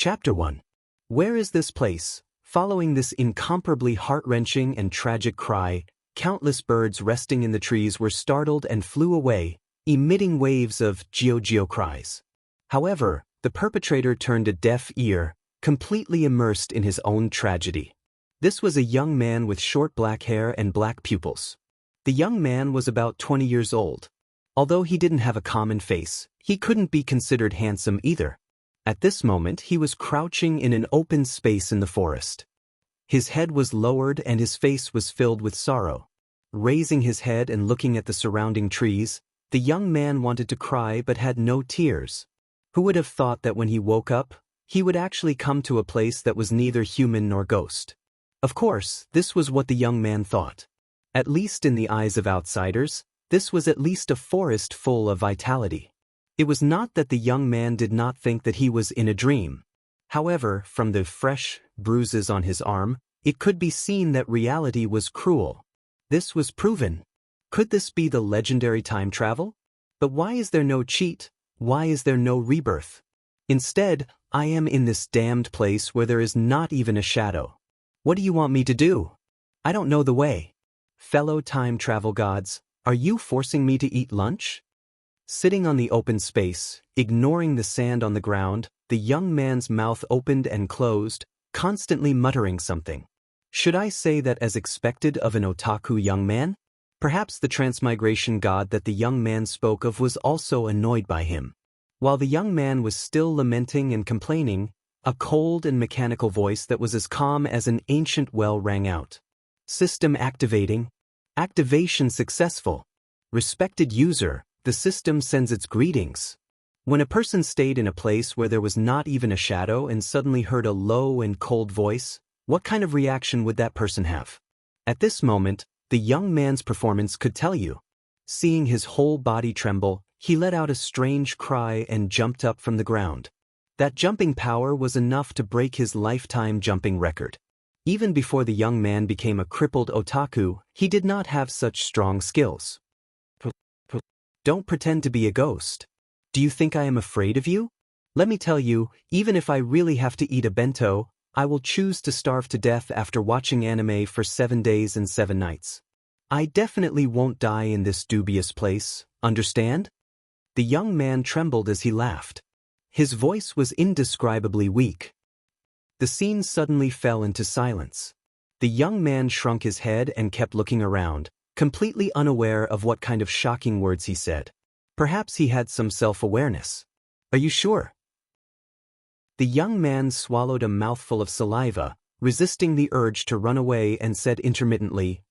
Chapter 1. Where is this place? Following this incomparably heart-wrenching and tragic cry, countless birds resting in the trees were startled and flew away, emitting waves of geo-geo cries. However, the perpetrator turned a deaf ear, completely immersed in his own tragedy. This was a young man with short black hair and black pupils. The young man was about 20 years old. Although he didn't have a common face, he couldn't be considered handsome either. At this moment he was crouching in an open space in the forest. His head was lowered and his face was filled with sorrow. Raising his head and looking at the surrounding trees, the young man wanted to cry but had no tears. Who would have thought that when he woke up, he would actually come to a place that was neither human nor ghost? Of course, this was what the young man thought. At least in the eyes of outsiders, this was at least a forest full of vitality. It was not that the young man did not think that he was in a dream. However, from the fresh bruises on his arm, it could be seen that reality was cruel. This was proven. Could this be the legendary time travel? But why is there no cheat? Why is there no rebirth? Instead, I am in this damned place where there is not even a shadow. What do you want me to do? I don't know the way. Fellow time travel gods, are you forcing me to eat lunch? Sitting on the open space, ignoring the sand on the ground, the young man's mouth opened and closed, constantly muttering something. Should I say that as expected of an otaku young man? Perhaps the transmigration god that the young man spoke of was also annoyed by him. While the young man was still lamenting and complaining, a cold and mechanical voice that was as calm as an ancient well rang out. System activating. Activation successful. Respected user, the system sends its greetings. When a person stayed in a place where there was not even a shadow and suddenly heard a low and cold voice, what kind of reaction would that person have? At this moment, the young man's performance could tell you. Seeing his whole body tremble, he let out a strange cry and jumped up from the ground. That jumping power was enough to break his lifetime jumping record. Even before the young man became a crippled otaku, he did not have such strong skills. Don't pretend to be a ghost. Do you think I am afraid of you? Let me tell you, even if I really have to eat a bento, I will choose to starve to death after watching anime for 7 days and 7 nights. I definitely won't die in this dubious place, understand? The young man trembled as he laughed. His voice was indescribably weak. The scene suddenly fell into silence. The young man shrunk his head and kept looking around, completely unaware of what kind of shocking words he said. Perhaps he had some self-awareness. Are you sure? The young man swallowed a mouthful of saliva, resisting the urge to run away, and said intermittently,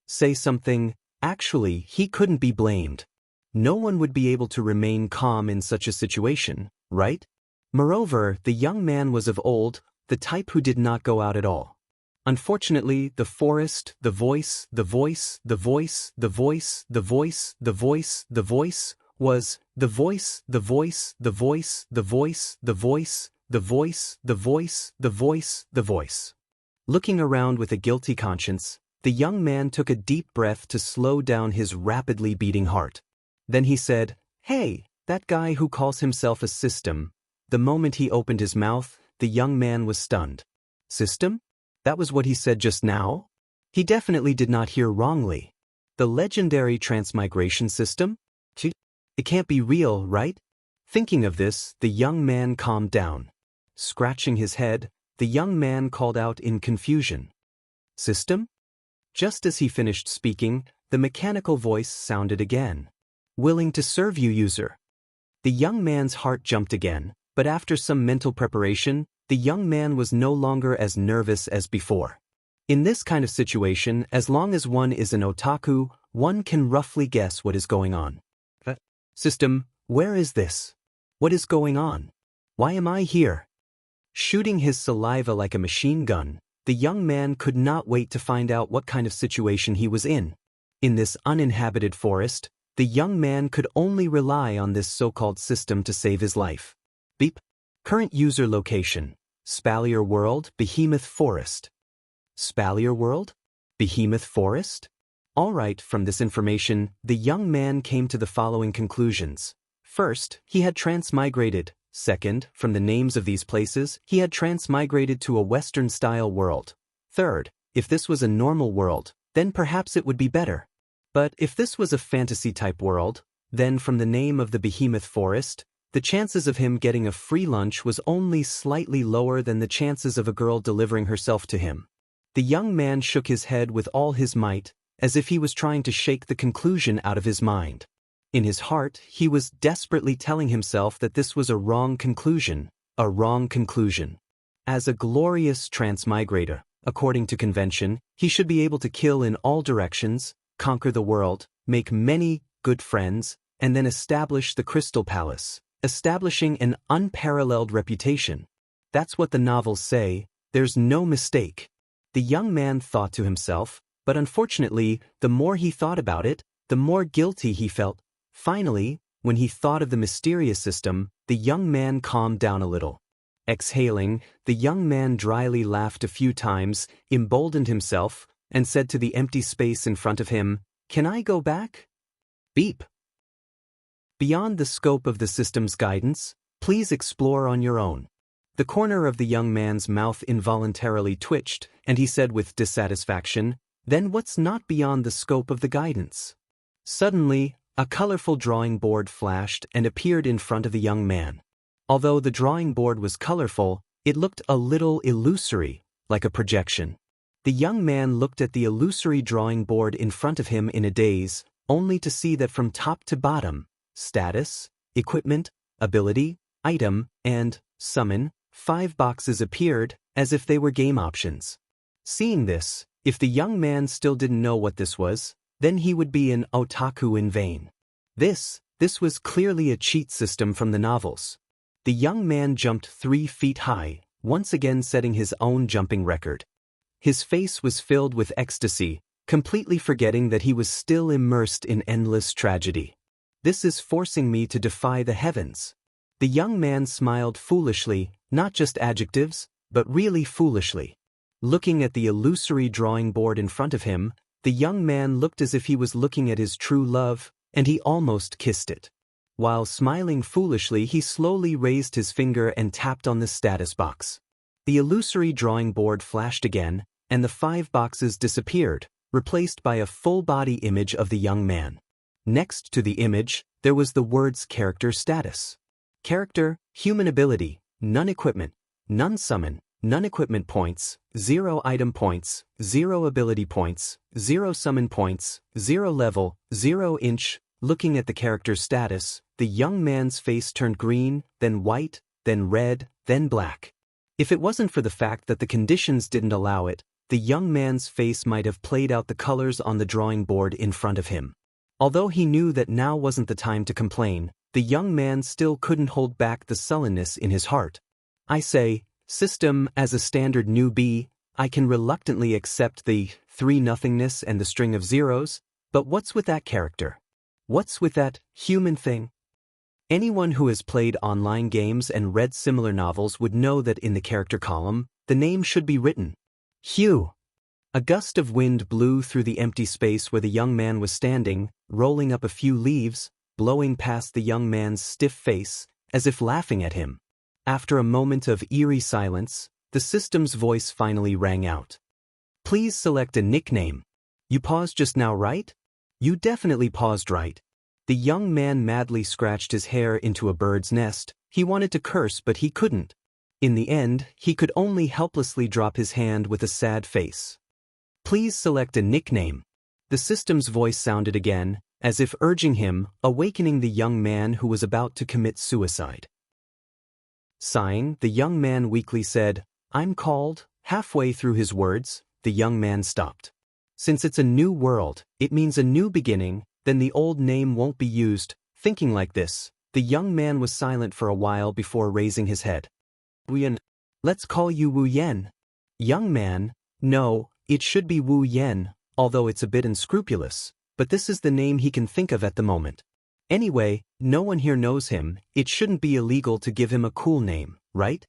say something. Actually, he couldn't be blamed. No one would be able to remain calm in such a situation, right? Moreover, the young man was of old, the type who did not go out at all. Unfortunately, the forest, the voice, the voice, the voice, the voice, the voice, the voice, the voice, was the voice, the voice, the voice, the voice, the voice, the voice, the voice, the voice, the voice. Looking around with a guilty conscience, the young man took a deep breath to slow down his rapidly beating heart. Then he said, "Hey, that guy who calls himself a system." The moment he opened his mouth, the young man was stunned. System? That was what he said just now? He definitely did not hear wrongly. The legendary transmigration system? It can't be real, right? Thinking of this, the young man calmed down. Scratching his head, the young man called out in confusion. System? Just as he finished speaking, the mechanical voice sounded again. Willing to serve you, user. The young man's heart jumped again, but after some mental preparation, the young man was no longer as nervous as before. In this kind of situation, as long as one is an otaku, one can roughly guess what is going on. System, where is this? What is going on? Why am I here? Shooting his saliva like a machine gun, the young man could not wait to find out what kind of situation he was in. In this uninhabited forest, the young man could only rely on this so-called system to save his life. Beep. Current user location. Spalier World, Behemoth Forest. Spalier World? Behemoth Forest? Alright, from this information, the young man came to the following conclusions. First, he had transmigrated, Second, from the names of these places, he had transmigrated to a Western-style world. Third, if this was a normal world, then perhaps it would be better. But if this was a fantasy-type world, then from the name of the behemoth forest, the chances of him getting a free lunch was only slightly lower than the chances of a girl delivering herself to him. The young man shook his head with all his might, as if he was trying to shake the conclusion out of his mind. In his heart, he was desperately telling himself that this was a wrong conclusion, a wrong conclusion. As a glorious transmigrator, according to convention, he should be able to kill in all directions, conquer the world, make many good friends, and then establish the Crystal Palace, establishing an unparalleled reputation. That's what the novels say, there's no mistake. The young man thought to himself, but unfortunately, the more he thought about it, the more guilty he felt. Finally, when he thought of the mysterious system, the young man calmed down a little. Exhaling, the young man dryly laughed a few times, emboldened himself, and said to the empty space in front of him, "Can I go back?" Beep. Beyond the scope of the system's guidance, please explore on your own. The corner of the young man's mouth involuntarily twitched, and he said with dissatisfaction, "Then what's not beyond the scope of the guidance?" Suddenly, a colorful drawing board flashed and appeared in front of the young man. Although the drawing board was colorful, it looked a little illusory, like a projection. The young man looked at the illusory drawing board in front of him in a daze, only to see that from top to bottom, status, equipment, ability, item, and summon, 5 boxes appeared, as if they were game options. Seeing this, if the young man still didn't know what this was, then he would be an otaku in vain. This was clearly a cheat system from the novels. The young man jumped 3 feet high, once again setting his own jumping record. His face was filled with ecstasy, completely forgetting that he was still immersed in endless tragedy. This is forcing me to defy the heavens. The young man smiled foolishly, not just adjectives, but really foolishly. Looking at the illusory drawing board in front of him, the young man looked as if he was looking at his true love, and he almost kissed it. While smiling foolishly, he slowly raised his finger and tapped on the status box. The illusory drawing board flashed again, and the 5 boxes disappeared, replaced by a full-body image of the young man. Next to the image, there was the words character status. Character, human ability, none equipment, none summon, none equipment points, 0 item points, 0 ability points, 0 summon points, 0 level, 0 inch. Looking at the character status, the young man's face turned green, then white, then red, then black. If it wasn't for the fact that the conditions didn't allow it, the young man's face might have played out the colors on the drawing board in front of him. Although he knew that now wasn't the time to complain, the young man still couldn't hold back the sullenness in his heart. I say, system, as a standard newbie, I can reluctantly accept the 3 nothingness and the string of zeros, but what's with that character? What's with that human thing? Anyone who has played online games and read similar novels would know that in the character column, the name should be written. Hugh. A gust of wind blew through the empty space where the young man was standing, rolling up a few leaves, blowing past the young man's stiff face, as if laughing at him. After a moment of eerie silence, the system's voice finally rang out. Please select a nickname. You paused just now, right? You definitely paused right. The young man madly scratched his hair into a bird's nest. He wanted to curse, but he couldn't. In the end, he could only helplessly drop his hand with a sad face. Please select a nickname. The system's voice sounded again, as if urging him, awakening the young man who was about to commit suicide. Sighing, the young man weakly said, "I'm called." Halfway through his words, the young man stopped. Since it's a new world, it means a new beginning, then the old name won't be used. Thinking like this, the young man was silent for a while before raising his head. Wu Yen. Let's call you Wu Yen. Young man, no, it should be Wu Yen, although it's a bit unscrupulous, but this is the name he can think of at the moment. Anyway, no one here knows him, it shouldn't be illegal to give him a cool name, right?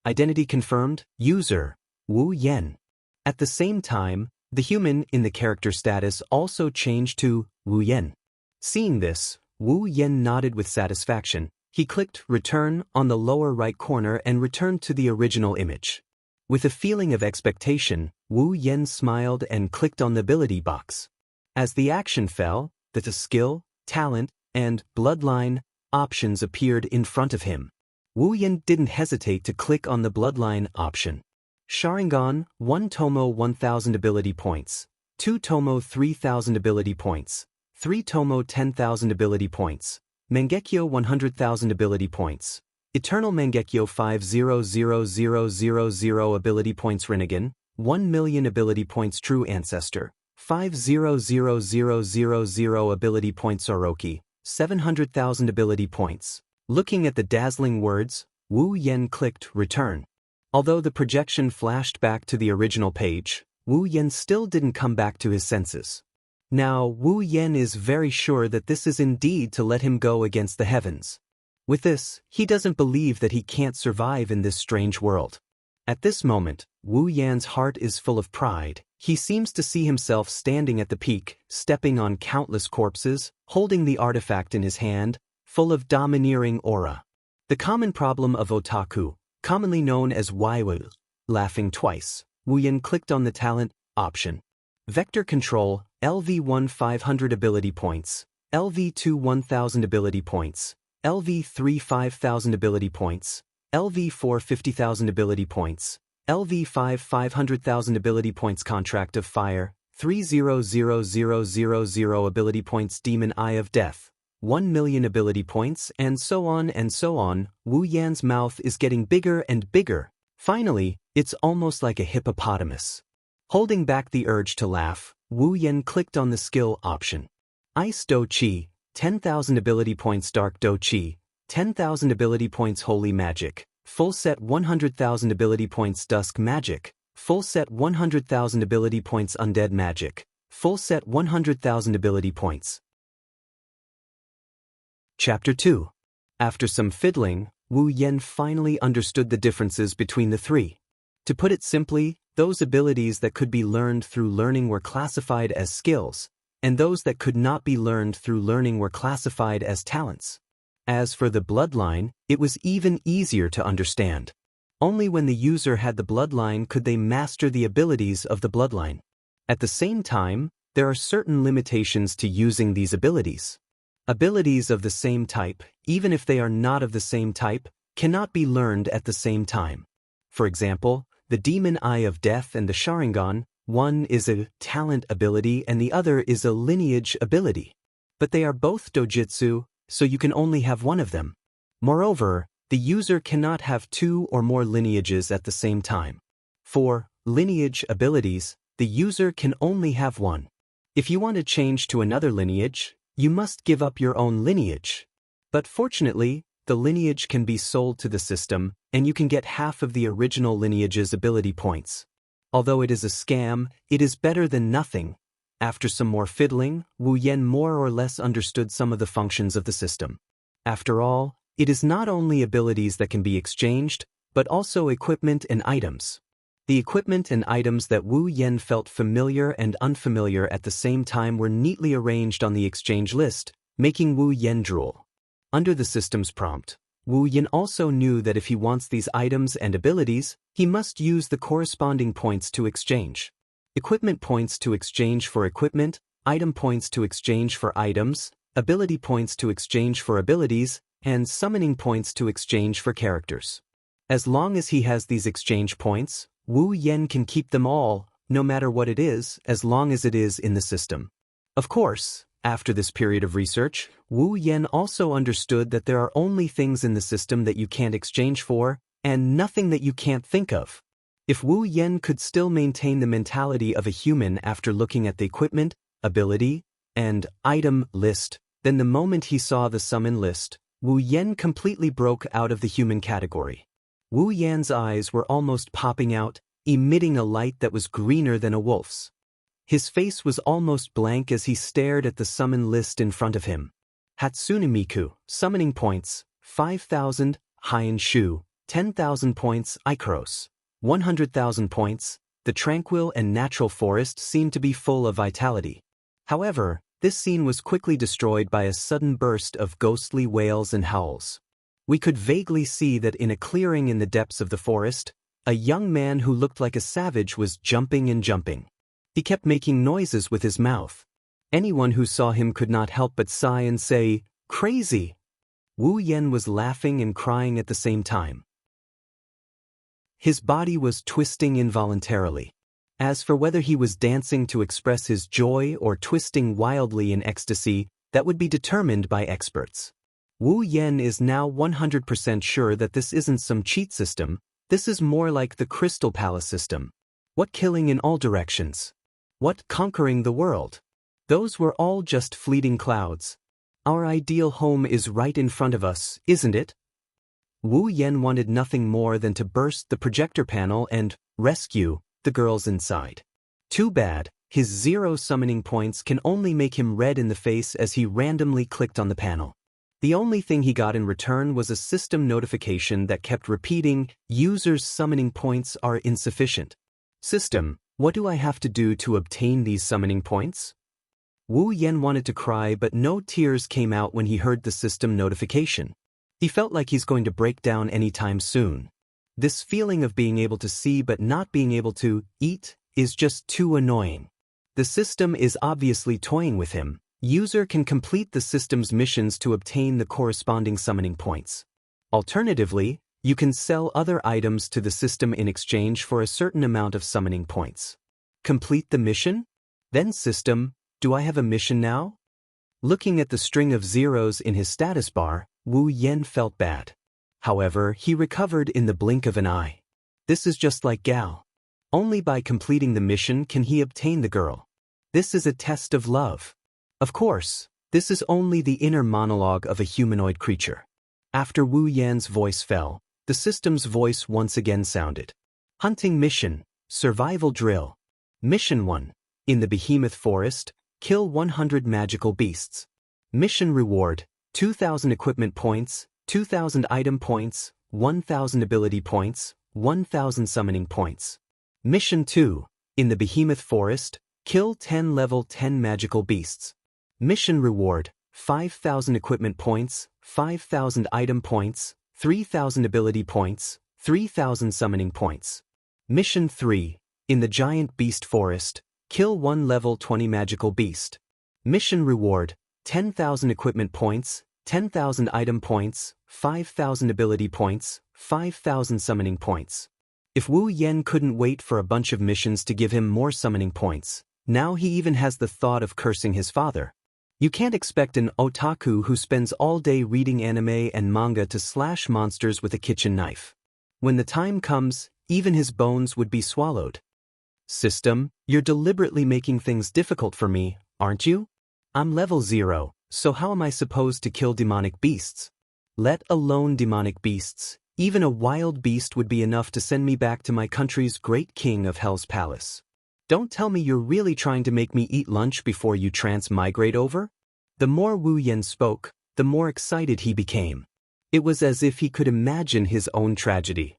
Identity confirmed, user, Wu Yen. At the same time, the human in the character status also changed to Wu Yen. Seeing this, Wu Yen nodded with satisfaction. He clicked Return on the lower right corner and returned to the original image. With a feeling of expectation, Wu Yen smiled and clicked on the ability box. As the action fell, the skill, talent, and bloodline options appeared in front of him. Wu Yen didn't hesitate to click on the bloodline option. Sharingan, 1 Tomo 1000 ability points, 2 Tomo 3000 ability points, 3 Tomo 10,000 ability points, Mangekyo 100,000 ability points, Eternal Mangekyo 500,000 ability points Rinnegan, 1,000,000 ability points True Ancestor, 500,000 ability points Orochi, 700,000 ability points. Looking at the dazzling words, Wu Yen clicked Return. Although the projection flashed back to the original page, Wu Yen still didn't come back to his senses. Now, Wu Yen is very sure that this is indeed to let him go against the heavens. With this, he doesn't believe that he can't survive in this strange world. At this moment, Wu Yan's heart is full of pride. He seems to see himself standing at the peak, stepping on countless corpses, holding the artifact in his hand, full of domineering aura. The common problem of otaku, commonly known as waiwu, laughing twice, Wu Yan clicked on the talent option. Vector Control, LV1 500 ability points, LV2 1000 ability points, LV3 5000 ability points, LV4 50,000 ability points, LV5 500,000 ability points Contract of Fire, 300,000 ability points Demon Eye of Death, 1,000,000 ability points, and so on and so on. Wu Yan's mouth is getting bigger and bigger. Finally, it's almost like a hippopotamus. Holding back the urge to laugh, Wu Yan clicked on the skill option. Ice Do Chi, 10,000 ability points Dark Do Chi, 10,000 ability points Holy Magic, full set 100,000 ability points Dusk Magic, full set 100,000 ability points Undead Magic, full set 100,000 ability points. Chapter 2. After some fiddling, Wu Yan finally understood the differences between the three. To put it simply, those abilities that could be learned through learning were classified as skills, and those that could not be learned through learning were classified as talents. As for the bloodline, it was even easier to understand. Only when the user had the bloodline could they master the abilities of the bloodline. At the same time, there are certain limitations to using these abilities. Abilities of the same type, even if they are not of the same type, cannot be learned at the same time. For example, the Demon Eye of Death and the Sharingan, one is a talent ability and the other is a lineage ability. But they are both dojutsu, so you can only have one of them. Moreover, the user cannot have two or more lineages at the same time. For lineage abilities, the user can only have one. If you want to change to another lineage, you must give up your own lineage. But fortunately, the lineage can be sold to the system, and you can get half of the original lineage's ability points. Although it is a scam, it is better than nothing. After some more fiddling, Wu Yan more or less understood some of the functions of the system. After all, it is not only abilities that can be exchanged, but also equipment and items. The equipment and items that Wu Yan felt familiar and unfamiliar at the same time were neatly arranged on the exchange list, making Wu Yan drool. Under the system's prompt, Wu Yan also knew that if he wants these items and abilities, he must use the corresponding points to exchange. Equipment points to exchange for equipment, item points to exchange for items, ability points to exchange for abilities, and summoning points to exchange for characters. As long as he has these exchange points, Wu Yan can keep them all, no matter what it is, as long as it is in the system. Of course, after this period of research, Wu Yan also understood that there are only things in the system that you can't exchange for, and nothing that you can't think of. If Wu Yan could still maintain the mentality of a human after looking at the equipment, ability, and item list, then the moment he saw the summon list, Wu Yan completely broke out of the human category. Wu Yan's eyes were almost popping out, emitting a light that was greener than a wolf's. His face was almost blank as he stared at the summon list in front of him. Hatsune Miku, summoning points, 5,000, Hien Shu, 10,000 points, Ikaros, 100,000 points. The tranquil and natural forest seemed to be full of vitality. However, this scene was quickly destroyed by a sudden burst of ghostly wails and howls. We could vaguely see that in a clearing in the depths of the forest, a young man who looked like a savage was jumping and jumping. He kept making noises with his mouth. Anyone who saw him could not help but sigh and say, "Crazy!" Wu Yen was laughing and crying at the same time. His body was twisting involuntarily. As for whether he was dancing to express his joy or twisting wildly in ecstasy, that would be determined by experts. Wu Yen is now 100% sure that this isn't some cheat system, this is more like the Crystal Palace system. What killing in all directions? What conquering the world? Those were all just fleeting clouds. Our ideal home is right in front of us, isn't it? Wu Yen wanted nothing more than to burst the projector panel and rescue the girls inside. Too bad, his 0 summoning points can only make him red in the face as he randomly clicked on the panel. The only thing he got in return was a system notification that kept repeating, "User's summoning points are insufficient." System, what do I have to do to obtain these summoning points? Wu Yen wanted to cry, but no tears came out when he heard the system notification. He felt like he's going to break down anytime soon. This feeling of being able to see but not being able to eat is just too annoying. The system is obviously toying with him. User can complete the system's missions to obtain the corresponding summoning points. Alternatively, you can sell other items to the system in exchange for a certain amount of summoning points. Complete the mission? Then system, do I have a mission now? Looking at the string of zeros in his status bar, Wu Yen felt bad. However, he recovered in the blink of an eye. This is just like Gal. Only by completing the mission can he obtain the girl. This is a test of love. Of course, this is only the inner monologue of a humanoid creature. After Wu Yan's voice fell, the system's voice once again sounded. Hunting mission, survival drill. Mission 1. In the Behemoth Forest, kill 100 magical beasts. Mission reward, 2,000 equipment points, 2,000 item points, 1,000 ability points, 1,000 summoning points. Mission 2. In the Behemoth Forest, kill 10 level 10 magical beasts. Mission reward, 5,000 equipment points, 5,000 item points, 3,000 ability points, 3,000 summoning points. Mission 3. In the Giant Beast Forest, kill 1 level 20 magical beast. Mission reward, 10,000 equipment points, 10,000 item points, 5,000 ability points, 5,000 summoning points. If Wu Yen couldn't wait for a bunch of missions to give him more summoning points, now he even has the thought of cursing his father. You can't expect an otaku who spends all day reading anime and manga to slash monsters with a kitchen knife. When the time comes, even his bones would be swallowed. System, you're deliberately making things difficult for me, aren't you? I'm level 0, so how am I supposed to kill demonic beasts? Let alone demonic beasts, even a wild beast would be enough to send me back to my country's great king of Hell's Palace. Don't tell me you're really trying to make me eat lunch before you transmigrate over? The more Wu Yen spoke, the more excited he became. It was as if he could imagine his own tragedy.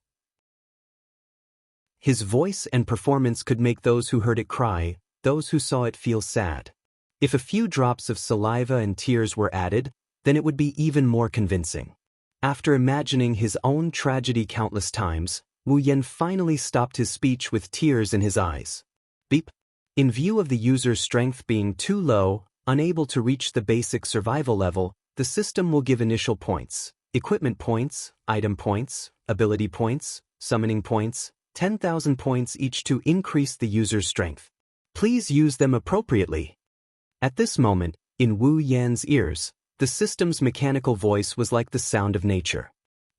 His voice and performance could make those who heard it cry, those who saw it feel sad. If a few drops of saliva and tears were added, then it would be even more convincing. After imagining his own tragedy countless times, Wu Yen finally stopped his speech with tears in his eyes. Beep. In view of the user's strength being too low, unable to reach the basic survival level, the system will give initial points, equipment points, item points, ability points, summoning points, 10,000 points each to increase the user's strength. Please use them appropriately. At this moment, in Wu Yan's ears, the system's mechanical voice was like the sound of nature.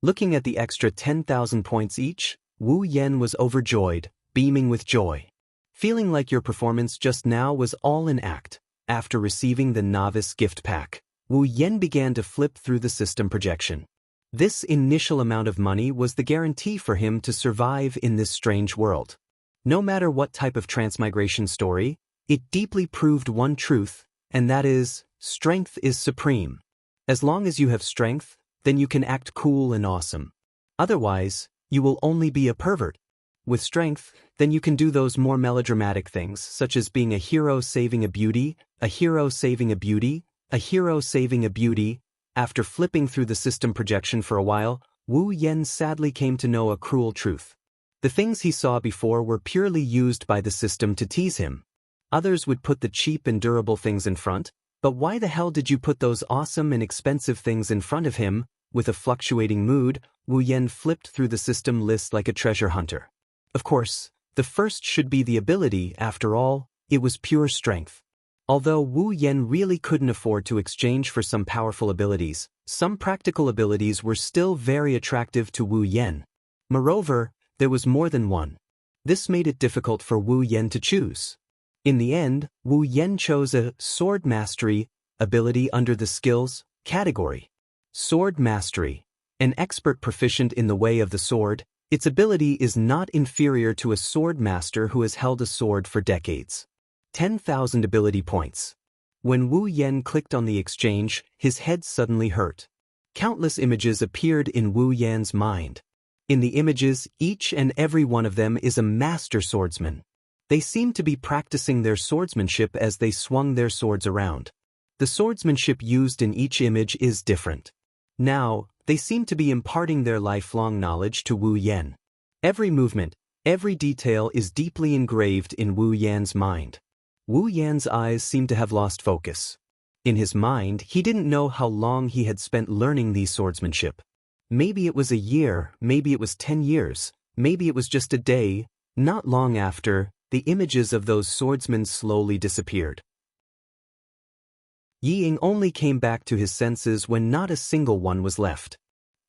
Looking at the extra 10,000 points each, Wu Yan was overjoyed, beaming with joy. Feeling like your performance just now was all an act. After receiving the novice gift pack, Wu Yen began to flip through the system projection. This initial amount of money was the guarantee for him to survive in this strange world. No matter what type of transmigration story, it deeply proved one truth, and that is, strength is supreme. As long as you have strength, then you can act cool and awesome. Otherwise, you will only be a pervert. With strength, then you can do those more melodramatic things, such as being a hero saving a beauty, a hero saving a beauty, a hero saving a beauty. After flipping through the system projection for a while, Wu Yen sadly came to know a cruel truth. The things he saw before were purely used by the system to tease him. Others would put the cheap and durable things in front, but why the hell did you put those awesome and expensive things in front of him? With a fluctuating mood, Wu Yen flipped through the system list like a treasure hunter. Of course, the first should be the ability. After all, it was pure strength. Although Wu Yen really couldn't afford to exchange for some powerful abilities, some practical abilities were still very attractive to Wu Yen. Moreover, there was more than one. This made it difficult for Wu Yen to choose. In the end, Wu Yen chose a Sword Mastery ability under the Skills category. Sword Mastery. An expert proficient in the way of the sword, its ability is not inferior to a sword master who has held a sword for decades. 10,000 ability points. When Wu Yen clicked on the exchange, his head suddenly hurt. Countless images appeared in Wu Yen's mind. In the images, each and every one of them is a master swordsman. They seemed to be practicing their swordsmanship as they swung their swords around. The swordsmanship used in each image is different. Now, they seem to be imparting their lifelong knowledge to Wu Yen. Every movement, every detail is deeply engraved in Wu Yen's mind. Wu Yan's eyes seemed to have lost focus. In his mind, he didn't know how long he had spent learning these swordsmanship. Maybe it was a year, maybe it was 10 years, maybe it was just a day. Not long after, the images of those swordsmen slowly disappeared. Yi Ying only came back to his senses when not a single one was left.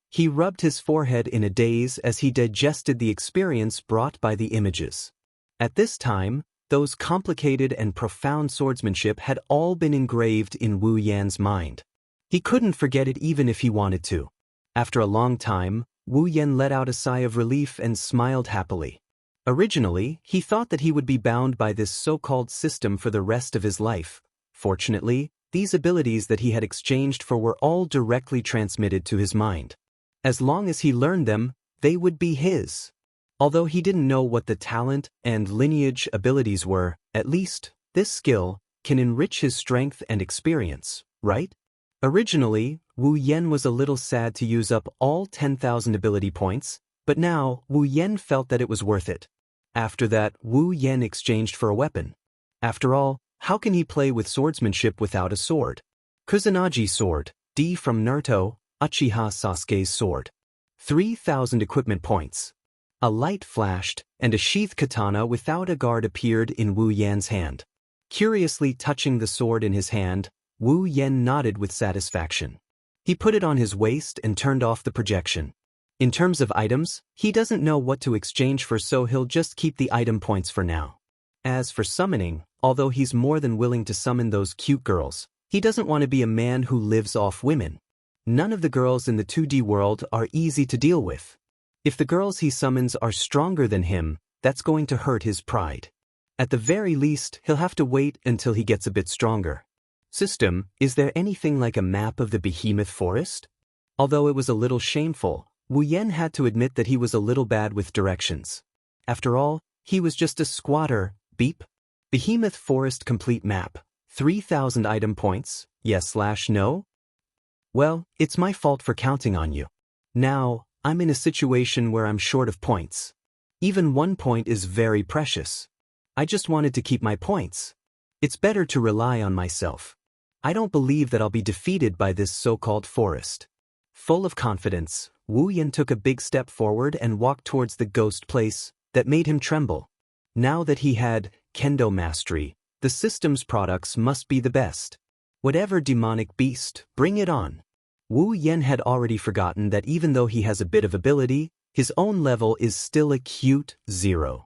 He rubbed his forehead in a daze as he digested the experience brought by the images. At this time, those complicated and profound swordsmanship had all been engraved in Wu Yan's mind. He couldn't forget it even if he wanted to. After a long time, Wu Yen let out a sigh of relief and smiled happily. Originally, he thought that he would be bound by this so-called system for the rest of his life. Fortunately, these abilities that he had exchanged for were all directly transmitted to his mind. As long as he learned them, they would be his. Although he didn't know what the talent and lineage abilities were, at least, this skill can enrich his strength and experience, right? Originally, Wu Yen was a little sad to use up all 10,000 ability points, but now Wu Yen felt that it was worth it. After that, Wu Yen exchanged for a weapon. After all, how can he play with swordsmanship without a sword? Kusanagi sword, D from Naruto, Uchiha Sasuke's sword. 3,000 equipment points. A light flashed, and a sheath katana without a guard appeared in Wu Yan's hand. Curiously touching the sword in his hand, Wu Yen nodded with satisfaction. He put it on his waist and turned off the projection. In terms of items, he doesn't know what to exchange for, so he'll just keep the item points for now. As for summoning, although he's more than willing to summon those cute girls, he doesn't want to be a man who lives off women. None of the girls in the 2D world are easy to deal with. If the girls he summons are stronger than him, that's going to hurt his pride. At the very least, he'll have to wait until he gets a bit stronger. System, is there anything like a map of the Behemoth Forest? Although it was a little shameful, Wu Yen had to admit that he was a little bad with directions. After all, he was just a squatter. Beep. Behemoth Forest complete map. 3,000 item points, yes/no? Well, it's my fault for counting on you. Now, I'm in a situation where I'm short of points. Even 1 point is very precious. I just wanted to keep my points. It's better to rely on myself. I don't believe that I'll be defeated by this so-called forest. Full of confidence, Wu Yen took a big step forward and walked towards the ghost place that made him tremble. Now that he had Kendo Mastery, the system's products must be the best. Whatever demonic beast, bring it on. Wu Yen had already forgotten that even though he has a bit of ability, his own level is still a cute 0.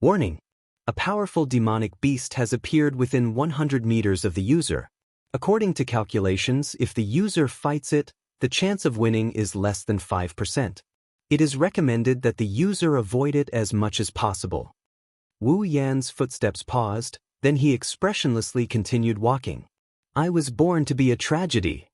Warning! A powerful demonic beast has appeared within 100 meters of the user. According to calculations, if the user fights it, the chance of winning is less than 5%. It is recommended that the user avoid it as much as possible. Wu Yan's footsteps paused, then he expressionlessly continued walking. I was born to be a tragedy.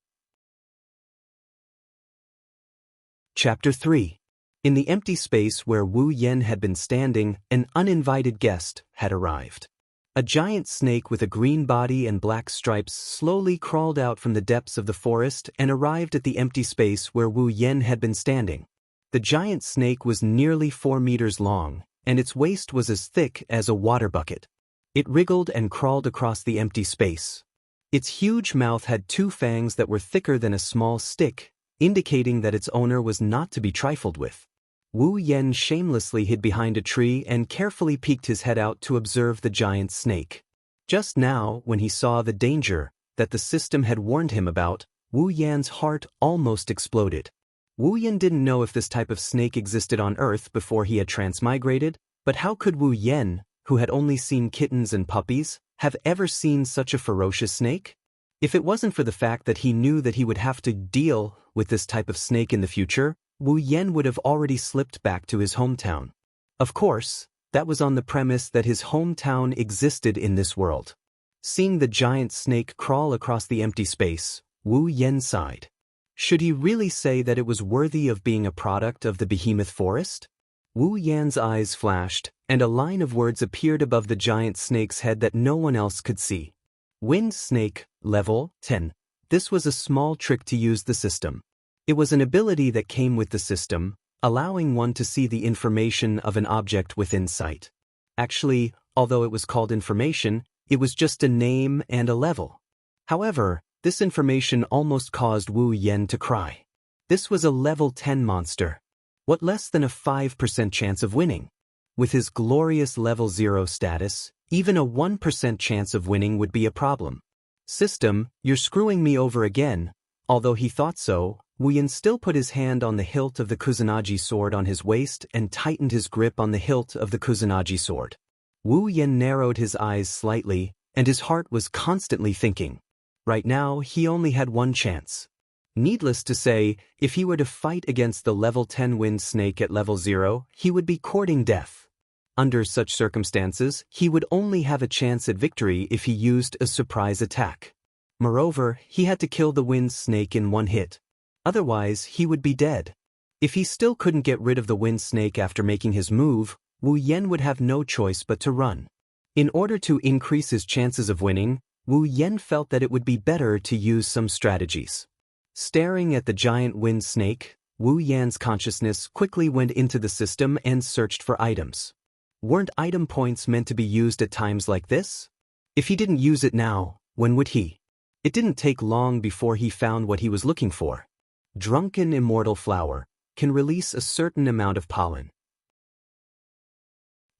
Chapter 3. In the empty space where Wu Yen had been standing, an uninvited guest had arrived. A giant snake with a green body and black stripes slowly crawled out from the depths of the forest and arrived at the empty space where Wu Yen had been standing. The giant snake was nearly 4 meters long, and its waist was as thick as a water bucket. It wriggled and crawled across the empty space. Its huge mouth had 2 fangs that were thicker than a small stick, indicating that its owner was not to be trifled with. Wu Yen shamelessly hid behind a tree and carefully peeked his head out to observe the giant snake. Just now, when he saw the danger that the system had warned him about, Wu Yan's heart almost exploded. Wu Yen didn't know if this type of snake existed on Earth before he had transmigrated, but how could Wu Yen, who had only seen kittens and puppies, have ever seen such a ferocious snake? If it wasn't for the fact that he knew that he would have to deal with this type of snake in the future, Wu Yen would have already slipped back to his hometown. Of course, that was on the premise that his hometown existed in this world. Seeing the giant snake crawl across the empty space, Wu Yen sighed. Should he really say that it was worthy of being a product of the behemoth forest? Wu Yan's eyes flashed, and a line of words appeared above the giant snake's head that no one else could see. Wind Snake, Level 10. This was a small trick to use the system. It was an ability that came with the system, allowing one to see the information of an object within sight. Actually, although it was called information, it was just a name and a level. However, this information almost caused Wu Yen to cry. This was a level 10 monster. What less than a 5% chance of winning? With his glorious level 0 status, even a 1% chance of winning would be a problem. System, you're screwing me over again. Although he thought so, Wu Yen still put his hand on the hilt of the Kusanagi sword on his waist and tightened his grip on the hilt of the Kusanagi sword. Wu Yen narrowed his eyes slightly, and his heart was constantly thinking. Right now, he only had one chance. Needless to say, if he were to fight against the level 10 wind snake at level 0, he would be courting death. Under such circumstances, he would only have a chance at victory if he used a surprise attack. Moreover, he had to kill the wind snake in one hit. Otherwise, he would be dead. If he still couldn't get rid of the wind snake after making his move, Wu Yen would have no choice but to run. In order to increase his chances of winning, Wu Yen felt that it would be better to use some strategies. Staring at the giant wind snake, Wu Yan's consciousness quickly went into the system and searched for items. Weren't item points meant to be used at times like this? If he didn't use it now, when would he? It didn't take long before he found what he was looking for. Drunken Immortal Flower can release a certain amount of pollen.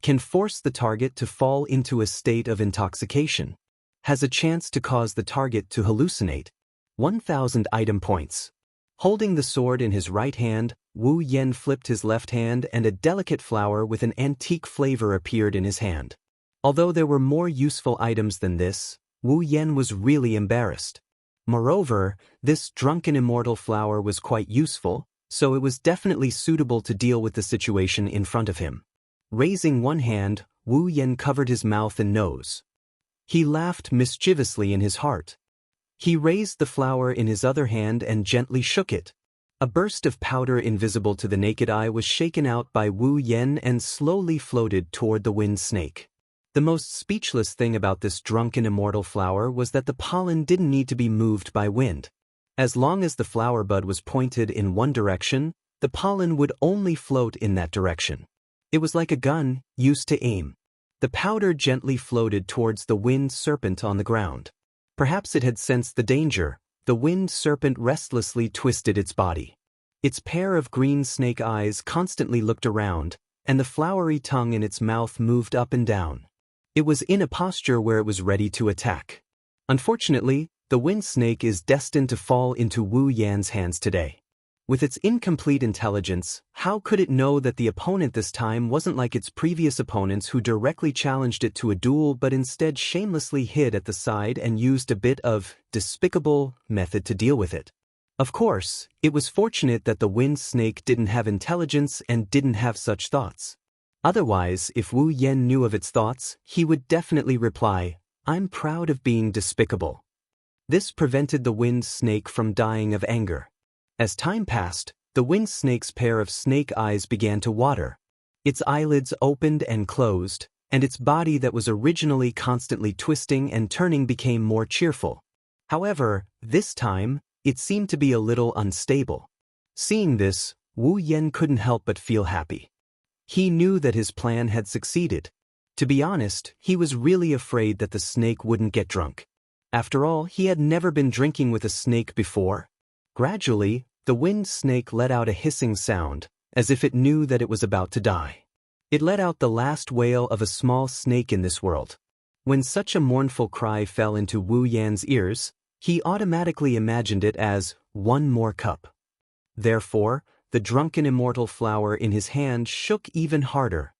Can force the target to fall into a state of intoxication. Has a chance to cause the target to hallucinate. 1,000 item points. Holding the sword in his right hand, Wu Yen flipped his left hand and a delicate flower with an antique flavor appeared in his hand. Although there were more useful items than this, Wu Yen was really embarrassed. Moreover, this drunken immortal flower was quite useful, so it was definitely suitable to deal with the situation in front of him. Raising one hand, Wu Yen covered his mouth and nose. He laughed mischievously in his heart. He raised the flower in his other hand and gently shook it. A burst of powder invisible to the naked eye was shaken out by Wu Yen and slowly floated toward the wind snake. The most speechless thing about this drunken immortal flower was that the pollen didn't need to be moved by wind. As long as the flower bud was pointed in one direction, the pollen would only float in that direction. It was like a gun, used to aim. The powder gently floated towards the wind serpent on the ground. Perhaps it had sensed the danger. The wind serpent restlessly twisted its body. Its pair of green snake eyes constantly looked around, and the flowery tongue in its mouth moved up and down. It was in a posture where it was ready to attack. Unfortunately, the wind snake is destined to fall into Wu Yan's hands today. With its incomplete intelligence, how could it know that the opponent this time wasn't like its previous opponents who directly challenged it to a duel but instead shamelessly hid at the side and used a bit of despicable method to deal with it? Of course, it was fortunate that the wind snake didn't have intelligence and didn't have such thoughts. Otherwise, if Wu Yen knew of its thoughts, he would definitely reply, "I'm proud of being despicable." This prevented the wind snake from dying of anger. As time passed, the wind snake's pair of snake eyes began to water. Its eyelids opened and closed, and its body that was originally constantly twisting and turning became more cheerful. However, this time, it seemed to be a little unstable. Seeing this, Wu Yen couldn't help but feel happy. He knew that his plan had succeeded. To be honest, he was really afraid that the snake wouldn't get drunk. After all, he had never been drinking with a snake before. Gradually, the wind snake let out a hissing sound, as if it knew that it was about to die. It let out the last wail of a small snake in this world. When such a mournful cry fell into Wu Yan's ears, he automatically imagined it as one more cup. Therefore, the drunken immortal flower in his hand shook even harder.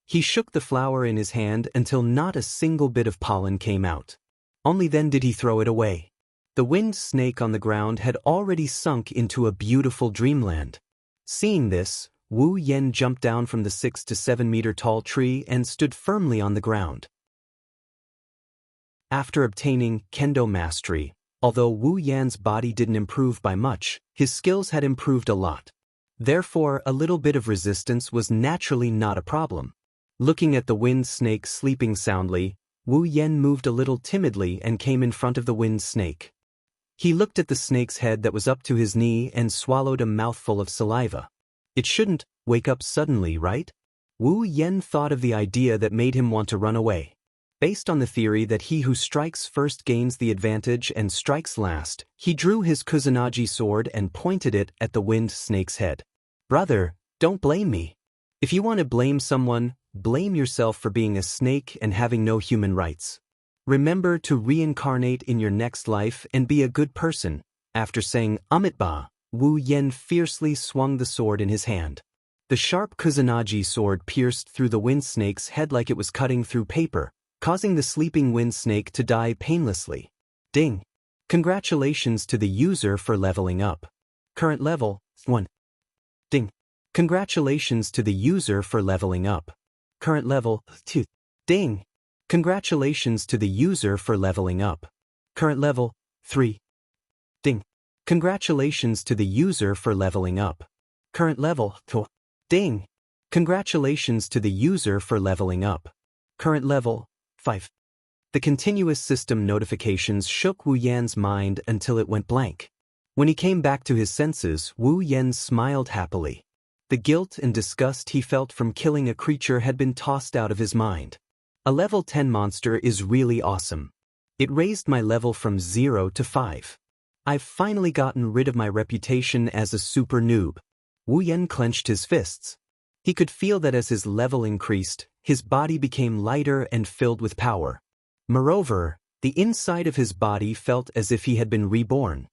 He shook the flower in his hand until not a single bit of pollen came out. Only then did he throw it away. The wind snake on the ground had already sunk into a beautiful dreamland. Seeing this, Wu Yen jumped down from the 6 to 7 meter tall tree and stood firmly on the ground. After obtaining Kendo mastery, although Wu Yan's body didn't improve by much, his skills had improved a lot. Therefore, a little bit of resistance was naturally not a problem. Looking at the wind snake sleeping soundly, Wu Yen moved a little timidly and came in front of the wind snake. He looked at the snake's head that was up to his knee and swallowed a mouthful of saliva. It shouldn't wake up suddenly, right? Wu Yen thought of the idea that made him want to run away. Based on the theory that he who strikes first gains the advantage and strikes last, he drew his Kusanagi sword and pointed it at the wind snake's head. Brother, don't blame me. If you want to blame someone, blame yourself for being a snake and having no human rights. Remember to reincarnate in your next life and be a good person. After saying Amitba, Wu Yen fiercely swung the sword in his hand. The sharp Kusanagi sword pierced through the wind snake's head like it was cutting through paper, causing the sleeping wind snake to die painlessly. Ding! Congratulations to the user for leveling up. Current level, 1. Ding! Congratulations to the user for leveling up. Current level, 2. Ding! Congratulations to the user for leveling up. Current level, 3. Ding! Congratulations to the user for leveling up. Current level, 4. Ding! Congratulations to the user for leveling up. Current level, 5. The continuous system notifications shook Wu Yan's mind until it went blank. When he came back to his senses, Wu Yen smiled happily. The guilt and disgust he felt from killing a creature had been tossed out of his mind. A level 10 monster is really awesome. It raised my level from 0 to 5. I've finally gotten rid of my reputation as a super noob. Wu Yen clenched his fists. He could feel that as his level increased, his body became lighter and filled with power. Moreover, the inside of his body felt as if he had been reborn.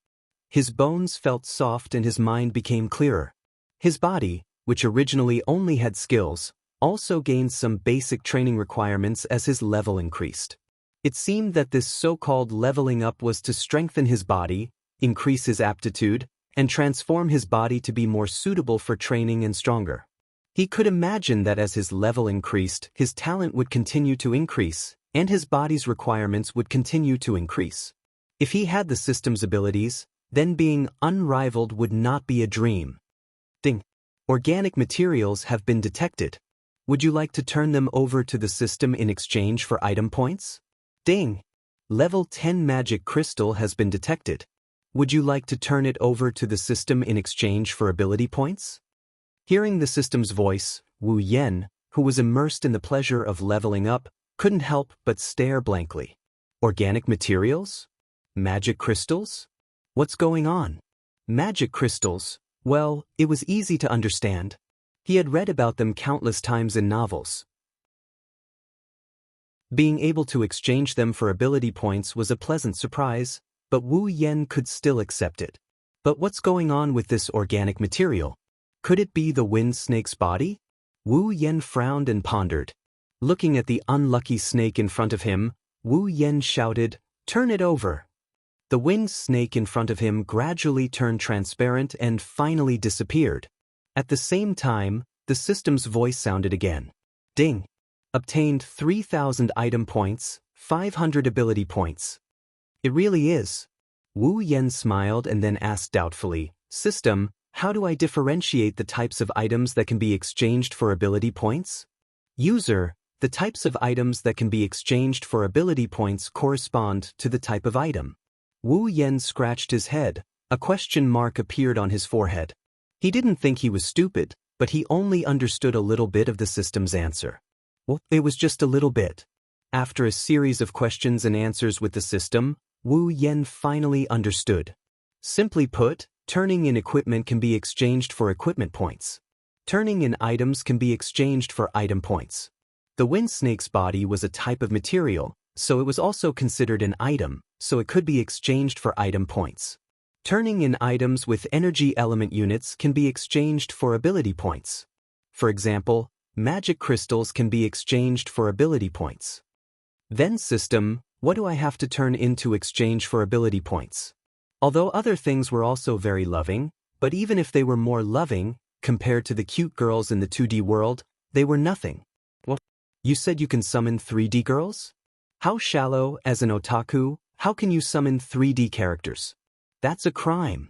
His bones felt soft and his mind became clearer. His body, which originally only had skills, also gained some basic training requirements as his level increased. It seemed that this so-called leveling up was to strengthen his body, increase his aptitude, and transform his body to be more suitable for training and stronger. He could imagine that as his level increased, his talent would continue to increase, and his body's requirements would continue to increase. If he had the system's abilities, then being unrivaled would not be a dream. Ding! Organic materials have been detected. Would you like to turn them over to the system in exchange for item points? Ding! Level 10 magic crystal has been detected. Would you like to turn it over to the system in exchange for ability points? Hearing the system's voice, Wu Yen, who was immersed in the pleasure of leveling up, couldn't help but stare blankly. Organic materials? Magic crystals? What's going on? Magic crystals? Well, it was easy to understand. He had read about them countless times in novels. Being able to exchange them for ability points was a pleasant surprise, but Wu Yen could still accept it. But what's going on with this organic material? Could it be the wind snake's body? Wu Yen frowned and pondered. Looking at the unlucky snake in front of him, Wu Yen shouted, "Turn it over!" The wind snake in front of him gradually turned transparent and finally disappeared. At the same time, the system's voice sounded again. Ding! Obtained 3,000 item points, 500 ability points. It really is. Wu Yen smiled and then asked doubtfully, "System, how do I differentiate the types of items that can be exchanged for ability points?" User, The types of items that can be exchanged for ability points correspond to the type of item. Wu Yen scratched his head. A question mark appeared on his forehead. He didn't think he was stupid, but he only understood a little bit of the system's answer. Well, it was just a little bit. After a series of questions and answers with the system, Wu Yen finally understood. Simply put, turning in equipment can be exchanged for equipment points. Turning in items can be exchanged for item points. The wind snake's body was a type of material, so it was also considered an item, so it could be exchanged for item points. Turning in items with energy element units can be exchanged for ability points. For example, magic crystals can be exchanged for ability points. Then system, what do I have to turn in to exchange for ability points? Although other things were also very loving, but even if they were more loving, compared to the cute girls in the 2D world, they were nothing. What? You said you can summon 3D girls? How shallow, as an otaku, how can you summon 3D characters? That's a crime.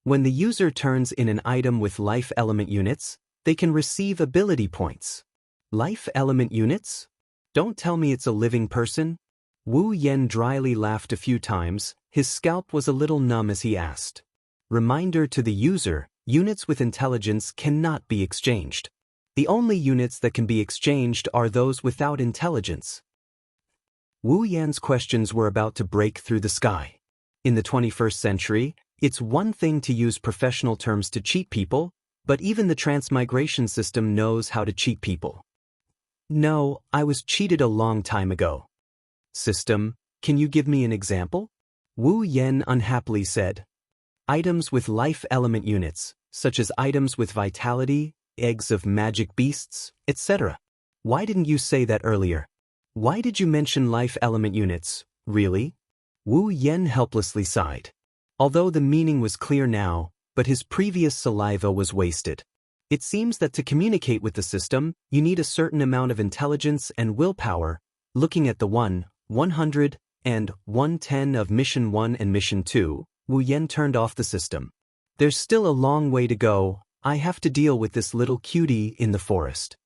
When the user turns in an item with life element units, they can receive ability points. Life element units? Don't tell me it's a living person? Wu Yen dryly laughed a few times. His scalp was a little numb as he asked. Reminder to the user, units with intelligence cannot be exchanged. The only units that can be exchanged are those without intelligence. Wu Yan's questions were about to break through the sky. In the 21st century, it's one thing to use professional terms to cheat people, but even the transmigration system knows how to cheat people. No, I was cheated a long time ago. System, can you give me an example? Wu Yen unhappily said. Items with life element units, such as items with vitality, eggs of magic beasts, etc. Why didn't you say that earlier? Why did you mention life element units, really? Wu Yen helplessly sighed. Although the meaning was clear now, but his previous saliva was wasted. It seems that to communicate with the system, you need a certain amount of intelligence and willpower. Looking at the 100, and 110 of Mission 1 and Mission 2, Wu Yen turned off the system. There's still a long way to go. I have to deal with this little cutie in the forest.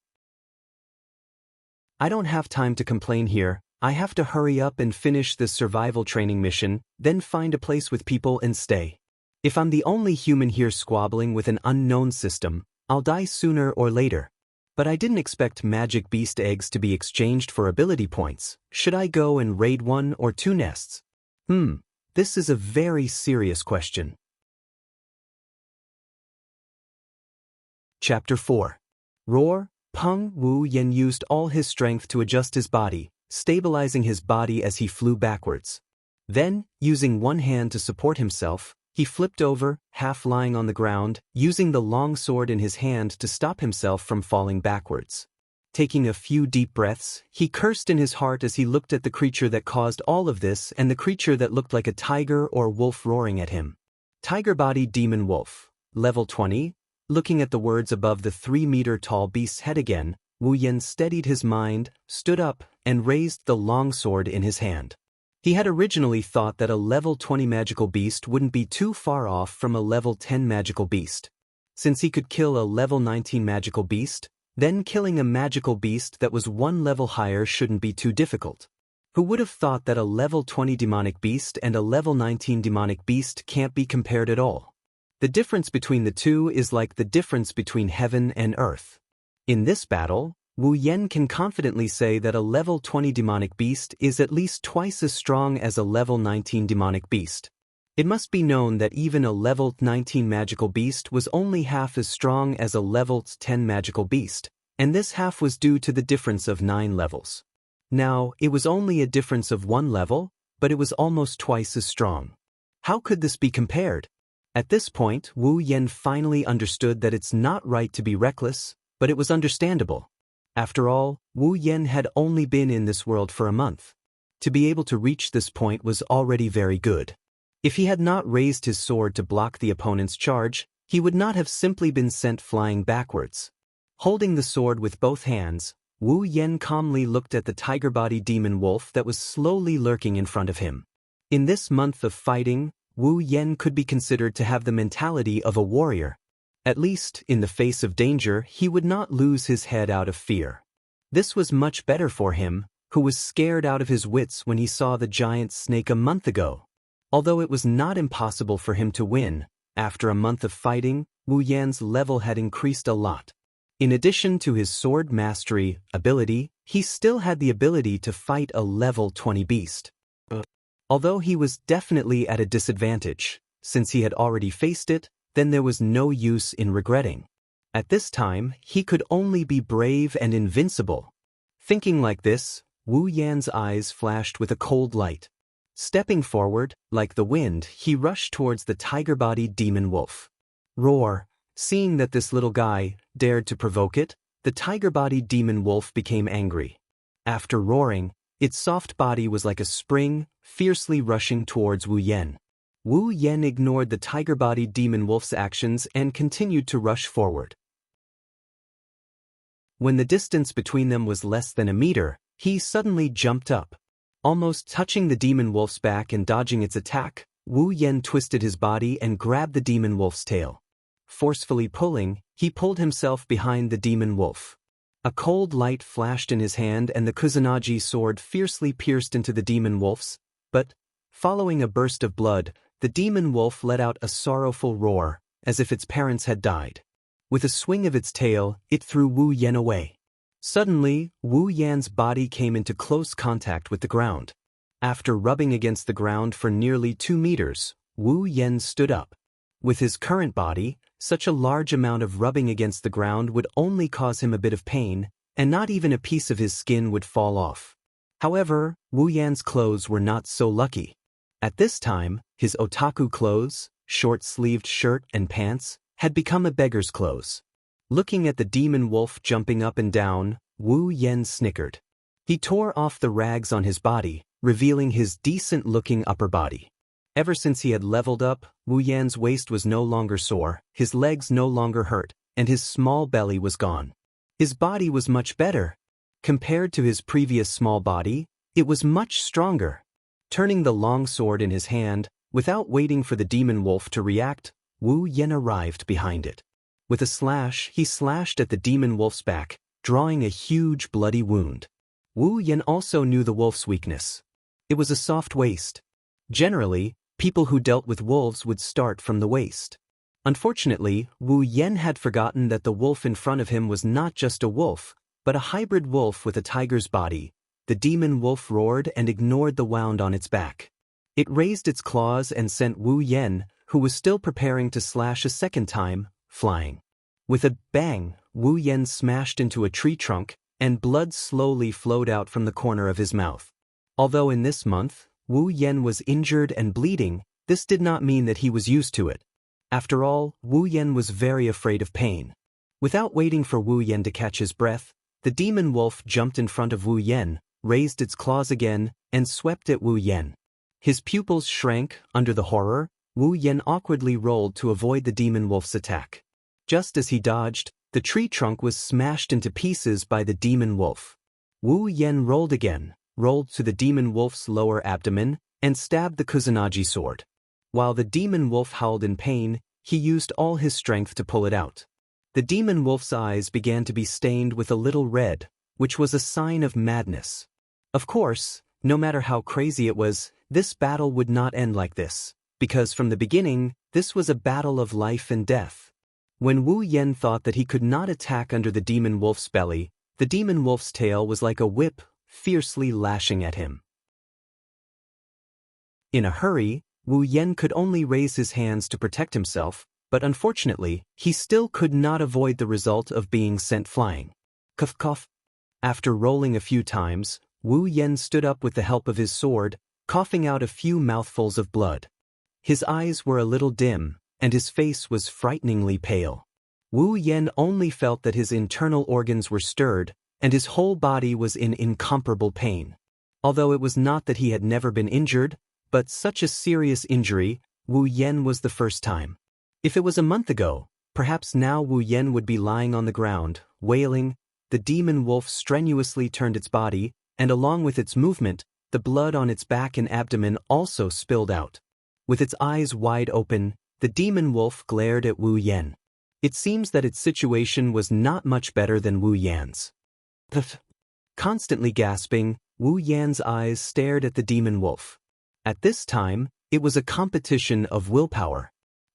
I don't have time to complain here. I have to hurry up and finish this survival training mission, then find a place with people and stay. If I'm the only human here squabbling with an unknown system, I'll die sooner or later. But I didn't expect magic beast eggs to be exchanged for ability points. Should I go and raid 1 or 2 nests? This is a very serious question. Chapter 4. Roar. Peng Wu Yen used all his strength to adjust his body, stabilizing his body as he flew backwards. Then, using one hand to support himself, he flipped over, half lying on the ground, using the long sword in his hand to stop himself from falling backwards. Taking a few deep breaths, he cursed in his heart as he looked at the creature that caused all of this and the creature that looked like a tiger or wolf roaring at him. Tiger Body Demon Wolf. Level 20. Looking at the words above the 3-meter-tall beast's head again, Wu Yen steadied his mind, stood up, and raised the long sword in his hand. He had originally thought that a level 20 magical beast wouldn't be too far off from a level 10 magical beast. Since he could kill a level 19 magical beast, then killing a magical beast that was one level higher shouldn't be too difficult. Who would have thought that a level 20 demonic beast and a level 19 demonic beast can't be compared at all? The difference between the two is like the difference between heaven and earth. In this battle, Wu Yen can confidently say that a level 20 demonic beast is at least twice as strong as a level 19 demonic beast. It must be known that even a level 19 magical beast was only half as strong as a level 10 magical beast, and this half was due to the difference of 9 levels. Now, it was only a difference of 1 level, but it was almost twice as strong. How could this be compared? At this point, Wu Yen finally understood that it's not right to be reckless, but it was understandable. After all, Wu Yen had only been in this world for a month. To be able to reach this point was already very good. If he had not raised his sword to block the opponent's charge, he would not have simply been sent flying backwards. Holding the sword with both hands, Wu Yen calmly looked at the tiger body demon wolf that was slowly lurking in front of him. In this month of fighting, Wu Yen could be considered to have the mentality of a warrior. At least, in the face of danger, he would not lose his head out of fear. This was much better for him, who was scared out of his wits when he saw the giant snake a month ago. Although it was not impossible for him to win, after a month of fighting, Wu Yan's level had increased a lot. In addition to his sword mastery ability, he still had the ability to fight a level 20 beast. Although he was definitely at a disadvantage, since he had already faced it, then there was no use in regretting. At this time, he could only be brave and invincible. Thinking like this, Wu Yan's eyes flashed with a cold light. Stepping forward, like the wind, he rushed towards the tiger-bodied demon wolf. Roar! Seeing that this little guy dared to provoke it, the tiger-bodied demon wolf became angry. After roaring, its soft body was like a spring, fiercely rushing towards Wu Yan. Wu Yan ignored the tiger-bodied demon wolf's actions and continued to rush forward. When the distance between them was less than a meter, he suddenly jumped up. Almost touching the demon wolf's back and dodging its attack, Wu Yan twisted his body and grabbed the demon wolf's tail. Forcefully pulling, he pulled himself behind the demon wolf. A cold light flashed in his hand and the Kusanagi sword fiercely pierced into the demon wolf's, but, following a burst of blood, the demon wolf let out a sorrowful roar, as if its parents had died. With a swing of its tail, it threw Wu Yan away. Suddenly, Wu Yan's body came into close contact with the ground. After rubbing against the ground for nearly 2 meters, Wu Yan stood up. With his current body, such a large amount of rubbing against the ground would only cause him a bit of pain, and not even a piece of his skin would fall off. However, Wu Yan's clothes were not so lucky. At this time, his otaku clothes, short-sleeved shirt and pants, had become a beggar's clothes. Looking at the demon wolf jumping up and down, Wu Yan snickered. He tore off the rags on his body, revealing his decent-looking upper body. Ever since he had leveled up, Wu Yan's waist was no longer sore, his legs no longer hurt, and his small belly was gone. His body was much better. Compared to his previous small body, it was much stronger. Turning the long sword in his hand, without waiting for the demon wolf to react, Wu Yan arrived behind it. With a slash, he slashed at the demon wolf's back, drawing a huge bloody wound. Wu Yan also knew the wolf's weakness. It was a soft waist. Generally, people who dealt with wolves would start from the waist. Unfortunately, Wu Yan had forgotten that the wolf in front of him was not just a wolf, but a hybrid wolf with a tiger's body. The demon wolf roared and ignored the wound on its back. It raised its claws and sent Wu Yan, who was still preparing to slash a second time, flying. With a bang, Wu Yan smashed into a tree trunk, and blood slowly flowed out from the corner of his mouth. Although in this month, Wu Yan was injured and bleeding, this did not mean that he was used to it. After all, Wu Yan was very afraid of pain. Without waiting for Wu Yan to catch his breath, the demon wolf jumped in front of Wu Yan, raised its claws again, and swept at Wu Yan. His pupils shrank under the horror. Wu Yan awkwardly rolled to avoid the demon wolf's attack. Just as he dodged, the tree trunk was smashed into pieces by the demon wolf. Wu Yan rolled again, rolled to the demon wolf's lower abdomen, and stabbed the Kusanagi sword. While the demon wolf howled in pain, he used all his strength to pull it out. The demon wolf's eyes began to be stained with a little red, which was a sign of madness. Of course, no matter how crazy it was, this battle would not end like this, because from the beginning, this was a battle of life and death. When Wu Yan thought that he could not attack under the demon wolf's belly, the demon wolf's tail was like a whip, fiercely lashing at him. In a hurry, Wu Yan could only raise his hands to protect himself, but unfortunately, he still could not avoid the result of being sent flying. Cough cough. After rolling a few times, Wu Yan stood up with the help of his sword, coughing out a few mouthfuls of blood. His eyes were a little dim, and his face was frighteningly pale. Wu Yan only felt that his internal organs were stirred, and his whole body was in incomparable pain. Although it was not that he had never been injured, but such a serious injury, Wu Yan was the first time. If it was a month ago, perhaps now Wu Yan would be lying on the ground, wailing. The demon wolf strenuously turned its body, and along with its movement, the blood on its back and abdomen also spilled out. With its eyes wide open, the demon wolf glared at Wu Yan. It seems that its situation was not much better than Wu Yan's. Constantly gasping, Wu Yan's eyes stared at the demon wolf. At this time, it was a competition of willpower.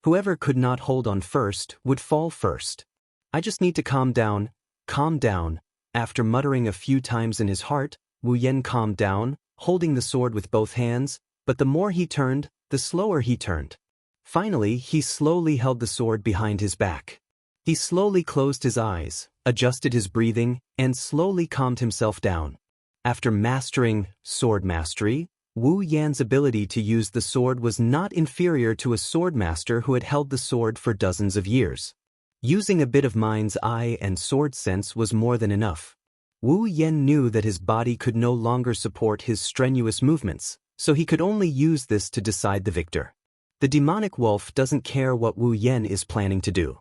Whoever could not hold on first would fall first. I just need to calm down, calm down. After muttering a few times in his heart, Wu Yan calmed down, holding the sword with both hands, but the more he turned, the slower he turned. Finally, he slowly held the sword behind his back. He slowly closed his eyes, adjusted his breathing, and slowly calmed himself down. After mastering sword mastery, Wu Yan's ability to use the sword was not inferior to a sword master who had held the sword for dozens of years. Using a bit of mind's eye and sword sense was more than enough. Wu Yan knew that his body could no longer support his strenuous movements, so he could only use this to decide the victor. The demonic wolf doesn't care what Wu Yan is planning to do.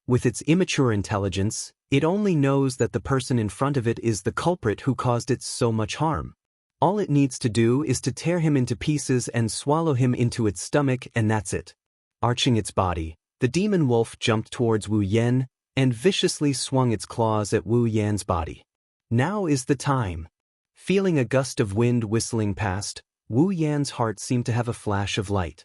With its immature intelligence, it only knows that the person in front of it is the culprit who caused it so much harm. All it needs to do is to tear him into pieces and swallow him into its stomach, and that's it. Arching its body, the demon wolf jumped towards Wu Yan and viciously swung its claws at Wu Yan's body. Now is the time. Feeling a gust of wind whistling past, Wu Yan's heart seemed to have a flash of light.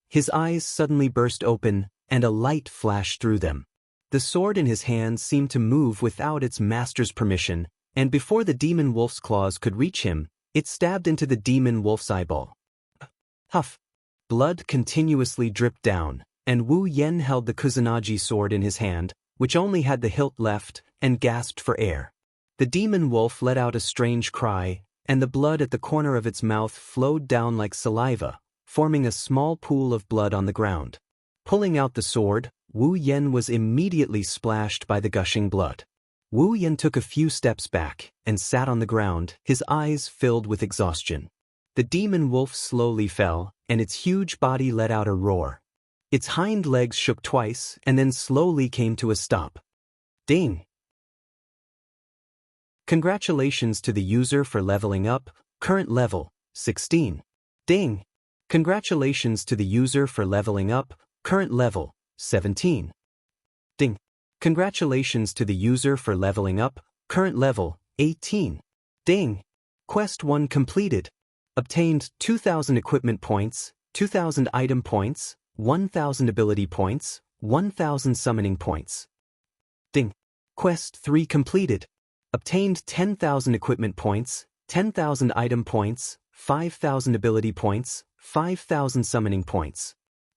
His eyes suddenly burst open, and a light flashed through them. The sword in his hand seemed to move without its master's permission, and before the demon wolf's claws could reach him, it stabbed into the demon wolf's eyeball. Huff! Blood continuously dripped down, and Wu Yan held the Kusanagi sword in his hand, which only had the hilt left, and gasped for air. The demon wolf let out a strange cry, and the blood at the corner of its mouth flowed down like saliva, forming a small pool of blood on the ground. Pulling out the sword, Wu Yan was immediately splashed by the gushing blood. Wu Yan took a few steps back and sat on the ground, his eyes filled with exhaustion. The demon wolf slowly fell, and its huge body let out a roar. Its hind legs shook twice and then slowly came to a stop. Ding! Congratulations to the user for leveling up, current level, 16. Ding! Congratulations to the user for leveling up, current level, 17. Ding! Congratulations to the user for leveling up, current level, 18. Ding! Quest 1 completed. Obtained 2,000 equipment points, 2,000 item points, 1,000 ability points, 1,000 summoning points. Ding! Quest 3 completed. Obtained 10,000 equipment points, 10,000 item points, 5,000 ability points, 5,000 summoning points.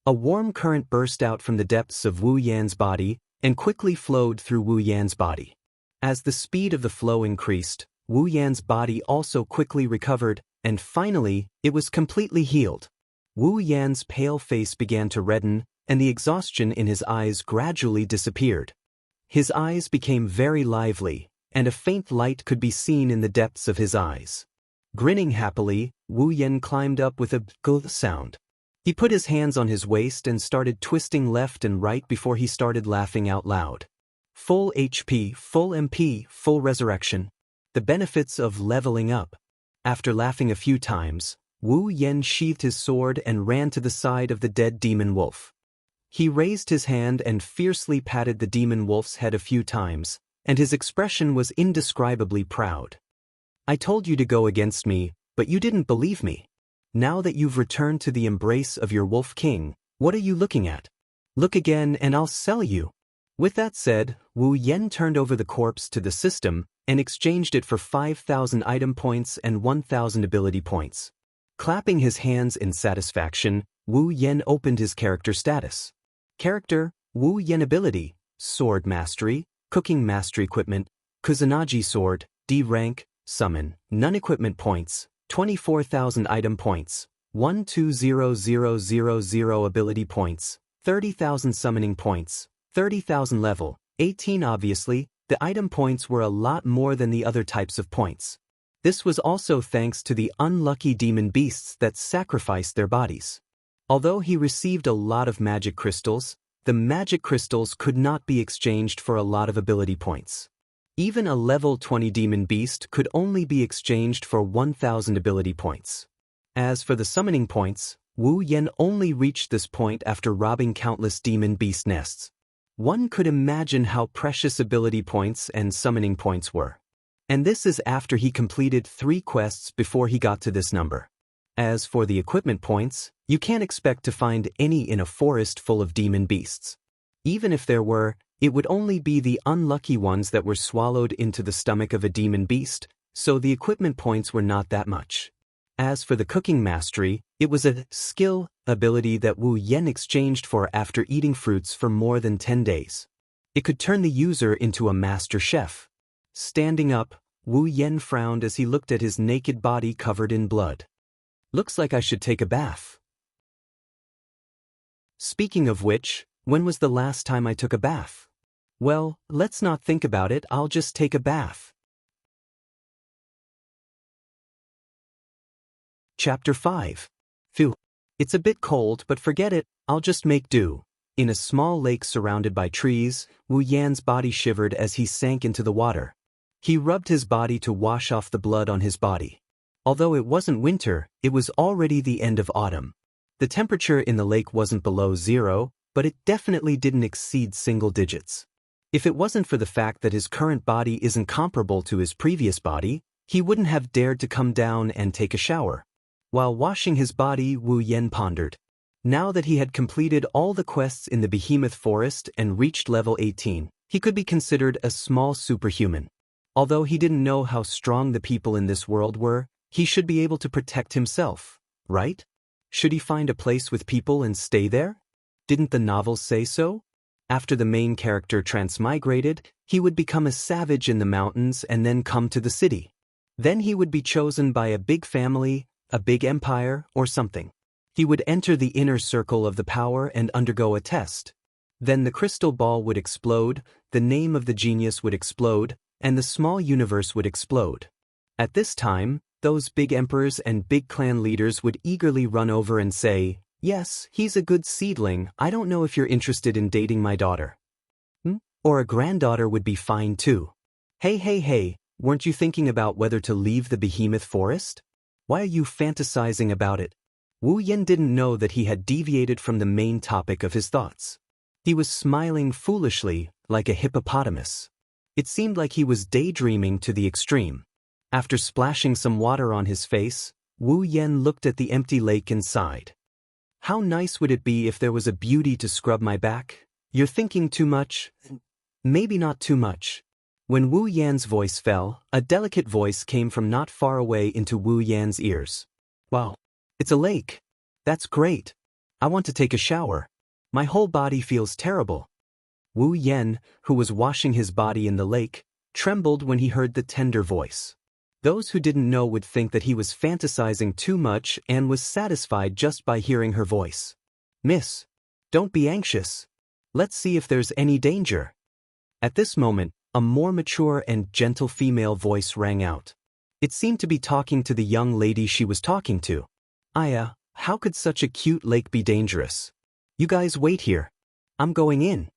A warm current burst out from the depths of Wu Yan's body and quickly flowed through Wu Yan's body. As the speed of the flow increased, Wu Yan's body also quickly recovered, and finally, it was completely healed. Wu Yan's pale face began to redden, and the exhaustion in his eyes gradually disappeared. His eyes became very lively, and a faint light could be seen in the depths of his eyes. Grinning happily, Wu Yan climbed up with a gulp sound. He put his hands on his waist and started twisting left and right before he started laughing out loud. Full HP, full MP, full resurrection. The benefits of leveling up. After laughing a few times, Wu Yan sheathed his sword and ran to the side of the dead demon wolf. He raised his hand and fiercely patted the demon wolf's head a few times, and his expression was indescribably proud. I told you to go against me, but you didn't believe me. Now that you've returned to the embrace of your wolf king, what are you looking at? Look again and I'll sell you. With that said, Wu Yan turned over the corpse to the system and exchanged it for 5,000 item points and 1,000 ability points. Clapping his hands in satisfaction, Wu Yan opened his character status. Character, Wu Yan ability, Sword Mastery, Cooking Mastery Equipment, Kusanagi Sword, D rank, Summon, none equipment points, 24,000 item points, 120,000 ability points, 30,000 summoning points, 30,000 level, 18. Obviously, the item points were a lot more than the other types of points. This was also thanks to the unlucky demon beasts that sacrificed their bodies. Although he received a lot of magic crystals, the magic crystals could not be exchanged for a lot of ability points. Even a level 20 demon beast could only be exchanged for 1,000 ability points. As for the summoning points, Wu Yan only reached this point after robbing countless demon beast nests. One could imagine how precious ability points and summoning points were. And this is after he completed 3 quests before he got to this number. As for the equipment points, you can't expect to find any in a forest full of demon beasts. Even if there were, it would only be the unlucky ones that were swallowed into the stomach of a demon beast, so the equipment points were not that much. As for the cooking mastery, it was a skill ability that Wu Yen exchanged for after eating fruits for more than 10 days. It could turn the user into a master chef. Standing up, Wu Yen frowned as he looked at his naked body covered in blood. Looks like I should take a bath. Speaking of which, when was the last time I took a bath? Well, let's not think about it, I'll just take a bath. Chapter 5. Phew. It's a bit cold, but forget it, I'll just make do. In a small lake surrounded by trees, Wu Yan's body shivered as he sank into the water. He rubbed his body to wash off the blood on his body. Although it wasn't winter, it was already the end of autumn. The temperature in the lake wasn't below 0, but it definitely didn't exceed single digits. If it wasn't for the fact that his current body isn't comparable to his previous body, he wouldn't have dared to come down and take a shower. While washing his body, Wu Yen pondered. Now that he had completed all the quests in the Behemoth Forest and reached level 18, he could be considered a small superhuman. Although he didn't know how strong the people in this world were, he should be able to protect himself, right? Should he find a place with people and stay there? Didn't the novels say so? After the main character transmigrated, he would become a savage in the mountains and then come to the city. Then he would be chosen by a big family, a big empire, or something. He would enter the inner circle of the power and undergo a test. Then the crystal ball would explode, the name of the genius would explode, and the small universe would explode. At this time, those big emperors and big clan leaders would eagerly run over and say, "Yes, he's a good seedling, I don't know if you're interested in dating my daughter." Or a granddaughter would be fine too. Hey, weren't you thinking about whether to leave the Behemoth Forest? Why are you fantasizing about it? Wu Yen didn't know that he had deviated from the main topic of his thoughts. He was smiling foolishly, like a hippopotamus. It seemed like he was daydreaming to the extreme. After splashing some water on his face, Wu Yen looked at the empty lake and sighed. How nice would it be if there was a beauty to scrub my back? You're thinking too much. Maybe not too much. When Wu Yan's voice fell, a delicate voice came from not far away into Wu Yan's ears. Wow. It's a lake. That's great. I want to take a shower. My whole body feels terrible. Wu Yen, who was washing his body in the lake, trembled when he heard the tender voice. Those who didn't know would think that he was fantasizing too much and was satisfied just by hearing her voice. Miss, don't be anxious. Let's see if there's any danger. At this moment, a more mature and gentle female voice rang out. It seemed to be talking to the young lady she was talking to. Aya, how could such a cute lake be dangerous? You guys wait here. I'm going in.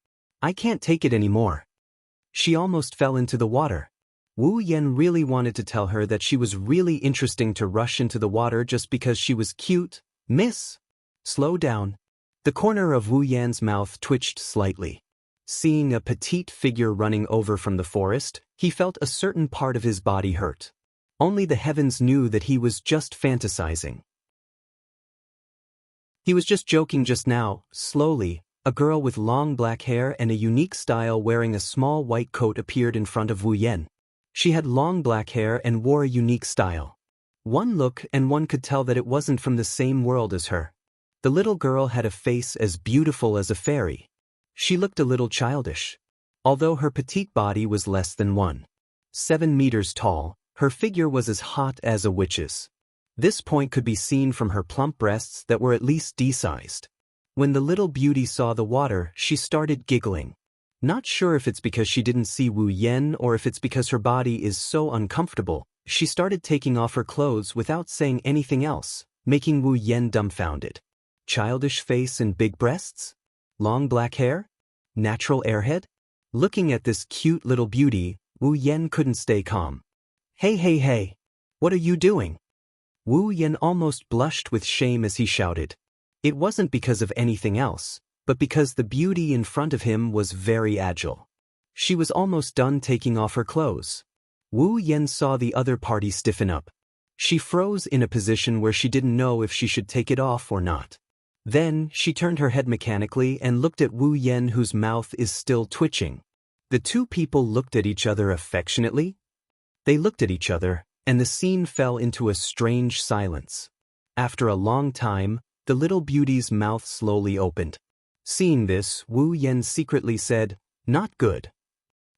I can't take it anymore. She almost fell into the water. Wu Yen really wanted to tell her that she was really interesting to rush into the water just because she was cute. Miss, slow down. The corner of Wu Yan's mouth twitched slightly. Seeing a petite figure running over from the forest, he felt a certain part of his body hurt. Only the heavens knew that he was just fantasizing. He was just joking just now. Slowly, a girl with long black hair and a unique style wearing a small white coat appeared in front of Wu Yen. She had long black hair and wore a unique style. One look and one could tell that it wasn't from the same world as her. The little girl had a face as beautiful as a fairy. She looked a little childish. Although her petite body was less than 1.7 meters tall, her figure was as hot as a witch's. This point could be seen from her plump breasts that were at least D-sized. When the little beauty saw the water, she started giggling. Not sure if it's because she didn't see Wu Yen or if it's because her body is so uncomfortable, she started taking off her clothes without saying anything else, making Wu Yen dumbfounded. Childish face and big breasts? Long black hair? Natural airhead? Looking at this cute little beauty, Wu Yen couldn't stay calm. Hey, what are you doing? Wu Yen almost blushed with shame as he shouted. It wasn't because of anything else, but because the beauty in front of him was very agile. She was almost done taking off her clothes. Wu Yen saw the other party stiffen up. She froze in a position where she didn't know if she should take it off or not. Then, she turned her head mechanically and looked at Wu Yen, whose mouth is still twitching. The two people looked at each other affectionately. They looked at each other, and the scene fell into a strange silence. After a long time, the little beauty's mouth slowly opened. Seeing this, Wu Yen secretly said, "Not good."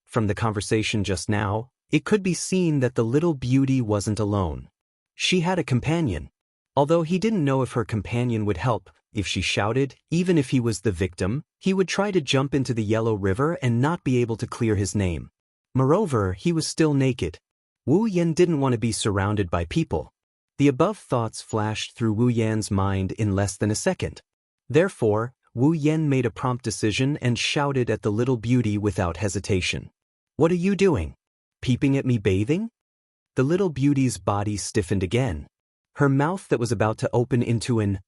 From the conversation just now, it could be seen that the little beauty wasn't alone. She had a companion. Although he didn't know if her companion would help, if she shouted, even if he was the victim, he would try to jump into the yellow river and not be able to clear his name. Moreover, he was still naked. Wu Yen didn't want to be surrounded by people. The above thoughts flashed through Wu Yan's mind in less than a second. Therefore, Wu Yen made a prompt decision and shouted at the little beauty without hesitation. "What are you doing? Peeping at me bathing?" The little beauty's body stiffened again. Her mouth that was about to open into an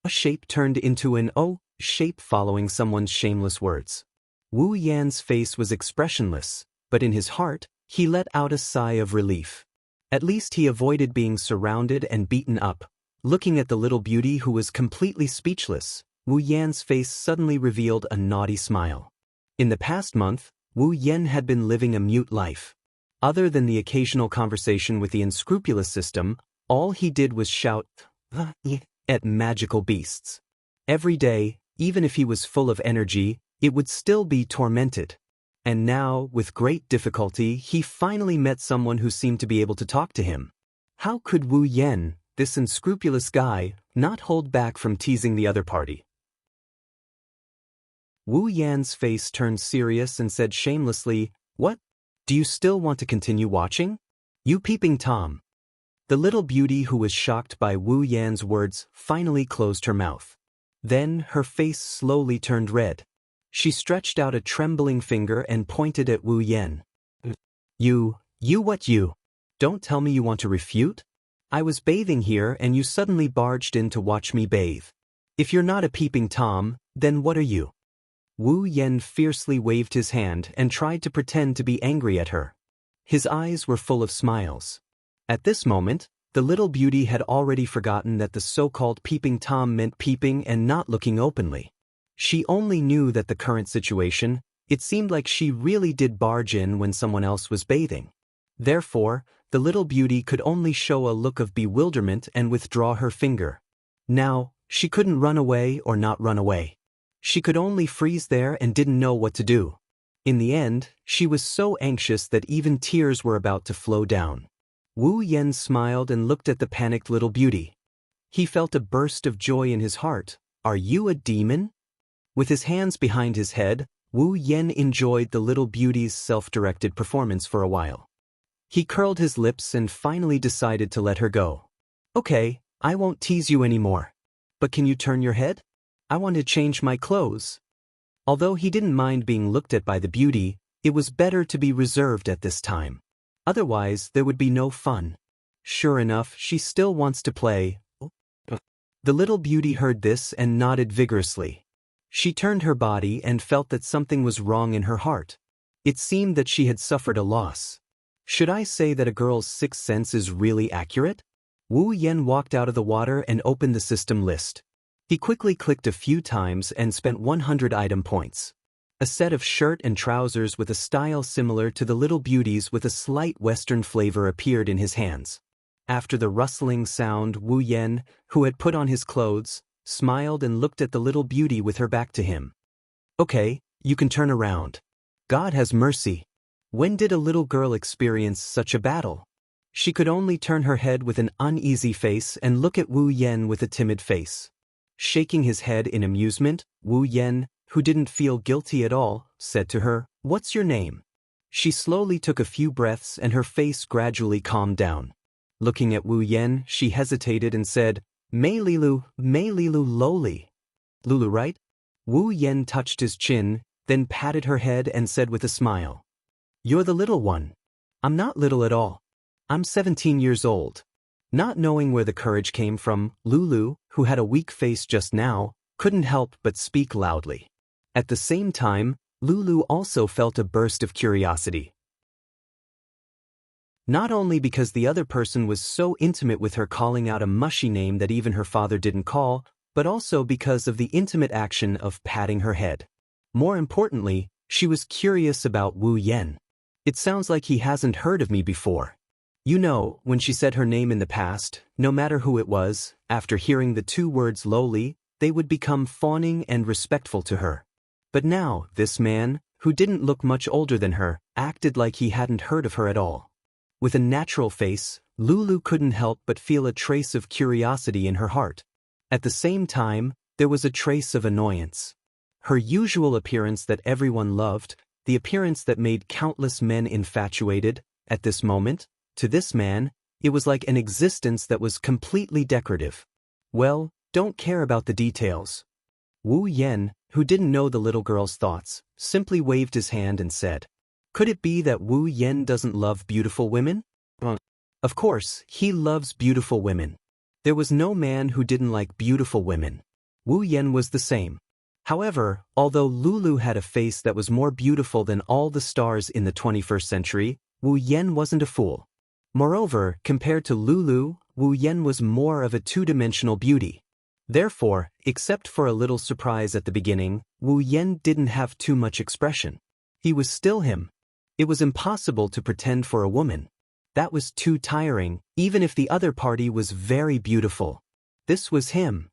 a shape turned into an O shape following someone's shameless words. Wu Yan's face was expressionless, but in his heart, he let out a sigh of relief. At least he avoided being surrounded and beaten up. Looking at the little beauty who was completely speechless, Wu Yan's face suddenly revealed a naughty smile. In the past month, Wu Yan had been living a mute life. Other than the occasional conversation with the unscrupulous system, all he did was shout at magical beasts. Every day, even if he was full of energy, it would still be tormented. And now, with great difficulty, he finally met someone who seemed to be able to talk to him. How could Wu Yan, this unscrupulous guy, not hold back from teasing the other party? Wu Yan's face turned serious and said shamelessly, "What? Do you still want to continue watching? You peeping Tom." The little beauty, who was shocked by Wu Yan's words, finally closed her mouth. Then her face slowly turned red. She stretched out a trembling finger and pointed at Wu Yan. You what you? Don't tell me you want to refute? I was bathing here and you suddenly barged in to watch me bathe. If you're not a peeping Tom, then what are you?" Wu Yan fiercely waved his hand and tried to pretend to be angry at her. His eyes were full of smiles. At this moment, the little beauty had already forgotten that the so-called peeping Tom meant peeping and not looking openly. She only knew that the current situation, it seemed like she really did barge in when someone else was bathing. Therefore, the little beauty could only show a look of bewilderment and withdraw her finger. Now, she couldn't run away or not run away. She could only freeze there and didn't know what to do. In the end, she was so anxious that even tears were about to flow down. Wu Yan smiled and looked at the panicked little beauty. He felt a burst of joy in his heart. "Are you a demon?" With his hands behind his head, Wu Yan enjoyed the little beauty's self-directed performance for a while. He curled his lips and finally decided to let her go. "Okay, I won't tease you anymore. But can you turn your head? I want to change my clothes." Although he didn't mind being looked at by the beauty, it was better to be reserved at this time. Otherwise, there would be no fun. Sure enough, she still wants to play. The little beauty heard this and nodded vigorously. She turned her body and felt that something was wrong in her heart. It seemed that she had suffered a loss. Should I say that a girl's sixth sense is really accurate? Wu Yan walked out of the water and opened the system list. He quickly clicked a few times and spent 100 item points. A set of shirt and trousers with a style similar to the little beauty's with a slight Western flavor appeared in his hands. After the rustling sound, Wu Yan, who had put on his clothes, smiled and looked at the little beauty with her back to him. "Okay, you can turn around. God has mercy. When did a little girl experience such a battle?" She could only turn her head with an uneasy face and look at Wu Yan with a timid face. Shaking his head in amusement, Wu Yan, who didn't feel guilty at all, said to her, "What's your name?" She slowly took a few breaths and her face gradually calmed down. Looking at Wu Yan, she hesitated and said, Mei-Lilu Loli. Lulu, right? Wu Yan touched his chin, then patted her head and said with a smile, "You're the little one." "I'm not little at all. I'm 17 years old." Not knowing where the courage came from, Lulu, who had a weak face just now, couldn't help but speak loudly. At the same time, Lulu also felt a burst of curiosity. Not only because the other person was so intimate with her calling out a mushy name that even her father didn't call, but also because of the intimate action of patting her head. More importantly, she was curious about Wu Yen. It sounds like he hasn't heard of me before. You know, when she said her name in the past, no matter who it was, after hearing the two words lowly, they would become fawning and respectful to her. But now, this man, who didn't look much older than her, acted like he hadn't heard of her at all. With a natural face, Lulu couldn't help but feel a trace of curiosity in her heart. At the same time, there was a trace of annoyance. Her usual appearance that everyone loved, the appearance that made countless men infatuated, at this moment, to this man, it was like an existence that was completely decorative. Well, don't care about the details. Wu Yen, who didn't know the little girl's thoughts, simply waved his hand and said, "Could it be that Wu Yen doesn't love beautiful women?" Of course, he loves beautiful women. There was no man who didn't like beautiful women. Wu Yen was the same. However, although Lulu had a face that was more beautiful than all the stars in the 21st century, Wu Yen wasn't a fool. Moreover, compared to Lulu, Wu Yen was more of a two-dimensional beauty. Therefore, except for a little surprise at the beginning, Wu Yen didn't have too much expression. He was still him. It was impossible to pretend for a woman. That was too tiring, even if the other party was very beautiful. This was him.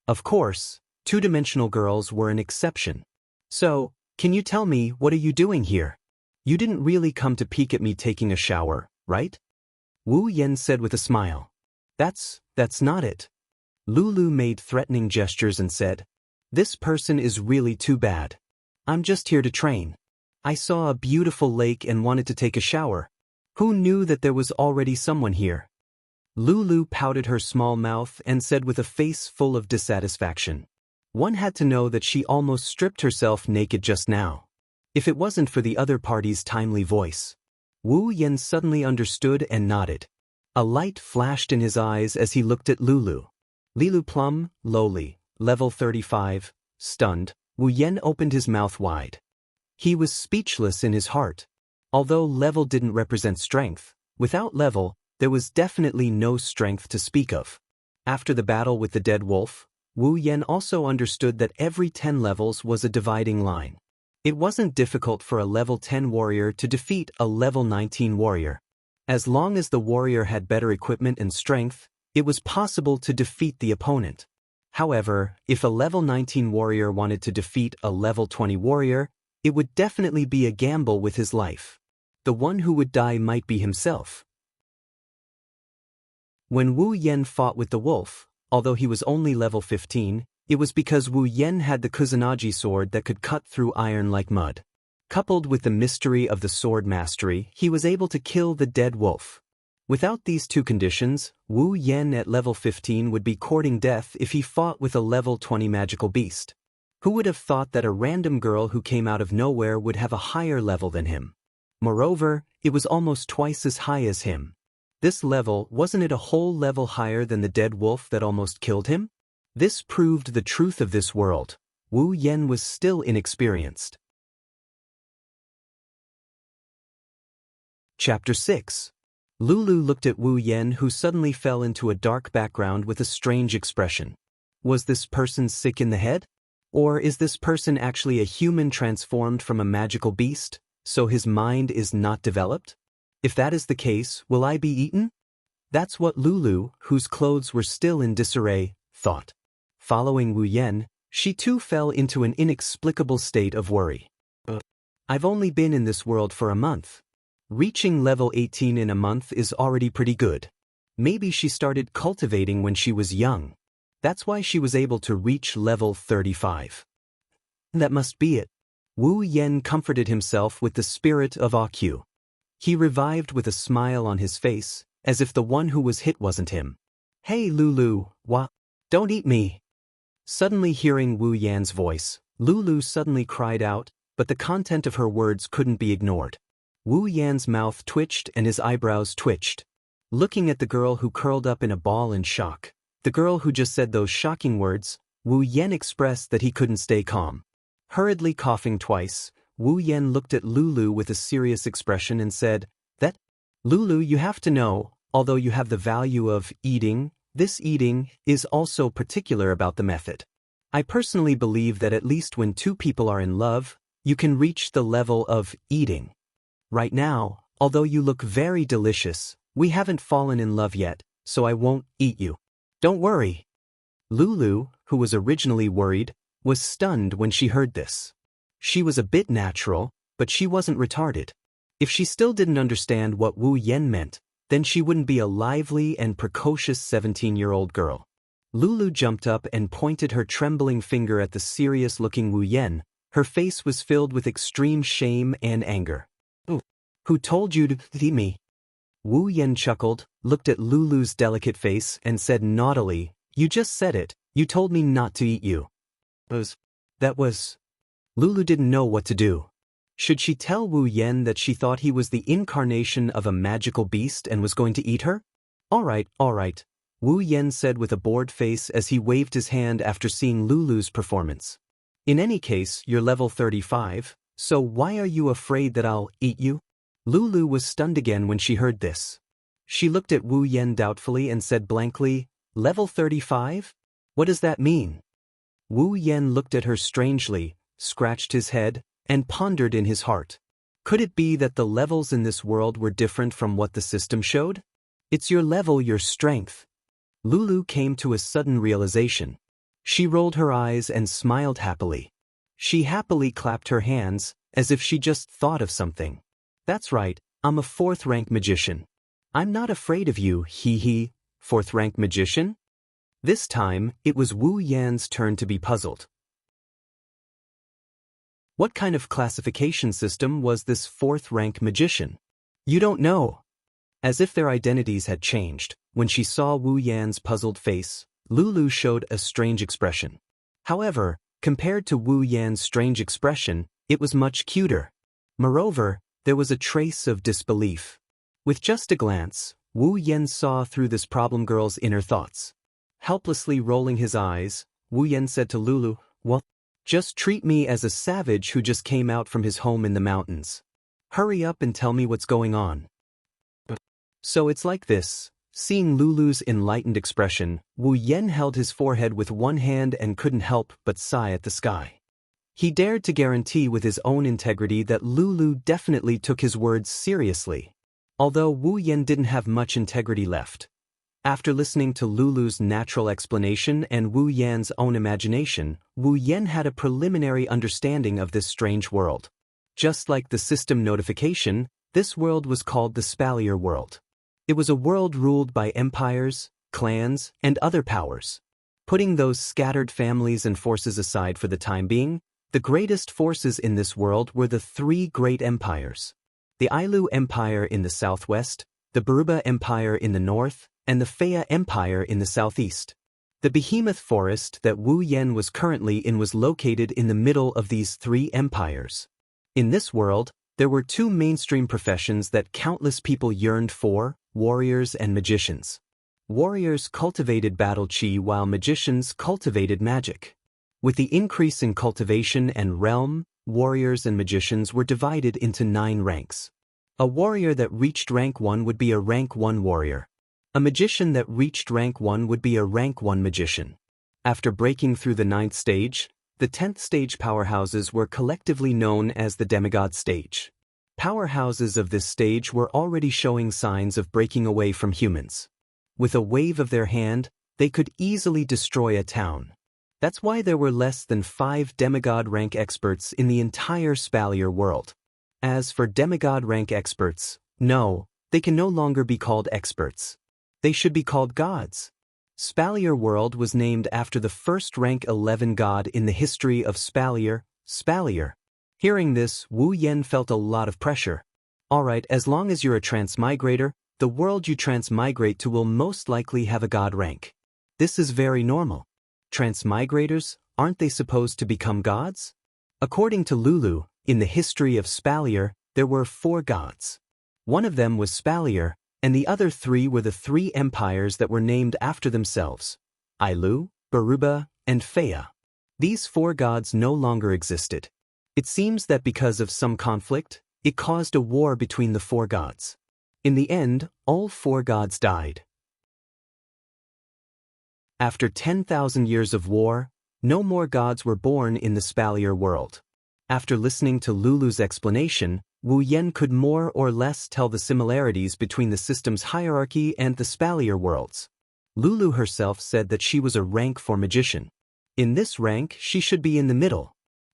Of course, two-dimensional girls were an exception. "So, can you tell me, what are you doing here? You didn't really come to peek at me taking a shower, right?" Wu Yen said with a smile. That's not it." Lulu made threatening gestures and said, "This person is really too bad. I'm just here to train. I saw a beautiful lake and wanted to take a shower. Who knew that there was already someone here?" Lulu pouted her small mouth and said with a face full of dissatisfaction, "One had to know that she almost stripped herself naked just now. If it wasn't for the other party's timely voice." Wu Yen suddenly understood and nodded. A light flashed in his eyes as he looked at Lulu. Lilu Plum, lowly, level 35, stunned, Wu Yen opened his mouth wide. He was speechless in his heart. Although level didn't represent strength, without level, there was definitely no strength to speak of. After the battle with the dead wolf, Wu Yen also understood that every 10 levels was a dividing line. It wasn't difficult for a level 10 warrior to defeat a level 19 warrior. As long as the warrior had better equipment and strength, it was possible to defeat the opponent. However, if a level 19 warrior wanted to defeat a level 20 warrior, it would definitely be a gamble with his life. The one who would die might be himself. When Wu Yen fought with the wolf, although he was only level 15, it was because Wu Yen had the Kusanagi sword that could cut through iron like mud. Coupled with the mystery of the sword mastery, he was able to kill the dead wolf. Without these two conditions, Wu Yen at level 15 would be courting death if he fought with a level 20 magical beast. Who would have thought that a random girl who came out of nowhere would have a higher level than him? Moreover, it was almost twice as high as him. This level, wasn't it a whole level higher than the dead wolf that almost killed him? This proved the truth of this world. Wu Yen was still inexperienced. Chapter 6. Lulu looked at Wu Yen, who suddenly fell into a dark background with a strange expression. Was this person sick in the head? Or is this person actually a human transformed from a magical beast, so his mind is not developed? If that is the case, will I be eaten? That's what Lulu, whose clothes were still in disarray, thought. Following Wu Yen, she too fell into an inexplicable state of worry. I've only been in this world for a month. Reaching level 18 in a month is already pretty good. Maybe she started cultivating when she was young. That's why she was able to reach level 35. That must be it. Wu Yen comforted himself with the spirit of Akyu. He revived with a smile on his face, as if the one who was hit wasn't him. Hey Lulu, don't eat me. Suddenly hearing Wu Yan's voice, Lulu suddenly cried out, but the content of her words couldn't be ignored. Wu Yan's mouth twitched and his eyebrows twitched. Looking at the girl who curled up in a ball in shock, the girl who just said those shocking words, Wu Yen expressed that he couldn't stay calm. Hurriedly coughing twice, Wu Yen looked at Lulu with a serious expression and said, Lulu, you have to know, although you have the value of eating, this eating is also particular about the method. I personally believe that at least when two people are in love, you can reach the level of eating. Right now, although you look very delicious, we haven't fallen in love yet, so I won't eat you. Don't worry. Lulu, who was originally worried, was stunned when she heard this. She was a bit natural, but she wasn't retarded. If she still didn't understand what Wu Yen meant, then she wouldn't be a lively and precocious 17-year-old girl. Lulu jumped up and pointed her trembling finger at the serious-looking Wu Yen. Her face was filled with extreme shame and anger. Who told you to eat me? Wu Yen chuckled, looked at Lulu's delicate face, and said naughtily, You just said it, you told me not to eat you. That was... Lulu didn't know what to do. Should she tell Wu Yen that she thought he was the incarnation of a magical beast and was going to eat her? All right, Wu Yen said with a bored face as he waved his hand after seeing Lulu's performance. In any case, you're level 35, so why are you afraid that I'll eat you? Lulu was stunned again when she heard this. She looked at Wu Yen doubtfully and said blankly, Level 35? What does that mean? Wu Yen looked at her strangely, scratched his head, and pondered in his heart. Could it be that the levels in this world were different from what the system showed? It's your level, your strength. Lulu came to a sudden realization. She rolled her eyes and smiled happily. She happily clapped her hands, as if she just thought of something. That's right, I'm a 4th-rank magician. I'm not afraid of you, hee-hee, 4th-rank magician? This time, it was Wu Yan's turn to be puzzled. What kind of classification system was this 4th-rank magician? You don't know. As if their identities had changed, when she saw Wu Yan's puzzled face, Lulu showed a strange expression. However, compared to Wu Yan's strange expression, it was much cuter. Moreover, there was a trace of disbelief. With just a glance, Wu Yan saw through this problem girl's inner thoughts. Helplessly rolling his eyes, Wu Yan said to Lulu, Well, just treat me as a savage who just came out from his home in the mountains. Hurry up and tell me what's going on. So it's like this. Seeing Lulu's enlightened expression, Wu Yan held his forehead with one hand and couldn't help but sigh at the sky. He dared to guarantee with his own integrity that Lulu definitely took his words seriously. Although Wu Yan didn't have much integrity left. After listening to Lulu's natural explanation and Wu Yan's own imagination, Wu Yan had a preliminary understanding of this strange world. Just like the system notification, this world was called the Spalier world. It was a world ruled by empires, clans, and other powers. Putting those scattered families and forces aside for the time being, the greatest forces in this world were the 3 great empires. The Ailu Empire in the southwest, the Baruba Empire in the north, and the Fea Empire in the southeast. The behemoth forest that Wu Yan was currently in was located in the middle of these 3 empires. In this world, there were 2 mainstream professions that countless people yearned for, warriors and magicians. Warriors cultivated battle chi while magicians cultivated magic. With the increase in cultivation and realm, warriors and magicians were divided into 9 ranks. A warrior that reached rank 1 would be a rank 1 warrior. A magician that reached rank 1 would be a rank 1 magician. After breaking through the 9th stage, the 10th stage powerhouses were collectively known as the demigod stage. Powerhouses of this stage were already showing signs of breaking away from humans. With a wave of their hand, they could easily destroy a town. That's why there were less than 5 demigod rank experts in the entire Spalier world. As for demigod rank experts, no, they can no longer be called experts. They should be called gods. Spalier world was named after the first rank 11 god in the history of Spalier, Spalier. Hearing this, Wu Yan felt a lot of pressure. Alright, as long as you're a transmigrator, the world you transmigrate to will most likely have a god rank. This is very normal. Transmigrators, aren't they supposed to become gods? According to Lulu, in the history of Spalier, there were 4 gods. One of them was Spalier, and the other 3 were the 3 empires that were named after themselves: Ailu, Baruba, and Fea. These 4 gods no longer existed. It seems that because of some conflict, it caused a war between the 4 gods. In the end, all 4 gods died. After 10,000 years of war, no more gods were born in the Spalier world. After listening to Lulu's explanation, Wu Yen could more or less tell the similarities between the system's hierarchy and the Spalier worlds. Lulu herself said that she was a rank 4 magician. In this rank, she should be in the middle.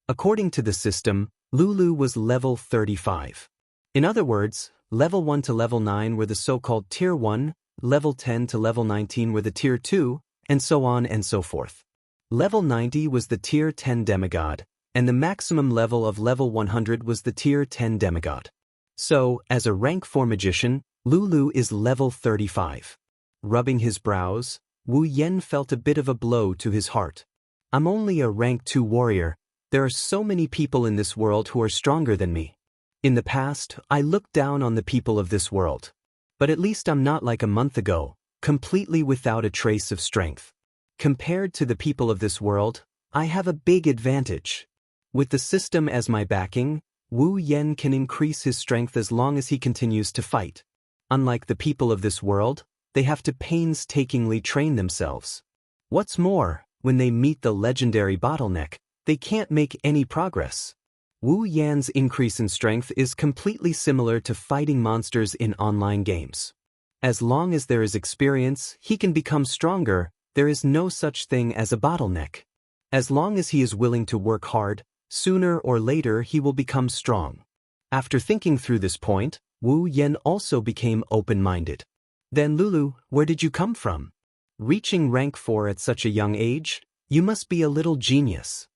According to the system, Lulu was level 35. In other words, level 1 to level 9 were the so-called Tier 1, level 10 to level 19 were the Tier 2, and so on and so forth. Level 90 was the Tier 10 demigod, and the maximum level of level 100 was the Tier 10 demigod. So, as a rank 4 magician, Lulu is level 35. Rubbing his brows, Wu Yen felt a bit of a blow to his heart. I'm only a rank 2 warrior. There are so many people in this world who are stronger than me. In the past, I looked down on the people of this world. But at least I'm not like a month ago, completely without a trace of strength. Compared to the people of this world, I have a big advantage. With the system as my backing, Wu Yen can increase his strength as long as he continues to fight. Unlike the people of this world, they have to painstakingly train themselves. What's more, when they meet the legendary bottleneck, they can't make any progress. Wu Yan's increase in strength is completely similar to fighting monsters in online games. As long as there is experience, he can become stronger. There is no such thing as a bottleneck. As long as he is willing to work hard, sooner or later he will become strong. After thinking through this point, Wu Yen also became open-minded. Then Lulu, where did you come from? Reaching rank 4 at such a young age? You must be a little genius.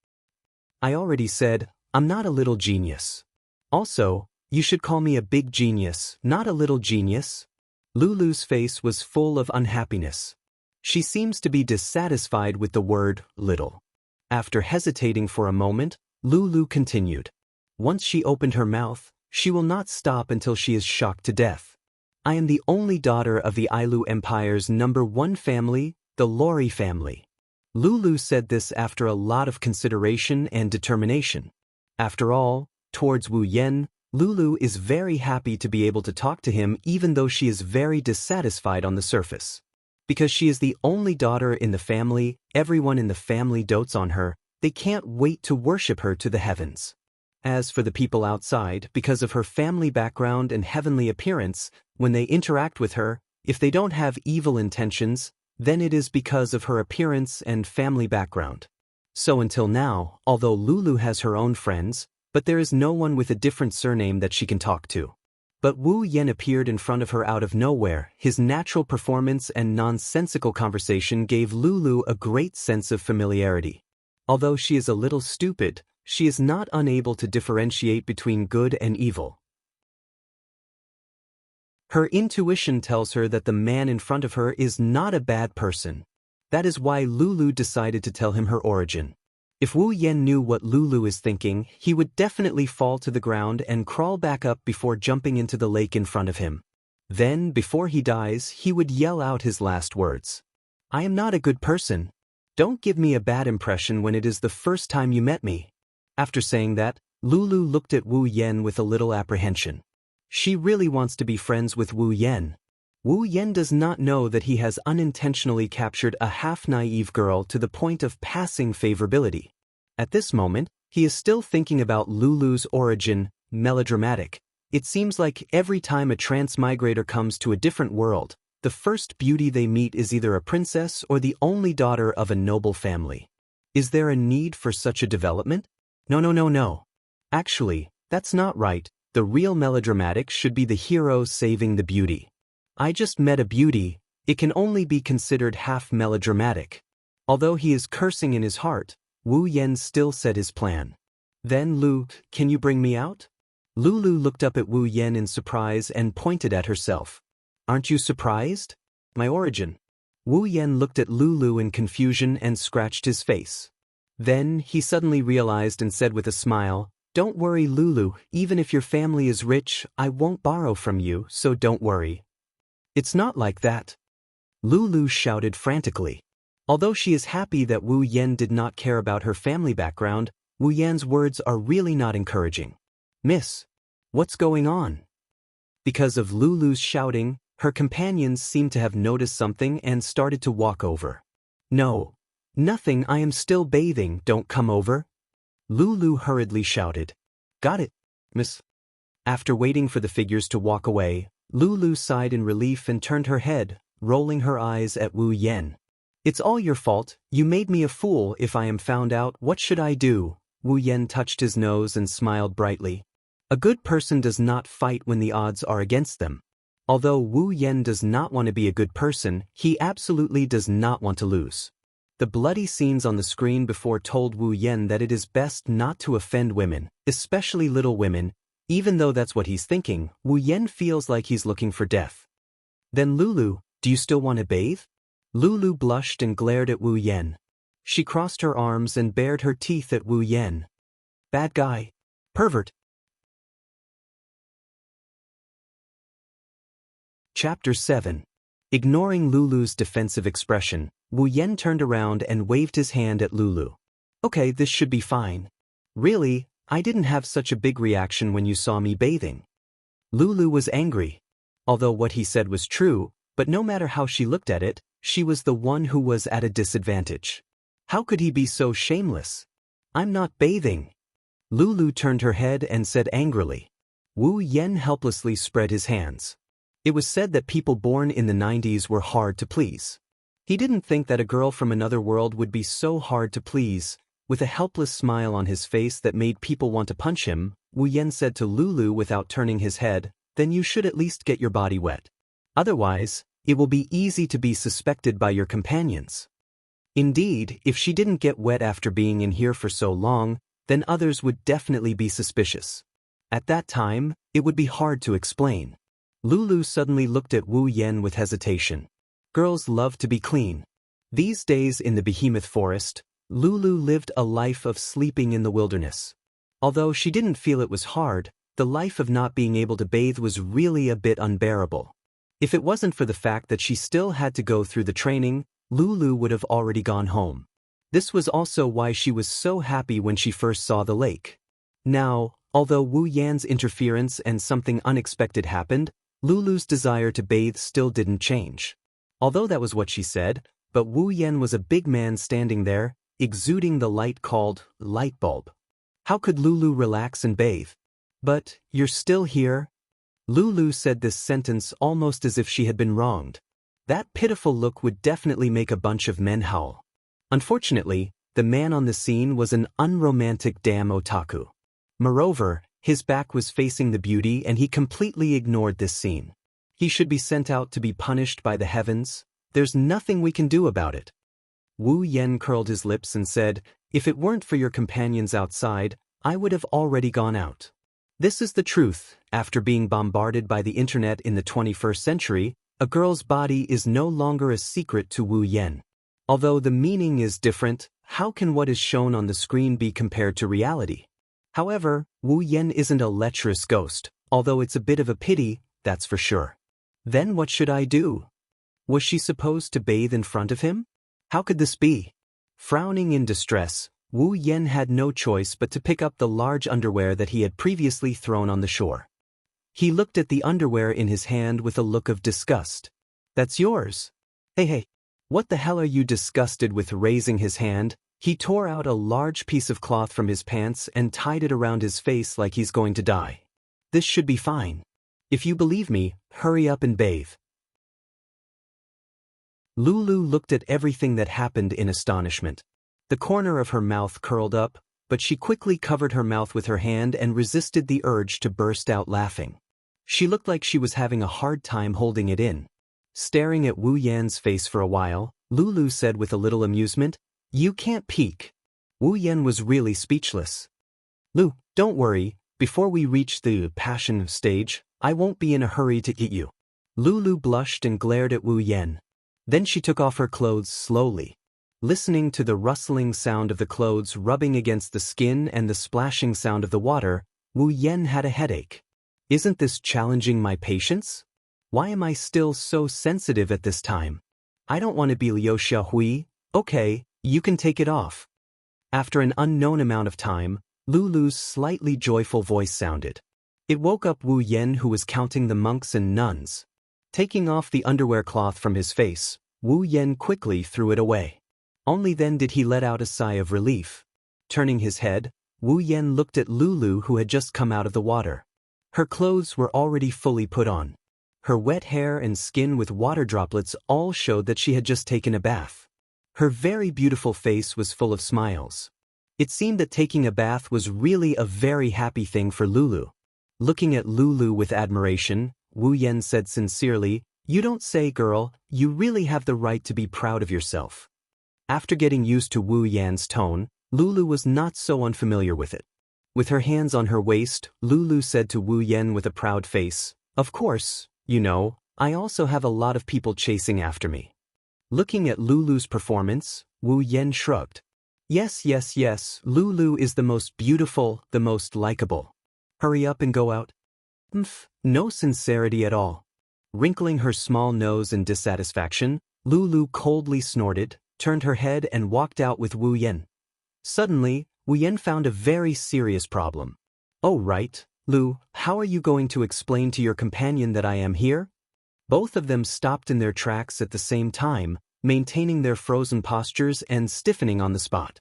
I already said, I'm not a little genius. Also, you should call me a big genius, not a little genius. Lulu's face was full of unhappiness. She seems to be dissatisfied with the word little. After hesitating for a moment, Lulu continued. Once she opened her mouth, she will not stop until she is shocked to death. I am the only daughter of the Ailu Empire's #1 family, the Lori family. Lulu said this after a lot of consideration and determination. After all, towards Wu Yen, Lulu is very happy to be able to talk to him even though she is very dissatisfied on the surface. Because she is the only daughter in the family, everyone in the family dotes on her, they can't wait to worship her to the heavens. As for the people outside, because of her family background and heavenly appearance, when they interact with her, if they don't have evil intentions, then it is because of her appearance and family background. So until now, although Lulu has her own friends, but there is no one with a different surname that she can talk to. But Wu Yen appeared in front of her out of nowhere. His natural performance and nonsensical conversation gave Lulu a great sense of familiarity. Although she is a little stupid, she is not unable to differentiate between good and evil. Her intuition tells her that the man in front of her is not a bad person. That is why Lulu decided to tell him her origin. If Wu Yen knew what Lulu is thinking, he would definitely fall to the ground and crawl back up before jumping into the lake in front of him. Then, before he dies, he would yell out his last words. I am not a good person. Don't give me a bad impression when it is the first time you met me. After saying that, Lulu looked at Wu Yen with a little apprehension. She really wants to be friends with Wu Yen. Wu Yen does not know that he has unintentionally captured a half-naive girl to the point of passing favorability. At this moment, he is still thinking about Lulu's origin, melodramatic. It seems like every time a transmigrator comes to a different world, the first beauty they meet is either a princess or the only daughter of a noble family. Is there a need for such a development? No. Actually, that's not right. The real melodramatic should be the hero saving the beauty. I just met a beauty. It can only be considered half melodramatic. Although he is cursing in his heart, Wu Yen still said his plan. Then Lu, can you bring me out? Lulu looked up at Wu Yen in surprise and pointed at herself. Aren't you surprised? My origin. Wu Yen looked at Lulu in confusion and scratched his face. Then he suddenly realized and said with a smile, Don't worry, Lulu, even if your family is rich, I won't borrow from you, so don't worry. It's not like that. Lulu shouted frantically. Although she is happy that Wu Yen did not care about her family background, Wu Yan's words are really not encouraging. Miss, what's going on? Because of Lulu's shouting, her companions seemed to have noticed something and started to walk over. No. Nothing, I am still bathing, don't come over. Lulu hurriedly shouted. Got it, miss. After waiting for the figures to walk away, Lulu sighed in relief and turned her head, rolling her eyes at Wu Yen. It's all your fault, you made me a fool. If I am found out, what should I do? Wu Yen touched his nose and smiled brightly. A good person does not fight when the odds are against them. Although Wu Yen does not want to be a good person, he absolutely does not want to lose. The bloody scenes on the screen before told Wu Yen that it is best not to offend women, especially little women. Even though that's what he's thinking, Wu Yen feels like he's looking for death. Then Lulu, do you still want to bathe? Lulu blushed and glared at Wu Yen. She crossed her arms and bared her teeth at Wu Yen. Bad guy. Pervert. Chapter 7. Ignoring Lulu's defensive expression, Wu Yen turned around and waved his hand at Lulu. Okay, this should be fine. Really, I didn't have such a big reaction when you saw me bathing. Lulu was angry. Although what he said was true, but no matter how she looked at it, she was the one who was at a disadvantage. How could he be so shameless? I'm not bathing. Lulu turned her head and said angrily. Wu Yen helplessly spread his hands. It was said that people born in the 90s were hard to please. He didn't think that a girl from another world would be so hard to please. With a helpless smile on his face that made people want to punch him, Wu Yen said to Lulu without turning his head, then you should at least get your body wet. Otherwise, it will be easy to be suspected by your companions. Indeed, if she didn't get wet after being in here for so long, then others would definitely be suspicious. At that time, it would be hard to explain. Lulu suddenly looked at Wu Yen with hesitation. Girls love to be clean. These days in the behemoth forest, Lulu lived a life of sleeping in the wilderness. Although she didn't feel it was hard, the life of not being able to bathe was really a bit unbearable. If it wasn't for the fact that she still had to go through the training, Lulu would have already gone home. This was also why she was so happy when she first saw the lake. Now, although Wu Yan's interference and something unexpected happened, Lulu's desire to bathe still didn't change. Although that was what she said, but Wu Yan was a big man standing there, exuding the light called light bulb. How could Lulu relax and bathe? But, you're still here? Lulu said this sentence almost as if she had been wronged. That pitiful look would definitely make a bunch of men howl. Unfortunately, the man on the scene was an unromantic damn otaku. Moreover, his back was facing the beauty and he completely ignored this scene. He should be sent out to be punished by the heavens. There's nothing we can do about it. Wu Yen curled his lips and said, if it weren't for your companions outside, I would have already gone out. This is the truth. After being bombarded by the internet in the 21st century, a girl's body is no longer a secret to Wu Yen. Although the meaning is different, how can what is shown on the screen be compared to reality? However, Wu Yen isn't a lecherous ghost, although it's a bit of a pity, that's for sure. Then what should I do? Was she supposed to bathe in front of him? How could this be? Frowning in distress, Wu Yen had no choice but to pick up the large underwear that he had previously thrown on the shore. He looked at the underwear in his hand with a look of disgust. That's yours. Hey, what the hell are you disgusted with? Raising his hand, he tore out a large piece of cloth from his pants and tied it around his face like he's going to die. This should be fine. If you believe me, hurry up and bathe. Lulu looked at everything that happened in astonishment. The corner of her mouth curled up, but she quickly covered her mouth with her hand and resisted the urge to burst out laughing. She looked like she was having a hard time holding it in. Staring at Wu Yan's face for a while, Lulu said with a little amusement, "You can't peek." Wu Yan was really speechless. "Lu, don't worry, before we reach the passion stage, I won't be in a hurry to eat you." Lulu blushed and glared at Wu Yan. Then she took off her clothes slowly. Listening to the rustling sound of the clothes rubbing against the skin and the splashing sound of the water, Wu Yan had a headache. Isn't this challenging my patience? Why am I still so sensitive at this time? I don't want to be Liu Xiaohui. Okay, you can take it off. After an unknown amount of time, Lulu's slightly joyful voice sounded. It woke up Wu Yen, who was counting the monks and nuns. Taking off the underwear cloth from his face, Wu Yen quickly threw it away. Only then did he let out a sigh of relief. Turning his head, Wu Yen looked at Lulu, who had just come out of the water. Her clothes were already fully put on. Her wet hair and skin with water droplets all showed that she had just taken a bath. Her very beautiful face was full of smiles. It seemed that taking a bath was really a very happy thing for Lulu. Looking at Lulu with admiration, Wu Yen said sincerely, "You don't say, girl, you really have the right to be proud of yourself." After getting used to Wu Yan's tone, Lulu was not so unfamiliar with it. With her hands on her waist, Lulu said to Wu Yen with a proud face, "Of course, you know, I also have a lot of people chasing after me." Looking at Lulu's performance, Wu Yen shrugged. Yes, Lulu is the most beautiful, the most likable. Hurry up and go out." No sincerity at all. Wrinkling her small nose in dissatisfaction, Lulu coldly snorted, turned her head and walked out with Wu Yen. Suddenly, Wu Yen found a very serious problem. "Oh right, Lu, how are you going to explain to your companion that I am here?" Both of them stopped in their tracks at the same time, maintaining their frozen postures and stiffening on the spot.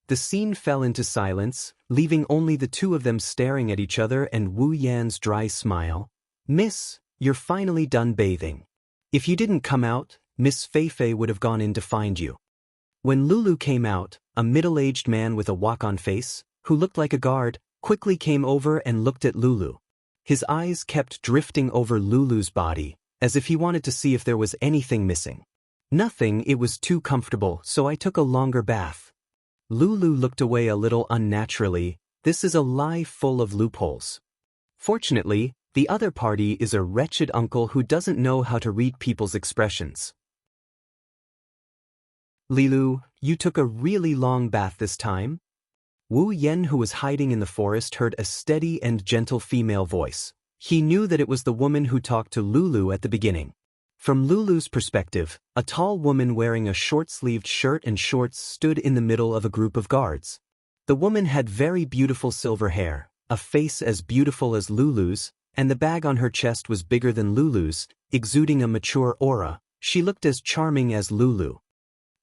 The scene fell into silence, leaving only the two of them staring at each other and Wu Yan's dry smile. "Miss, you're finally done bathing. If you didn't come out, Miss Feifei would have gone in to find you." When Lulu came out, a middle-aged man with a walk-on face, who looked like a guard, quickly came over and looked at Lulu. His eyes kept drifting over Lulu's body, as if he wanted to see if there was anything missing. "Nothing, it was too comfortable, so I took a longer bath." Lulu looked away a little unnaturally. This is a lie full of loopholes. Fortunately, the other party is a wretched uncle who doesn't know how to read people's expressions. "Lilu, you took a really long bath this time?" Wu Yen, who was hiding in the forest, heard a steady and gentle female voice. He knew that it was the woman who talked to Lulu at the beginning. From Lulu's perspective, a tall woman wearing a short-sleeved shirt and shorts stood in the middle of a group of guards. The woman had very beautiful silver hair, a face as beautiful as Lulu's, and the bag on her chest was bigger than Lulu's, exuding a mature aura. She looked as charming as Lulu.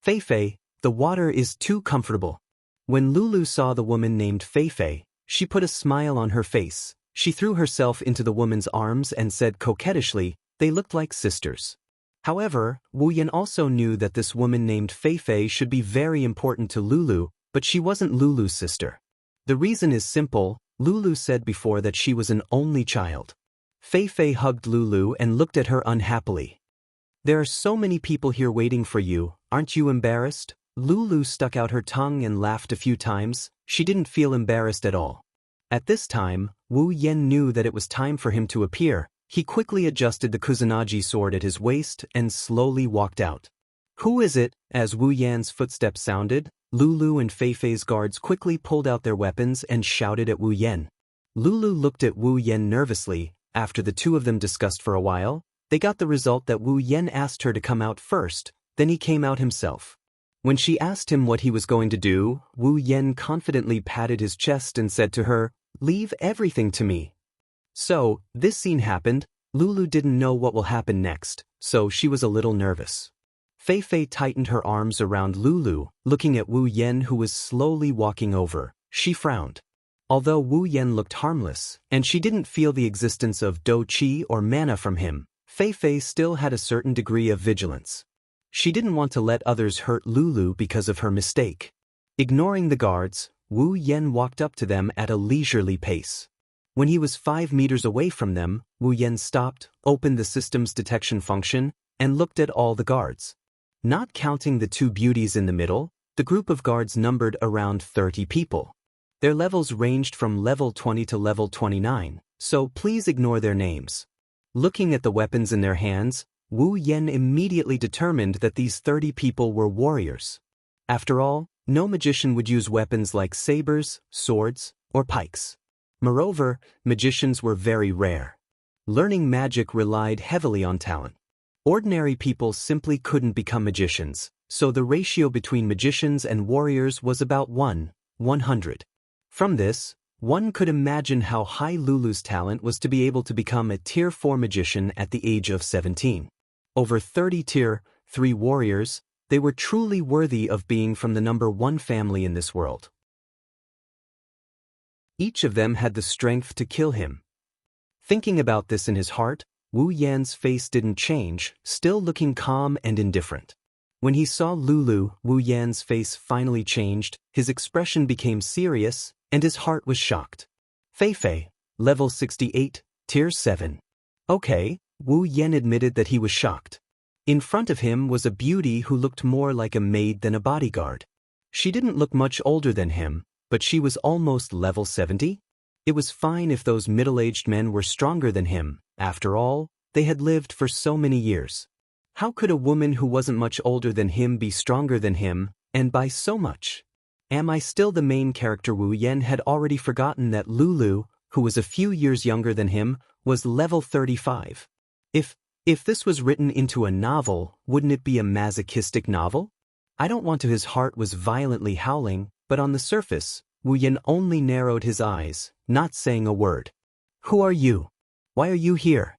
"Feifei, the water is too comfortable." When Lulu saw the woman named Feifei, she put a smile on her face. She threw herself into the woman's arms and said coquettishly, "They looked like sisters." However, Wu Yan also knew that this woman named Feifei should be very important to Lulu, but she wasn't Lulu's sister. The reason is simple. Lulu said before that she was an only child. Feifei hugged Lulu and looked at her unhappily. "There are so many people here waiting for you, aren't you embarrassed?" Lulu stuck out her tongue and laughed a few times. She didn't feel embarrassed at all. At this time, Wu Yen knew that it was time for him to appear. He quickly adjusted the Kusanagi sword at his waist and slowly walked out. "Who is it?" As Wu Yan's footsteps sounded, Lulu and Feifei's guards quickly pulled out their weapons and shouted at Wu Yen. Lulu looked at Wu Yen nervously. After the two of them discussed for a while, they got the result that Wu Yen asked her to come out first, then he came out himself. When she asked him what he was going to do, Wu Yen confidently patted his chest and said to her, "Leave everything to me." So, this scene happened. Lulu didn't know what will happen next, so she was a little nervous. Feifei tightened her arms around Lulu, looking at Wu Yen, who was slowly walking over. She frowned. Although Wu Yen looked harmless, and she didn't feel the existence of do qi or mana from him, Feifei still had a certain degree of vigilance. She didn't want to let others hurt Lulu because of her mistake. Ignoring the guards, Wu Yen walked up to them at a leisurely pace. When he was 5 meters away from them, Wu Yen stopped, opened the system's detection function, and looked at all the guards. Not counting the two beauties in the middle, the group of guards numbered around 30 people. Their levels ranged from level 20 to level 29, so please ignore their names. Looking at the weapons in their hands, Wu Yen immediately determined that these 30 people were warriors. After all, no magician would use weapons like sabers, swords, or pikes. Moreover, magicians were very rare. Learning magic relied heavily on talent. Ordinary people simply couldn't become magicians, so the ratio between magicians and warriors was about 1:100. From this, One could imagine how high Lulu's talent was to be able to become a Tier 4 magician at the age of 17. Over 30 Tier 3 warriors, they were truly worthy of being from the number 1 family in this world. Each of them had the strength to kill him. Thinking about this in his heart, Wu Yan's face didn't change, still looking calm and indifferent. When he saw Lulu, Wu Yan's face finally changed, his expression became serious, and his heart was shocked. Fei Fei, level 68, Tier 7. Okay, Wu Yan admitted that he was shocked. In front of him was a beauty who looked more like a maid than a bodyguard. She didn't look much older than him, but she was almost level 70. It was fine if those middle-aged men were stronger than him. After all, they had lived for so many years. How could a woman who wasn't much older than him be stronger than him, and by so much? Am I still the main character? Wu Yan had already forgotten that Lulu, who was a few years younger than him, was level 35. If this was written into a novel, wouldn't it be a masochistic novel? I don't want to. His heart was violently howling, but on the surface, Wu Yan only narrowed his eyes, not saying a word. Who are you? Why are you here?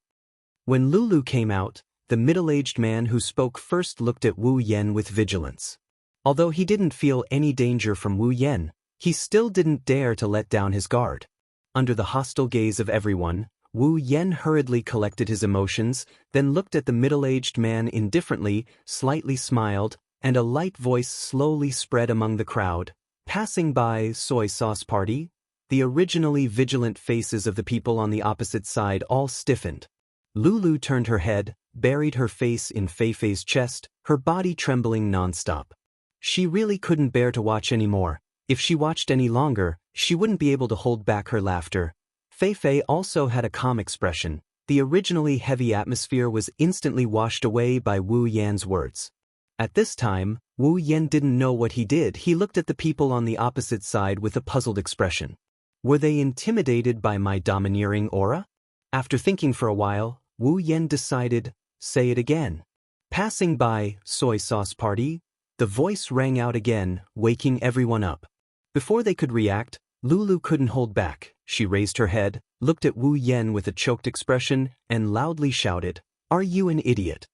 When Lulu came out, the middle-aged man who spoke first looked at Wu Yan with vigilance. Although he didn't feel any danger from Wu Yan, he still didn't dare to let down his guard. Under the hostile gaze of everyone, Wu Yan hurriedly collected his emotions, then looked at the middle-aged man indifferently, slightly smiled, and a light voice slowly spread among the crowd. Passing by soy sauce party, the originally vigilant faces of the people on the opposite side all stiffened. Lulu turned her head, buried her face in Fei Fei's chest, her body trembling non-stop. She really couldn't bear to watch anymore. If she watched any longer, she wouldn't be able to hold back her laughter. Fei Fei also had a calm expression. The originally heavy atmosphere was instantly washed away by Wu Yan's words. At this time, Wu Yan didn't know what he did. He looked at the people on the opposite side with a puzzled expression. Were they intimidated by my domineering aura? After thinking for a while, Wu Yan decided, say it again. Passing by soy sauce party, the voice rang out again, waking everyone up. Before they could react, Lulu couldn't hold back. She raised her head, looked at Wu Yan with a choked expression, and loudly shouted, "Are you an idiot?"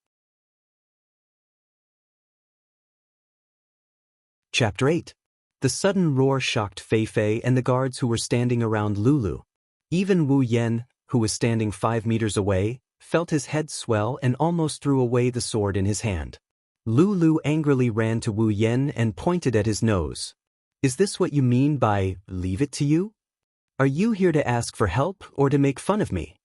Chapter 8. The sudden roar shocked Fei Fei and the guards who were standing around Lulu. Even Wu Yan, who was standing 5 meters away, felt his head swell and almost threw away the sword in his hand. Lulu angrily ran to Wu Yan and pointed at his nose. Is this what you mean by, leave it to you? Are you here to ask for help or to make fun of me?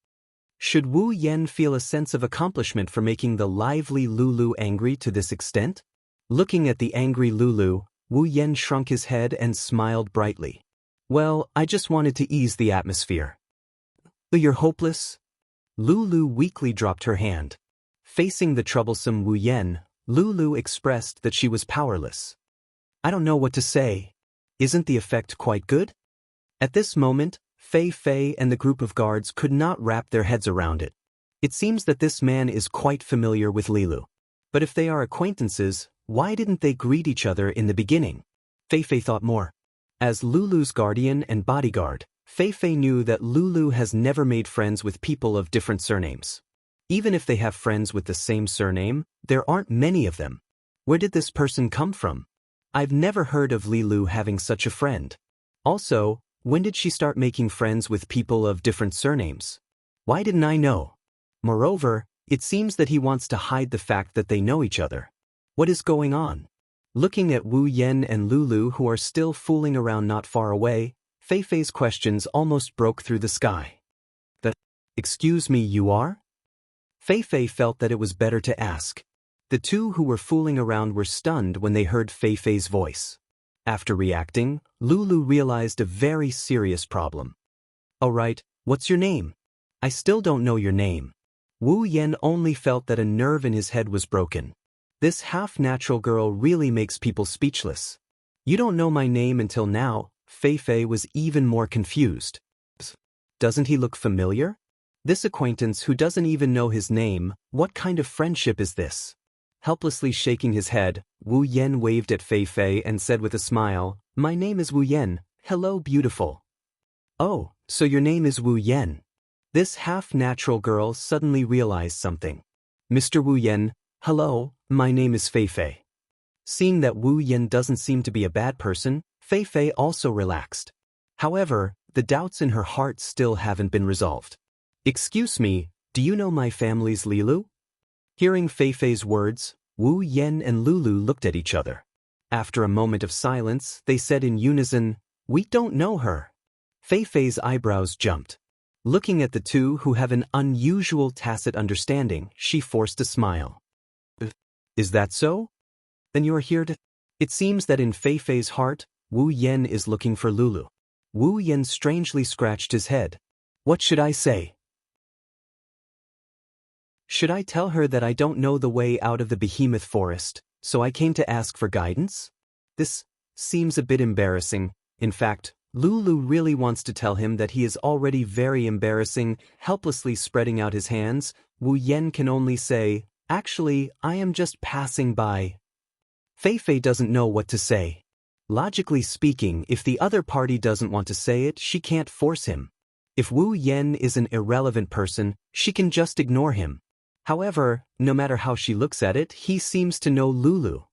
Should Wu Yan feel a sense of accomplishment for making the lively Lulu angry to this extent? Looking at the angry Lulu, Wu Yan shrunk his head and smiled brightly. Well, I just wanted to ease the atmosphere. But you're hopeless? Lulu weakly dropped her hand. Facing the troublesome Wu Yan, Lulu expressed that she was powerless. I don't know what to say. Isn't the effect quite good? At this moment, Fei Fei and the group of guards could not wrap their heads around it. It seems that this man is quite familiar with Lulu. But if they are acquaintances, why didn't they greet each other in the beginning? Fei Fei thought more. As Lulu's guardian and bodyguard, Fei Fei knew that Lulu has never made friends with people of different surnames. Even if they have friends with the same surname, there aren't many of them. Where did this person come from? I've never heard of Lulu having such a friend. Also, when did she start making friends with people of different surnames? Why didn't I know? Moreover, it seems that he wants to hide the fact that they know each other. What is going on? Looking at Wu Yan and Lulu who are still fooling around not far away, Fei Fei's questions almost broke through the sky. Excuse me, you are? Fei Fei felt that it was better to ask. The two who were fooling around were stunned when they heard Fei Fei's voice. After reacting, Lulu realized a very serious problem. Alright, what's your name? I still don't know your name. Wu Yan only felt that a nerve in his head was broken. This half-natural girl really makes people speechless. You don't know my name until now. Fei Fei was even more confused. Doesn't he look familiar? This acquaintance who doesn't even know his name, what kind of friendship is this? Helplessly shaking his head, Wu Yan waved at Fei Fei and said with a smile, My name is Wu Yan. Hello, beautiful. Oh, so your name is Wu Yen. This half-natural girl suddenly realized something. Mr. Wu Yen, hello, my name is Fei Fei. Seeing that Wu Yen doesn't seem to be a bad person, Fei Fei also relaxed. However, the doubts in her heart still haven't been resolved. Excuse me, do you know my family's Lilu? Hearing Fei Fei's words, Wu Yen and Lulu looked at each other. After a moment of silence, they said in unison, "We don't know her." Fei Fei's eyebrows jumped. Looking at the two who have an unusual tacit understanding, she forced a smile. Is that so? Then you are here to... It seems that in Fei Fei's heart, Wu Yen is looking for Lulu. Wu Yen strangely scratched his head. What should I say? Should I tell her that I don't know the way out of the behemoth forest, so I came to ask for guidance? This seems a bit embarrassing. In fact, Lulu really wants to tell him that he is already very embarrassing, helplessly spreading out his hands. Wu Yen can only say, "Actually, I am just passing by." Fei Fei doesn't know what to say. Logically speaking, if the other party doesn't want to say it, she can't force him. If Wu Yen is an irrelevant person, she can just ignore him. However, no matter how she looks at it, he seems to know Lulu.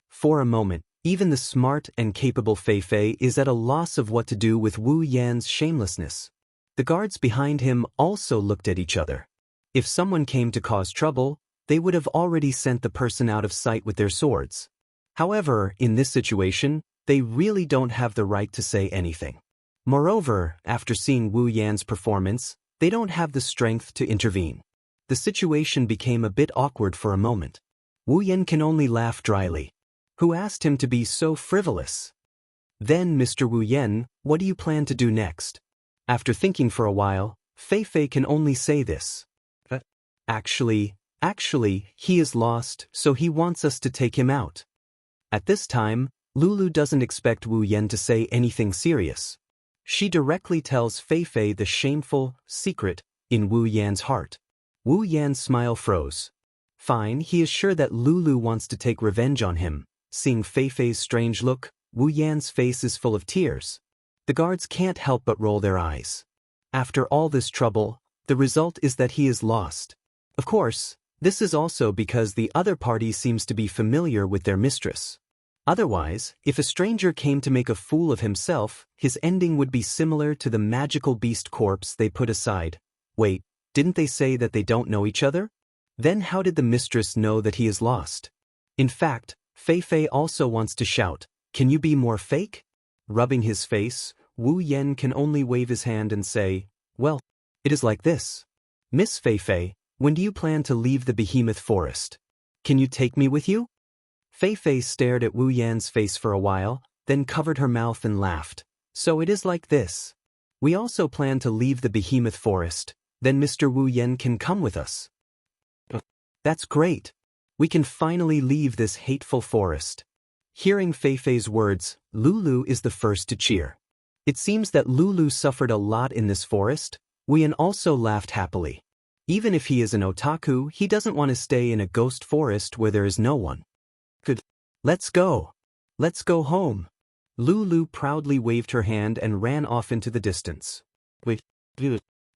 For a moment, even the smart and capable Fei Fei is at a loss of what to do with Wu Yan's shamelessness. The guards behind him also looked at each other. If someone came to cause trouble, they would have already sent the person out of sight with their swords. However, in this situation, they really don't have the right to say anything. Moreover, after seeing Wu Yan's performance, they don't have the strength to intervene. The situation became a bit awkward for a moment. Wu Yan can only laugh dryly. Who asked him to be so frivolous? Then, Mr. Wu Yen, what do you plan to do next? After thinking for a while, Fei Fei can only say this. Actually, he is lost, so he wants us to take him out. At this time, Lulu doesn't expect Wu Yen to say anything serious. She directly tells Fei Fei the shameful secret in Wu Yan's heart. Wu Yan's smile froze. Fine, he is sure that Lulu wants to take revenge on him. Seeing Fei Fei's strange look, Wu Yan's face is full of tears. The guards can't help but roll their eyes. After all this trouble, the result is that he is lost. Of course, this is also because the other party seems to be familiar with their mistress. Otherwise, if a stranger came to make a fool of himself, his ending would be similar to the magical beast corpse they put aside. Wait, didn't they say that they don't know each other? Then how did the mistress know that he is lost? In fact, Fei Fei also wants to shout, "Can you be more fake?" Rubbing his face, Wu Yen can only wave his hand and say, "Well, it is like this. Miss Fei Fei, when do you plan to leave the behemoth forest? Can you take me with you?" Fei Fei stared at Wu Yan's face for a while, then covered her mouth and laughed. "So it is like this. We also plan to leave the behemoth forest, then Mr. Wu Yen can come with us." "That's great. We can finally leave this hateful forest." Hearing Fei Fei's words, Lulu is the first to cheer. It seems that Lulu suffered a lot in this forest. Wu Yan also laughed happily. Even if he is an otaku, he doesn't want to stay in a ghost forest where there is no one. Good. Let's go. Let's go home. Lulu proudly waved her hand and ran off into the distance. Wait.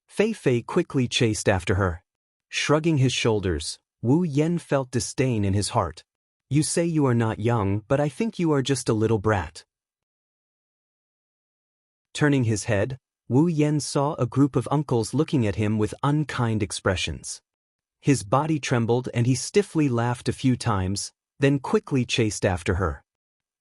Fei Fei quickly chased after her. Shrugging his shoulders, Wu Yen felt disdain in his heart. "You say you are not young, but I think you are just a little brat." Turning his head, Wu Yen saw a group of uncles looking at him with unkind expressions. His body trembled and he stiffly laughed a few times, then quickly chased after her.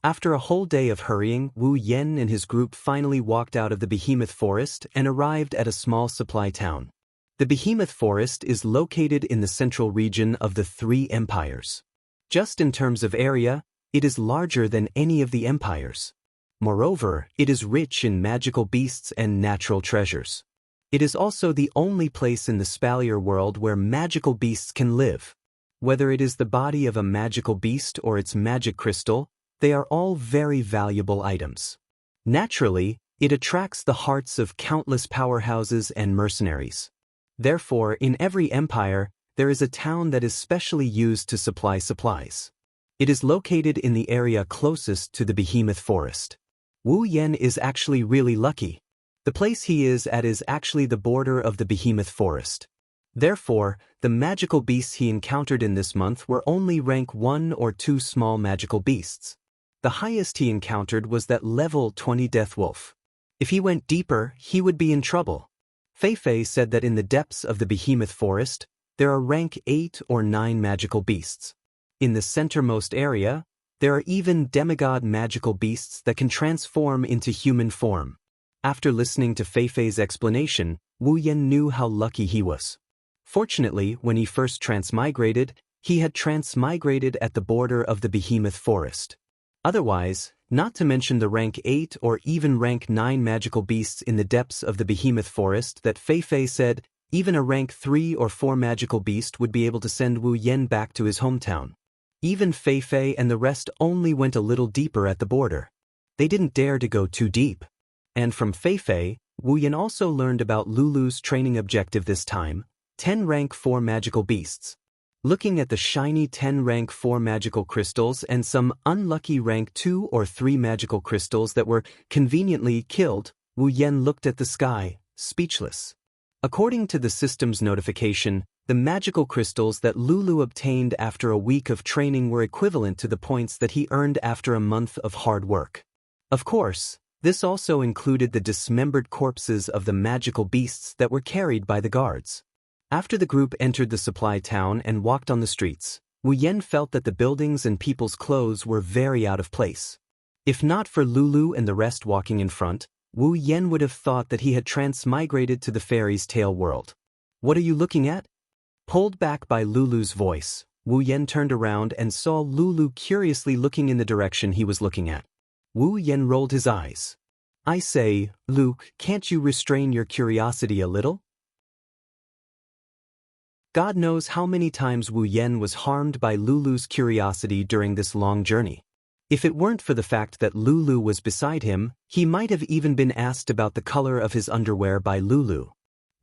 After a whole day of hurrying, Wu Yen and his group finally walked out of the behemoth forest and arrived at a small supply town. The behemoth forest is located in the central region of the three empires. Just in terms of area, it is larger than any of the empires. Moreover, it is rich in magical beasts and natural treasures. It is also the only place in the Spalier world where magical beasts can live. Whether it is the body of a magical beast or its magic crystal, they are all very valuable items. Naturally, it attracts the hearts of countless powerhouses and mercenaries. Therefore, in every empire, there is a town that is specially used to supply supplies. It is located in the area closest to the behemoth forest. Wu Yen is actually really lucky. The place he is at is actually the border of the behemoth forest. Therefore, the magical beasts he encountered in this month were only rank 1 or 2 small magical beasts. The highest he encountered was that level 20 death wolf. If he went deeper, he would be in trouble. Fei said that in the depths of the behemoth forest, there are rank 8 or 9 magical beasts. In the centermost area, there are even demigod magical beasts that can transform into human form. After listening to Fei's explanation, Wu Yan knew how lucky he was. Fortunately, when he first transmigrated, he had transmigrated at the border of the behemoth forest. Otherwise, not to mention the rank 8 or even rank 9 magical beasts in the depths of the behemoth forest that Fei said, even a rank 3 or 4 magical beast would be able to send Wu Yan back to his hometown. Even Fei and the rest only went a little deeper at the border. They didn't dare to go too deep. And from Fei, Wu Yan also learned about Lulu's training objective this time, 10 rank 4 magical beasts. Looking at the shiny 10 rank 4 magical crystals and some unlucky rank 2 or 3 magical crystals that were conveniently killed, Wu Yan looked at the sky, speechless. According to the system's notification, the magical crystals that Lulu obtained after a week of training were equivalent to the points that he earned after a month of hard work. Of course, this also included the dismembered corpses of the magical beasts that were carried by the guards. After the group entered the supply town and walked on the streets, Wu Yan felt that the buildings and people's clothes were very out of place. If not for Lulu and the rest walking in front, Wu Yan would have thought that he had transmigrated to the fairy's tale world. What are you looking at? Pulled back by Lulu's voice, Wu Yan turned around and saw Lulu curiously looking in the direction he was looking at. Wu Yan rolled his eyes. I say, Luke, can't you restrain your curiosity a little? God knows how many times Wu Yan was harmed by Lulu's curiosity during this long journey. If it weren't for the fact that Lulu was beside him, he might have even been asked about the color of his underwear by Lulu.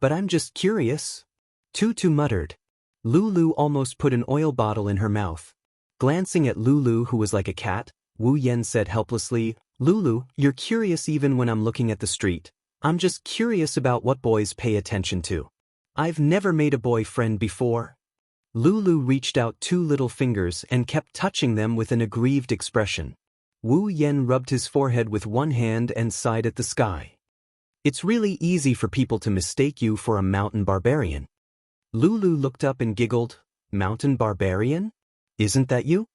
But I'm just curious. Tutu muttered. Lulu almost put an oil bottle in her mouth. Glancing at Lulu, who was like a cat, Wu Yan said helplessly, Lulu, you're curious even when I'm looking at the street. I'm just curious about what boys pay attention to. I've never made a boyfriend before. Lulu reached out 2 little fingers and kept touching them with an aggrieved expression. Wu Yan rubbed his forehead with one hand and sighed at the sky. It's really easy for people to mistake you for a mountain barbarian. Lulu looked up and giggled, Mountain barbarian? Isn't that you?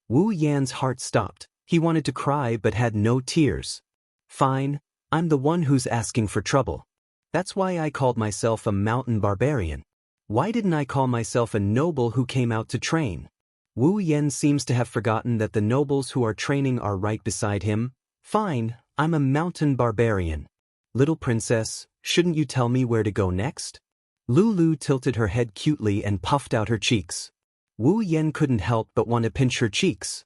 Wu Yan's heart stopped. He wanted to cry but had no tears. Fine, I'm the one who's asking for trouble. That's why I called myself a mountain barbarian. Why didn't I call myself a noble who came out to train? Wu Yan seems to have forgotten that the nobles who are training are right beside him. Fine, I'm a mountain barbarian. Little princess, shouldn't you tell me where to go next? Lulu tilted her head cutely and puffed out her cheeks. Wu Yan couldn't help but want to pinch her cheeks.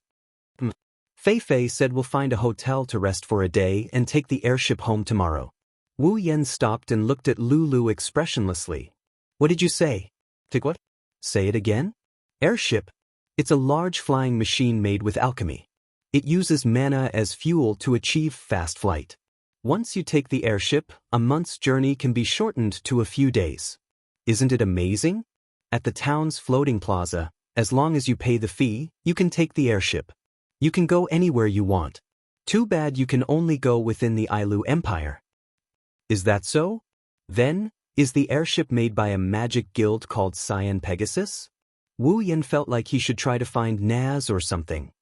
Fei said we'll find a hotel to rest for a day and take the airship home tomorrow. Wu Yan stopped and looked at Lulu expressionlessly. What did you say? Take what? Say it again? Airship. It's a large flying machine made with alchemy. It uses mana as fuel to achieve fast flight. Once you take the airship, a month's journey can be shortened to a few days. Isn't it amazing? At the town's floating plaza, as long as you pay the fee, you can take the airship. You can go anywhere you want. Too bad you can only go within the Ailu Empire. Is that so? Then, is the airship made by a magic guild called Cyan Pegasus? Wu Yan felt like he should try to find Naz or something.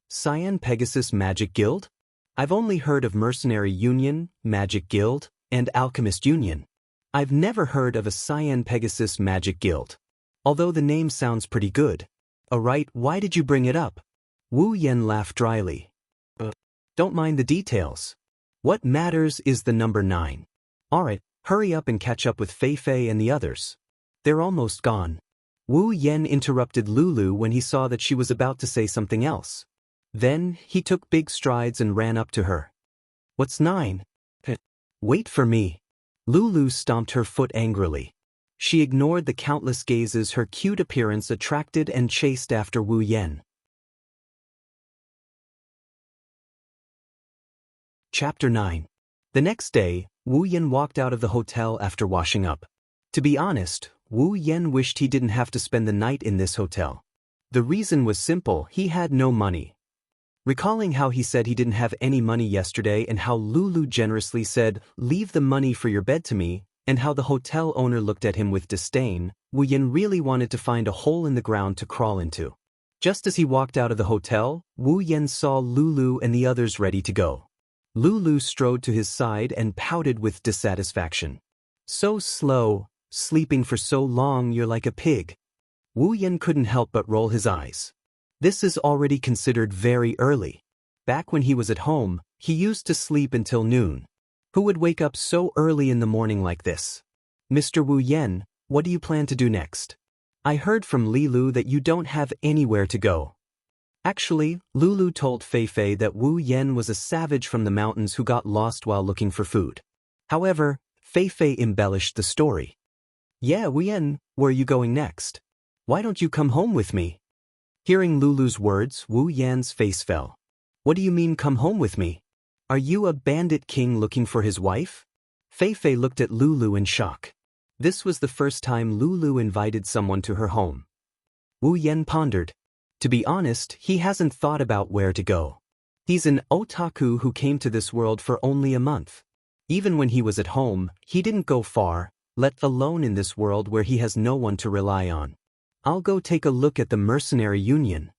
Cyan Pegasus Magic Guild? I've only heard of Mercenary Union, Magic Guild, and Alchemist Union. I've never heard of a Cyan Pegasus Magic Guild. Although the name sounds pretty good. Alright, why did you bring it up? Wu Yan laughed dryly. Don't mind the details. What matters is the number 9. Alright, hurry up and catch up with Fei and the others. They're almost gone. Wu Yan interrupted Lulu when he saw that she was about to say something else. Then, he took big strides and ran up to her. What's 9? Wait for me. Lulu stomped her foot angrily. She ignored the countless gazes her cute appearance attracted and chased after Wu Yan. Chapter 9. The next day, Wu Yan walked out of the hotel after washing up. To be honest, Wu Yan wished he didn't have to spend the night in this hotel. The reason was simple: he had no money. Recalling how he said he didn't have any money yesterday and how Lulu generously said, "Leave the money for your bed to me," and how the hotel owner looked at him with disdain, Wu Yan really wanted to find a hole in the ground to crawl into. Just as he walked out of the hotel, Wu Yan saw Lulu and the others ready to go. Lulu strode to his side and pouted with dissatisfaction. "So slow, sleeping for so long, you're like a pig." Wu Yan couldn't help but roll his eyes. This is already considered very early. Back when he was at home, he used to sleep until noon. Who would wake up so early in the morning like this? "Mr. Wu Yan, what do you plan to do next? I heard from Lilu that you don't have anywhere to go." Actually, Lulu told Fei Fei that Wu Yan was a savage from the mountains who got lost while looking for food. However, Fei Fei embellished the story. "Yeah, Wu Yan, where are you going next? Why don't you come home with me?" Hearing Lulu's words, Wu Yan's face fell. "What do you mean, come home with me? Are you a bandit king looking for his wife?" Fei Fei looked at Lulu in shock. This was the first time Lulu invited someone to her home. Wu Yan pondered. To be honest, he hasn't thought about where to go. He's an otaku who came to this world for only a month. Even when he was at home, he didn't go far, let alone in this world where he has no one to rely on. "I'll go take a look at the mercenary union."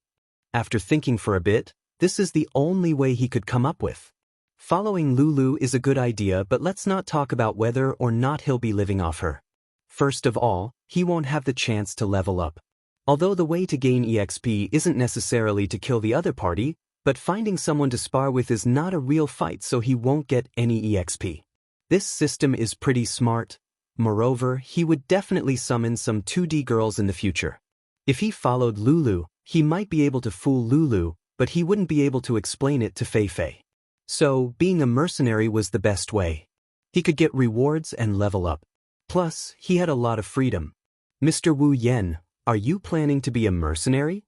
After thinking for a bit, this is the only way he could come up with. Following Lulu is a good idea, but let's not talk about whether or not he'll be living off her. First of all, he won't have the chance to level up. Although the way to gain EXP isn't necessarily to kill the other party, but finding someone to spar with is not a real fight, so he won't get any EXP. This system is pretty smart. Moreover, he would definitely summon some 2D girls in the future. If he followed Lulu, he might be able to fool Lulu, but he wouldn't be able to explain it to Fei Fei. So, being a mercenary was the best way. He could get rewards and level up. Plus, he had a lot of freedom. "Mr. Wu Yan, are you planning to be a mercenary?"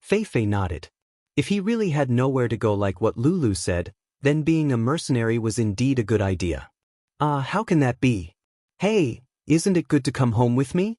Fei Fei nodded. If he really had nowhere to go like what Lulu said, then being a mercenary was indeed a good idea. How can that be? "Hey, isn't it good to come home with me?"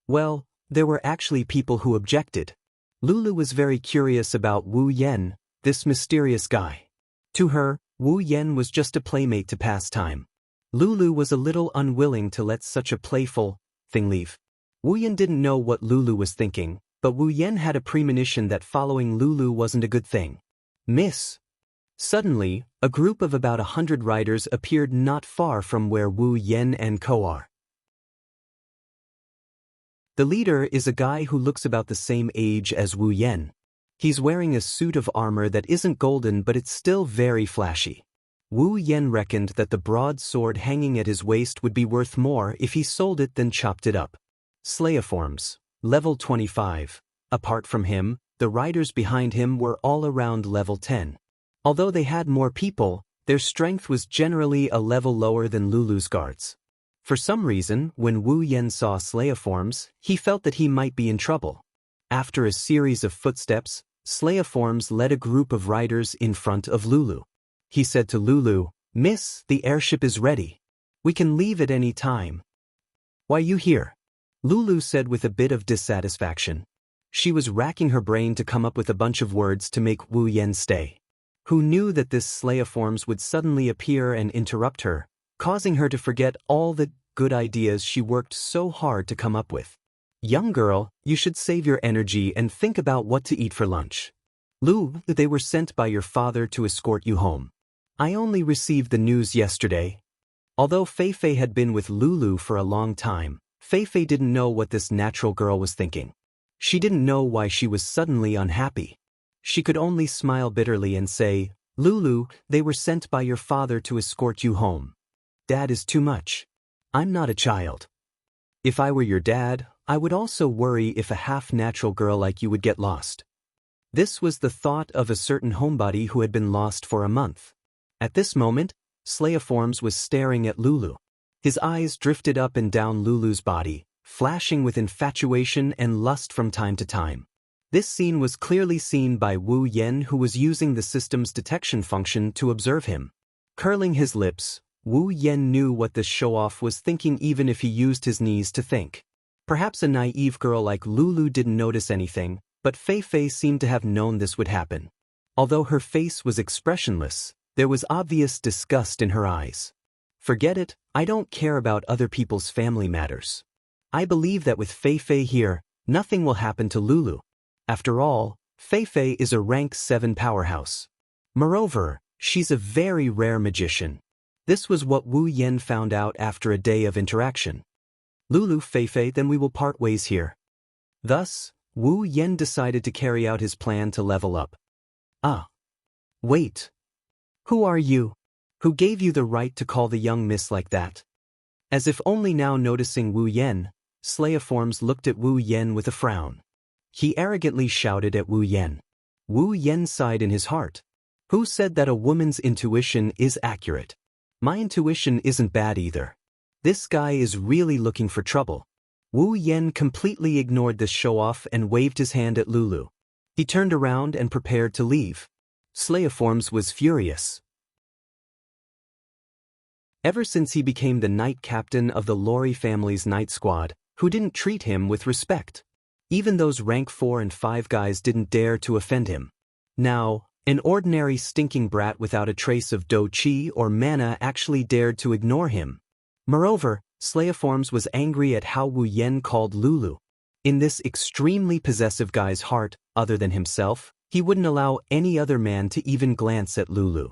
Well, there were actually people who objected. Lulu was very curious about Wu Yan, this mysterious guy. To her, Wu Yan was just a playmate to pass time. Lulu was a little unwilling to let such a playful thing leave. Wu Yan didn't know what Lulu was thinking, but Wu Yan had a premonition that following Lulu wasn't a good thing. "Miss." Suddenly, a group of about 100 riders appeared not far from where Wu Yan and Co are. The leader is a guy who looks about the same age as Wu Yan. He's wearing a suit of armor that isn't golden, but it's still very flashy. Wu Yan reckoned that the broadsword hanging at his waist would be worth more if he sold it than chopped it up. Slayiforms, level 25. Apart from him, the riders behind him were all around level 10. Although they had more people, their strength was generally a level lower than Lulu's guards. For some reason, when Wu Yan saw Slayiforms, he felt that he might be in trouble. After a series of footsteps, Slayiforms led a group of riders in front of Lulu. He said to Lulu, "Miss, the airship is ready. We can leave at any time." "Why you here?" Lulu said with a bit of dissatisfaction. She was racking her brain to come up with a bunch of words to make Wu Yan stay. Who knew that this Slayiforms would suddenly appear and interrupt her, causing her to forget all the good ideas she worked so hard to come up with. "Young girl, you should save your energy and think about what to eat for lunch. Lu, they were sent by your father to escort you home. I only received the news yesterday." Although Fei Fei had been with Lulu for a long time, Fei Fei didn't know what this natural girl was thinking. She didn't know why she was suddenly unhappy. She could only smile bitterly and say, "Lulu, they were sent by your father to escort you home. Dad is too much. I'm not a child. If I were your dad, I would also worry if a half-natural girl like you would get lost." This was the thought of a certain homebody who had been lost for a month. At this moment, Slayiforms was staring at Lulu. His eyes drifted up and down Lulu's body, flashing with infatuation and lust from time to time. This scene was clearly seen by Wu Yan, who was using the system's detection function to observe him. Curling his lips, Wu Yen knew what this show-off was thinking even if he used his knees to think. Perhaps a naive girl like Lulu didn't notice anything, but Fei Fei seemed to have known this would happen. Although her face was expressionless, there was obvious disgust in her eyes. Forget it, I don't care about other people's family matters. I believe that with Fei Fei here, nothing will happen to Lulu. After all, Fei Fei is a rank 7 powerhouse. Moreover, she's a very rare magician. This was what Wu Yen found out after a day of interaction. Lulu, Fei Fei, then we will part ways here. Thus, Wu Yen decided to carry out his plan to level up. Ah. Wait. Who are you? Who gave you the right to call the young miss like that? As if only now noticing Wu Yen, Slayiforms looked at Wu Yen with a frown. He arrogantly shouted at Wu Yen. Wu Yen sighed in his heart. Who said that a woman's intuition is accurate? My intuition isn't bad either. This guy is really looking for trouble. Wu Yen completely ignored this show-off and waved his hand at Lulu. He turned around and prepared to leave. Slayiforms was furious. Ever since he became the night captain of the Lori family's night squad, who didn't treat him with respect. Even those rank 4 and 5 guys didn't dare to offend him. Now, an ordinary stinking brat without a trace of do chi or mana actually dared to ignore him. Moreover, Slayiforms was angry at how Wu Yen called Lulu. In this extremely possessive guy's heart, other than himself, he wouldn't allow any other man to even glance at Lulu.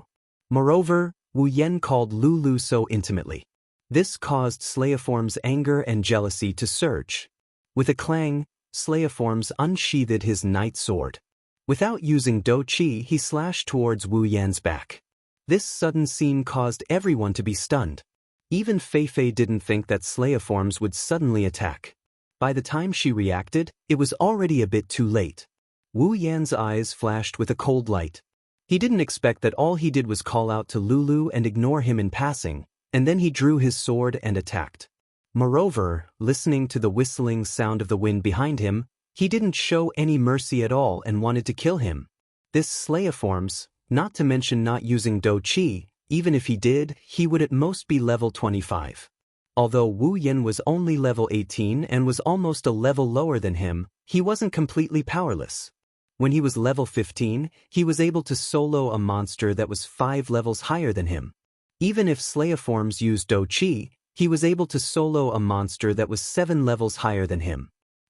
Moreover, Wu Yen called Lulu so intimately. This caused Slayiforms' anger and jealousy to surge. With a clang, Slayiforms unsheathed his night sword. Without using do chi, he slashed towards Wu Yen's back. This sudden scene caused everyone to be stunned. Even Fei Fei didn't think that Slayiforms would suddenly attack. By the time she reacted, it was already a bit too late. Wu Yen's eyes flashed with a cold light. He didn't expect that all he did was call out to Lulu and ignore him in passing, and then he drew his sword and attacked. Moreover, listening to the whistling sound of the wind behind him, he didn't show any mercy at all and wanted to kill him. This Slayiforms, not to mention not using do chi, even if he did, he would at most be level 25. Although Wu Yen was only level 18 and was almost a level lower than him, he wasn't completely powerless. When he was level 15, he was able to solo a monster that was 5 levels higher than him. Even if Slayiforms used do chi, he was able to solo a monster that was 7 levels higher than him.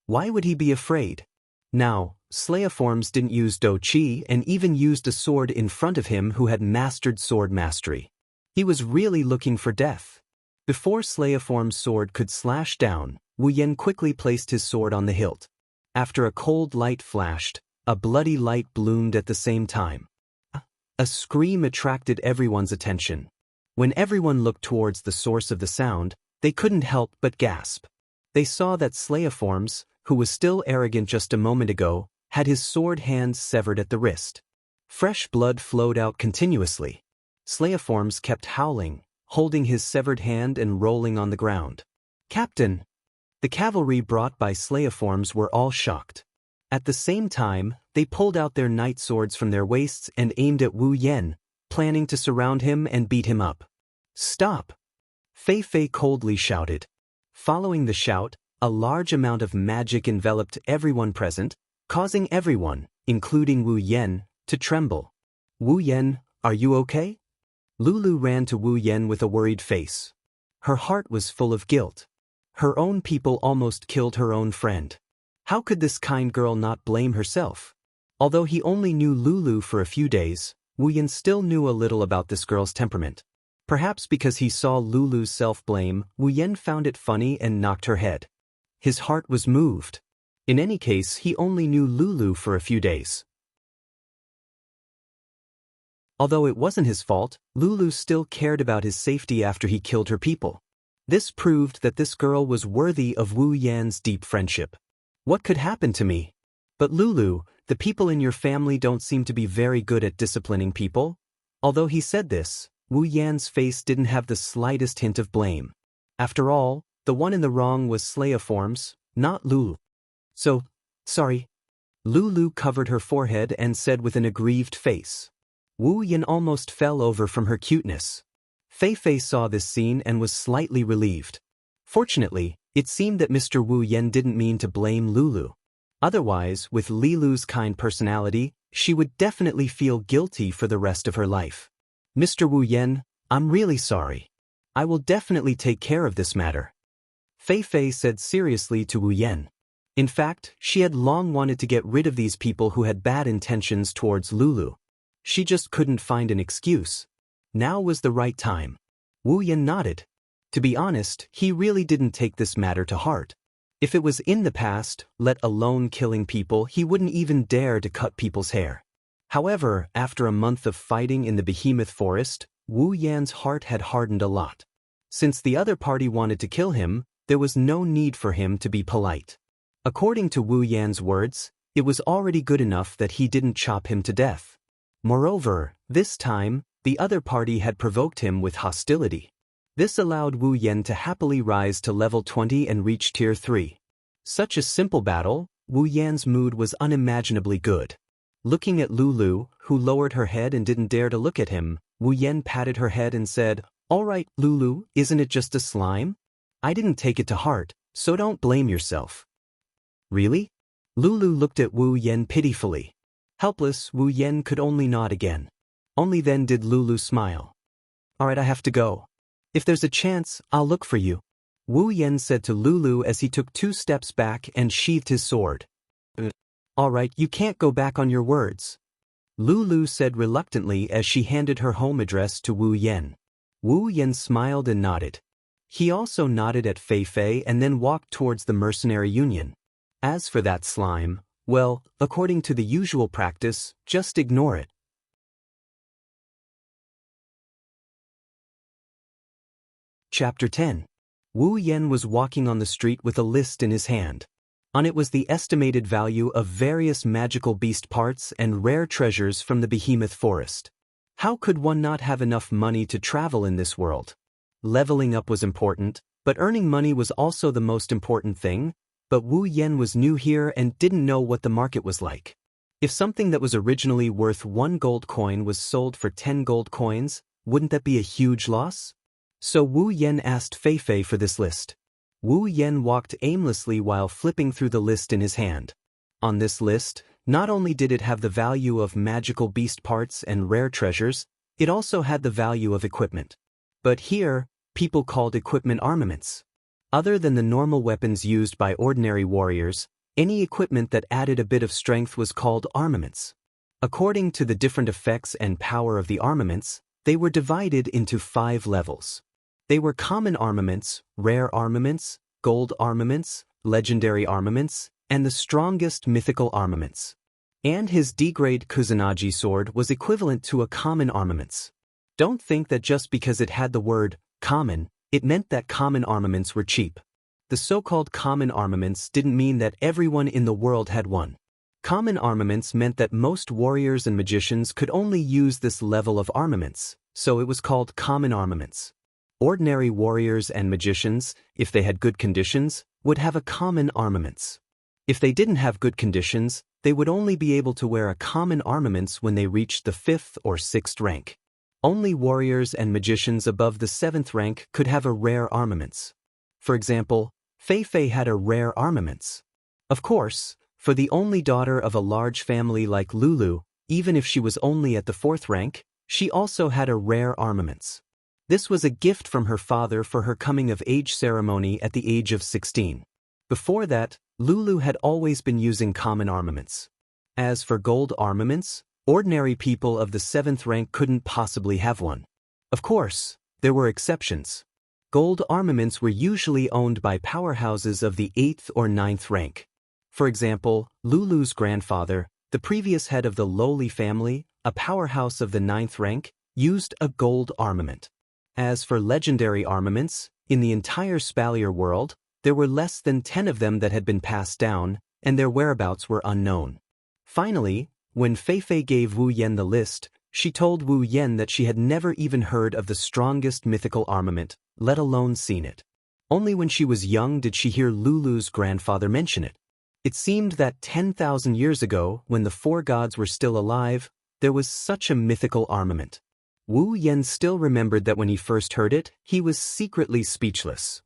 Why would he be afraid? Now, Slayiforms didn't use do chi and even used a sword in front of him who had mastered sword mastery. He was really looking for death. Before Slayiforms' sword could slash down, Wu Yen quickly placed his sword on the hilt. After a cold light flashed, a bloody light bloomed at the same time. A scream attracted everyone's attention. When everyone looked towards the source of the sound, they couldn't help but gasp. They saw that Slayiforms, who was still arrogant just a moment ago, had his sword hands severed at the wrist. Fresh blood flowed out continuously. Slayiforms kept howling, holding his severed hand and rolling on the ground. Captain! The cavalry brought by Slayiforms were all shocked. At the same time, they pulled out their night swords from their waists and aimed at Wu Yen, planning to surround him and beat him up. Stop! Fei Fei coldly shouted. Following the shout, a large amount of magic enveloped everyone present, causing everyone, including Wu Yen, to tremble. Wu Yen, are you okay? Lulu ran to Wu Yen with a worried face. Her heart was full of guilt. Her own people almost killed her own friend. How could this kind girl not blame herself? Although he only knew Lulu for a few days, Wu Yen still knew a little about this girl's temperament. Perhaps because he saw Lulu's self-blame, Wu Yen found it funny and knocked her head. His heart was moved. In any case, he only knew Lulu for a few days. Although it wasn't his fault, Lulu still cared about his safety after he killed her people. This proved that this girl was worthy of Wu Yan's deep friendship. What could happen to me? But Lulu, the people in your family don't seem to be very good at disciplining people. Although he said this, Wu Yan's face didn't have the slightest hint of blame. After all, the one in the wrong was Slayiforms, not Lulu. So, sorry. Lulu covered her forehead and said with an aggrieved face. Wu Yan almost fell over from her cuteness. Fei Fei saw this scene and was slightly relieved. Fortunately, it seemed that Mr. Wu Yan didn't mean to blame Lulu. Otherwise, with Lilu's kind personality, she would definitely feel guilty for the rest of her life. Mr. Wu Yan, I'm really sorry. I will definitely take care of this matter, Fei Fei said seriously to Wu Yan. In fact, she had long wanted to get rid of these people who had bad intentions towards Lulu. She just couldn't find an excuse. Now was the right time. Wu Yan nodded. To be honest, he really didn't take this matter to heart. If it was in the past, let alone killing people, he wouldn't even dare to cut people's hair. However, after a month of fighting in the behemoth forest, Wu Yan's heart had hardened a lot. Since the other party wanted to kill him, there was no need for him to be polite. According to Wu Yan's words, it was already good enough that he didn't chop him to death. Moreover, this time, the other party had provoked him with hostility. This allowed Wu Yan to happily rise to level 20 and reach tier 3. Such a simple battle, Wu Yan's mood was unimaginably good. Looking at Lulu, who lowered her head and didn't dare to look at him, Wu Yan patted her head and said, "All right, Lulu, isn't it just a slime? I didn't take it to heart, so don't blame yourself." Really? Lulu looked at Wu Yan pitifully. Helpless, Wu Yan could only nod again. Only then did Lulu smile. "All right, I have to go. If there's a chance, I'll look for you," Wu Yan said to Lulu as he took 2 steps back and sheathed his sword. "All right, you can't go back on your words," Lulu said reluctantly as she handed her home address to Wu Yan. Wu Yan smiled and nodded. He also nodded at Fei Fei and then walked towards the mercenary union. As for that slime, well, according to the usual practice, just ignore it. Chapter 10. Wu Yan was walking on the street with a list in his hand. On it was the estimated value of various magical beast parts and rare treasures from the behemoth forest. How could one not have enough money to travel in this world? Leveling up was important, but earning money was also the most important thing. But Wu Yan was new here and didn't know what the market was like. If something that was originally worth 1 gold coin was sold for 10 gold coins, wouldn't that be a huge loss? So Wu Yan asked Fei Fei for this list. Wu Yan walked aimlessly while flipping through the list in his hand. On this list, not only did it have the value of magical beast parts and rare treasures, it also had the value of equipment. But here, people called equipment armaments. Other than the normal weapons used by ordinary warriors, any equipment that added a bit of strength was called armaments. According to the different effects and power of the armaments, they were divided into 5 levels. They were common armaments, rare armaments, gold armaments, legendary armaments, and the strongest mythical armaments. And his D-grade Kusanagi sword was equivalent to a common armaments. Don't think that just because it had the word common, it meant that common armaments were cheap. The so-called common armaments didn't mean that everyone in the world had one. Common armaments meant that most warriors and magicians could only use this level of armaments, so it was called common armaments. Ordinary warriors and magicians, if they had good conditions, would have a common armaments. If they didn't have good conditions, they would only be able to wear a common armaments when they reached the 5th or 6th rank. Only warriors and magicians above the 7th rank could have a rare armaments. For example, Fei Fei had a rare armaments. Of course, for the only daughter of a large family like Lulu, even if she was only at the 4th rank, she also had a rare armaments. This was a gift from her father for her coming-of-age ceremony at the age of 16. Before that, Lulu had always been using common armaments. As for gold armaments, ordinary people of the 7th rank couldn't possibly have one. Of course, there were exceptions. Gold armaments were usually owned by powerhouses of the 8th or 9th rank. For example, Lulu's grandfather, the previous head of the lowly family, a powerhouse of the 9th rank, used a gold armament. As for legendary armaments, in the entire Spalier world, there were less than 10 of them that had been passed down, and their whereabouts were unknown. Finally, when Fei Fei gave Wu Yan the list, she told Wu Yan that she had never even heard of the strongest mythical armament, let alone seen it. Only when she was young did she hear Lulu's grandfather mention it. It seemed that 10,000 years ago, when the 4 gods were still alive, there was such a mythical armament. Wu Yan still remembered that when he first heard it, he was secretly speechless.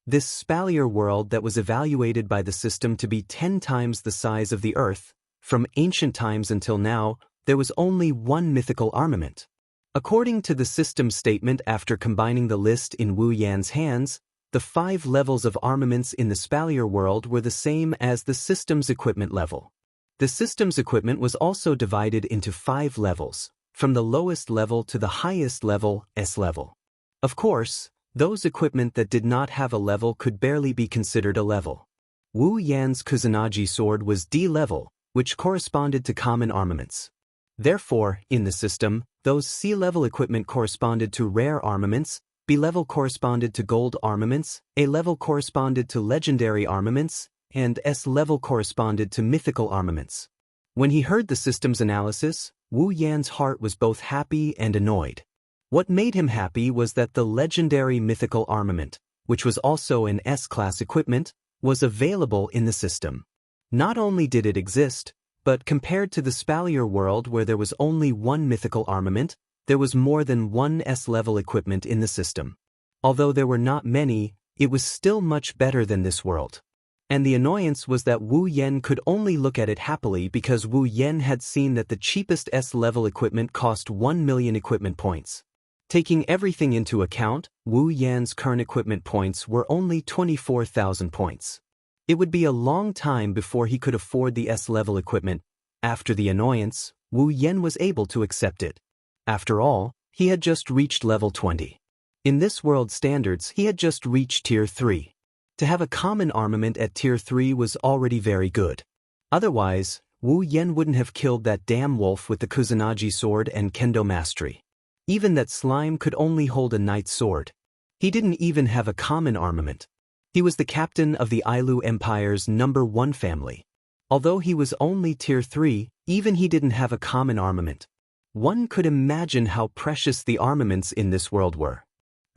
This spalier world that was evaluated by the system to be 10 times the size of the Earth, from ancient times until now, there was only one mythical armament. According to the system statement after combining the list in Wu Yan's hands, the 5 levels of armaments in the spalier world were the same as the system's equipment level. The system's equipment was also divided into 5 levels, from the lowest level to the highest level, S level. Of course, those equipment that did not have a level could barely be considered a level. Wu Yan's Kusanagi sword was D level, which corresponded to common armaments. Therefore, in the system, those C level equipment corresponded to rare armaments, B level corresponded to gold armaments, A level corresponded to legendary armaments, and S level corresponded to mythical armaments. When he heard the system's analysis, Wu Yan's heart was both happy and annoyed. What made him happy was that the legendary mythical armament, which was also an S-class equipment, was available in the system. Not only did it exist, but compared to the spalier world where there was only one mythical armament, there was more than one S-level equipment in the system. Although there were not many, it was still much better than this world. And the annoyance was that Wu Yan could only look at it happily because Wu Yan had seen that the cheapest S-level equipment cost 1 million equipment points. Taking everything into account, Wu Yan's current equipment points were only 24,000 points. It would be a long time before he could afford the S-level equipment. After the annoyance, Wu Yan was able to accept it. After all, he had just reached level 20. In this world's standards, he had just reached Tier 3. To have a common armament at Tier 3 was already very good. Otherwise, Wu Yan wouldn't have killed that damn wolf with the Kusanagi sword and Kendo mastery. Even that slime could only hold a knight's sword. He didn't even have a common armament. He was the captain of the Ailu Empire's #1 family. Although he was only Tier 3, even he didn't have a common armament. One could imagine how precious the armaments in this world were.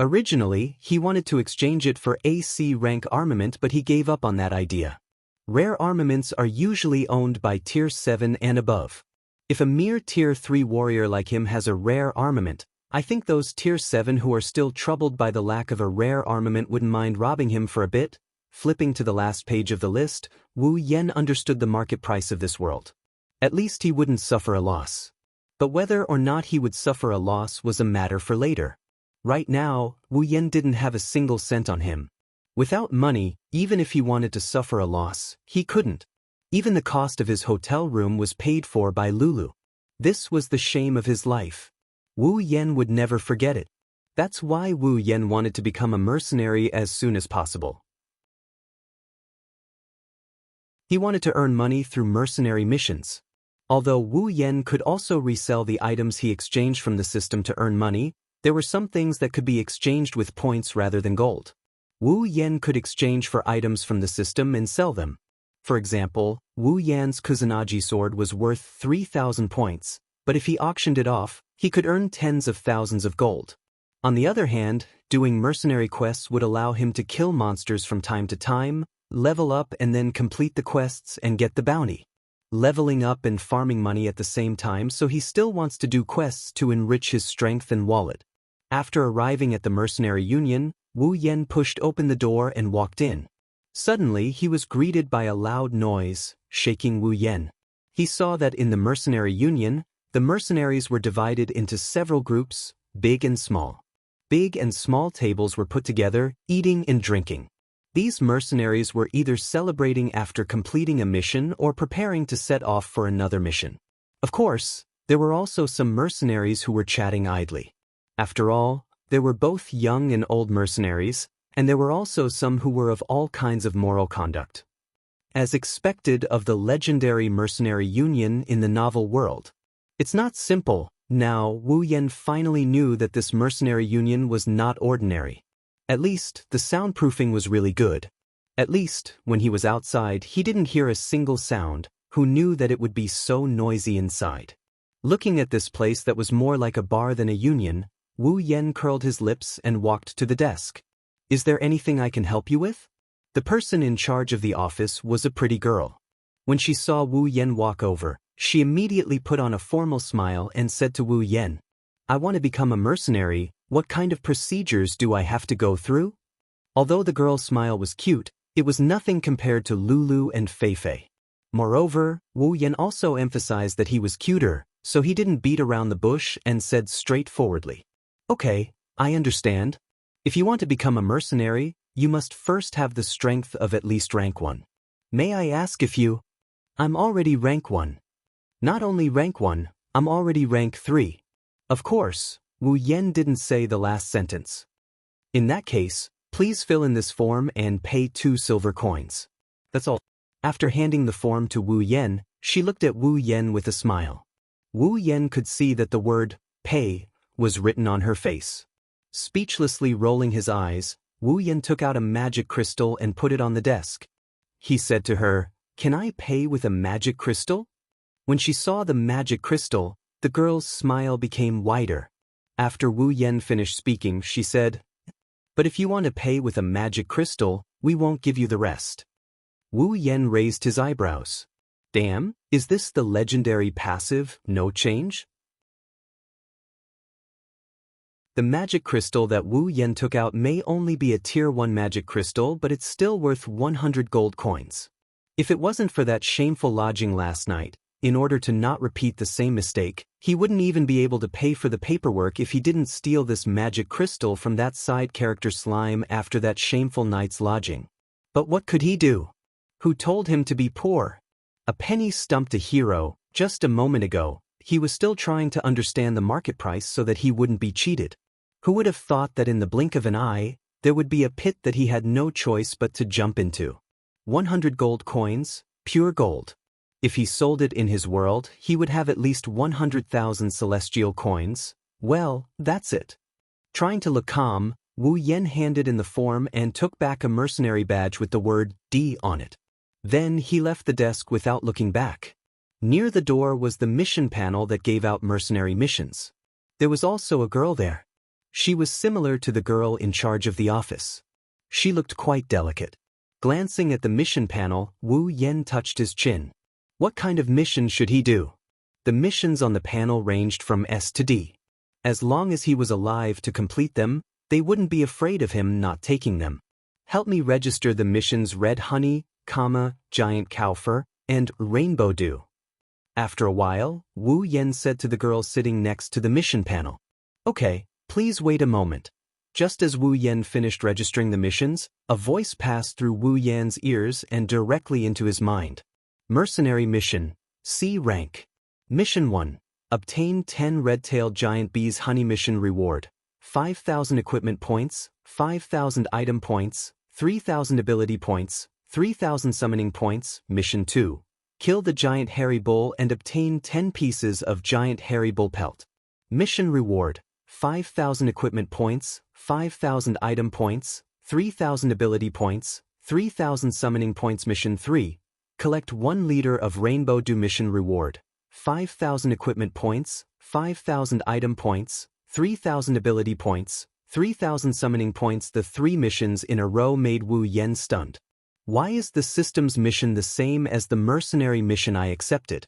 Originally, he wanted to exchange it for AC rank armament, but he gave up on that idea. Rare armaments are usually owned by Tier 7 and above. If a mere Tier 3 warrior like him has a rare armament, I think those Tier 7 who are still troubled by the lack of a rare armament wouldn't mind robbing him for a bit. Flipping to the last page of the list, Wu Yan understood the market price of this world. At least he wouldn't suffer a loss. But whether or not he would suffer a loss was a matter for later. Right now, Wu Yan didn't have a single cent on him. Without money, even if he wanted to suffer a loss, he couldn't. Even the cost of his hotel room was paid for by Lulu. This was the shame of his life. Wu Yan would never forget it. That's why Wu Yan wanted to become a mercenary as soon as possible. He wanted to earn money through mercenary missions. Although Wu Yan could also resell the items he exchanged from the system to earn money, there were some things that could be exchanged with points rather than gold. Wu Yan could exchange for items from the system and sell them. For example, Wu Yan's Kusanagi sword was worth 3,000 points, but if he auctioned it off, he could earn tens of thousands of gold. On the other hand, doing mercenary quests would allow him to kill monsters from time to time, level up and then complete the quests and get the bounty. Leveling up and farming money at the same time, so he still wants to do quests to enrich his strength and wallet. After arriving at the mercenary union, Wu Yan pushed open the door and walked in. Suddenly, he was greeted by a loud noise, shaking Wu Yan. He saw that in the mercenary union, the mercenaries were divided into several groups, big and small. Big and small tables were put together, eating and drinking. These mercenaries were either celebrating after completing a mission or preparing to set off for another mission. Of course, there were also some mercenaries who were chatting idly. After all, there were both young and old mercenaries, and there were also some who were of all kinds of moral conduct. As expected of the legendary mercenary union in the novel world. It's not simple. Now, Wu Yan finally knew that this mercenary union was not ordinary. At least, the soundproofing was really good. At least, when he was outside, he didn't hear a single sound. Who knew that it would be so noisy inside? Looking at this place that was more like a bar than a union, Wu Yan curled his lips and walked to the desk. Is there anything I can help you with? The person in charge of the office was a pretty girl. When she saw Wu Yan walk over, She immediately put on a formal smile and said to Wu Yen, "I want to become a mercenary. What kind of procedures do I have to go through?" Although the girl's smile was cute, it was nothing compared to Lulu and Feifei. Moreover, Wu Yen also emphasized that he was cuter, so he didn't beat around the bush and said straightforwardly, "Okay, I understand. If you want to become a mercenary, you must first have the strength of at least rank 1. May I ask if you—" "I'm already rank 1. Not only rank 1, I'm already rank 3. Of course, Wu Yen didn't say the last sentence. "In that case, please fill in this form and pay 2 silver coins. That's all." After handing the form to Wu Yen, she looked at Wu Yen with a smile. Wu Yen could see that the word, pay, was written on her face. Speechlessly rolling his eyes, Wu Yen took out a magic crystal and put it on the desk. He said to her, "Can I pay with a magic crystal?" When she saw the magic crystal, the girl's smile became wider. After Wu Yen finished speaking, she said, "But if you want to pay with a magic crystal, we won't give you the rest." Wu Yen raised his eyebrows. "Damn, is this the legendary passive, no change?" The magic crystal that Wu Yen took out may only be a tier 1 magic crystal, but it's still worth 100 gold coins. If it wasn't for that shameful lodging last night, in order to not repeat the same mistake, he wouldn't even be able to pay for the paperwork if he didn't steal this magic crystal from that side character Slime after that shameful night's lodging. But what could he do? Who told him to be poor? A penny stumped a hero. Just a moment ago, he was still trying to understand the market price so that he wouldn't be cheated. Who would have thought that in the blink of an eye, there would be a pit that he had no choice but to jump into? 100 gold coins, pure gold. If he sold it in his world, he would have at least 100,000 celestial coins. Well, that's it. Trying to look calm, Wu Yen handed in the form and took back a mercenary badge with the word D on it. Then he left the desk without looking back. Near the door was the mission panel that gave out mercenary missions. There was also a girl there. She was similar to the girl in charge of the office. She looked quite delicate. Glancing at the mission panel, Wu Yen touched his chin. What kind of mission should he do? The missions on the panel ranged from S to D. As long as he was alive to complete them, they wouldn't be afraid of him not taking them. Help me register the missions Red Honey, Giant Cow Fur, and Rainbow Dew. After a while, Wu Yen said to the girl sitting next to the mission panel, "Okay, please wait a moment." Just as Wu Yen finished registering the missions, a voice passed through Wu Yen's ears and directly into his mind. Mercenary Mission, C rank. Mission 1. Obtain 10 red-tailed giant bees honey mission reward. 5,000 equipment points, 5,000 item points, 3,000 ability points, 3,000 summoning points. Mission 2. Kill the giant hairy bull and obtain 10 pieces of giant hairy bull pelt. Mission reward, 5,000 equipment points, 5,000 item points, 3,000 ability points, 3,000 summoning points. Mission 3. Collect 1 liter of Rainbow Dew mission reward, 5,000 equipment points, 5,000 item points, 3,000 ability points, 3,000 summoning points. The 3 missions in a row made Wu Yen stunned. Why is the systems mission the same as the mercenary mission I accepted?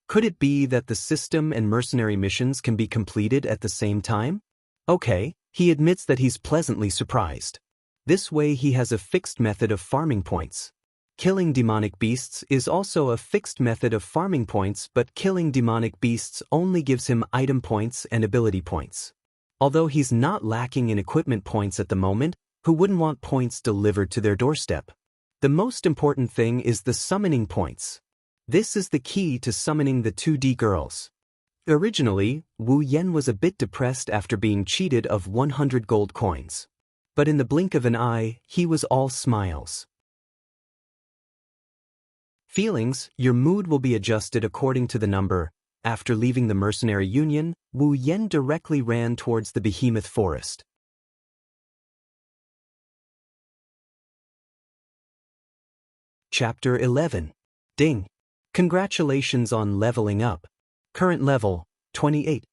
Could it be that the system and mercenary missions can be completed at the same time? Okay, he admits that he's pleasantly surprised. This way he has a fixed method of farming points. Killing demonic beasts is also a fixed method of farming points, but killing demonic beasts only gives him item points and ability points. Although he's not lacking in equipment points at the moment, who wouldn't want points delivered to their doorstep? The most important thing is the summoning points. This is the key to summoning the 2D girls. Originally, Wu Yen was a bit depressed after being cheated of 100 gold coins. But in the blink of an eye, he was all smiles. Feelings, your mood will be adjusted according to the number. After leaving the mercenary union, Wu Yen directly ran towards the behemoth forest. Chapter 11. Ding. Congratulations on leveling up. Current level, 28.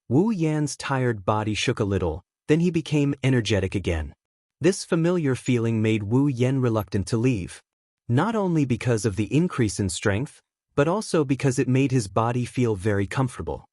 Wu Yan's tired body shook a little, then he became energetic again. This familiar feeling made Wu Yen reluctant to leave. Not only because of the increase in strength, but also because it made his body feel very comfortable.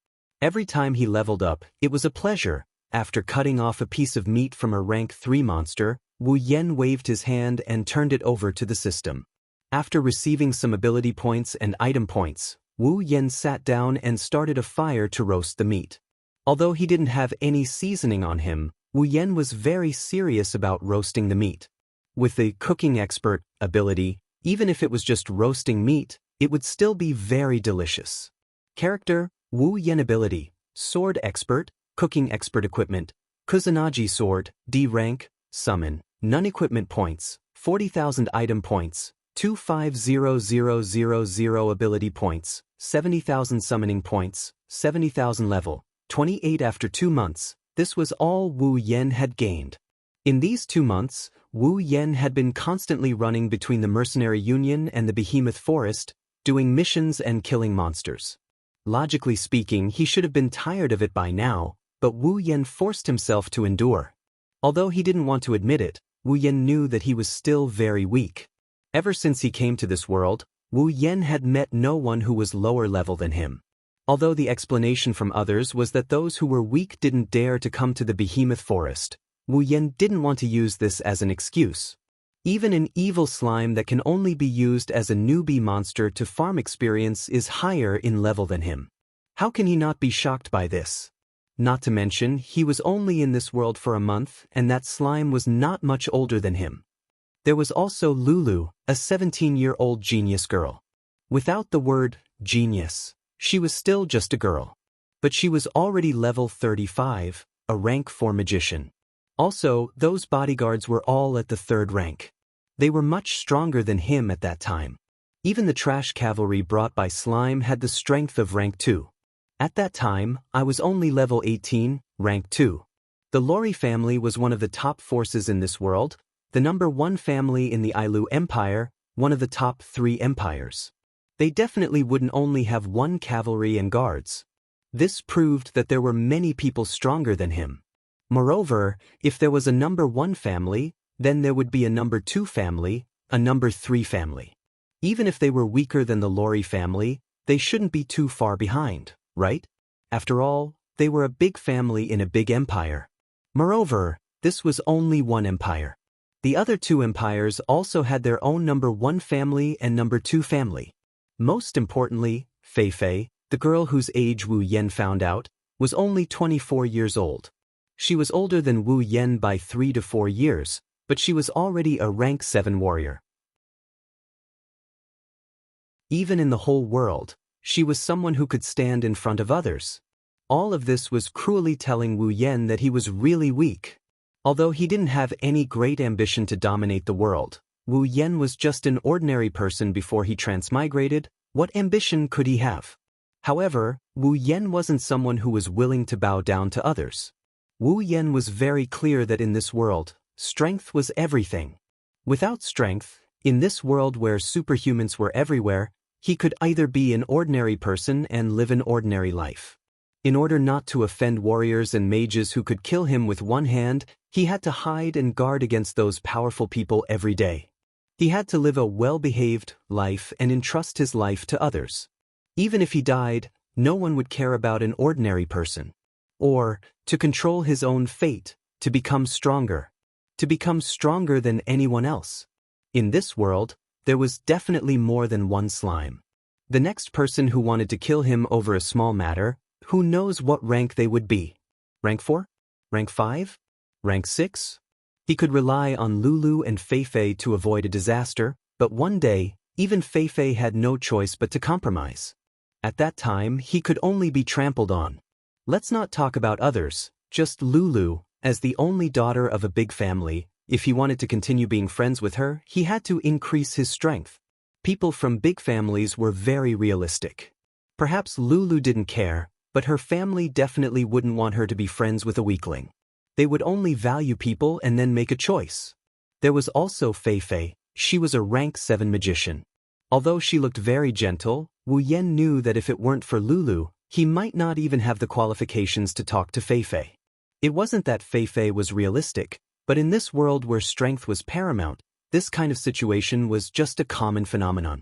Every time he leveled up, it was a pleasure. After cutting off a piece of meat from a rank 3 monster, Wu Yen waved his hand and turned it over to the system. After receiving some ability points and item points, Wu Yen sat down and started a fire to roast the meat. Although he didn't have any seasoning on him, Wu Yen was very serious about roasting the meat. With the cooking expert ability, even if it was just roasting meat, it would still be very delicious. Character, Wu Yen ability, sword expert, cooking expert equipment, Kusanagi sword, D rank, summon, none equipment points, 40,000 item points, 250000 ability points, 70,000 summoning points, 70,000 level, 28 after 2 months. This was all Wu Yen had gained. In these 2 months, Wu Yen had been constantly running between the Mercenary Union and the Behemoth Forest, doing missions and killing monsters. Logically speaking, he should have been tired of it by now, but Wu Yen forced himself to endure. Although he didn't want to admit it, Wu Yen knew that he was still very weak. Ever since he came to this world, Wu Yen had met no one who was lower level than him. Although the explanation from others was that those who were weak didn't dare to come to the Behemoth Forest, Wu Yen didn't want to use this as an excuse. Even an evil slime that can only be used as a newbie monster to farm experience is higher in level than him. How can he not be shocked by this? Not to mention, he was only in this world for a month, and that slime was not much older than him. There was also Lulu, a 17-year-old genius girl. Without the word genius, she was still just a girl. But she was already level 35, a rank 4 magician. Also, those bodyguards were all at the 3rd rank. They were much stronger than him at that time. Even the trash cavalry brought by Slime had the strength of rank 2. At that time, I was only level 18, rank 2. The Lori family was one of the top forces in this world, the number 1 family in the Ailu Empire, one of the top 3 empires. They definitely wouldn't only have 1 cavalry and guards. This proved that there were many people stronger than him. Moreover, if there was a number 1 family, then there would be a number 2 family, a number 3 family. Even if they were weaker than the Lori family, they shouldn't be too far behind, right? After all, they were a big family in a big empire. Moreover, this was only 1 empire. The other 2 empires also had their own number 1 family and number 2 family. Most importantly, Fei Fei, the girl whose age Wu Yen found out, was only 24 years old. She was older than Wu Yen by 3 to 4 years, but she was already a rank 7 warrior. Even in the whole world, she was someone who could stand in front of others. All of this was cruelly telling Wu Yen that he was really weak. Although he didn't have any great ambition to dominate the world, Wu Yen was just an ordinary person before he transmigrated. What ambition could he have? However, Wu Yen wasn't someone who was willing to bow down to others. Wu Yen was very clear that in this world, strength was everything. Without strength, in this world where superhumans were everywhere, he could either be an ordinary person and live an ordinary life. In order not to offend warriors and mages who could kill him with 1 hand, he had to hide and guard against those powerful people every day. He had to live a well-behaved life and entrust his life to others. Even if he died, no one would care about an ordinary person. Or, to control his own fate, to become stronger than anyone else. In this world, there was definitely more than 1 slime. The next person who wanted to kill him over a small matter, who knows what rank they would be? Rank 4? Rank 5? Rank 6? He could rely on Lulu and Fei Fei to avoid a disaster, but one day, even Fei Fei had no choice but to compromise. At that time, he could only be trampled on. Let's not talk about others, just Lulu, as the only daughter of a big family. If he wanted to continue being friends with her, he had to increase his strength. People from big families were very realistic. Perhaps Lulu didn't care, but her family definitely wouldn't want her to be friends with a weakling. They would only value people and then make a choice. There was also Fei Fei. She was a rank 7 magician. Although she looked very gentle, Wu Yen knew that if it weren't for Lulu, he might not even have the qualifications to talk to Fei Fei. It wasn't that Fei Fei was realistic, but in this world where strength was paramount, this kind of situation was just a common phenomenon.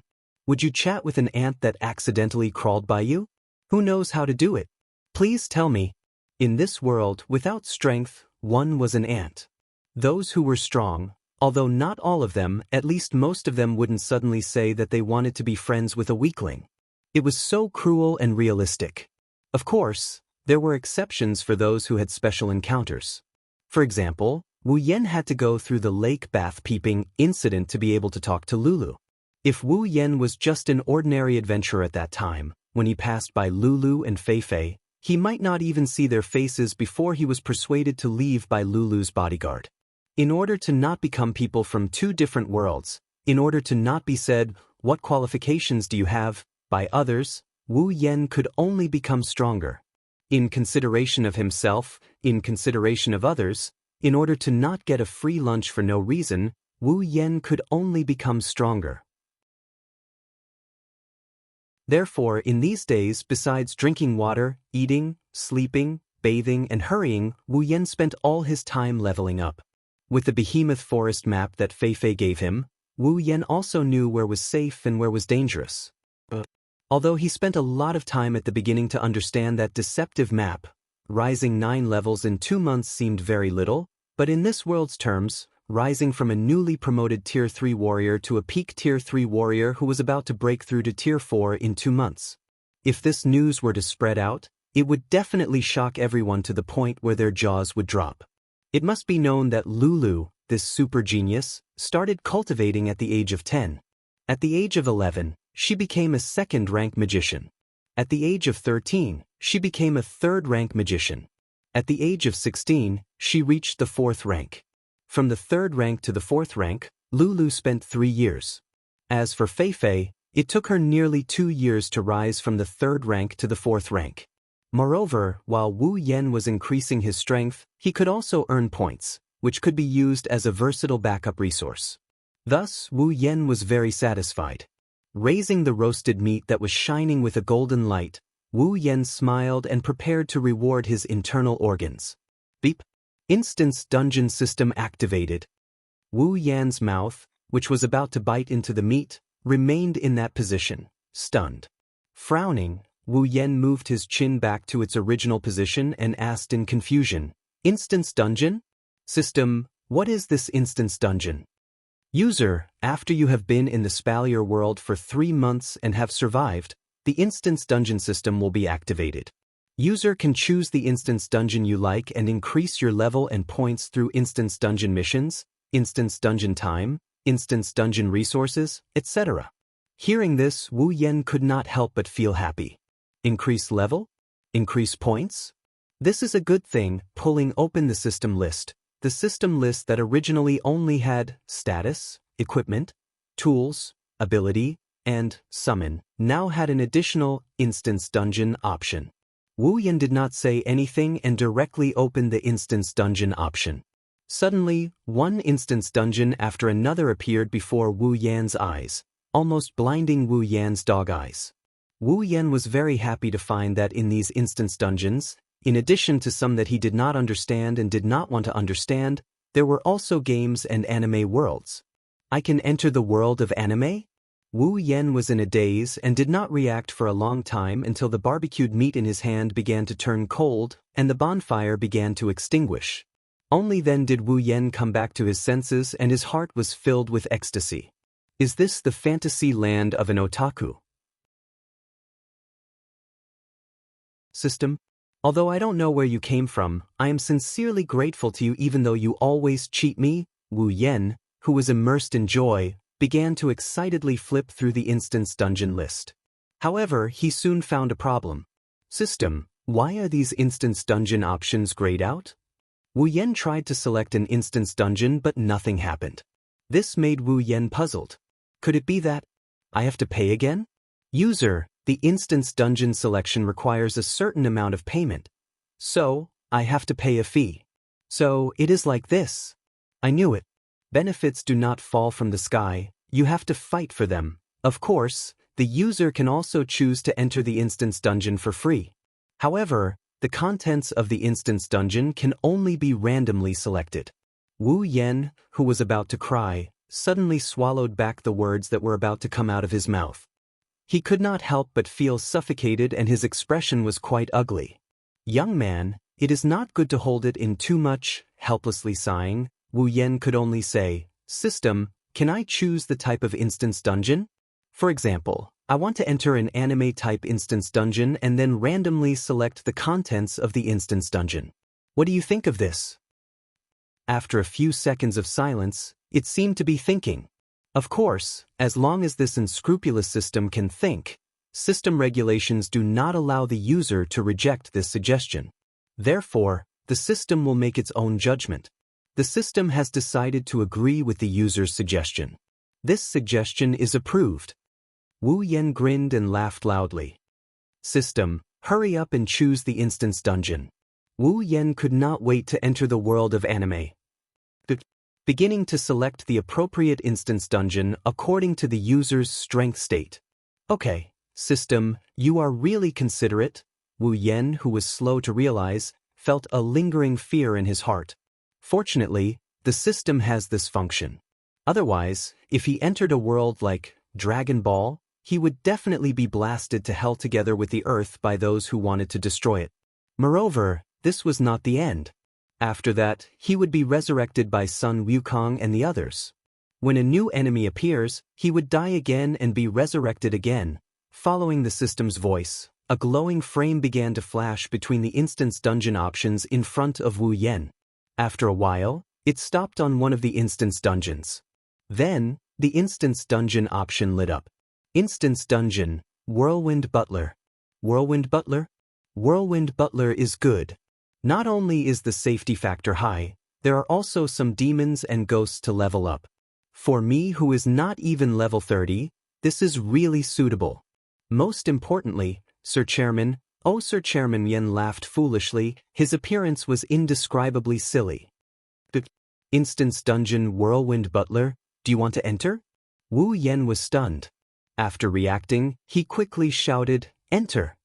Would you chat with an ant that accidentally crawled by you? Who knows how to do it? Please tell me. In this world, without strength, one was an ant. Those who were strong, although not all of them, at least most of them wouldn't suddenly say that they wanted to be friends with a weakling. It was so cruel and realistic. Of course, there were exceptions for those who had special encounters. For example, Wu Yen had to go through the lake bath peeping incident to be able to talk to Lulu. If Wu Yen was just an ordinary adventurer at that time, when he passed by Lulu and Fei Fei, he might not even see their faces before he was persuaded to leave by Lulu's bodyguard. In order to not become people from two different worlds, in order to not be said, "What qualifications do you have?" by others, Wu Yen could only become stronger. In consideration of himself, in consideration of others, in order to not get a free lunch for no reason, Wu Yen could only become stronger. Therefore, in these days, besides drinking water, eating, sleeping, bathing, and hurrying, Wu Yen spent all his time leveling up. With the behemoth forest map that Fei Fei gave him, Wu Yen also knew where was safe and where was dangerous. Although he spent a lot of time at the beginning to understand that deceptive map, rising 9 levels in 2 months seemed very little, but in this world's terms, rising from a newly promoted Tier 3 warrior to a peak Tier 3 warrior who was about to break through to Tier 4 in 2 months. If this news were to spread out, it would definitely shock everyone to the point where their jaws would drop. It must be known that Lulu, this super genius, started cultivating at the age of 10. At the age of 11, she became a second-rank magician. At the age of 13, she became a third-rank magician. At the age of 16, she reached the 4th rank. From the 3rd rank to the 4th rank, Lulu spent 3 years. As for Fei Fei, it took her nearly 2 years to rise from the 3rd rank to the 4th rank. Moreover, while Wu Yen was increasing his strength, he could also earn points, which could be used as a versatile backup resource. Thus, Wu Yen was very satisfied. Raising the roasted meat that was shining with a golden light, Wu Yen smiled and prepared to reward his internal organs. Beep. Instance dungeon system activated. Wu Yan's mouth, which was about to bite into the meat, remained in that position, stunned. Frowning, Wu Yen moved his chin back to its original position and asked in confusion, "Instance dungeon? System, what is this instance dungeon?" User, after you have been in the Spalier world for 3 months and have survived, the instance dungeon system will be activated. User can choose the instance dungeon you like and increase your level and points through instance dungeon missions, instance dungeon time, instance dungeon resources, etc. Hearing this, Wu Yen could not help but feel happy. Increase level? Increase points? This is a good thing. Pulling open the system list that originally only had status, equipment, tools, ability, and summon, now had an additional instance dungeon option. Wu Yen did not say anything and directly opened the instance dungeon option. Suddenly, one instance dungeon after another appeared before Wu Yan's eyes, almost blinding Wu Yan's dog eyes. Wu Yen was very happy to find that in these instance dungeons, in addition to some that he did not understand and did not want to understand, there were also games and anime worlds. I can enter the world of anime? Wu Yen was in a daze and did not react for a long time until the barbecued meat in his hand began to turn cold and the bonfire began to extinguish. Only then did Wu Yen come back to his senses and his heart was filled with ecstasy. Is this the fantasy land of an otaku? System, although I don't know where you came from, I am sincerely grateful to you even though you always cheat me. Wu Yen, who was immersed in joy, began to excitedly flip through the instance dungeon list. However, he soon found a problem. System, why are these instance dungeon options grayed out? Wu Yen tried to select an instance dungeon but nothing happened. This made Wu Yen puzzled. Could it be that I have to pay again? User, the instance dungeon selection requires a certain amount of payment. So, I have to pay a fee. So, it is like this. I knew it. Benefits do not fall from the sky, you have to fight for them. Of course, the user can also choose to enter the instance dungeon for free. However, the contents of the instance dungeon can only be randomly selected. Wu Yen, who was about to cry, suddenly swallowed back the words that were about to come out of his mouth. He could not help but feel suffocated and his expression was quite ugly. "Young man, it is not good to hold it in too much," helplessly sighing, Wu Yen could only say, "System, can I choose the type of instance dungeon? For example, I want to enter an anime-type instance dungeon and then randomly select the contents of the instance dungeon. What do you think of this?" After a few seconds of silence, it seemed to be thinking. Of course, as long as this unscrupulous system can think, system regulations do not allow the user to reject this suggestion. Therefore, the system will make its own judgment. The system has decided to agree with the user's suggestion. This suggestion is approved. Wu Yen grinned and laughed loudly. "System, hurry up and choose the instance dungeon." Wu Yen could not wait to enter the world of anime. Beginning to select the appropriate instance dungeon according to the user's strength state. "Okay, system, you are really considerate." Wu Yen, who was slow to realize, felt a lingering fear in his heart. Fortunately, the system has this function. Otherwise, if he entered a world like Dragon Ball, he would definitely be blasted to hell together with the earth by those who wanted to destroy it. Moreover, this was not the end. After that, he would be resurrected by Sun Wukong and the others. When a new enemy appears, he would die again and be resurrected again. Following the system's voice, a glowing frame began to flash between the instance dungeon options in front of Wu Yen. After a while, it stopped on one of the instance dungeons. Then, the instance dungeon option lit up. Instance dungeon, Whirlwind Butler. Whirlwind Butler? Whirlwind Butler is good. Not only is the safety factor high, there are also some demons and ghosts to level up. For me, who is not even level 30, this is really suitable. Most importantly, Sir Chairman, oh Sir Chairman, Yen laughed foolishly, his appearance was indescribably silly. "Instance dungeon Whirlwind Butler, do you want to enter?" Wu Yen was stunned. After reacting, he quickly shouted, "Enter!"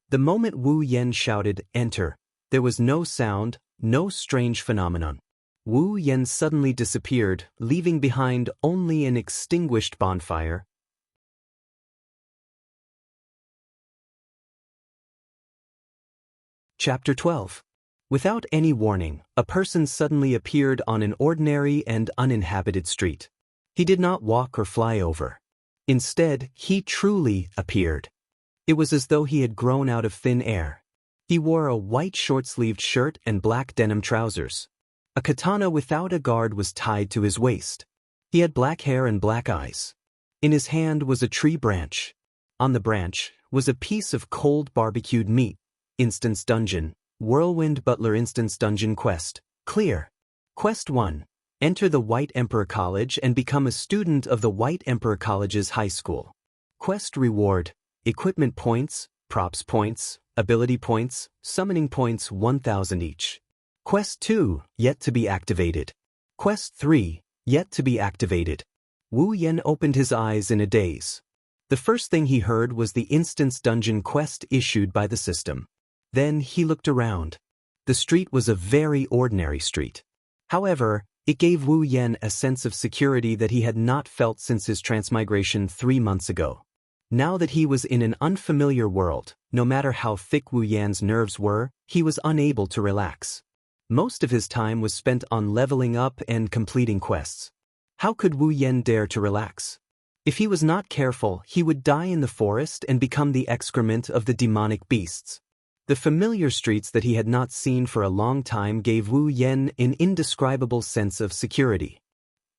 The moment Wu Yen shouted, "Enter," there was no sound, no strange phenomenon. Wu Yen suddenly disappeared, leaving behind only an extinguished bonfire. Chapter 12. Without any warning, a person suddenly appeared on an ordinary and uninhabited street. He did not walk or fly over. Instead, he truly appeared. It was as though he had grown out of thin air. He wore a white short-sleeved shirt and black denim trousers. A katana without a guard was tied to his waist. He had black hair and black eyes. In his hand was a tree branch. On the branch was a piece of cold barbecued meat. Instance dungeon, Whirlwind Butler instance dungeon quest. Clear. Quest 1. Enter the White Emperor College and become a student of the White Emperor College's high school. Quest reward. Equipment points, props points, ability points, summoning points 1,000 each. Quest 2, yet to be activated. Quest 3, yet to be activated. Wu Yen opened his eyes in a daze. The first thing he heard was the instance dungeon quest issued by the system. Then he looked around. The street was a very ordinary street. However, it gave Wu Yen a sense of security that he had not felt since his transmigration 3 months ago. Now that he was in an unfamiliar world, no matter how thick Wu Yan's nerves were, he was unable to relax. Most of his time was spent on leveling up and completing quests. How could Wu Yen dare to relax? If he was not careful, he would die in the forest and become the excrement of the demonic beasts. The familiar streets that he had not seen for a long time gave Wu Yen an indescribable sense of security.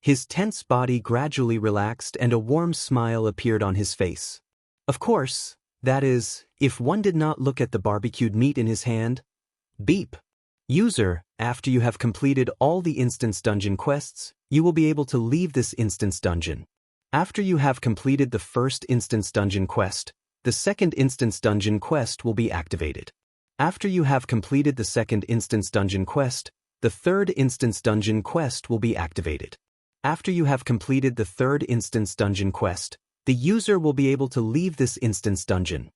His tense body gradually relaxed and a warm smile appeared on his face. Of course, that is, if one did not look at the barbecued meat in his hand. Beep. User, after you have completed all the instance dungeon quests, you will be able to leave this instance dungeon. After you have completed the first instance dungeon quest, the second instance dungeon quest will be activated. After you have completed the second instance dungeon quest, the third instance dungeon quest will be activated. After you have completed the third instance dungeon quest, the user will be able to leave this instance dungeon.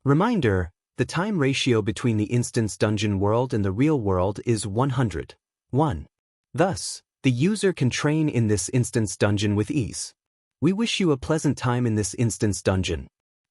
Reminder, the time ratio between the instance dungeon world and the real world is 100:1. Thus, the user can train in this instance dungeon with ease. We wish you a pleasant time in this instance dungeon.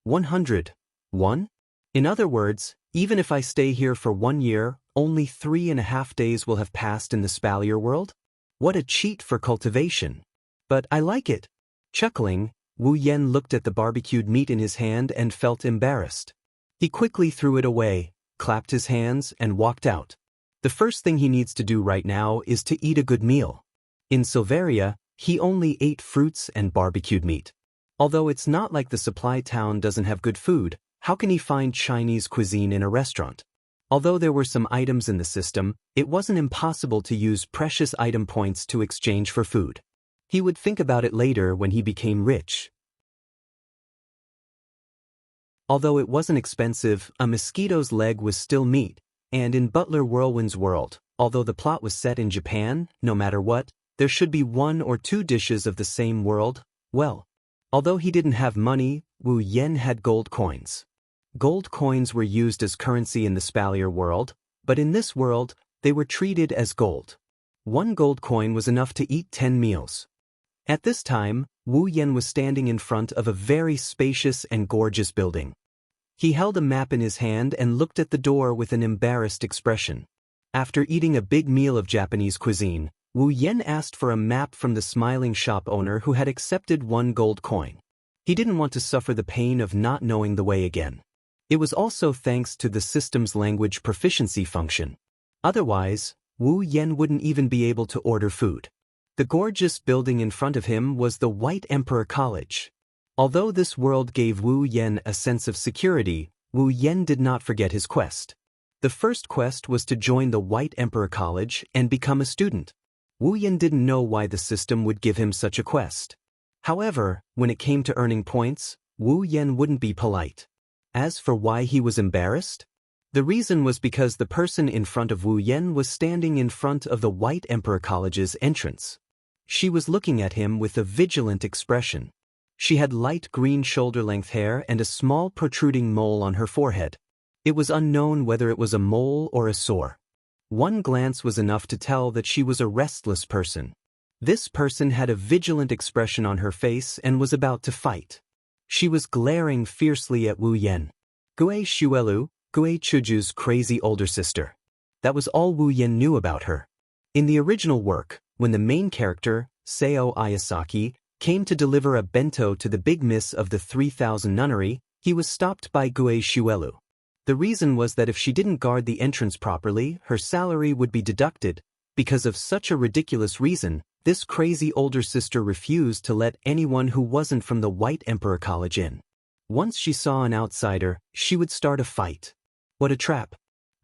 101? In other words, even if I stay here for 1 year, only 3.5 days will have passed in the Spalier world? What a cheat for cultivation. But I like it. Chuckling, Wu Yen looked at the barbecued meat in his hand and felt embarrassed. He quickly threw it away, clapped his hands, and walked out. The first thing he needs to do right now is to eat a good meal. In Silveria, he only ate fruits and barbecued meat. Although it's not like the supply town doesn't have good food, how can he find Chinese cuisine in a restaurant? Although there were some items in the system, it wasn't impossible to use precious item points to exchange for food. He would think about it later when he became rich. Although it wasn't expensive, a mosquito's leg was still meat, and in Butler Whirlwind's world, although the plot was set in Japan, no matter what, there should be 1 or 2 dishes of the same world. Well, although he didn't have money, Wu Yen had gold coins. Gold coins were used as currency in the Spalier world, but in this world, they were treated as gold. 1 gold coin was enough to eat 10 meals. At this time, Wu Yen was standing in front of a very spacious and gorgeous building. He held a map in his hand and looked at the door with an embarrassed expression. After eating a big meal of Japanese cuisine, Wu Yen asked for a map from the smiling shop owner who had accepted 1 gold coin. He didn't want to suffer the pain of not knowing the way again. It was also thanks to the system's language proficiency function. Otherwise, Wu Yen wouldn't even be able to order food. The gorgeous building in front of him was the White Emperor College. Although this world gave Wu Yen a sense of security, Wu Yen did not forget his quest. The first quest was to join the White Emperor College and become a student. Wu Yen didn't know why the system would give him such a quest. However, when it came to earning points, Wu Yen wouldn't be polite. As for why he was embarrassed, the reason was because the person in front of Wu Yen was standing in front of the White Emperor College's entrance. She was looking at him with a vigilant expression. She had light green shoulder-length hair and a small protruding mole on her forehead. It was unknown whether it was a mole or a sore. 1 glance was enough to tell that she was a restless person. This person had a vigilant expression on her face and was about to fight. She was glaring fiercely at Wu Yen. Gue Shuelu, Gue Chuju's crazy older sister. That was all Wu Yen knew about her. In the original work, when the main character, Seo Ayasaki, came to deliver a bento to the big miss of the 3000 nunnery, he was stopped by Gue Shuelu. The reason was that if she didn't guard the entrance properly, her salary would be deducted. Because of such a ridiculous reason, this crazy older sister refused to let anyone who wasn't from the White Emperor College in. Once she saw an outsider, she would start a fight. What a trap.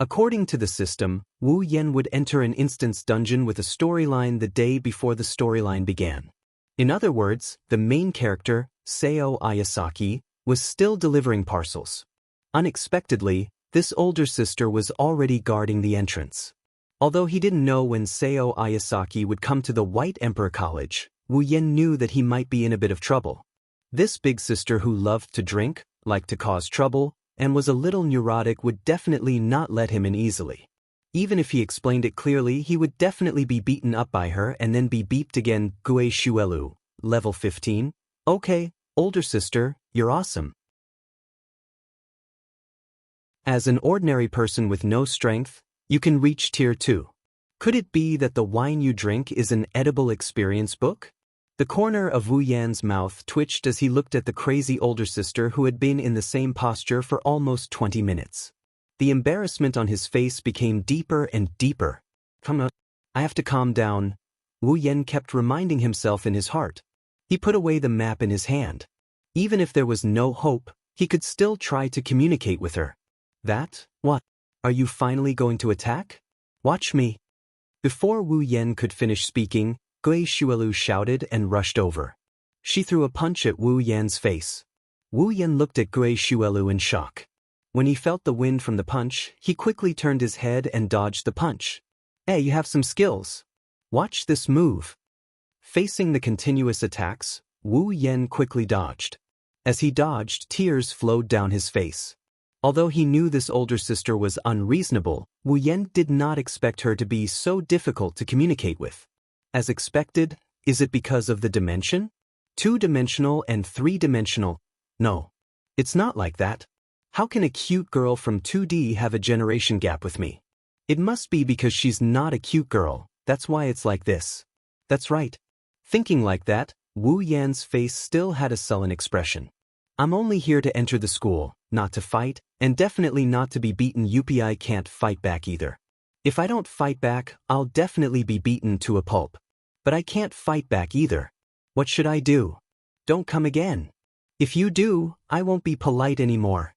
According to the system, Wu Yen would enter an instance dungeon with a storyline the day before the storyline began. In other words, the main character, Seo Ayasaki, was still delivering parcels. Unexpectedly, this older sister was already guarding the entrance. Although he didn't know when Seo Ayasaki would come to the White Emperor College, Wu Yen knew that he might be in a bit of trouble. This big sister who loved to drink, liked to cause trouble, and was a little neurotic would definitely not let him in easily. Even if he explained it clearly, he would definitely be beaten up by her and then be beeped again. Gue Shuelu, level 15. Okay, older sister, you're awesome. As an ordinary person with no strength, you can reach tier 2. Could it be that the wine you drink is an edible experience book? The corner of Wu Yan's mouth twitched as he looked at the crazy older sister who had been in the same posture for almost 20 minutes. The embarrassment on his face became deeper and deeper. Come on, I have to calm down, Wu Yan kept reminding himself in his heart. He put away the map in his hand. Even if there was no hope, he could still try to communicate with her. That? What? Are you finally going to attack? Watch me. Before Wu Yan could finish speaking, Gue Shuelu shouted and rushed over. She threw a punch at Wu Yan's face. Wu Yan looked at Gue Shuelu in shock. When he felt the wind from the punch, he quickly turned his head and dodged the punch. Hey, you have some skills. Watch this move. Facing the continuous attacks, Wu Yan quickly dodged. As he dodged, tears flowed down his face. Although he knew this older sister was unreasonable, Wu Yan did not expect her to be so difficult to communicate with. As expected, is it because of the dimension? 2-dimensional and 3-dimensional. No. It's not like that. How can a cute girl from 2D have a generation gap with me? It must be because she's not a cute girl, that's why it's like this. That's right. Thinking like that, Wu Yan's face still had a sullen expression. I'm only here to enter the school, not to fight, and definitely not to be beaten. I can't fight back either. If I don't fight back, I'll definitely be beaten to a pulp. But I can't fight back either. What should I do? Don't come again. If you do, I won't be polite anymore.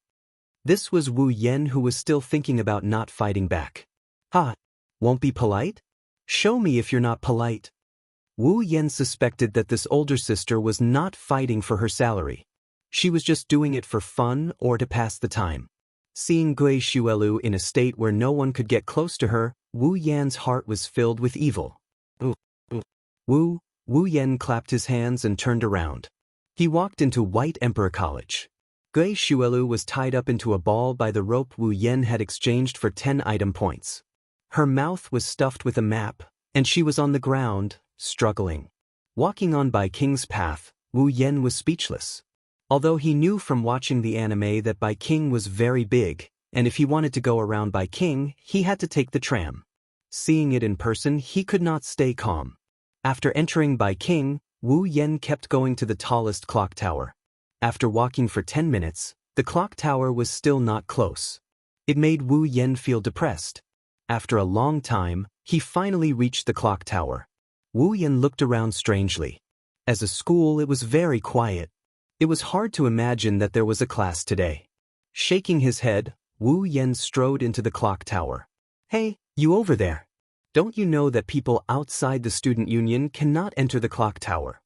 This was Wu Yan, who was still thinking about not fighting back. Ha! Won't be polite? Show me if you're not polite. Wu Yan suspected that this older sister was not fighting for her salary. She was just doing it for fun or to pass the time. Seeing Gui Shuelu in a state where no one could get close to her, Wu Yan's heart was filled with evil. Wu Yan clapped his hands and turned around. He walked into White Emperor College. Gui Shuelu was tied up into a ball by the rope Wu Yan had exchanged for 10 item points. Her mouth was stuffed with a map, and she was on the ground, struggling. Walking on Bai King's path, Wu Yan was speechless. Although he knew from watching the anime that Bai King was very big, and if he wanted to go around Bai King, he had to take the tram. Seeing it in person, he could not stay calm. After entering Bai King, Wu Yan kept going to the tallest clock tower. After walking for 10 minutes, the clock tower was still not close. It made Wu Yan feel depressed. After a long time, he finally reached the clock tower. Wu Yan looked around strangely. As a school, it was very quiet. It was hard to imagine that there was a class today. Shaking his head, Wu Yan strode into the clock tower. Hey, you over there. Don't you know that people outside the student union cannot enter the clock tower?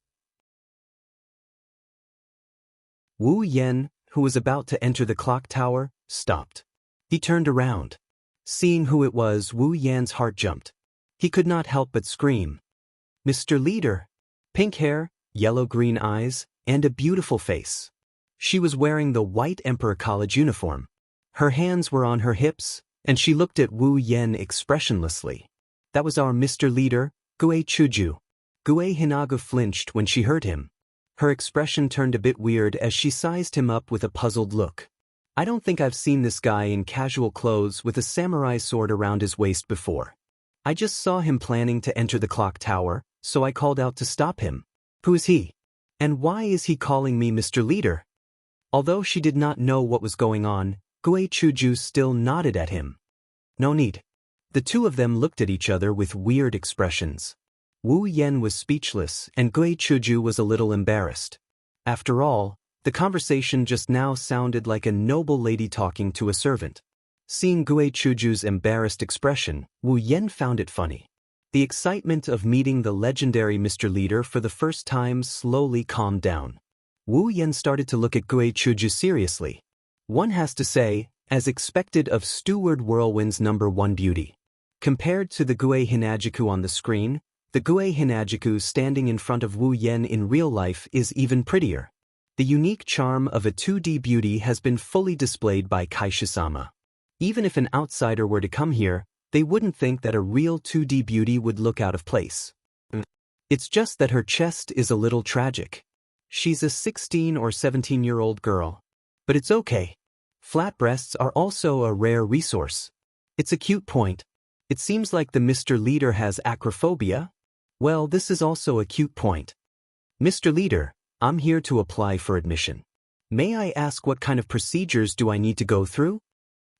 Wu Yan, who was about to enter the clock tower, stopped. He turned around. Seeing who it was, Wu Yan's heart jumped. He could not help but scream. Mr. Leader. Pink hair, yellow-green eyes, and a beautiful face. She was wearing the White Emperor College uniform. Her hands were on her hips, and she looked at Wu Yan expressionlessly. That was our Mr. Leader, Gue Chuju. Gue Hinaga flinched when she heard him. Her expression turned a bit weird as she sized him up with a puzzled look. I don't think I've seen this guy in casual clothes with a samurai sword around his waist before. I just saw him planning to enter the clock tower, so I called out to stop him. Who is he? And why is he calling me Mr. Leader? Although she did not know what was going on, Gue Chuju still nodded at him. No need. The two of them looked at each other with weird expressions. Wu Yan was speechless and Gue Chuju was a little embarrassed. After all, the conversation just now sounded like a noble lady talking to a servant. Seeing Gue Chuju's embarrassed expression, Wu Yan found it funny. The excitement of meeting the legendary Mr. Leader for the first time slowly calmed down. Wu Yan started to look at Gue Chuju seriously. One has to say, as expected of Steward Whirlwind's #1 beauty. Compared to the Gue Hinajiku on the screen, the Gue Hinajiku standing in front of Wu Yan in real life is even prettier. The unique charm of a 2D beauty has been fully displayed by Kaisha-sama. Even if an outsider were to come here, they wouldn't think that a real 2D beauty would look out of place. It's just that her chest is a little tragic. She's a 16 or 17-year-old girl. But it's okay. Flat breasts are also a rare resource. It's a cute point. It seems like the Mr. Leader has acrophobia. Well, this is also a cute point. Mr. Leader, I'm here to apply for admission. May I ask what kind of procedures do I need to go through?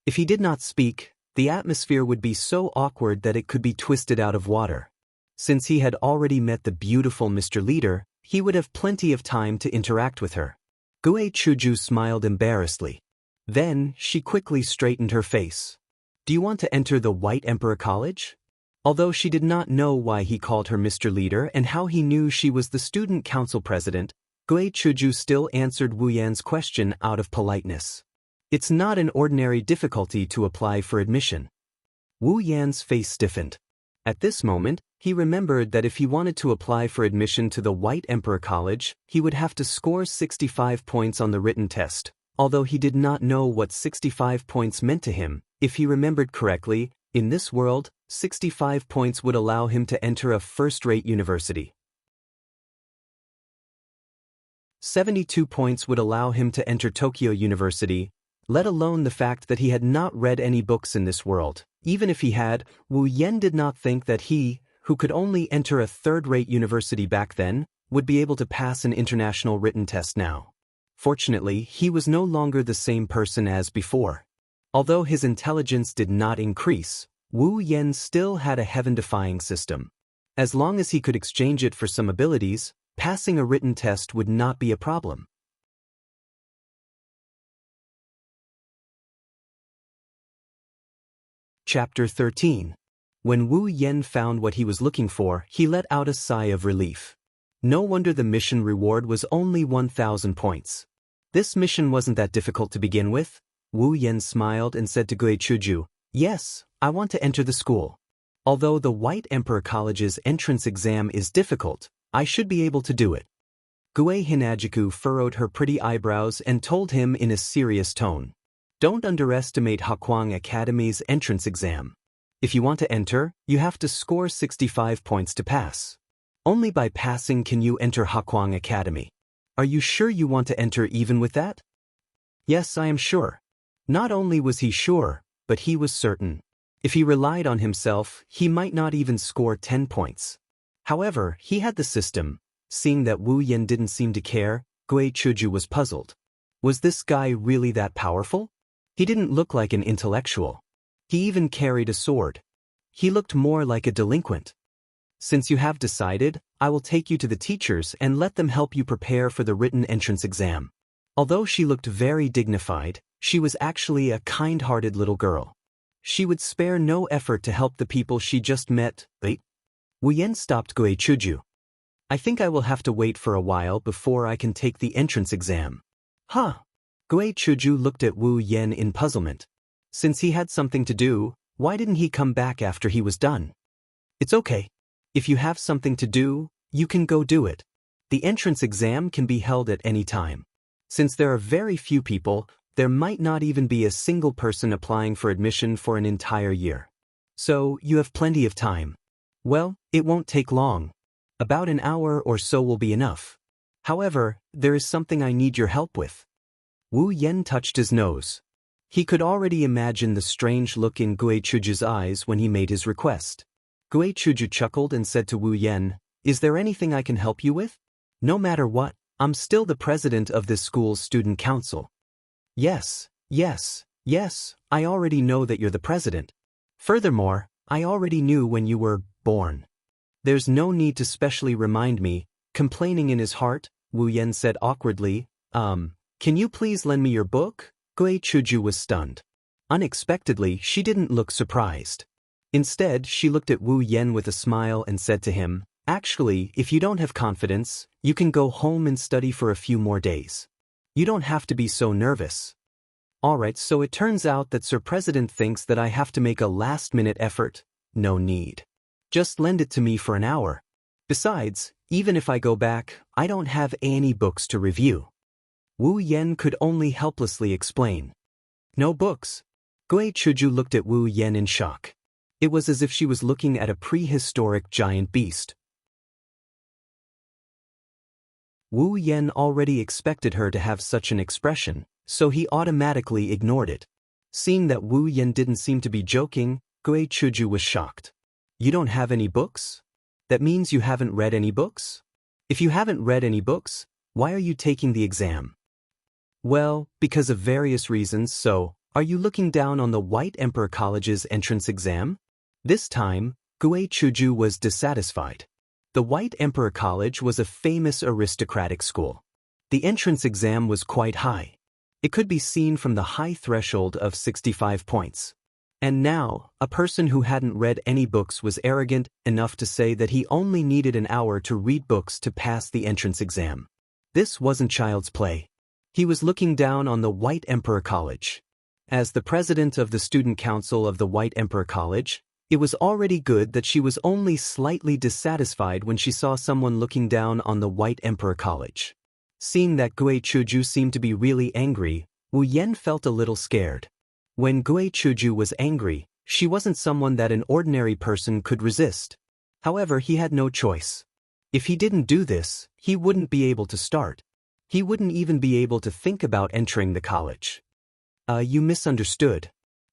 If he did not speak, the atmosphere would be so awkward that it could be twisted out of water. Since he had already met the beautiful Mr. Leader, he would have plenty of time to interact with her. Gue Chuju smiled embarrassedly. Then, she quickly straightened her face. Do you want to enter the White Emperor College? Although she did not know why he called her Mr. Leader and how he knew she was the student council president, Gue Chuju still answered Wu Yan's question out of politeness. It's not an ordinary difficulty to apply for admission. Wu Yan's face stiffened. At this moment, he remembered that if he wanted to apply for admission to the White Emperor College, he would have to score 65 points on the written test. Although he did not know what 65 points meant to him, if he remembered correctly, in this world, 65 points would allow him to enter a first-rate university. 72 points would allow him to enter Tokyo University, let alone the fact that he had not read any books in this world. Even if he had, Wu Yen did not think that he, who could only enter a third-rate university back then, would be able to pass an international written test now. Fortunately, he was no longer the same person as before. Although his intelligence did not increase, Wu Yen still had a heaven-defying system. As long as he could exchange it for some abilities, passing a written test would not be a problem. Chapter 13. When Wu Yen found what he was looking for, he let out a sigh of relief. No wonder the mission reward was only 1,000 points. This mission wasn't that difficult to begin with. Wu Yen smiled and said to Gue Chuju, "Yes, I want to enter the school. Although the White Emperor College's entrance exam is difficult, I should be able to do it." Gue Hinajiku furrowed her pretty eyebrows and told him in a serious tone, "Don't underestimate Hakwang Academy's entrance exam. If you want to enter, you have to score 65 points to pass. Only by passing can you enter Hakwang Academy. Are you sure you want to enter even with that?" "Yes, I am sure." Not only was he sure, but he was certain. If he relied on himself, he might not even score 10 points. However, he had the system. Seeing that Wu Yen didn't seem to care, Gue Chuju was puzzled. Was this guy really that powerful? He didn't look like an intellectual. He even carried a sword. He looked more like a delinquent. "Since you have decided, I will take you to the teachers and let them help you prepare for the written entrance exam." Although she looked very dignified, she was actually a kind-hearted little girl. She would spare no effort to help the people she just met. Wait. Wu Yen stopped Gue Chuju. "I think I will have to wait for a while before I can take the entrance exam." "Huh?" Gue Chuju looked at Wu Yen in puzzlement. Since he had something to do, why didn't he come back after he was done? "It's okay. If you have something to do, you can go do it. The entrance exam can be held at any time. Since there are very few people, there might not even be a single person applying for admission for an entire year. So, you have plenty of time. Well, it won't take long. About an hour or so will be enough. However, there is something I need your help with." Wu Yen touched his nose. He could already imagine the strange look in Gue Chuju's eyes when he made his request. Gue Chuju chuckled and said to Wu Yen, "Is there anything I can help you with?" "No matter what, I'm still the president of this school's student council." Yes, I already know that you're the president. Furthermore, I already knew when you were born. There's no need to specially remind me." Complaining in his heart, Wu Yen said awkwardly, Can you please lend me your book?" Gue Chuju was stunned. Unexpectedly, she didn't look surprised. Instead, she looked at Wu Yen with a smile and said to him, "Actually, if you don't have confidence, you can go home and study for a few more days. You don't have to be so nervous." "Alright, so it turns out that Sir President thinks that I have to make a last-minute effort. No need. Just lend it to me for an hour. Besides, even if I go back, I don't have any books to review." Wu Yen could only helplessly explain. "No books?" Gue Chuju looked at Wu Yen in shock. It was as if she was looking at a prehistoric giant beast. Wu Yen already expected her to have such an expression, so he automatically ignored it. Seeing that Wu Yen didn't seem to be joking, Gue Chuju was shocked. "You don't have any books? That means you haven't read any books? If you haven't read any books, why are you taking the exam?" "Well, because of various reasons. So, are you looking down on the White Emperor College's entrance exam?" This time, Gue Chuju was dissatisfied. The White Emperor College was a famous aristocratic school. The entrance exam was quite high. It could be seen from the high threshold of 65 points. And now, a person who hadn't read any books was arrogant enough to say that he only needed an hour to read books to pass the entrance exam. This wasn't child's play. He was looking down on the White Emperor College. As the president of the student council of the White Emperor College, it was already good that she was only slightly dissatisfied when she saw someone looking down on the White Emperor College. Seeing that Gue Chuju seemed to be really angry, Wu Yen felt a little scared. When Gue Chuju was angry, she wasn't someone that an ordinary person could resist. However, he had no choice. If he didn't do this, he wouldn't be able to start. He wouldn't even be able to think about entering the college. You misunderstood.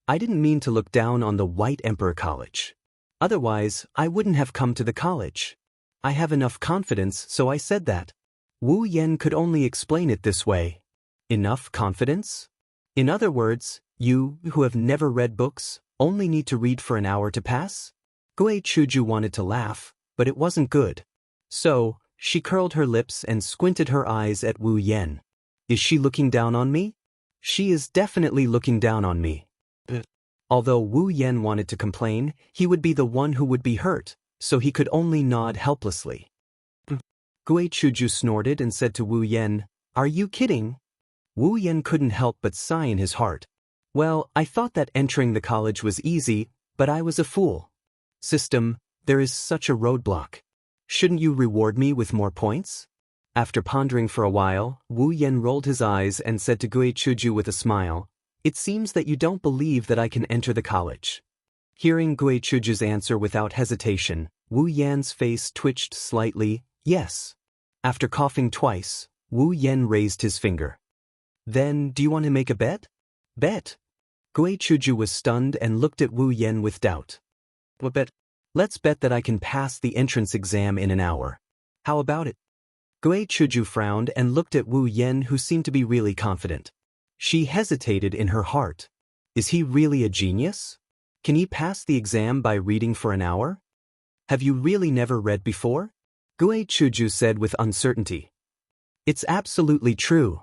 I didn't mean to look down on the White Emperor College. Otherwise, I wouldn't have come to the college. I have enough confidence, so I said that. Wu Yan could only explain it this way. Enough confidence? In other words, you, who have never read books, only need to read for an hour to pass? Gui Chuju wanted to laugh, but it wasn't good. So, she curled her lips and squinted her eyes at Wu Yan. Is she looking down on me? She is definitely looking down on me. Although Wu Yan wanted to complain, he would be the one who would be hurt, so he could only nod helplessly. Gui Chuju snorted and said to Wu Yan, "Are you kidding?" Wu Yan couldn't help but sigh in his heart. Well, I thought that entering the college was easy, but I was a fool. System, there is such a roadblock. Shouldn't you reward me with more points? After pondering for a while, Wu Yan rolled his eyes and said to Gui Chuju with a smile, "It seems that you don't believe that I can enter the college." Hearing Gui Chuju's answer without hesitation, Wu Yan's face twitched slightly. Yes. After coughing twice, Wu Yan raised his finger. Then, do you want to make a bet? Bet? Gui Chuju was stunned and looked at Wu Yan with doubt. What bet? Let's bet that I can pass the entrance exam in an hour. How about it? Gui Chuju frowned and looked at Wu Yan, who seemed to be really confident. She hesitated in her heart. Is he really a genius? Can he pass the exam by reading for an hour? Have you really never read before? Gui Chuju said with uncertainty. It's absolutely true.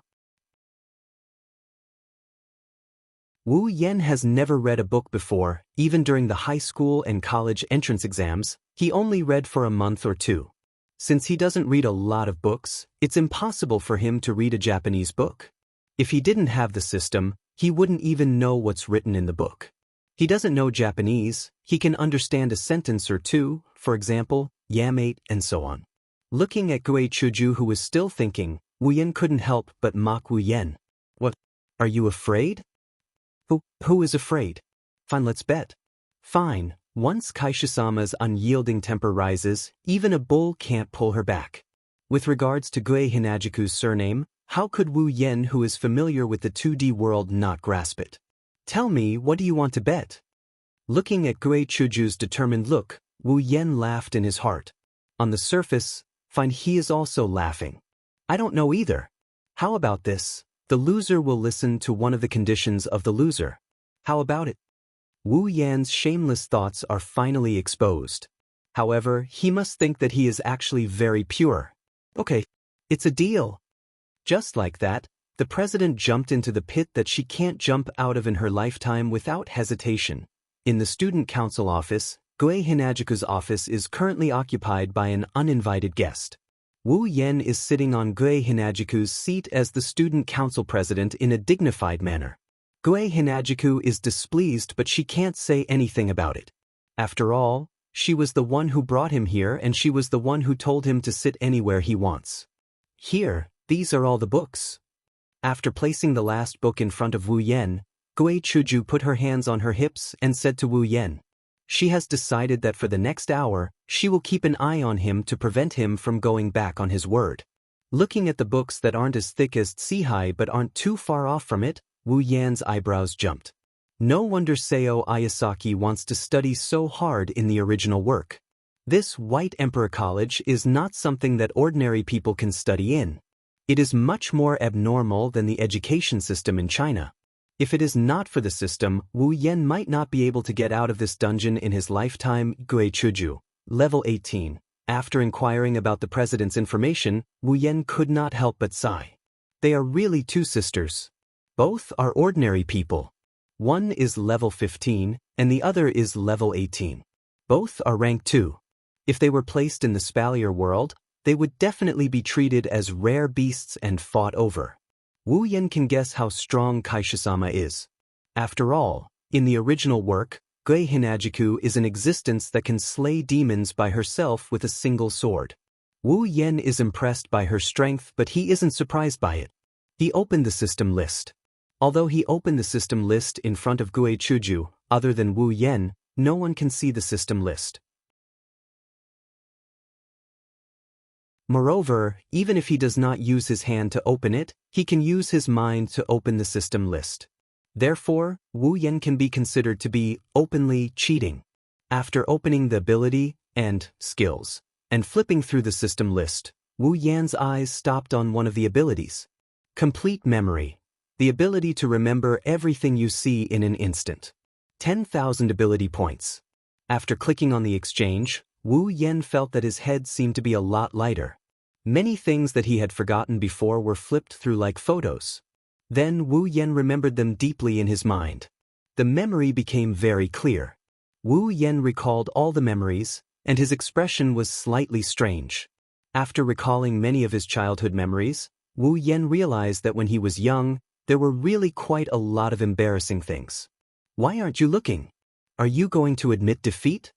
Wu Yan has never read a book before, even during the high school and college entrance exams. He only read for a month or two. Since he doesn't read a lot of books, it's impossible for him to read a Japanese book. If he didn't have the system, he wouldn't even know what's written in the book. He doesn't know Japanese, he can understand a sentence or two, for example, yamate, and so on. Looking at Gui Chuju, who was still thinking, Wu Yan couldn't help but mock Wu Yan. What? Are you afraid? Who is afraid? Fine, let's bet. Fine. Once Kaishisama's unyielding temper rises, even a bull can't pull her back. With regards to Gui Hinajiku's surname, how could Wu Yan, who is familiar with the 2D world, not grasp it? Tell me, what do you want to bet? Looking at Gui Chuju's determined look, Wu Yan laughed in his heart. On the surface, fine, he is also laughing. I don't know either. How about this? The loser will listen to one of the conditions of the loser. How about it? Wu Yan's shameless thoughts are finally exposed. However, he must think that he is actually very pure. Okay, it's a deal. Just like that, the president jumped into the pit that she can't jump out of in her lifetime without hesitation. In the student council office, Gui Hinajiku's office is currently occupied by an uninvited guest. Wu Yan is sitting on Gui Hinajiku's seat as the student council president in a dignified manner. Gui Hinajiku is displeased, but she can't say anything about it. After all, she was the one who brought him here, and she was the one who told him to sit anywhere he wants. Here, these are all the books. After placing the last book in front of Wu Yan, Gui Chuju put her hands on her hips and said to Wu Yan, she has decided that for the next hour, she will keep an eye on him to prevent him from going back on his word. Looking at the books that aren't as thick as Tsihai but aren't too far off from it, Wu Yan's eyebrows jumped. No wonder Seo Ayasaki wants to study so hard in the original work. This White Emperor College is not something that ordinary people can study in. It is much more abnormal than the education system in China. If it is not for the system, Wu Yan might not be able to get out of this dungeon in his lifetime. Gui Chuju, level 18. After inquiring about the president's information, Wu Yan could not help but sigh. They are really two sisters. Both are ordinary people. One is level 15, and the other is level 18. Both are rank 2. If they were placed in the Spalier world, they would definitely be treated as rare beasts and fought over. Wu Yan can guess how strong Kaishisama is. After all, in the original work, Gui Hinajiku is an existence that can slay demons by herself with a single sword. Wu Yan is impressed by her strength, but he isn't surprised by it. He opened the system list. Although he opened the system list in front of Gui Chuju, other than Wu Yan, no one can see the system list. Moreover, even if he does not use his hand to open it, he can use his mind to open the system list. Therefore, Wu Yan can be considered to be openly cheating. After opening the ability and skills, and flipping through the system list, Wu Yan's eyes stopped on one of the abilities. Complete memory. The ability to remember everything you see in an instant. 10,000 ability points. After clicking on the exchange, Wu Yan felt that his head seemed to be a lot lighter. Many things that he had forgotten before were flipped through like photos. Then Wu Yan remembered them deeply in his mind. The memory became very clear. Wu Yan recalled all the memories, and his expression was slightly strange. After recalling many of his childhood memories, Wu Yan realized that when he was young, there were really quite a lot of embarrassing things. Why aren't you looking? Are you going to admit defeat?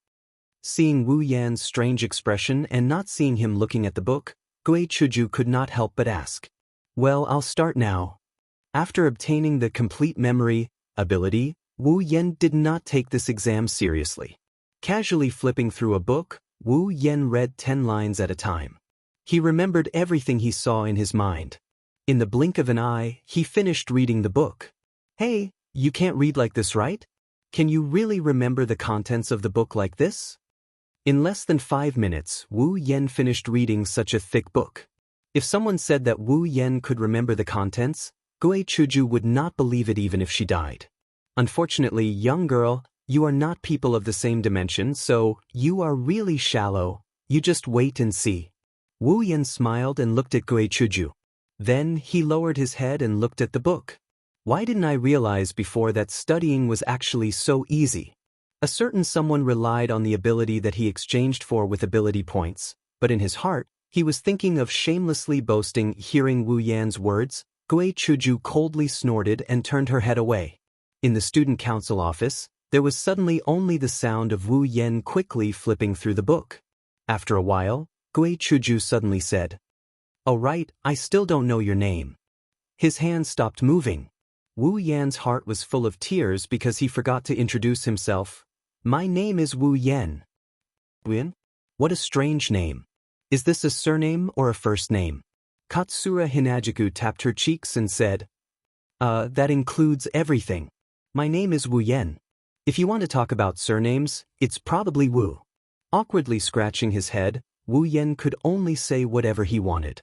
Seeing Wu Yan's strange expression and not seeing him looking at the book, Gui Chuju could not help but ask. Well, I'll start now. After obtaining the complete memory ability, Wu Yan did not take this exam seriously. Casually flipping through a book, Wu Yan read 10 lines at a time. He remembered everything he saw in his mind. In the blink of an eye, he finished reading the book. Hey, you can't read like this, right? Can you really remember the contents of the book like this? In less than 5 minutes, Wu Yan finished reading such a thick book. If someone said that Wu Yan could remember the contents, Gui Chuju would not believe it even if she died. Unfortunately, young girl, you are not people of the same dimension, so you are really shallow. You just wait and see. Wu Yan smiled and looked at Gui Chuju. Then he lowered his head and looked at the book. Why didn't I realize before that studying was actually so easy? A certain someone relied on the ability that he exchanged for with ability points, but in his heart, he was thinking of shamelessly boasting. Hearing Wu Yan's words, Gui Chuju coldly snorted and turned her head away. In the student council office, there was suddenly only the sound of Wu Yan quickly flipping through the book. After a while, Gui Chuju suddenly said, "Oh right, I still don't know your name." His hand stopped moving. Wu Yan's heart was full of tears because he forgot to introduce himself. "My name is Wu Yan." "Wu? What a strange name. Is this a surname or a first name?" Katsura Hinajuku tapped her cheeks and said, That includes everything. My name is Wu Yan. If you want to talk about surnames, it's probably Wu." Awkwardly scratching his head, Wu Yan could only say whatever he wanted.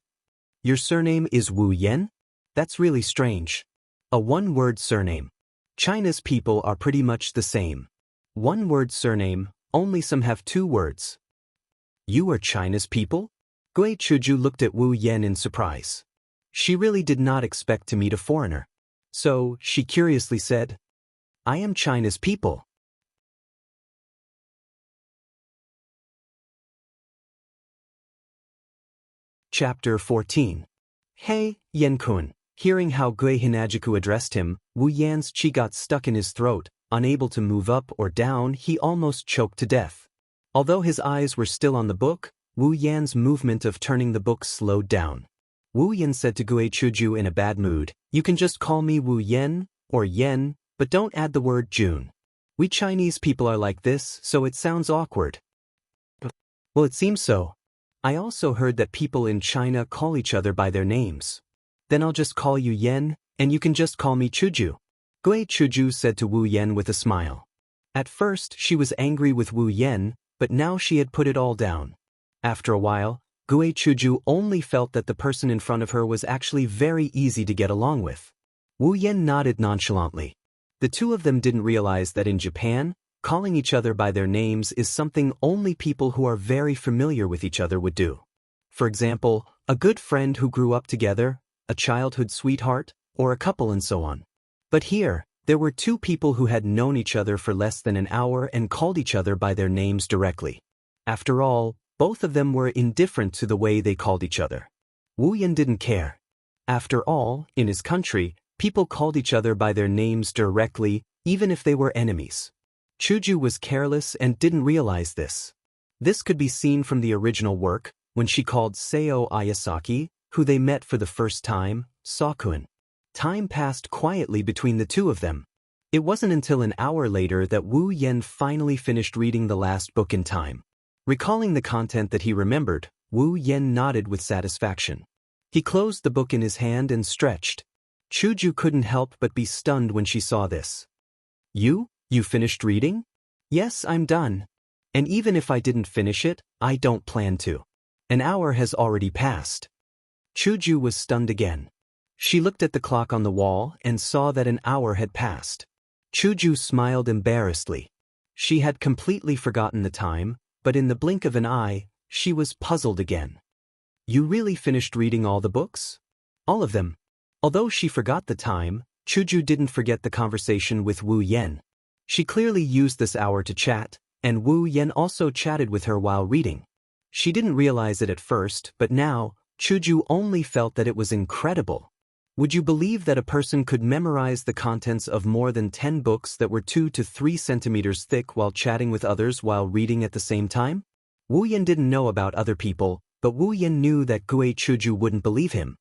"Your surname is Wu Yan? That's really strange. A one-word surname. China's people are pretty much the same. One-word surname, only some have 2 words. You are China's people?" Gui Chuju looked at Wu Yan in surprise. She really did not expect to meet a foreigner. So, she curiously said, "I am China's people." Chapter 14. Hey, Yen-kun. Hearing how Gui Hinajuku addressed him, Wu Yan's chi got stuck in his throat. Unable to move up or down, he almost choked to death. Although his eyes were still on the book, Wu Yan's movement of turning the book slowed down. Wu Yan said to Gui Chuju in a bad mood, "You can just call me Wu Yan, or Yen, but don't add the word June. We Chinese people are like this, so it sounds awkward." "Well, it seems so. I also heard that people in China call each other by their names. Then I'll just call you Yen, and you can just call me Chuju," Gui Chuju said to Wu Yan with a smile. At first, she was angry with Wu Yan, but now she had put it all down. After a while, Gui Chuju only felt that the person in front of her was actually very easy to get along with. Wu Yan nodded nonchalantly. The two of them didn't realize that in Japan, calling each other by their names is something only people who are very familiar with each other would do. For example, a good friend who grew up together, a childhood sweetheart, or a couple and so on. But here, there were 2 people who had known each other for less than an hour and called each other by their names directly. After all, both of them were indifferent to the way they called each other. Wu Yan didn't care. After all, in his country, people called each other by their names directly, even if they were enemies. Chuju was careless and didn't realize this. This could be seen from the original work, when she called Seo Ayasaki, who they met for the first time, Sakun. Time passed quietly between the two of them. It wasn't until an hour later that Wu Yan finally finished reading the last book in time. Recalling the content that he remembered, Wu Yen nodded with satisfaction. He closed the book in his hand and stretched. Chuju couldn't help but be stunned when she saw this. You finished reading? Yes, I'm done. And even if I didn't finish it, I don't plan to. An hour has already passed. Chuju was stunned again. She looked at the clock on the wall and saw that an hour had passed. Chuju smiled embarrassedly. She had completely forgotten the time, but in the blink of an eye, she was puzzled again. You really finished reading all the books? All of them. Although she forgot the time, Chuju didn't forget the conversation with Wu Yen. She clearly used this hour to chat, and Wu Yen also chatted with her while reading. She didn't realize it at first, but now, Chuju only felt that it was incredible. Would you believe that a person could memorize the contents of more than 10 books that were 2 to 3 centimeters thick while chatting with others while reading at the same time? Wu Yen didn't know about other people, but Wu Yen knew that Gue Chuju wouldn't believe him.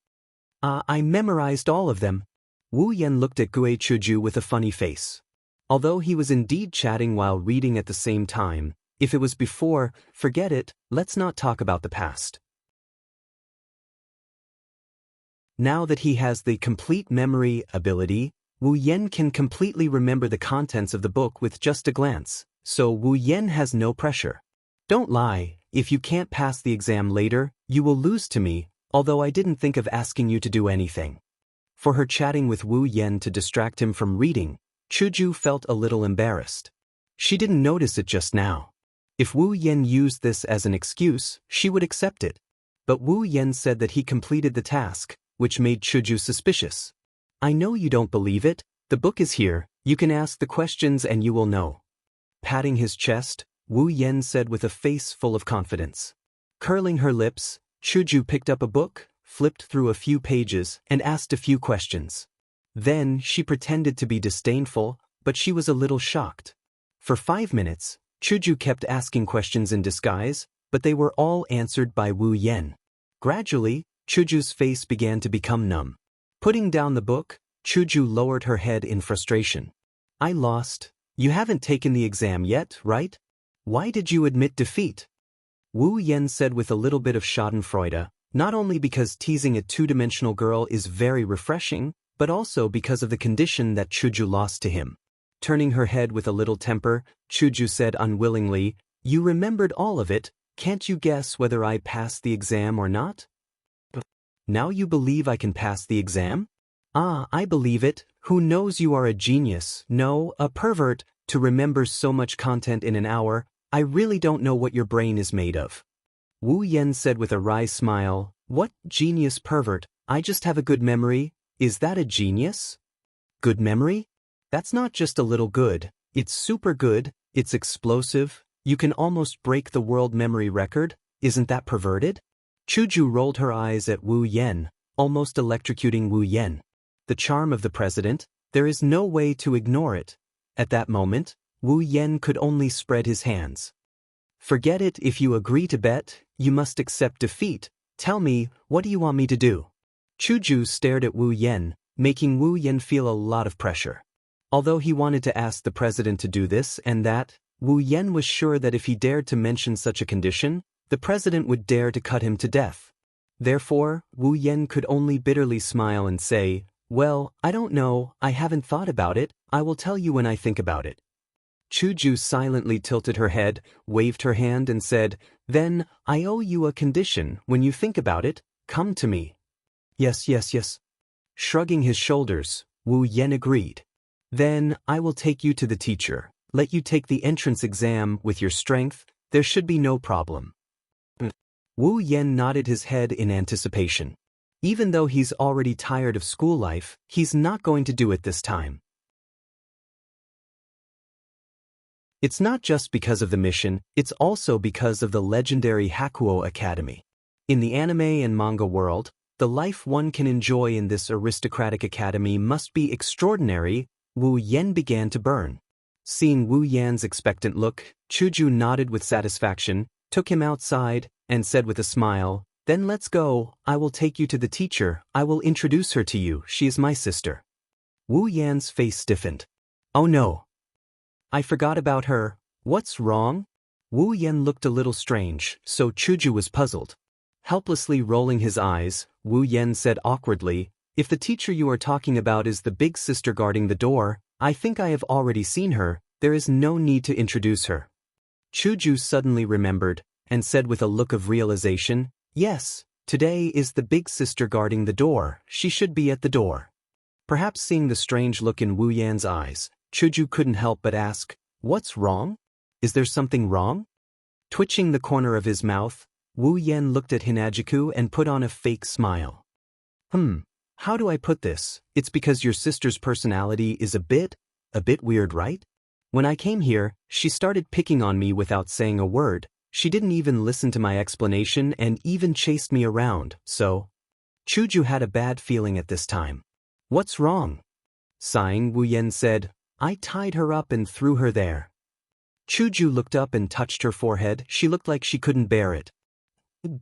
I memorized all of them. Wu Yen looked at Gue Chuju with a funny face. Although he was indeed chatting while reading at the same time, if it was before, forget it, let's not talk about the past. Now that he has the complete memory ability, Wu Yen can completely remember the contents of the book with just a glance, so Wu Yen has no pressure. Don't lie, if you can't pass the exam later, you will lose to me, although I didn't think of asking you to do anything. For her chatting with Wu Yen to distract him from reading, Chuju felt a little embarrassed. She didn't notice it just now. If Wu Yen used this as an excuse, she would accept it. But Wu Yen said that he completed the task, which made Chuju suspicious. I know you don't believe it, the book is here, you can ask the questions and you will know. Patting his chest, Wu Yen said with a face full of confidence. Curling her lips, Chuju picked up a book, flipped through a few pages, and asked a few questions. Then she pretended to be disdainful, but she was a little shocked. For 5 minutes, Chuju kept asking questions in disguise, but they were all answered by Wu Yen. Gradually, Chuju's face began to become numb. Putting down the book, Chuju lowered her head in frustration. I lost. You haven't taken the exam yet, right? Why did you admit defeat? Wu Yen said with a little bit of schadenfreude, not only because teasing a two-dimensional girl is very refreshing, but also because of the condition that Chuju lost to him. Turning her head with a little temper, Chuju said unwillingly, You remembered all of it, can't you guess whether I passed the exam or not? Now you believe I can pass the exam? Ah, I believe it. Who knows you are a genius, no, a pervert, to remember so much content in an hour. I really don't know what your brain is made of. Wu Yen said with a wry smile, What, genius pervert, I just have a good memory, is that a genius? Good memory? That's not just a little good, it's super good, it's explosive, you can almost break the world memory record, isn't that perverted? Chuju rolled her eyes at Wu Yen, almost electrocuting Wu Yen. The charm of the president, there is no way to ignore it. At that moment, Wu Yen could only spread his hands. Forget it, if you agree to bet, you must accept defeat. Tell me, what do you want me to do? Chuju stared at Wu Yen, making Wu Yen feel a lot of pressure. Although he wanted to ask the president to do this and that, Wu Yen was sure that if he dared to mention such a condition, the president would dare to cut him to death. Therefore, Wu Yen could only bitterly smile and say, Well, I don't know, I haven't thought about it, I will tell you when I think about it. Chuju silently tilted her head, waved her hand and said, Then, I owe you a condition, when you think about it, come to me. Yes. Shrugging his shoulders, Wu Yen agreed. Then, I will take you to the teacher, let you take the entrance exam with your strength, there should be no problem. Wu Yen nodded his head in anticipation. Even though he's already tired of school life, he's not going to do it this time. It's not just because of the mission, it's also because of the legendary Hakuo Academy. In the anime and manga world, the life one can enjoy in this aristocratic academy must be extraordinary. Wu Yen began to burn. Seeing Wu Yan's expectant look, Chuju nodded with satisfaction, took him outside, and said with a smile, Then let's go, I will take you to the teacher, I will introduce her to you, she is my sister. Wu Yan's face stiffened. Oh no. I forgot about her, what's wrong? Wu Yen looked a little strange, so Chuju was puzzled. Helplessly rolling his eyes, Wu Yen said awkwardly, "If the teacher you are talking about is the big sister guarding the door, I think I have already seen her, there is no need to introduce her." Chuju suddenly remembered, and said with a look of realization, "Yes, today is the big sister guarding the door, she should be at the door." Perhaps seeing the strange look in Wu Yan's eyes, Chuju couldn't help but ask, "What's wrong? Is there something wrong?" Twitching the corner of his mouth, Wu Yan looked at Hinajiku and put on a fake smile. How do I put this? It's because your sister's personality is a bit weird, right? When I came here, she started picking on me without saying a word. She didn't even listen to my explanation and even chased me around, so... Chuju had a bad feeling at this time. "What's wrong?" Sighing, Wu Yan said, "I tied her up and threw her there." Chuju looked up and touched her forehead. She looked like she couldn't bear it.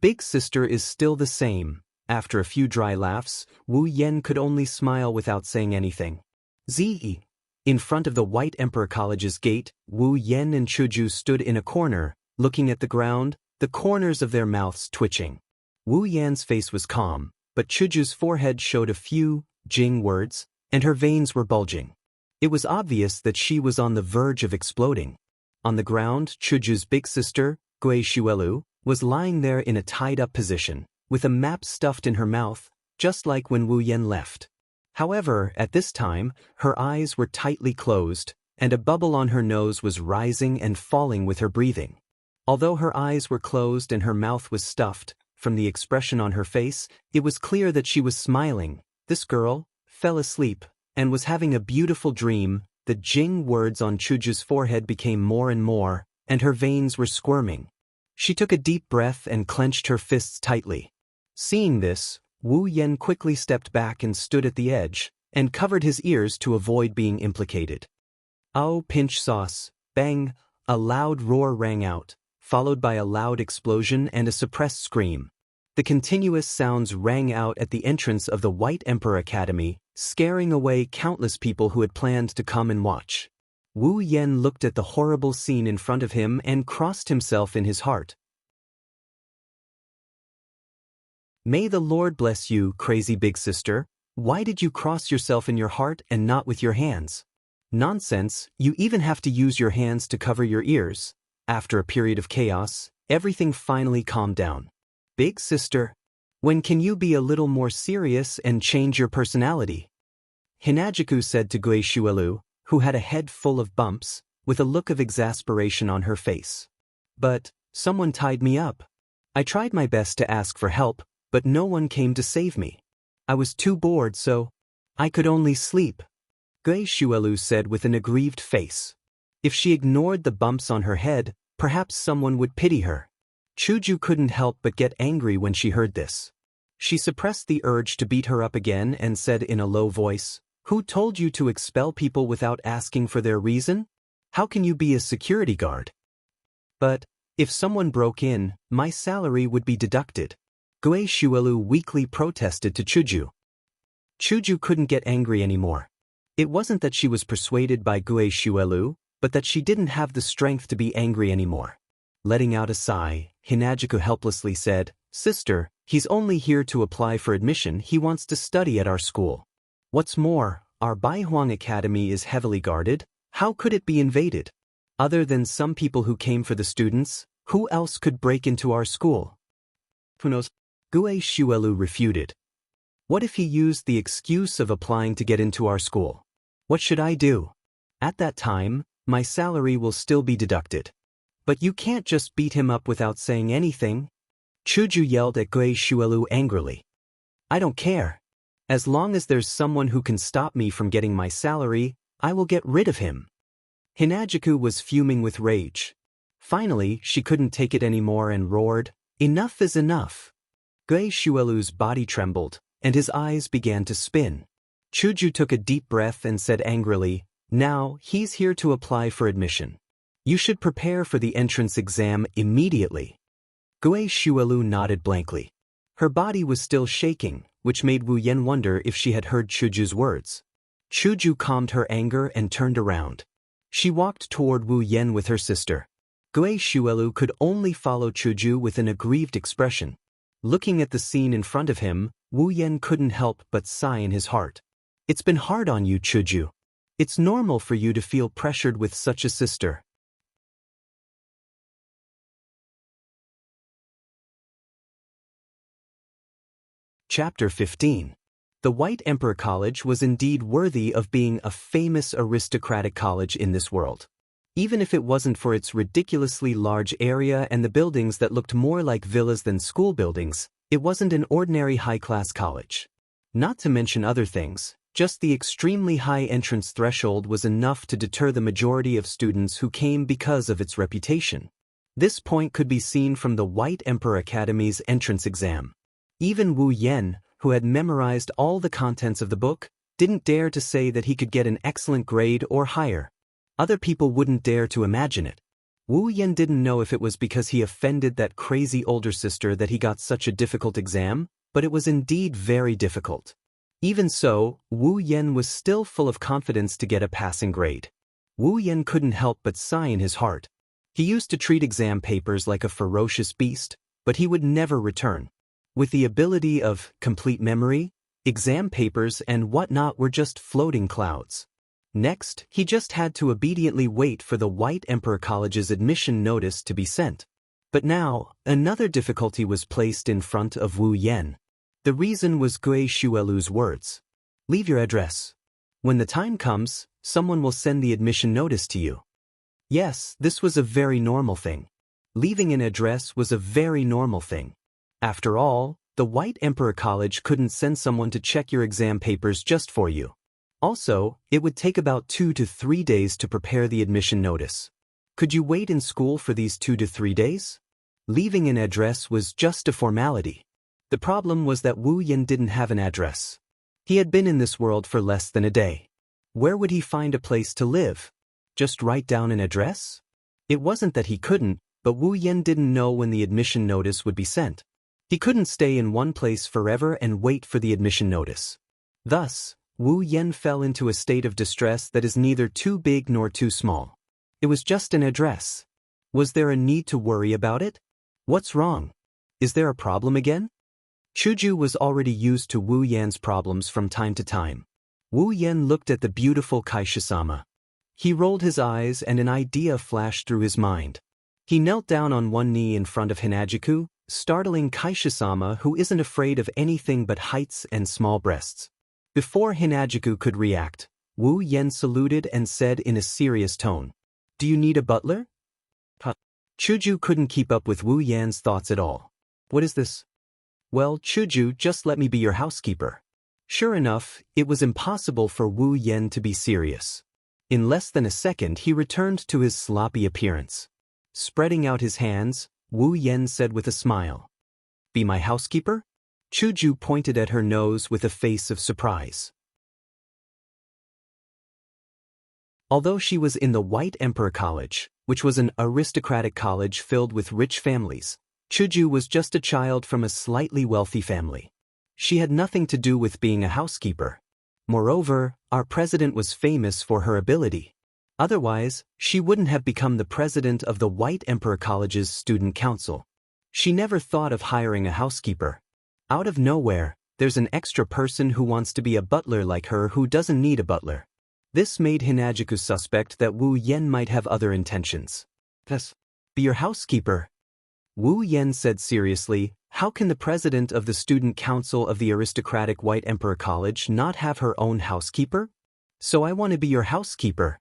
"Big sister is still the same." After a few dry laughs, Wu Yan could only smile without saying anything. Zi. In front of the White Emperor College's gate, Wu Yan and Chuju stood in a corner, looking at the ground, the corners of their mouths twitching. Wu Yan's face was calm, but Chuju's forehead showed a few Jing words, and her veins were bulging. It was obvious that she was on the verge of exploding. On the ground, Chuju's big sister, Gui Shuelu, was lying there in a tied-up position, with a map stuffed in her mouth, just like when Wu Yan left. However, at this time, her eyes were tightly closed, and a bubble on her nose was rising and falling with her breathing. Although her eyes were closed and her mouth was stuffed, from the expression on her face, it was clear that she was smiling. This girl fell asleep and was having a beautiful dream. The Jing words on Chuju's forehead became more and more, and her veins were squirming. She took a deep breath and clenched her fists tightly. Seeing this, Wu Yan quickly stepped back and stood at the edge, and covered his ears to avoid being implicated. "Oh, pinch sauce!" Bang! A loud roar rang out, followed by a loud explosion and a suppressed scream. The continuous sounds rang out at the entrance of the White Emperor Academy, scaring away countless people who had planned to come and watch. Wu Yan looked at the horrible scene in front of him and crossed himself in his heart. "May the Lord bless you, crazy big sister. Why did you cross yourself in your heart and not with your hands? Nonsense, you even have to use your hands to cover your ears." After a period of chaos, everything finally calmed down. "Big sister, when can you be a little more serious and change your personality?" Hinajiku said to Gui Shuelu, who had a head full of bumps, with a look of exasperation on her face. "But, someone tied me up. I tried my best to ask for help, but no one came to save me. I was too bored, so I could only sleep," Gui Shuelu said with an aggrieved face. If she ignored the bumps on her head, perhaps someone would pity her. Chuju couldn't help but get angry when she heard this. She suppressed the urge to beat her up again and said in a low voice, "Who told you to expel people without asking for their reason? How can you be a security guard?" "But, if someone broke in, my salary would be deducted," Gui Shuelu weakly protested to Chuju. Chuju couldn't get angry anymore. It wasn't that she was persuaded by Gui Shuelu, but that she didn't have the strength to be angry anymore. Letting out a sigh, Hinajiku helplessly said, "Sister, he's only here to apply for admission. He wants to study at our school. What's more, our Baihuang Academy is heavily guarded. How could it be invaded? Other than some people who came for the students, who else could break into our school?" "Who knows?" Gui Shuelu refuted. "What if he used the excuse of applying to get into our school? What should I do? At that time, my salary will still be deducted." "But you can't just beat him up without saying anything," Chuju yelled at Gui Shuelu angrily. "I don't care. As long as there's someone who can stop me from getting my salary, I will get rid of him." Hinajiku was fuming with rage. Finally, she couldn't take it anymore and roared, "Enough is enough." Gui Shuelu's body trembled, and his eyes began to spin. Chuju took a deep breath and said angrily, "Now, he's here to apply for admission. You should prepare for the entrance exam immediately." Gui Shuelu nodded blankly. Her body was still shaking, which made Wu Yan wonder if she had heard Chuju's words. Chuju calmed her anger and turned around. She walked toward Wu Yan with her sister. Gui Shuelu could only follow Chuju with an aggrieved expression. Looking at the scene in front of him, Wu Yan couldn't help but sigh in his heart. It's been hard on you, Chuju. It's normal for you to feel pressured with such a sister. Chapter 15. The White Emperor College was indeed worthy of being a famous aristocratic college in this world. Even if it wasn't for its ridiculously large area and the buildings that looked more like villas than school buildings, it wasn't an ordinary high-class college. Not to mention other things, just the extremely high entrance threshold was enough to deter the majority of students who came because of its reputation. This point could be seen from the White Emperor Academy's entrance exam. Even Wu Yan, who had memorized all the contents of the book, didn't dare to say that he could get an excellent grade or higher. Other people wouldn't dare to imagine it. Wu Yan didn't know if it was because he offended that crazy older sister that he got such a difficult exam, but it was indeed very difficult. Even so, Wu Yan was still full of confidence to get a passing grade. Wu Yan couldn't help but sigh in his heart. He used to treat exam papers like a ferocious beast, but he would never return. With the ability of complete memory, exam papers and whatnot were just floating clouds. Next, he just had to obediently wait for the White Emperor College's admission notice to be sent. But now, another difficulty was placed in front of Wu Yan. The reason was Gui Shuelu's words. Leave your address. When the time comes, someone will send the admission notice to you. Yes, this was a very normal thing. Leaving an address was a very normal thing. After all, the White Emperor College couldn't send someone to check your exam papers just for you. Also, it would take about 2 to 3 days to prepare the admission notice. Could you wait in school for these 2 to 3 days? Leaving an address was just a formality. The problem was that Wu Yan didn't have an address. He had been in this world for less than a day. Where would he find a place to live? Just write down an address? It wasn't that he couldn't, but Wu Yan didn't know when the admission notice would be sent. He couldn't stay in one place forever and wait for the admission notice. Thus, Wu Yan fell into a state of distress that is neither too big nor too small. It was just an address. Was there a need to worry about it? What's wrong? Is there a problem again? Chuju was already used to Wu Yan's problems from time to time. Wu Yan looked at the beautiful Kaisha-sama. He rolled his eyes and an idea flashed through his mind. He knelt down on one knee in front of Hinajiku, startling Kaisha-sama, who isn't afraid of anything but heights and small breasts. Before Hinajiku could react, Wu Yan saluted and said in a serious tone, "Do you need a butler?" Chuju couldn't keep up with Wu Yan's thoughts at all. "What is this?" "Well, Chuju, just let me be your housekeeper." Sure enough, it was impossible for Wu Yan to be serious. In less than a second he returned to his sloppy appearance. Spreading out his hands, Wu Yan said with a smile, "Be my housekeeper?" Chuju pointed at her nose with a face of surprise. Although she was in the White Emperor College, which was an aristocratic college filled with rich families, Chuju was just a child from a slightly wealthy family. She had nothing to do with being a housekeeper. Moreover, our president was famous for her ability. Otherwise, she wouldn't have become the president of the White Emperor College's student council. She never thought of hiring a housekeeper. Out of nowhere, there's an extra person who wants to be a butler like her who doesn't need a butler. This made Hinajiku suspect that Wu Yan might have other intentions. "Yes, be your housekeeper." Wu Yan said seriously, "How can the president of the student council of the aristocratic White Emperor College not have her own housekeeper? So I want to be your housekeeper."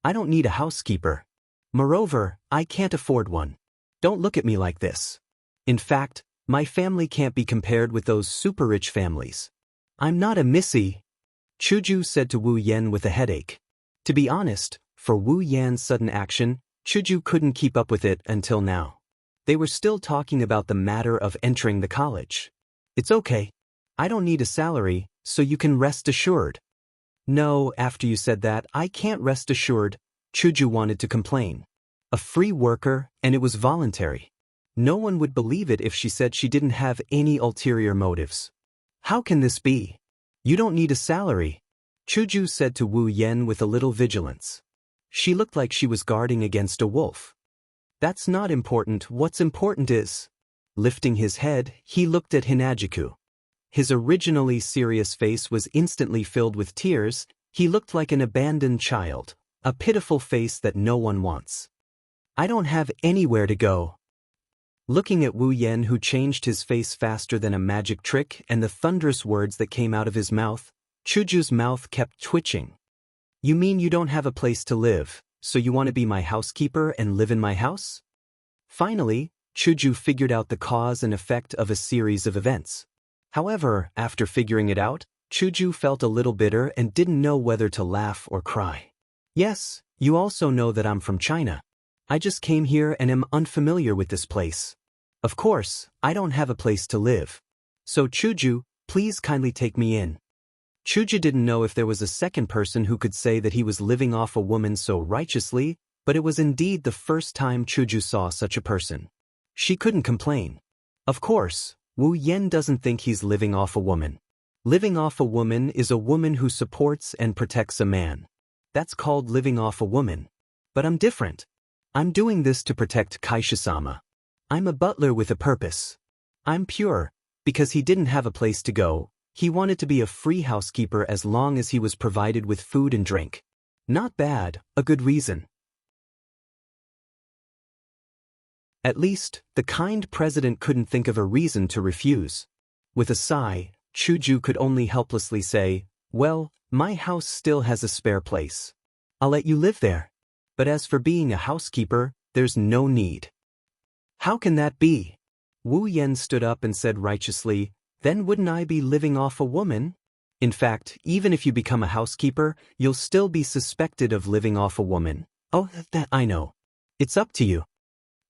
"I don't need a housekeeper. Moreover, I can't afford one. Don't look at me like this. In fact, my family can't be compared with those super-rich families. I'm not a missy," Chuju said to Wu Yan with a headache. To be honest, for Wu Yan's sudden action, Chuju couldn't keep up with it until now. They were still talking about the matter of entering the college. "It's okay. I don't need a salary, so you can rest assured." "No, after you said that, I can't rest assured," Chuju wanted to complain. A free worker, and it was voluntary. No one would believe it if she said she didn't have any ulterior motives. "How can this be? You don't need a salary," Chuju said to Wu Yan with a little vigilance. She looked like she was guarding against a wolf. "That's not important. What's important is..." Lifting his head, he looked at Hinajiku. His originally serious face was instantly filled with tears. He looked like an abandoned child, a pitiful face that no one wants. I don't have anywhere to go. Looking at Wu Yen, who changed his face faster than a magic trick, and the thunderous words that came out of his mouth, Chuju's mouth kept twitching. You mean you don't have a place to live, so you want to be my housekeeper and live in my house? Finally, Chuju figured out the cause and effect of a series of events. However, after figuring it out, Chuju felt a little bitter and didn't know whether to laugh or cry. Yes, you also know that I'm from China. I just came here and am unfamiliar with this place. Of course, I don't have a place to live. So Chuju, please kindly take me in. Chuju didn't know if there was a second person who could say that he was living off a woman so righteously, but it was indeed the first time Chuju saw such a person. She couldn't complain. Of course, Wu Yen doesn't think he's living off a woman. Living off a woman is a woman who supports and protects a man. That's called living off a woman. But I'm different. I'm doing this to protect Kaisha-sama. I'm a butler with a purpose. I'm pure, because he didn't have a place to go. He wanted to be a free housekeeper as long as he was provided with food and drink. Not bad, a good reason. At least, the kind president couldn't think of a reason to refuse. With a sigh, Chuju could only helplessly say, well, my house still has a spare place. I'll let you live there. But as for being a housekeeper, there's no need. How can that be? Wu Yen stood up and said righteously, then wouldn't I be living off a woman? In fact, even if you become a housekeeper, you'll still be suspected of living off a woman. Oh, that I know. It's up to you.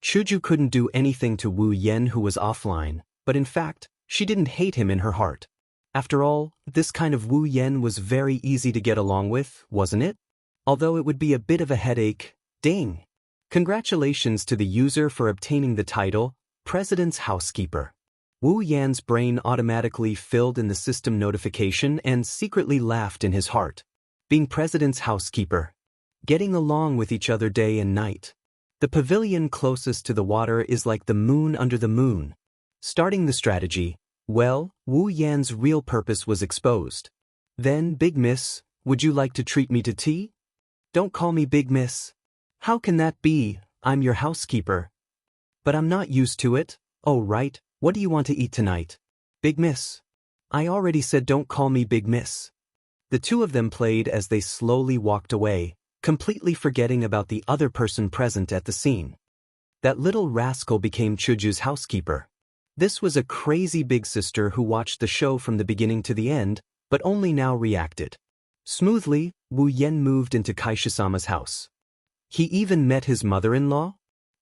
Chuju couldn't do anything to Wu Yen, who was offline, but in fact, she didn't hate him in her heart. After all, this kind of Wu Yen was very easy to get along with, wasn't it? Although it would be a bit of a headache. Ding! Congratulations to the user for obtaining the title, President's Housekeeper. Wu Yan's brain automatically filled in the system notification and secretly laughed in his heart. Being President's housekeeper. Getting along with each other day and night. The pavilion closest to the water is like the moon under the moon. Starting the strategy, well, Wu Yan's real purpose was exposed. Then, Big Miss, would you like to treat me to tea? Don't call me Big Miss. How can that be? I'm your housekeeper. But I'm not used to it. Oh, right, what do you want to eat tonight? Big Miss. I already said don't call me Big Miss. The two of them played as they slowly walked away, completely forgetting about the other person present at the scene. That little rascal became Chuju's housekeeper. This was a crazy big sister who watched the show from the beginning to the end, but only now reacted. Smoothly, Wu Yen moved into Kaisha-sama's house. He even met his mother-in-law?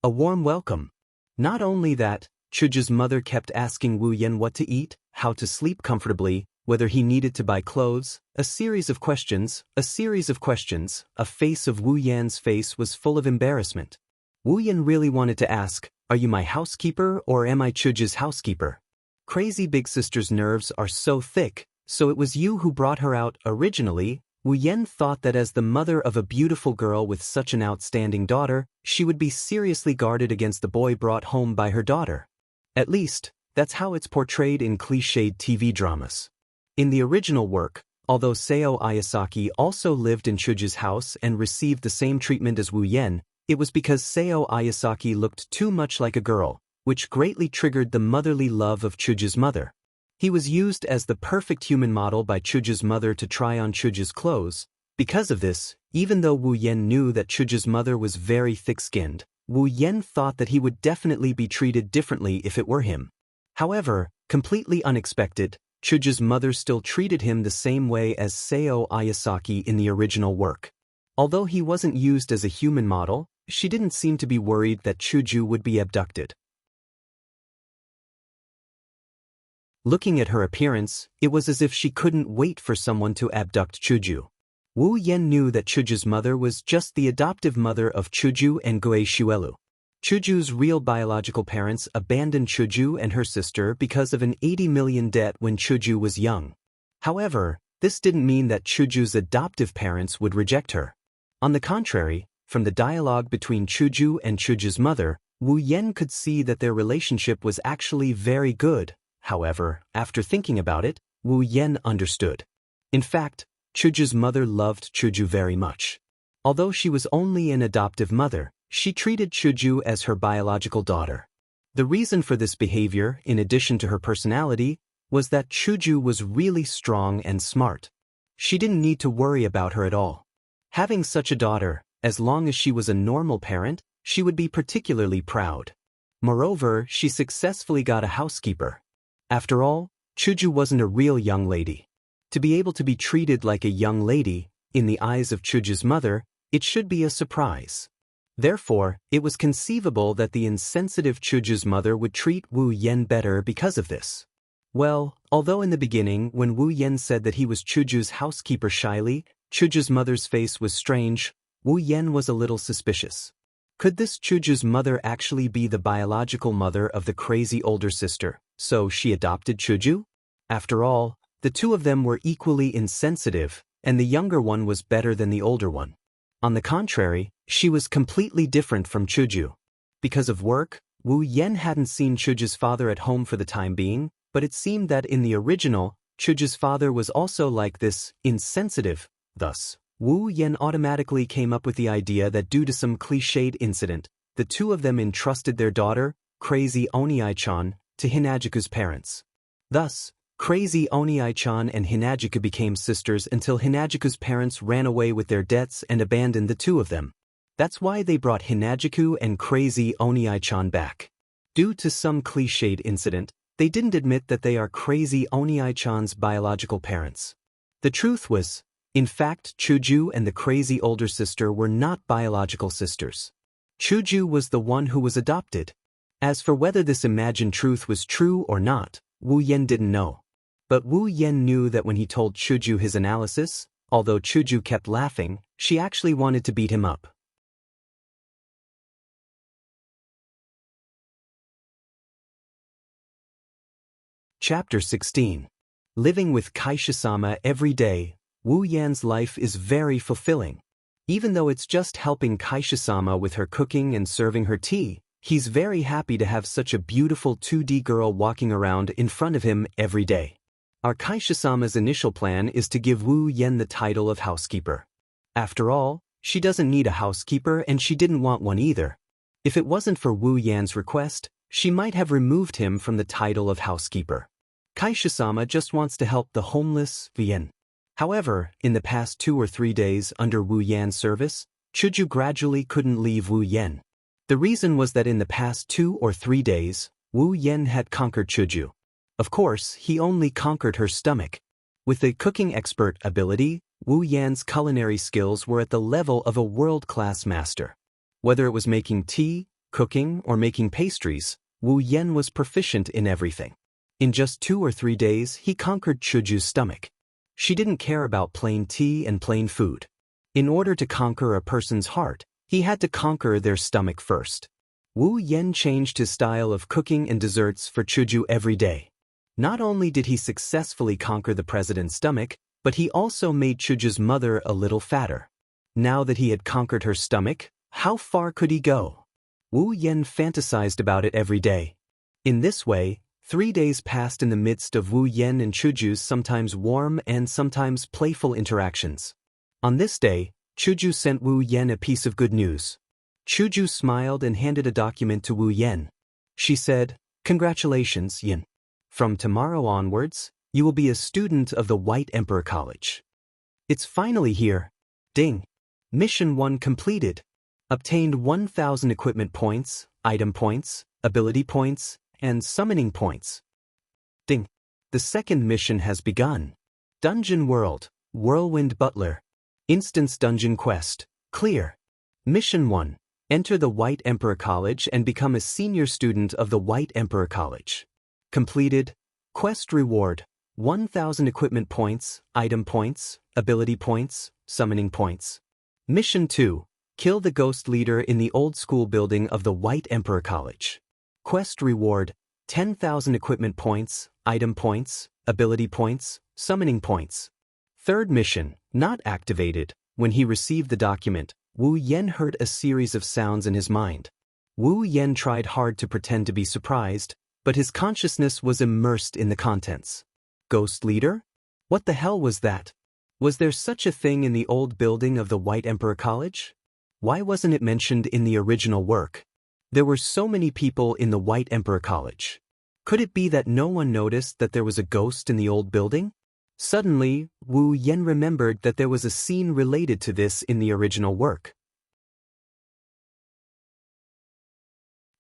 A warm welcome. Not only that, Chuju's mother kept asking Wu Yen what to eat, how to sleep comfortably, whether he needed to buy clothes, a series of questions. A face of Wu Yan's face was full of embarrassment. Wu Yen really wanted to ask, are you my housekeeper or am I Chuju's housekeeper? Crazy big sister's nerves are so thick, so it was you who brought her out originally. Wu Yen thought that as the mother of a beautiful girl with such an outstanding daughter, she would be seriously guarded against the boy brought home by her daughter. At least, that's how it's portrayed in cliched TV dramas. In the original work, although Seo Ayasaki also lived in Chuju's house and received the same treatment as Wu Yen, it was because Seo Ayasaki looked too much like a girl, which greatly triggered the motherly love of Chuju's mother. He was used as the perfect human model by Chuju's mother to try on Chuju's clothes. Because of this, even though Wu Yen knew that Chuju's mother was very thick-skinned, Wu Yen thought that he would definitely be treated differently if it were him. However, completely unexpected, Chuju's mother still treated him the same way as Seo Ayasaki in the original work. Although he wasn't used as a human model, she didn't seem to be worried that Chuju would be abducted. Looking at her appearance, it was as if she couldn't wait for someone to abduct Chuju. Wu Yen knew that Chuju's mother was just the adoptive mother of Chuju and Goei Shuelu. Chuju's real biological parents abandoned Chuju and her sister because of an 80 million debt when Chuju was young. However, this didn't mean that Chuju's adoptive parents would reject her. On the contrary, from the dialogue between Chuju and Chuju's mother, Wu Yen could see that their relationship was actually very good. However, after thinking about it, Wu Yen understood. In fact, Chuju's mother loved Chuju very much. Although she was only an adoptive mother, she treated Chuju as her biological daughter. The reason for this behavior, in addition to her personality, was that Chuju was really strong and smart. She didn't need to worry about her at all. Having such a daughter, as long as she was a normal parent, she would be particularly proud. Moreover, she successfully got a housekeeper. After all, Chuju wasn't a real young lady. To be able to be treated like a young lady, in the eyes of Chuju's mother, it should be a surprise. Therefore, it was conceivable that the insensitive Chuju's mother would treat Wu Yen better because of this. Well, although in the beginning, when Wu Yen said that he was Chuju's housekeeper shyly, Chuju's mother's face was strange, Wu Yen was a little suspicious. Could this Chuju's mother actually be the biological mother of the crazy older sister, so she adopted Chuju? After all, the two of them were equally insensitive, and the younger one was better than the older one. On the contrary, she was completely different from Chuju. Because of work, Wu Yen hadn't seen Chuju's father at home for the time being, but it seemed that in the original, Chuju's father was also like this, insensitive. Thus, Wu Yen automatically came up with the idea that due to some cliched incident, the two of them entrusted their daughter, Crazy Oniai-chan, to Hinajiku's parents. Thus, Crazy Oniai-chan and Hinajiku became sisters until Hinajiku's parents ran away with their debts and abandoned the two of them. That's why they brought Hinajiku and Crazy Oniai-chan back. Due to some cliched incident, they didn't admit that they are Crazy Oniai-chan's biological parents. The truth was, in fact, Chuju and the crazy older sister were not biological sisters. Chuju was the one who was adopted. As for whether this imagined truth was true or not, Wu Yen didn't know. But Wu Yen knew that when he told Chuju his analysis, although Chuju kept laughing, she actually wanted to beat him up. Chapter 16. Living with Kaisha-sama every day, Wu Yan's life is very fulfilling. Even though it's just helping Kaisha-sama with her cooking and serving her tea, he's very happy to have such a beautiful 2D girl walking around in front of him every day. Our Kaisha-sama's initial plan is to give Wu Yen the title of housekeeper. After all, she doesn't need a housekeeper and she didn't want one either. If it wasn't for Wu Yan's request, she might have removed him from the title of housekeeper. Kaisha-sama just wants to help the homeless, Yen. However, in the past 2 or 3 days under Wu Yan's service, Chuju gradually couldn't leave Wu Yen. The reason was that in the past 2 or 3 days, Wu Yen had conquered Chuju. Of course, he only conquered her stomach. With a cooking expert ability, Wu Yan's culinary skills were at the level of a world-class master. Whether it was making tea, cooking, or making pastries, Wu Yen was proficient in everything. In just 2 or 3 days, he conquered Chuju's stomach. She didn't care about plain tea and plain food. In order to conquer a person's heart, he had to conquer their stomach first. Wu Yen changed his style of cooking and desserts for Chuju every day. Not only did he successfully conquer the president's stomach, but he also made Chuju's mother a little fatter. Now that he had conquered her stomach, how far could he go? Wu Yen fantasized about it every day. In this way, 3 days passed in the midst of Wu Yen and Chuju's sometimes warm and sometimes playful interactions. On this day, Chuju sent Wu Yen a piece of good news. Chuju smiled and handed a document to Wu Yen. She said, "Congratulations, Yen. From tomorrow onwards, you will be a student of the White Emperor College. It's finally here. Ding. Mission 1 completed. Obtained 1,000 equipment points, item points, ability points, and summoning points. Ding. The second mission has begun. Dungeon World, Whirlwind Butler. Instance Dungeon Quest, clear. Mission 1. Enter the White Emperor College and become a senior student of the White Emperor College. Completed. Quest reward, 1,000 equipment points, item points, ability points, summoning points. Mission 2. Kill the ghost leader in the old school building of the White Emperor College. Quest reward, 10,000 equipment points, item points, ability points, summoning points. Third mission, not activated. When he received the document, Wu Yen heard a series of sounds in his mind. Wu Yen tried hard to pretend to be surprised, but his consciousness was immersed in the contents. Ghost leader? What the hell was that? Was there such a thing in the old building of the White Emperor College? Why wasn't it mentioned in the original work? There were so many people in the White Emperor College. Could it be that no one noticed that there was a ghost in the old building? Suddenly, Wu Yen remembered that there was a scene related to this in the original work.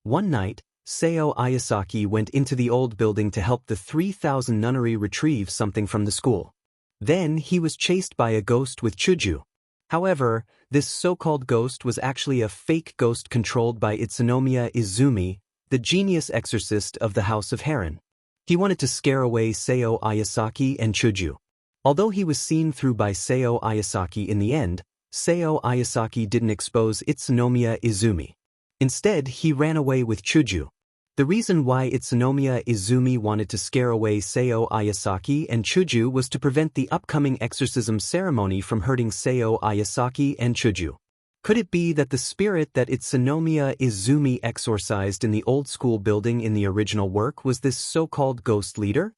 One night, Seo Ayasaki went into the old building to help the 3,000 nunnery retrieve something from the school. Then he was chased by a ghost with Chuju. However, this so-called ghost was actually a fake ghost controlled by Utsunomiya Izumi, the genius exorcist of the House of Heron. He wanted to scare away Seo Ayasaki and Chuju. Although he was seen through by Seo Ayasaki in the end, Seo Ayasaki didn't expose Utsunomiya Izumi. Instead, he ran away with Chuju. The reason why Utsunomiya Izumi wanted to scare away Seo Ayasaki and Chuju was to prevent the upcoming exorcism ceremony from hurting Seo Ayasaki and Chuju. Could it be that the spirit that Utsunomiya Izumi exorcised in the old school building in the original work was this so-called ghost leader?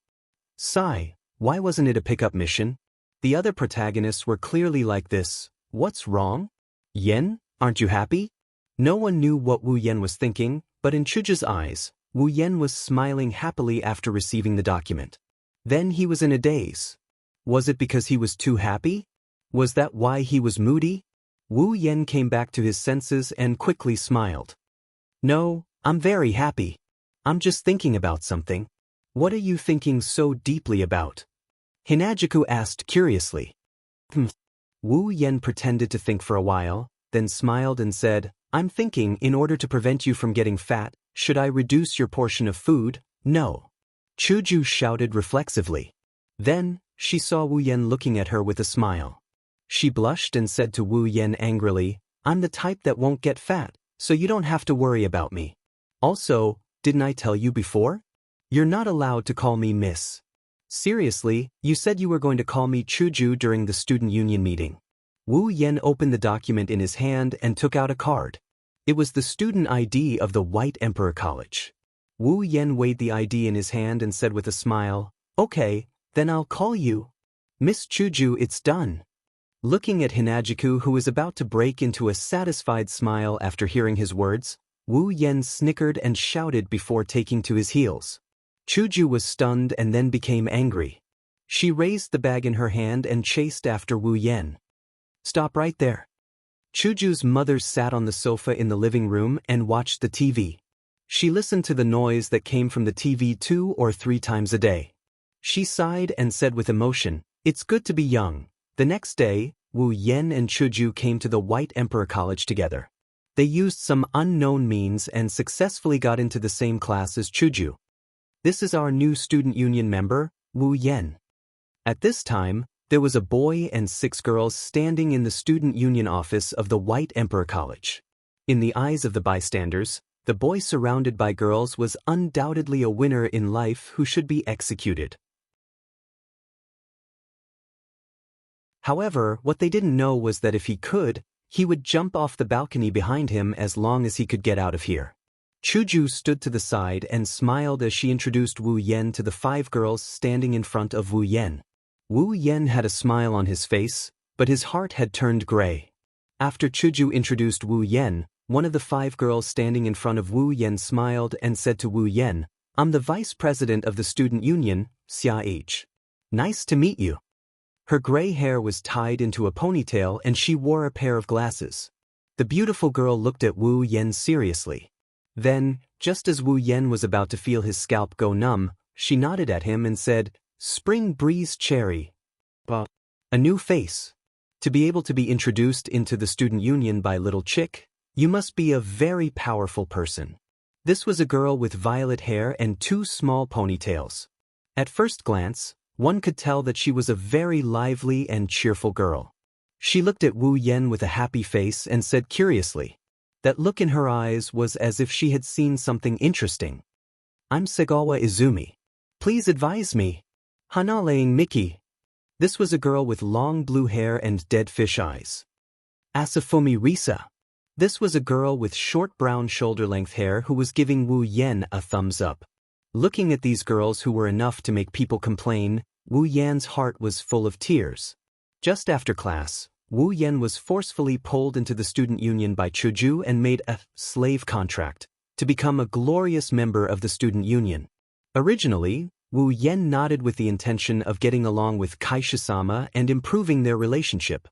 Sigh, why wasn't it a pickup mission? The other protagonists were clearly like this. What's wrong? Yen, aren't you happy? No one knew what Wu Yen was thinking, but in Chuju's eyes, Wu Yen was smiling happily after receiving the document. Then he was in a daze. Was it because he was too happy? Was that why he was moody? Wu Yen came back to his senses and quickly smiled. No, I'm very happy. I'm just thinking about something. What are you thinking so deeply about? Hinajuku asked curiously. Wu Yen pretended to think for a while, then smiled and said, I'm thinking in order to prevent you from getting fat, should I reduce your portion of food? No. Chuju shouted reflexively. Then, she saw Wu Yen looking at her with a smile. She blushed and said to Wu Yen angrily, I'm the type that won't get fat, so you don't have to worry about me. Also, didn't I tell you before? You're not allowed to call me miss. Seriously, you said you were going to call me Chuju during the student union meeting. Wu Yen opened the document in his hand and took out a card. It was the student ID of the White Emperor College. Wu Yen weighed the ID in his hand and said with a smile, Okay, then I'll call you Miss Chuju. It's done. Looking at Hinajuku, who was about to break into a satisfied smile after hearing his words, Wu Yen snickered and shouted before taking to his heels. Chuju was stunned and then became angry. She raised the bag in her hand and chased after Wu Yen. Stop right there. Chuju's mother sat on the sofa in the living room and watched the TV. She listened to the noise that came from the TV 2 or 3 times a day. She sighed and said with emotion, It's good to be young. The next day, Wu Yen and Chuju came to the White Emperor College together. They used some unknown means and successfully got into the same class as Chuju. This is our new student union member, Wu Yen. At this time, there was a boy and 6 girls standing in the student union office of the White Emperor College. In the eyes of the bystanders, the boy surrounded by girls was undoubtedly a winner in life who should be executed. However, what they didn't know was that if he could, he would jump off the balcony behind him as long as he could get out of here. Chuju stood to the side and smiled as she introduced Wu Yen to the 5 girls standing in front of Wu Yen. Wu Yen had a smile on his face, but his heart had turned gray. After Chuju introduced Wu Yen, one of the 5 girls standing in front of Wu Yen smiled and said to Wu Yen, I'm the vice president of the student union, Xia H. Nice to meet you. Her gray hair was tied into a ponytail and she wore a pair of glasses. The beautiful girl looked at Wu Yen seriously. Then, just as Wu Yen was about to feel his scalp go numb, she nodded at him and said, Spring breeze cherry. A new face. To be able to be introduced into the student union by little chick, you must be a very powerful person. This was a girl with violet hair and 2 small ponytails. At first glance, one could tell that she was a very lively and cheerful girl. She looked at Wu Yen with a happy face and said curiously. That look in her eyes was as if she had seen something interesting. I'm Segawa Izumi. Please advise me. Hanaleing Miki. This was a girl with long blue hair and dead fish eyes. Asafumi Risa. This was a girl with short brown shoulder-length hair who was giving Wu Yan a thumbs up. Looking at these girls who were enough to make people complain, Wu Yan's heart was full of tears. Just after class, Wu Yan was forcefully pulled into the student union by Chuju and made a slave contract to become a glorious member of the student union. Originally, Wu Yan nodded with the intention of getting along with Kaisha-sama and improving their relationship.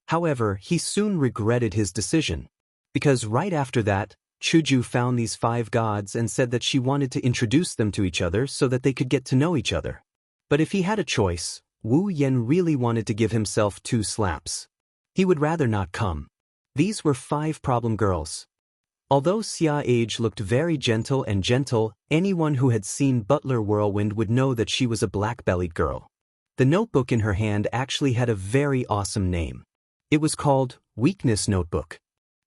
However, he soon regretted his decision. Because right after that, Chuju found these 5 gods and said that she wanted to introduce them to each other so that they could get to know each other. But if he had a choice, Wu Yan really wanted to give himself 2 slaps. He would rather not come. These were 5 problem girls. Although Xia Age looked very gentle, anyone who had seen Butler Whirlwind would know that she was a black-bellied girl. The notebook in her hand actually had a very awesome name. It was called Weakness Notebook.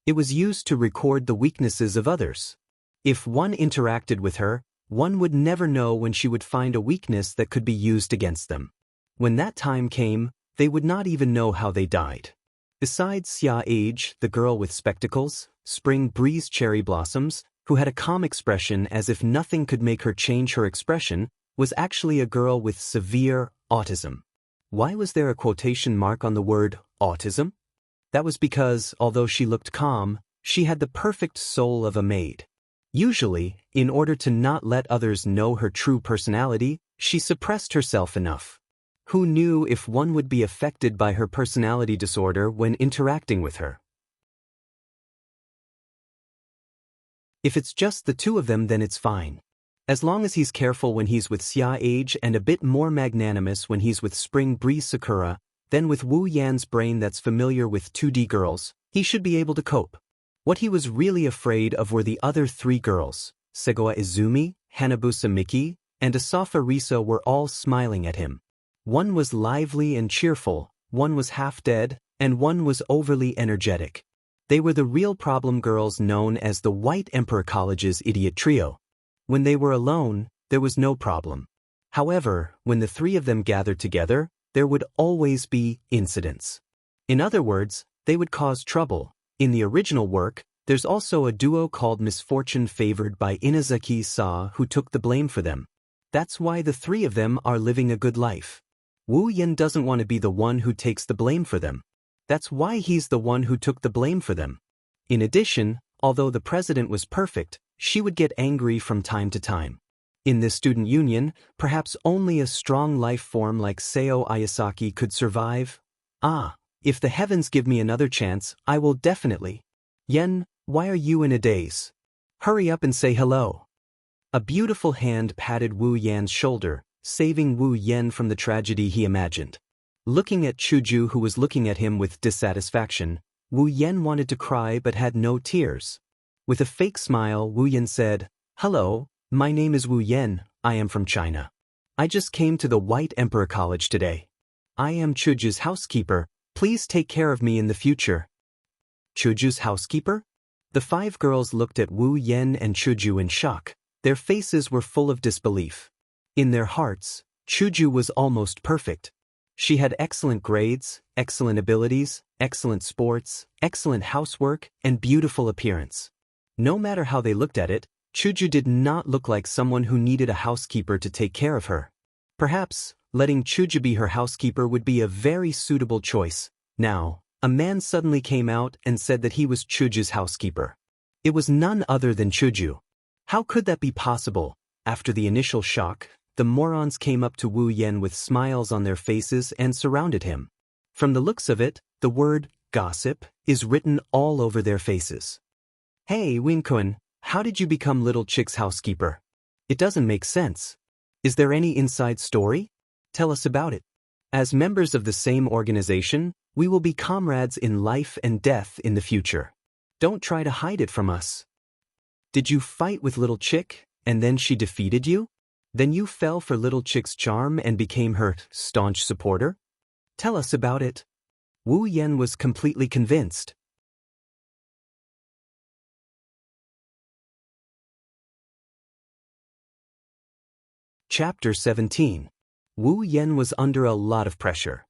It was used to record the weaknesses of others. If one interacted with her, one would never know when she would find a weakness that could be used against them. When that time came, they would not even know how they died. Besides Xia Age, the girl with spectacles, Spring Breeze Cherry Blossoms, who had a calm expression as if nothing could make her change her expression, was actually a girl with severe autism. Why was there a quotation mark on the word autism? That was because, although she looked calm, she had the perfect soul of a maid. Usually, in order to not let others know her true personality, she suppressed herself enough. Who knew if one would be affected by her personality disorder when interacting with her? If it's just the 2 of them, then it's fine. As long as he's careful when he's with Xia Age and a bit more magnanimous when he's with Spring Breeze Sakura, then with Wu Yan's brain that's familiar with 2D girls, he should be able to cope. What he was really afraid of were the other 3 girls. Segoa Izumi, Hanabusa Miki, and Asafa Risa were all smiling at him. One was lively and cheerful, one was half dead, and one was overly energetic. They were the real problem girls known as the White Emperor College's idiot trio. When they were alone, there was no problem. However, when the 3 of them gathered together, there would always be incidents. In other words, they would cause trouble. In the original work, there's also a duo called Misfortune favored by Inazaki-sa who took the blame for them. That's why the 3 of them are living a good life. Wu Yan doesn't want to be the one who takes the blame for them. That's why he's the one who took the blame for them. In addition, although the president was perfect, she would get angry from time to time. In this student union, perhaps only a strong life form like Seo Ayasaki could survive. If the heavens give me another chance, I will definitely. Yen, why are you in a daze? Hurry up and say hello. A beautiful hand patted Wu Yan's shoulder, saving Wu Yan from the tragedy he imagined. Looking at Chuju, who was looking at him with dissatisfaction, Wu Yan wanted to cry but had no tears. With a fake smile, Wu Yan said, "Hello, my name is Wu Yan, I am from China. I just came to the White Emperor College today. I am Chuju's housekeeper, please take care of me in the future." Chuju's housekeeper? The 5 girls looked at Wu Yan and Chuju in shock. Their faces were full of disbelief. In their hearts, Chuju was almost perfect. She had excellent grades, excellent abilities, excellent sports, excellent housework, and beautiful appearance. No matter how they looked at it, Chuju did not look like someone who needed a housekeeper to take care of her. Perhaps, letting Chuju be her housekeeper would be a very suitable choice. Now, a man suddenly came out and said that he was Chuju's housekeeper. It was none other than Chuju. How could that be possible? After the initial shock, the morons came up to Wu Yan with smiles on their faces and surrounded him. From the looks of it, the word gossip is written all over their faces. Hey, Win-kun, how did you become Little Chick's housekeeper? It doesn't make sense. Is there any inside story? Tell us about it. As members of the same organization, we will be comrades in life and death in the future. Don't try to hide it from us. Did you fight with Little Chick, and then she defeated you? Then you fell for Little Chick's charm and became her staunch supporter? Tell us about it. Wu Yan was completely convinced. Chapter 17. Wu Yan was under a lot of pressure.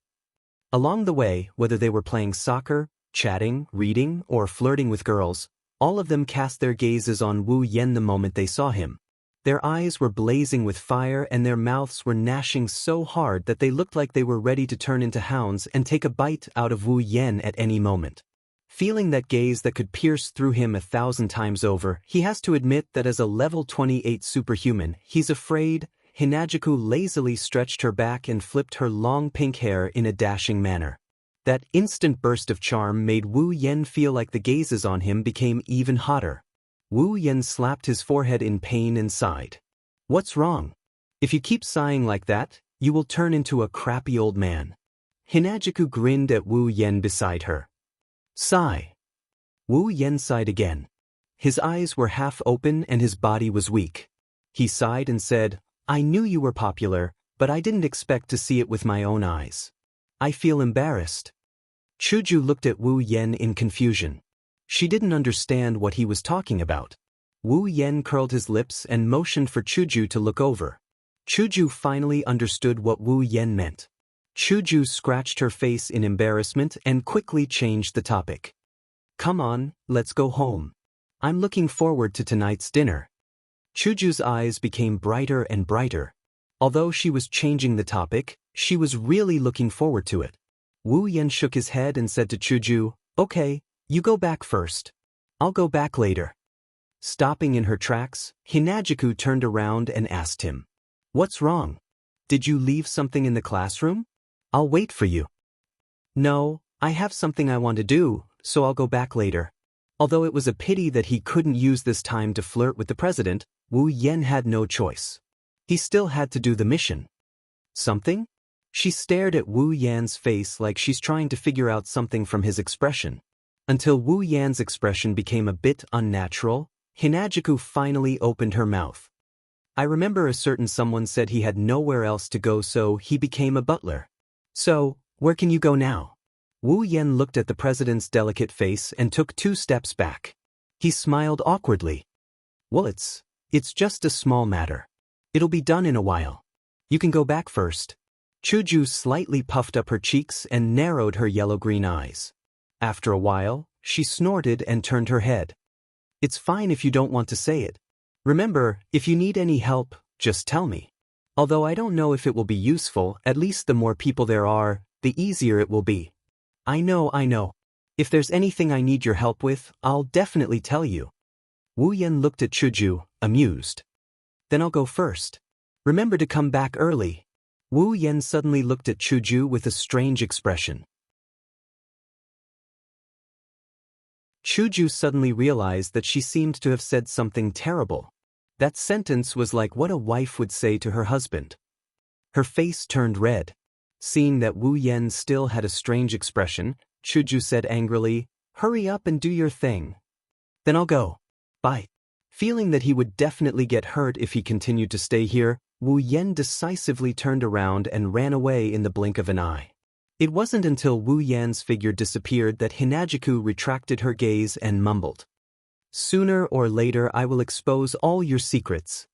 Along the way, whether they were playing soccer, chatting, reading, or flirting with girls, all of them cast their gazes on Wu Yen the moment they saw him. Their eyes were blazing with fire and their mouths were gnashing so hard that they looked like they were ready to turn into hounds and take a bite out of Wu Yen at any moment. Feeling that gaze that could pierce through him 1,000 times over, he has to admit that as a level 28 superhuman, he's afraid. Hinajuku lazily stretched her back and flipped her long pink hair in a dashing manner. That instant burst of charm made Wu Yen feel like the gazes on him became even hotter. Wu Yen slapped his forehead in pain and sighed. "What's wrong? If you keep sighing like that, you will turn into a crappy old man." Hinajuku grinned at Wu Yen beside her. "Sigh." Wu Yen sighed again. His eyes were half open and his body was weak. He sighed and said, "I knew you were popular, but I didn't expect to see it with my own eyes. I feel embarrassed." Chuju looked at Wu Yen in confusion. She didn't understand what he was talking about. Wu Yen curled his lips and motioned for Chuju to look over. Chuju finally understood what Wu Yen meant. Chuju scratched her face in embarrassment and quickly changed the topic. "Come on, let's go home. I'm looking forward to tonight's dinner." Chuju's eyes became brighter and brighter. Although she was changing the topic, she was really looking forward to it. Wu Yen shook his head and said to Chuju, "Okay, you go back first. I'll go back later." Stopping in her tracks, Hinajuku turned around and asked him, "What's wrong? Did you leave something in the classroom? I'll wait for you." "No, I have something I want to do, so I'll go back later." Although it was a pity that he couldn't use this time to flirt with the president, Wu Yen had no choice. He still had to do the mission. "Something?" She stared at Wu Yan's face like she's trying to figure out something from his expression. Until Wu Yan's expression became a bit unnatural, Hinajuku finally opened her mouth. "I remember a certain someone said he had nowhere else to go, so he became a butler. So, where can you go now?" Wu Yen looked at the president's delicate face and took 2 steps back. He smiled awkwardly. "Well, it's just a small matter. It'll be done in a while. You can go back first." Chuju slightly puffed up her cheeks and narrowed her yellow-green eyes. After a while, she snorted and turned her head. "It's fine if you don't want to say it. Remember, if you need any help, just tell me. Although I don't know if it will be useful, at least the more people there are, the easier it will be." I know. If there's anything I need your help with, I'll definitely tell you." Wu Yen looked at Chuju, amused. "Then I'll go first. Remember to come back early." Wu Yen suddenly looked at Chuju with a strange expression. Chuju suddenly realized that she seemed to have said something terrible. That sentence was like what a wife would say to her husband. Her face turned red. Seeing that Wu Yen still had a strange expression, Chuju said angrily, "Hurry up and do your thing." "Then I'll go. Bye." Feeling that he would definitely get hurt if he continued to stay here, Wu Yen decisively turned around and ran away in the blink of an eye. It wasn't until Wu Yan's figure disappeared that Hinajuku retracted her gaze and mumbled, "Sooner or later I will expose all your secrets."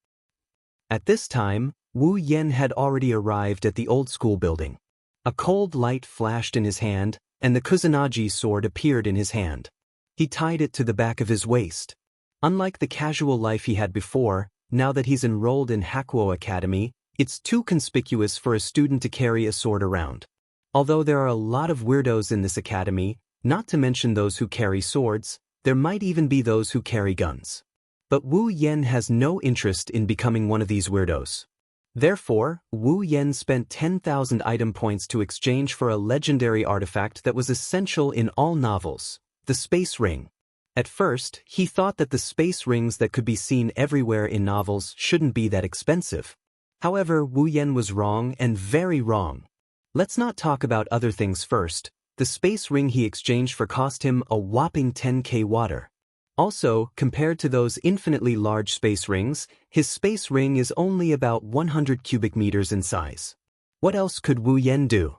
At this time, Wu Yen had already arrived at the old school building. A cold light flashed in his hand, and the Kusanagi sword appeared in his hand. He tied it to the back of his waist. Unlike the casual life he had before, now that he's enrolled in Hakuo Academy, it's too conspicuous for a student to carry a sword around. Although there are a lot of weirdos in this academy, not to mention those who carry swords, there might even be those who carry guns. But Wu Yen has no interest in becoming one of these weirdos. Therefore, Wu Yen spent 10,000 item points to exchange for a legendary artifact that was essential in all novels, the space ring. At first, he thought that the space rings that could be seen everywhere in novels shouldn't be that expensive. However, Wu Yen was wrong and very wrong. Let's not talk about other things first. The space ring he exchanged for cost him a whopping 10k water. Also, compared to those infinitely large space rings, his space ring is only about 100 cubic meters in size. What else could Wu Yen do?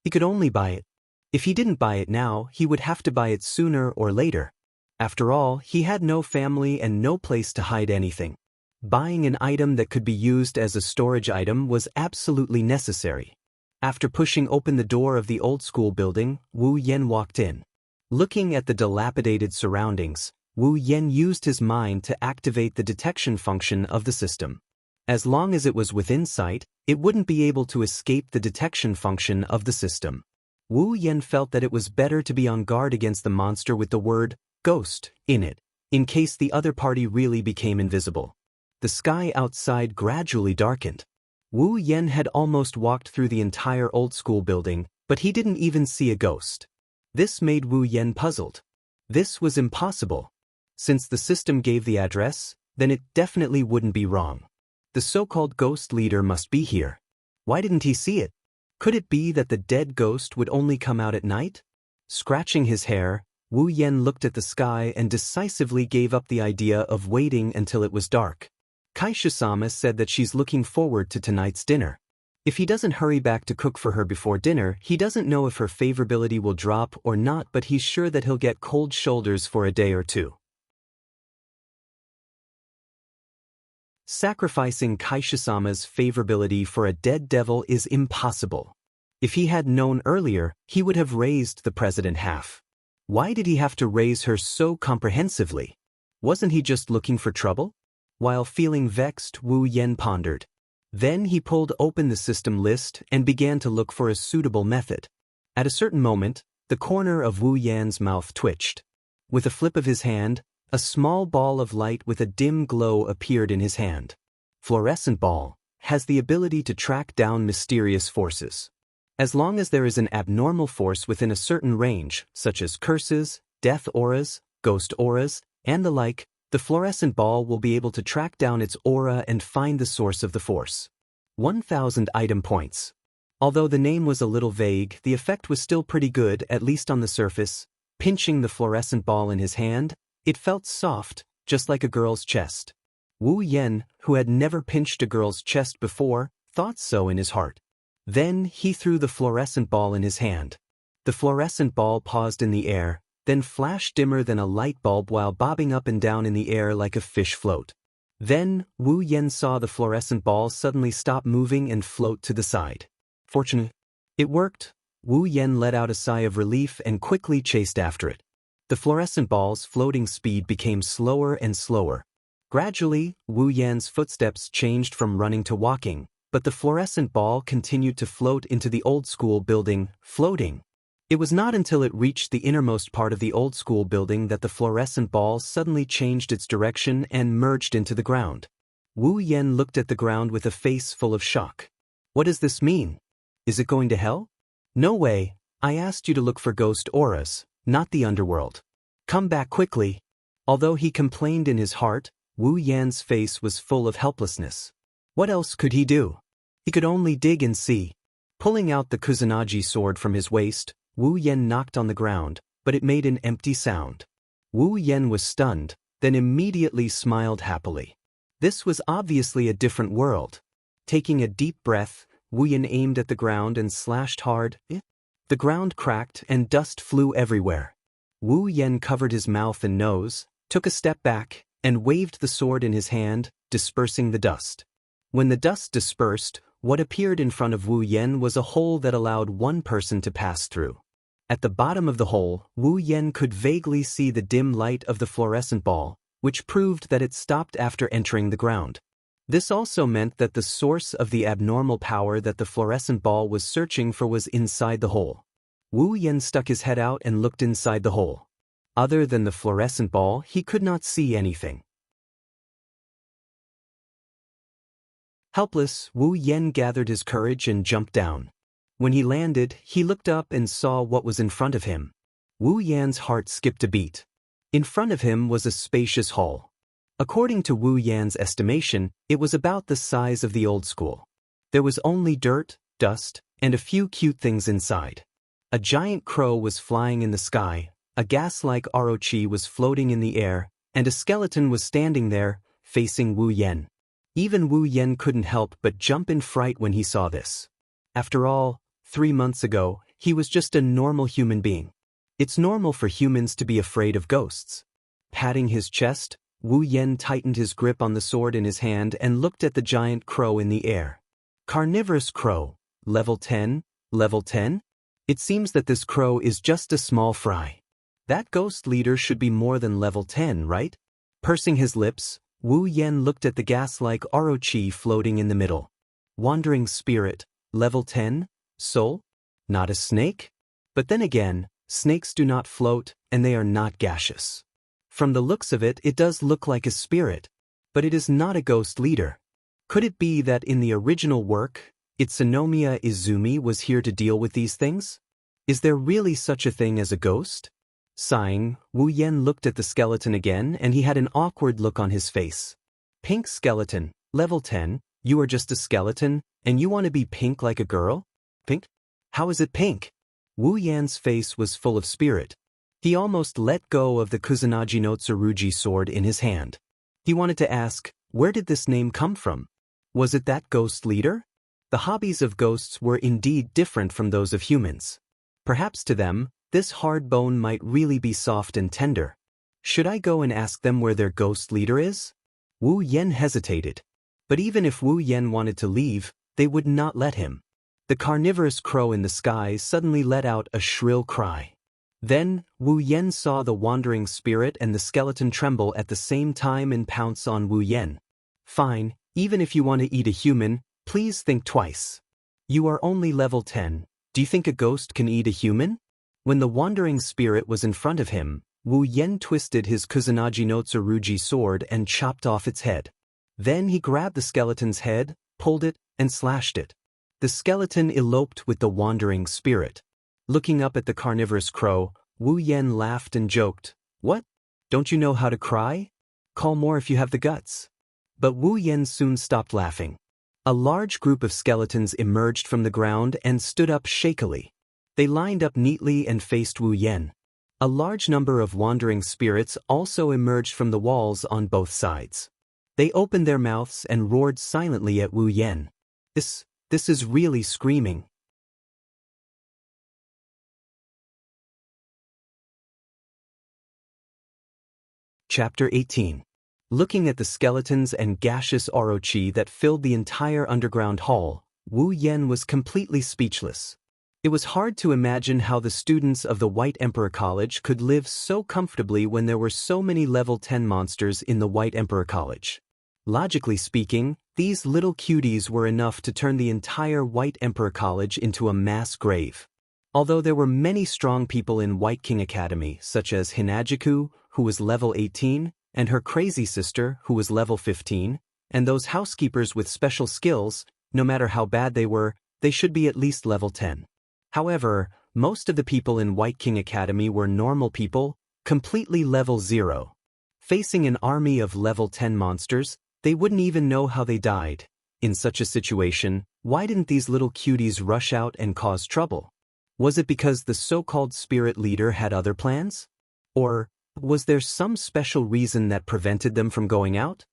He could only buy it. If he didn't buy it now, he would have to buy it sooner or later. After all, he had no family and no place to hide anything. Buying an item that could be used as a storage item was absolutely necessary. After pushing open the door of the old school building, Wu Yen walked in. Looking at the dilapidated surroundings, Wu Yen used his mind to activate the detection function of the system. As long as it was within sight, it wouldn't be able to escape the detection function of the system. Wu Yen felt that it was better to be on guard against the monster with the word ghost in it, in case the other party really became invisible. The sky outside gradually darkened. Wu Yen had almost walked through the entire old school building, but he didn't even see a ghost. This made Wu Yen puzzled. This was impossible. Since the system gave the address, then it definitely wouldn't be wrong. The so-called ghost leader must be here. Why didn't he see it? Could it be that the dead ghost would only come out at night? Scratching his hair, Wu Yen looked at the sky and decisively gave up the idea of waiting until it was dark. Kaisha-sama said that she's looking forward to tonight's dinner. If he doesn't hurry back to cook for her before dinner, he doesn't know if her favorability will drop or not, but he's sure that he'll get cold shoulders for a day or two. Sacrificing Kaisha-sama's favorability for a dead devil is impossible. If he had known earlier, he would have raised the president half. Why did he have to raise her so comprehensively? Wasn't he just looking for trouble? While feeling vexed, Wu Yen pondered. Then he pulled open the system list and began to look for a suitable method. At a certain moment, the corner of Wu Yan's mouth twitched. With a flip of his hand, a small ball of light with a dim glow appeared in his hand. Fluorescent ball has the ability to track down mysterious forces. As long as there is an abnormal force within a certain range, such as curses, death auras, ghost auras, and the like, the fluorescent ball will be able to track down its aura and find the source of the force. 1,000 item points. Although the name was a little vague, the effect was still pretty good, at least on the surface. Pinching the fluorescent ball in his hand, it felt soft, just like a girl's chest. Wu Yen, who had never pinched a girl's chest before, thought so in his heart. Then he threw the fluorescent ball in his hand. The fluorescent ball paused in the air, then flashed dimmer than a light bulb while bobbing up and down in the air like a fish float. Then, Wu Yen saw the fluorescent ball suddenly stop moving and float to the side. Fortunately, it worked. Wu Yen let out a sigh of relief and quickly chased after it. The fluorescent ball's floating speed became slower and slower. Gradually, Wu Yan's footsteps changed from running to walking, but the fluorescent ball continued to float into the old school building, floating. It was not until it reached the innermost part of the old school building that the fluorescent ball suddenly changed its direction and merged into the ground. Wu Yen looked at the ground with a face full of shock. What does this mean? Is it going to hell? No way, I asked you to look for ghost auras, not the underworld. Come back quickly. Although he complained in his heart, Wu Yan's face was full of helplessness. What else could he do? He could only dig and see. Pulling out the Kusanagi sword from his waist, Wu Yen knocked on the ground, but it made an empty sound. Wu Yen was stunned, then immediately smiled happily. This was obviously a different world. Taking a deep breath, Wu Yen aimed at the ground and slashed hard. The ground cracked and dust flew everywhere. Wu Yen covered his mouth and nose, took a step back, and waved the sword in his hand, dispersing the dust. When the dust dispersed, what appeared in front of Wu Yen was a hole that allowed one person to pass through. At the bottom of the hole, Wu Yen could vaguely see the dim light of the fluorescent ball, which proved that it stopped after entering the ground. This also meant that the source of the abnormal power that the fluorescent ball was searching for was inside the hole. Wu Yen stuck his head out and looked inside the hole. Other than the fluorescent ball, he could not see anything. Helpless, Wu Yen gathered his courage and jumped down. When he landed, he looked up and saw what was in front of him. Wu Yan's heart skipped a beat. In front of him was a spacious hall. According to Wu Yan's estimation, it was about the size of the old school. There was only dirt, dust, and a few cute things inside. A giant crow was flying in the sky, a gas-like orochi was floating in the air, and a skeleton was standing there, facing Wu Yen. Even Wu Yen couldn't help but jump in fright when he saw this. After all, 3 months ago, he was just a normal human being. It's normal for humans to be afraid of ghosts. Patting his chest, Wu Yen tightened his grip on the sword in his hand and looked at the giant crow in the air. Carnivorous crow, level 10, level 10? It seems that this crow is just a small fry. That ghost leader should be more than level 10, right? Pursing his lips, Wu Yen looked at the gas-like Orochi floating in the middle. Wandering spirit, level 10? Soul? Not a snake? But then again, snakes do not float, and they are not gaseous. From the looks of it, it does look like a spirit, but it is not a ghost leader. Could it be that in the original work, Itsunomiya Izumi was here to deal with these things? Is there really such a thing as a ghost? Sighing, Wu Yen looked at the skeleton again and he had an awkward look on his face. Pink skeleton, level 10, you are just a skeleton, and you want to be pink like a girl? Pink? How is it pink? Wu Yan's face was full of spirit. He almost let go of the Kusanagi no Tsurugi sword in his hand. He wanted to ask, where did this name come from? Was it that ghost leader? The hobbies of ghosts were indeed different from those of humans. Perhaps to them, this hard bone might really be soft and tender. Should I go and ask them where their ghost leader is? Wu Yen hesitated. But even if Wu Yen wanted to leave, they would not let him. The carnivorous crow in the sky suddenly let out a shrill cry. Then, Wu Yen saw the wandering spirit and the skeleton tremble at the same time and pounce on Wu Yen. Fine, even if you want to eat a human, please think twice. You are only level 10. Do you think a ghost can eat a human? When the wandering spirit was in front of him, Wu Yen twisted his Kusanagi no Tsurugi sword and chopped off its head. Then he grabbed the skeleton's head, pulled it, and slashed it. The skeleton eloped with the wandering spirit. Looking up at the carnivorous crow, Wu Yen laughed and joked, "What? Don't you know how to cry? Call more if you have the guts." But Wu Yen soon stopped laughing. A large group of skeletons emerged from the ground and stood up shakily. They lined up neatly and faced Wu Yen. A large number of wandering spirits also emerged from the walls on both sides. They opened their mouths and roared silently at Wu Yen. This is really screaming. Chapter 18. Looking at the skeletons and gaseous orochi that filled the entire underground hall, Wu Yen was completely speechless. It was hard to imagine how the students of the White Emperor College could live so comfortably when there were so many level 10 monsters in the White Emperor College. Logically speaking, these little cuties were enough to turn the entire White Emperor College into a mass grave. Although there were many strong people in White King Academy, such as Hinajiku, who was level 18, and her crazy sister, who was level 15, and those housekeepers with special skills, no matter how bad they were, they should be at least level 10. However, most of the people in White King Academy were normal people, completely level 0. Facing an army of level 10 monsters, they wouldn't even know how they died. In such a situation, why didn't these little cuties rush out and cause trouble? Was it because the so-called spirit leader had other plans? Or was there some special reason that prevented them from going out?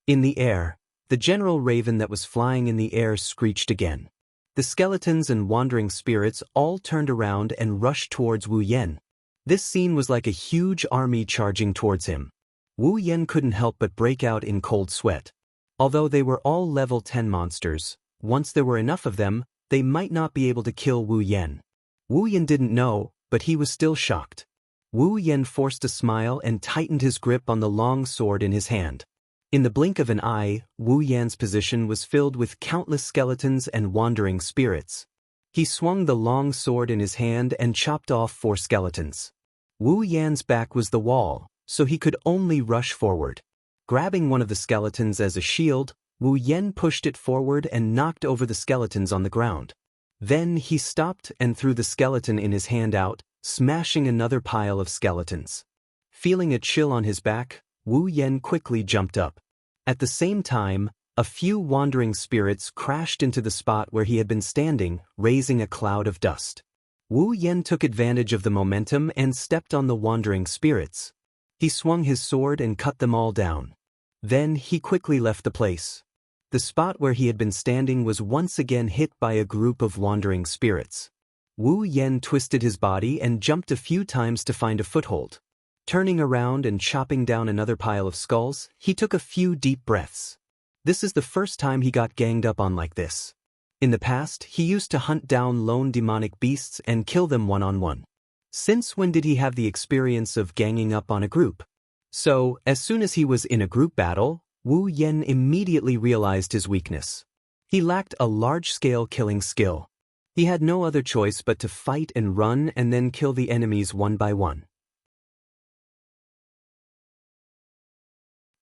In the air, the general raven that was flying in the air screeched again. The skeletons and wandering spirits all turned around and rushed towards Wu Yen. This scene was like a huge army charging towards him. Wu Yen couldn't help but break out in cold sweat. Although they were all level 10 monsters, once there were enough of them, they might not be able to kill Wu Yen. Wu Yen didn't know, but he was still shocked. Wu Yen forced a smile and tightened his grip on the long sword in his hand. In the blink of an eye, Wu Yan's position was filled with countless skeletons and wandering spirits. He swung the long sword in his hand and chopped off 4 skeletons. Wu Yan's back was the wall, so he could only rush forward. Grabbing one of the skeletons as a shield, Wu Yen pushed it forward and knocked over the skeletons on the ground. Then he stopped and threw the skeleton in his hand out, smashing another pile of skeletons. Feeling a chill on his back, Wu Yen quickly jumped up. At the same time, a few wandering spirits crashed into the spot where he had been standing, raising a cloud of dust. Wu Yen took advantage of the momentum and stepped on the wandering spirits. He swung his sword and cut them all down. Then he quickly left the place. The spot where he had been standing was once again hit by a group of wandering spirits. Wu Yen twisted his body and jumped a few times to find a foothold. Turning around and chopping down another pile of skulls, he took a few deep breaths. This is the first time he got ganged up on like this. In the past, he used to hunt down lone demonic beasts and kill them one-on-one. Since when did he have the experience of ganging up on a group? So, as soon as he was in a group battle, Wu Yen immediately realized his weakness. He lacked a large-scale killing skill. He had no other choice but to fight and run and then kill the enemies one by one.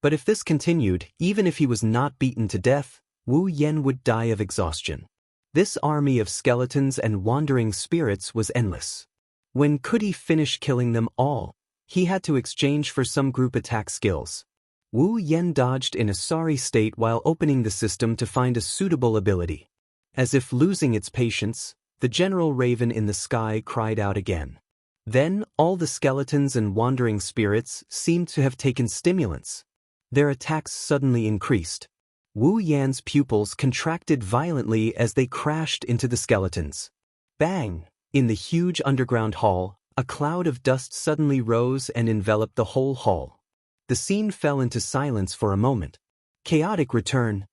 But if this continued, even if he was not beaten to death, Wu Yen would die of exhaustion. This army of skeletons and wandering spirits was endless. When could he finish killing them all? He had to exchange for some group attack skills. Wu Yen dodged in a sorry state while opening the system to find a suitable ability. As if losing its patience, the general raven in the sky cried out again. Then, all the skeletons and wandering spirits seemed to have taken stimulants. Their attacks suddenly increased. Wu Yan's pupils contracted violently as they crashed into the skeletons. Bang! In the huge underground hall, a cloud of dust suddenly rose and enveloped the whole hall. The scene fell into silence for a moment. Chaotic return.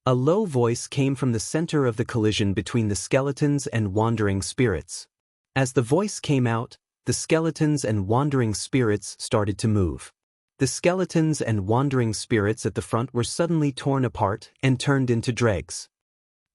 A low voice came from the center of the collision between the skeletons and wandering spirits. As the voice came out, the skeletons and wandering spirits started to move. The skeletons and wandering spirits at the front were suddenly torn apart and turned into dregs.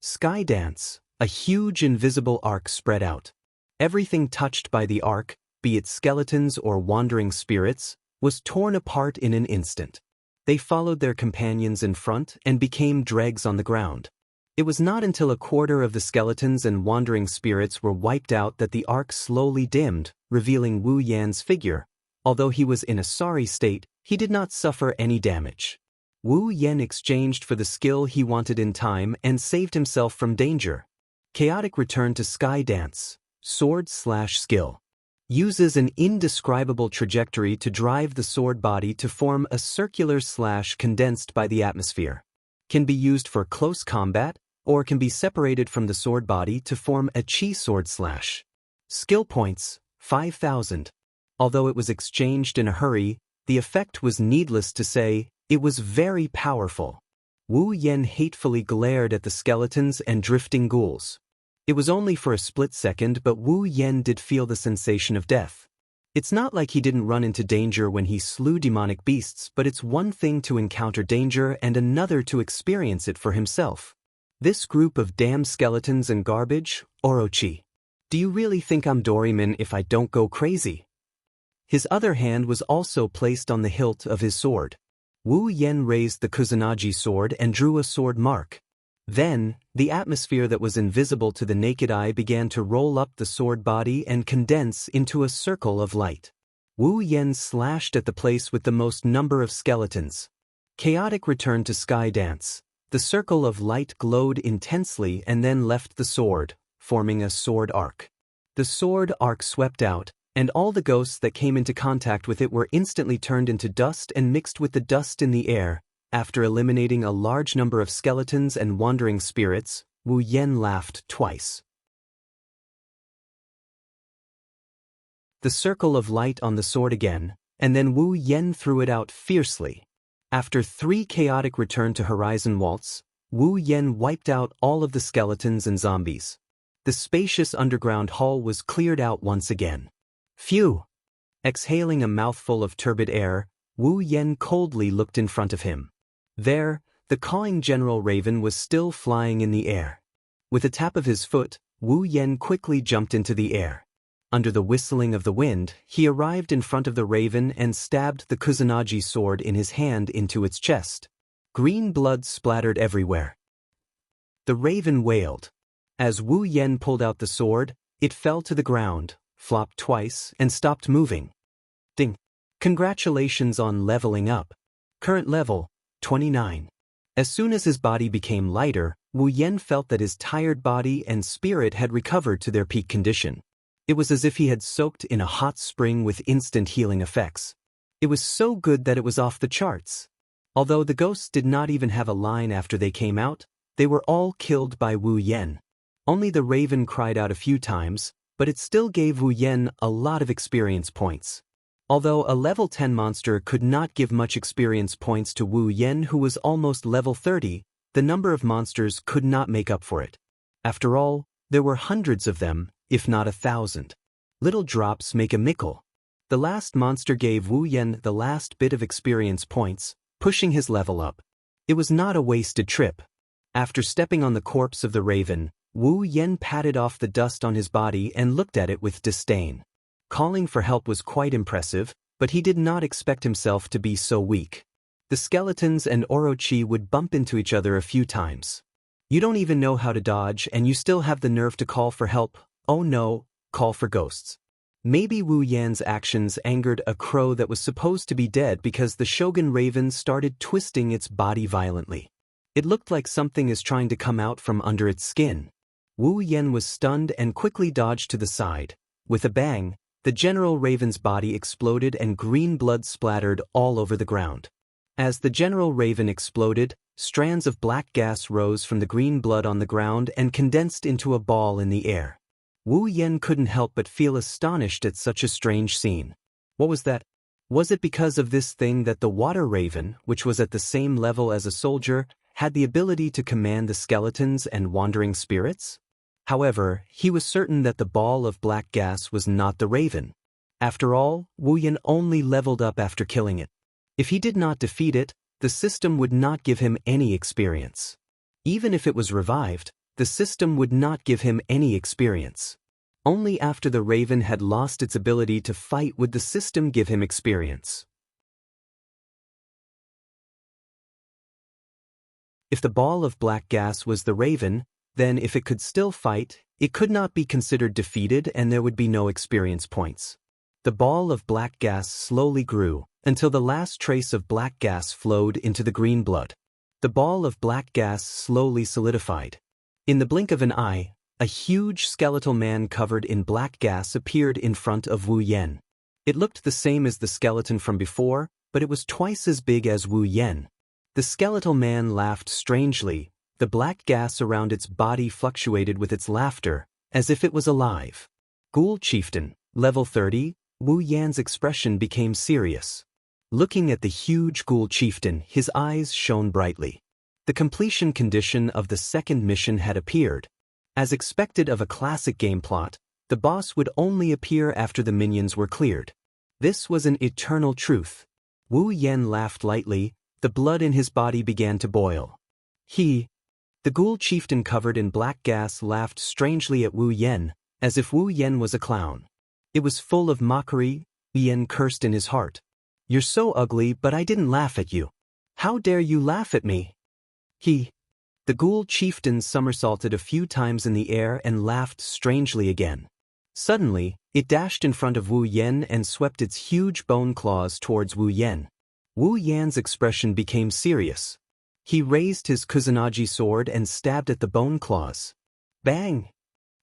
Sky dance. A huge invisible arc spread out. Everything touched by the arc, be it skeletons or wandering spirits, was torn apart in an instant. They followed their companions in front and became dregs on the ground. It was not until a quarter of the skeletons and wandering spirits were wiped out that the arc slowly dimmed, revealing Wu Yan's figure. Although he was in a sorry state, he did not suffer any damage. Wu Yan exchanged for the skill he wanted in time and saved himself from danger. Chaotic return to Sky Dance. Sword/skill. Uses an indescribable trajectory to drive the sword body to form a circular/condensed by the atmosphere. Can be used for close combat, or can be separated from the sword body to form a chi sword slash. Skill points, 5,000. Although it was exchanged in a hurry, the effect was needless to say, it was very powerful. Wu Yan hatefully glared at the skeletons and drifting ghouls. It was only for a split second, but Wu Yan did feel the sensation of death. It's not like he didn't run into danger when he slew demonic beasts, but it's one thing to encounter danger and another to experience it for himself. This group of damn skeletons and garbage, Orochi. Do you really think I'm Doraemon if I don't go crazy? His other hand was also placed on the hilt of his sword. Wu Yan raised the Kusanagi sword and drew a sword mark. Then, the atmosphere that was invisible to the naked eye began to roll up the sword body and condense into a circle of light. Wu Yan slashed at the place with the most number of skeletons. Chaotic returned to Sky Dance. The circle of light glowed intensely and then left the sword, forming a sword arc. The sword arc swept out, and all the ghosts that came into contact with it were instantly turned into dust and mixed with the dust in the air. After eliminating a large number of skeletons and wandering spirits, Wu Yan laughed twice. The circle of light on the sword again, and then Wu Yan threw it out fiercely. After 3 chaotic return to Horizon Waltz, Wu Yan wiped out all of the skeletons and zombies. The spacious underground hall was cleared out once again. Phew! Exhaling a mouthful of turbid air, Wu Yan coldly looked in front of him. There, the cawing General Raven was still flying in the air. With a tap of his foot, Wu Yan quickly jumped into the air. Under the whistling of the wind, he arrived in front of the raven and stabbed the Kusanagi sword in his hand into its chest. Green blood splattered everywhere. The raven wailed. As Wu Yan pulled out the sword, it fell to the ground, flopped twice, and stopped moving. Ding! Congratulations on leveling up. Current level, 29. As soon as his body became lighter, Wu Yan felt that his tired body and spirit had recovered to their peak condition. It was as if he had soaked in a hot spring with instant healing effects. It was so good that it was off the charts. Although the ghosts did not even have a line after they came out, they were all killed by Wu Yan. Only the raven cried out a few times, but it still gave Wu Yan a lot of experience points. Although a level 10 monster could not give much experience points to Wu Yan, who was almost level 30, the number of monsters could not make up for it. After all, there were hundreds of them, if not 1,000. Little drops make a mickle. The last monster gave Wu Yan the last bit of experience points, pushing his level up. It was not a wasted trip. After stepping on the corpse of the raven, Wu Yan patted off the dust on his body and looked at it with disdain. Calling for help was quite impressive, but he did not expect himself to be so weak. The skeletons and Orochi would bump into each other a few times. You don't even know how to dodge and you still have the nerve to call for help. Oh no, call for ghosts. Maybe Wu Yan's actions angered a crow that was supposed to be dead because the Shogun Raven started twisting its body violently. It looked like something is trying to come out from under its skin. Wu Yan was stunned and quickly dodged to the side. With a bang, the General Raven's body exploded and green blood splattered all over the ground. As the General Raven exploded, strands of black gas rose from the green blood on the ground and condensed into a ball in the air. Wu Yan couldn't help but feel astonished at such a strange scene. What was that? Was it because of this thing that the Water Raven, which was at the same level as a soldier, had the ability to command the skeletons and wandering spirits? However, he was certain that the ball of black gas was not the raven. After all, Wu Yan only leveled up after killing it. If he did not defeat it, the system would not give him any experience. Even if it was revived, the system would not give him any experience. Only after the raven had lost its ability to fight would the system give him experience. If the ball of black gas was the raven, then if it could still fight, it could not be considered defeated and there would be no experience points. The ball of black gas slowly grew, until the last trace of black gas flowed into the green blood. The ball of black gas slowly solidified. In the blink of an eye, a huge skeletal man covered in black gas appeared in front of Wu Yan. It looked the same as the skeleton from before, but it was twice as big as Wu Yan. The skeletal man laughed strangely. The black gas around its body fluctuated with its laughter, as if it was alive. Ghoul Chieftain, level 30, Wu Yan's expression became serious. Looking at the huge Ghoul Chieftain, his eyes shone brightly. The completion condition of the second mission had appeared. As expected of a classic game plot, the boss would only appear after the minions were cleared. This was an eternal truth. Wu Yan laughed lightly, the blood in his body began to boil. The Ghoul Chieftain covered in black gas laughed strangely at Wu Yan, as if Wu Yan was a clown. It was full of mockery. Wu Yan cursed in his heart. "You're so ugly, but I didn't laugh at you. How dare you laugh at me?" The Ghoul Chieftain somersaulted a few times in the air and laughed strangely again. Suddenly, it dashed in front of Wu Yan and swept its huge bone claws towards Wu Yan. Wu Yan's expression became serious. He raised his Kusanagi sword and stabbed at the bone claws. Bang!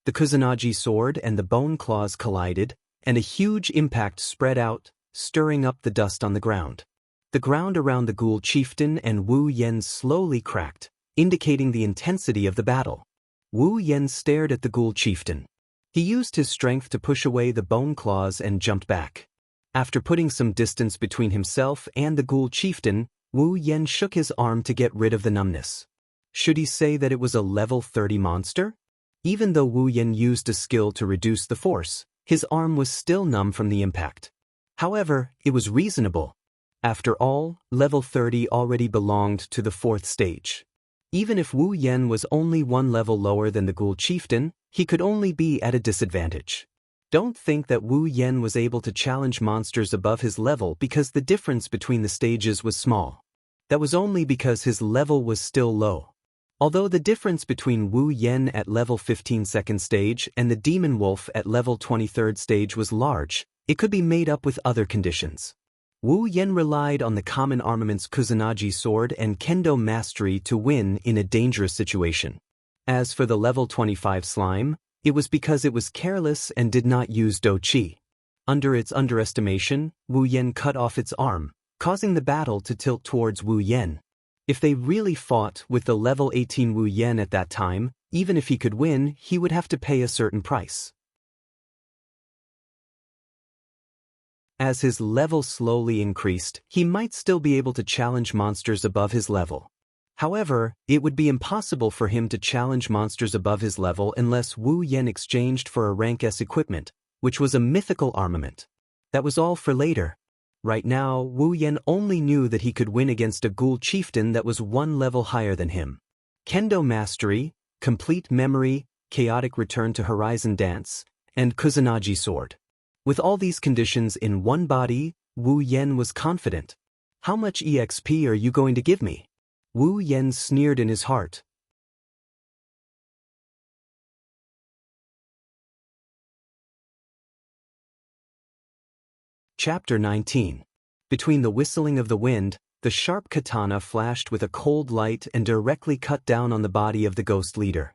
The Kusanagi sword and the bone claws collided, and a huge impact spread out, stirring up the dust on the ground. The ground around the Ghoul Chieftain and Wu Yan slowly cracked, indicating the intensity of the battle. Wu Yan stared at the Ghoul Chieftain. He used his strength to push away the bone claws and jumped back. After putting some distance between himself and the Ghoul Chieftain, Wu Yan shook his arm to get rid of the numbness. Should he say that it was a level 30 monster? Even though Wu Yan used a skill to reduce the force, his arm was still numb from the impact. However, it was reasonable. After all, level 30 already belonged to the 4th stage. Even if Wu Yan was only one level lower than the Ghoul Chieftain, he could only be at a disadvantage. Don't think that Wu Yan was able to challenge monsters above his level because the difference between the stages was small. That was only because his level was still low. Although the difference between Wu Yan at level 15 2nd stage and the Demon Wolf at level 23rd stage was large, it could be made up with other conditions. Wu Yan relied on the common armaments Kusanagi sword and Kendo mastery to win in a dangerous situation. As for the level 25 slime, it was because it was careless and did not use Do-Chi. Under its underestimation, Wu Yan cut off its arm, causing the battle to tilt towards Wu Yan. If they really fought with the level 18 Wu Yan at that time, even if he could win, he would have to pay a certain price. As his level slowly increased, he might still be able to challenge monsters above his level. However, it would be impossible for him to challenge monsters above his level unless Wu Yan exchanged for a rank S equipment, which was a mythical armament. That was all for later. Right now, Wu Yan only knew that he could win against a ghoul chieftain that was one level higher than him. Kendo mastery, complete memory, chaotic return to horizon dance, and Kusanagi sword. With all these conditions in one body, Wu Yan was confident. How much EXP are you going to give me? Wu Yan sneered in his heart. Chapter 19. Between the whistling of the wind, the sharp katana flashed with a cold light and directly cut down on the body of the ghost leader.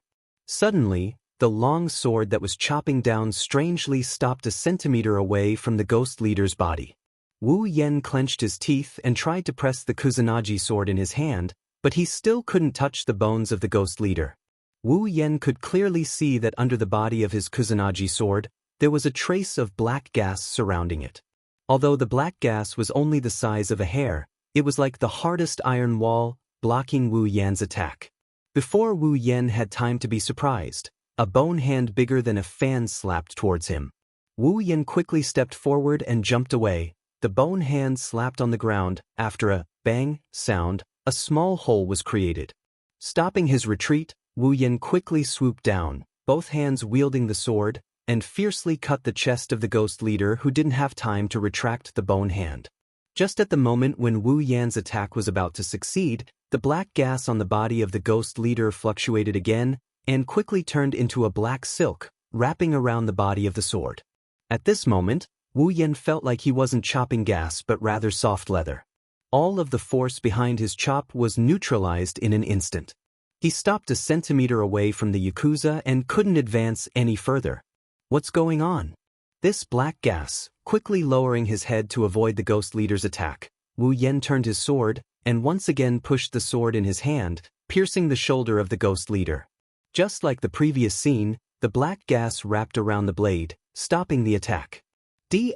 Suddenly, the long sword that was chopping down strangely stopped a centimeter away from the ghost leader's body. Wu Yan clenched his teeth and tried to press the Kusanagi sword in his hand, but he still couldn't touch the bones of the ghost leader. Wu Yan could clearly see that under the body of his Kusanagi sword, there was a trace of black gas surrounding it. Although the black gas was only the size of a hair, it was like the hardest iron wall, blocking Wu Yan's attack. Before Wu Yan had time to be surprised, a bone hand bigger than a fan slapped towards him. Wu Yan quickly stepped forward and jumped away. The bone hand slapped on the ground. After a bang sound, a small hole was created. Stopping his retreat, Wu Yan quickly swooped down, both hands wielding the sword, and fiercely cut the chest of the ghost leader who didn't have time to retract the bone hand. Just at the moment when Wu Yan's attack was about to succeed, the black gas on the body of the ghost leader fluctuated again and quickly turned into a black silk, wrapping around the body of the sword. At this moment, Wu Yan felt like he wasn't chopping gas but rather soft leather. All of the force behind his chop was neutralized in an instant. He stopped a centimeter away from the Yakuza and couldn't advance any further. What's going on? This black gas, quickly lowering his head to avoid the ghost leader's attack, Wu Yan turned his sword and once again pushed the sword in his hand, piercing the shoulder of the ghost leader. Just like the previous scene, the black gas wrapped around the blade, stopping the attack. D***.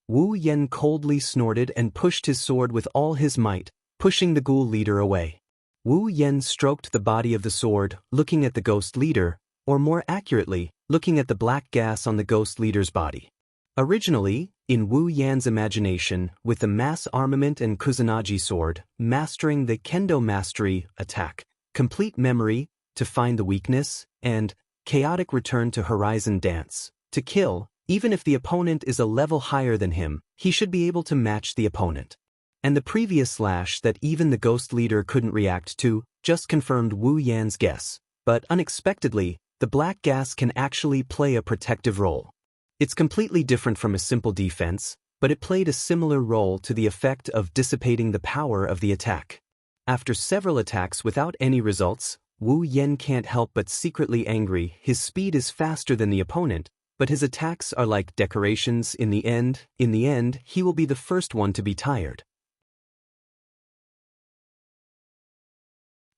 Wu Yan coldly snorted and pushed his sword with all his might, pushing the ghoul leader away. Wu Yan stroked the body of the sword, looking at the ghost leader, or more accurately, looking at the black gas on the ghost leader's body. Originally, in Wu Yan's imagination, with the mass armament and Kusanagi sword, mastering the Kendo mastery, attack, complete memory, to find the weakness, and chaotic return to horizon dance, to kill, even if the opponent is a level higher than him, he should be able to match the opponent. And the previous slash that even the ghost leader couldn't react to, just confirmed Wu Yan's guess. But unexpectedly, the black gas can actually play a protective role. It's completely different from a simple defense, but it played a similar role to the effect of dissipating the power of the attack. After several attacks without any results, Wu Yan can't help but secretly angry. His speed is faster than the opponent, but his attacks are like decorations. In the end, he will be the first one to be tired.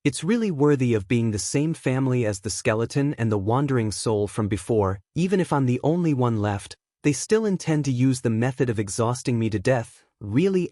It's really worthy of being the same family as the skeleton and the wandering soul from before. Even if I'm the only one left, they still intend to use the method of exhausting me to death. Really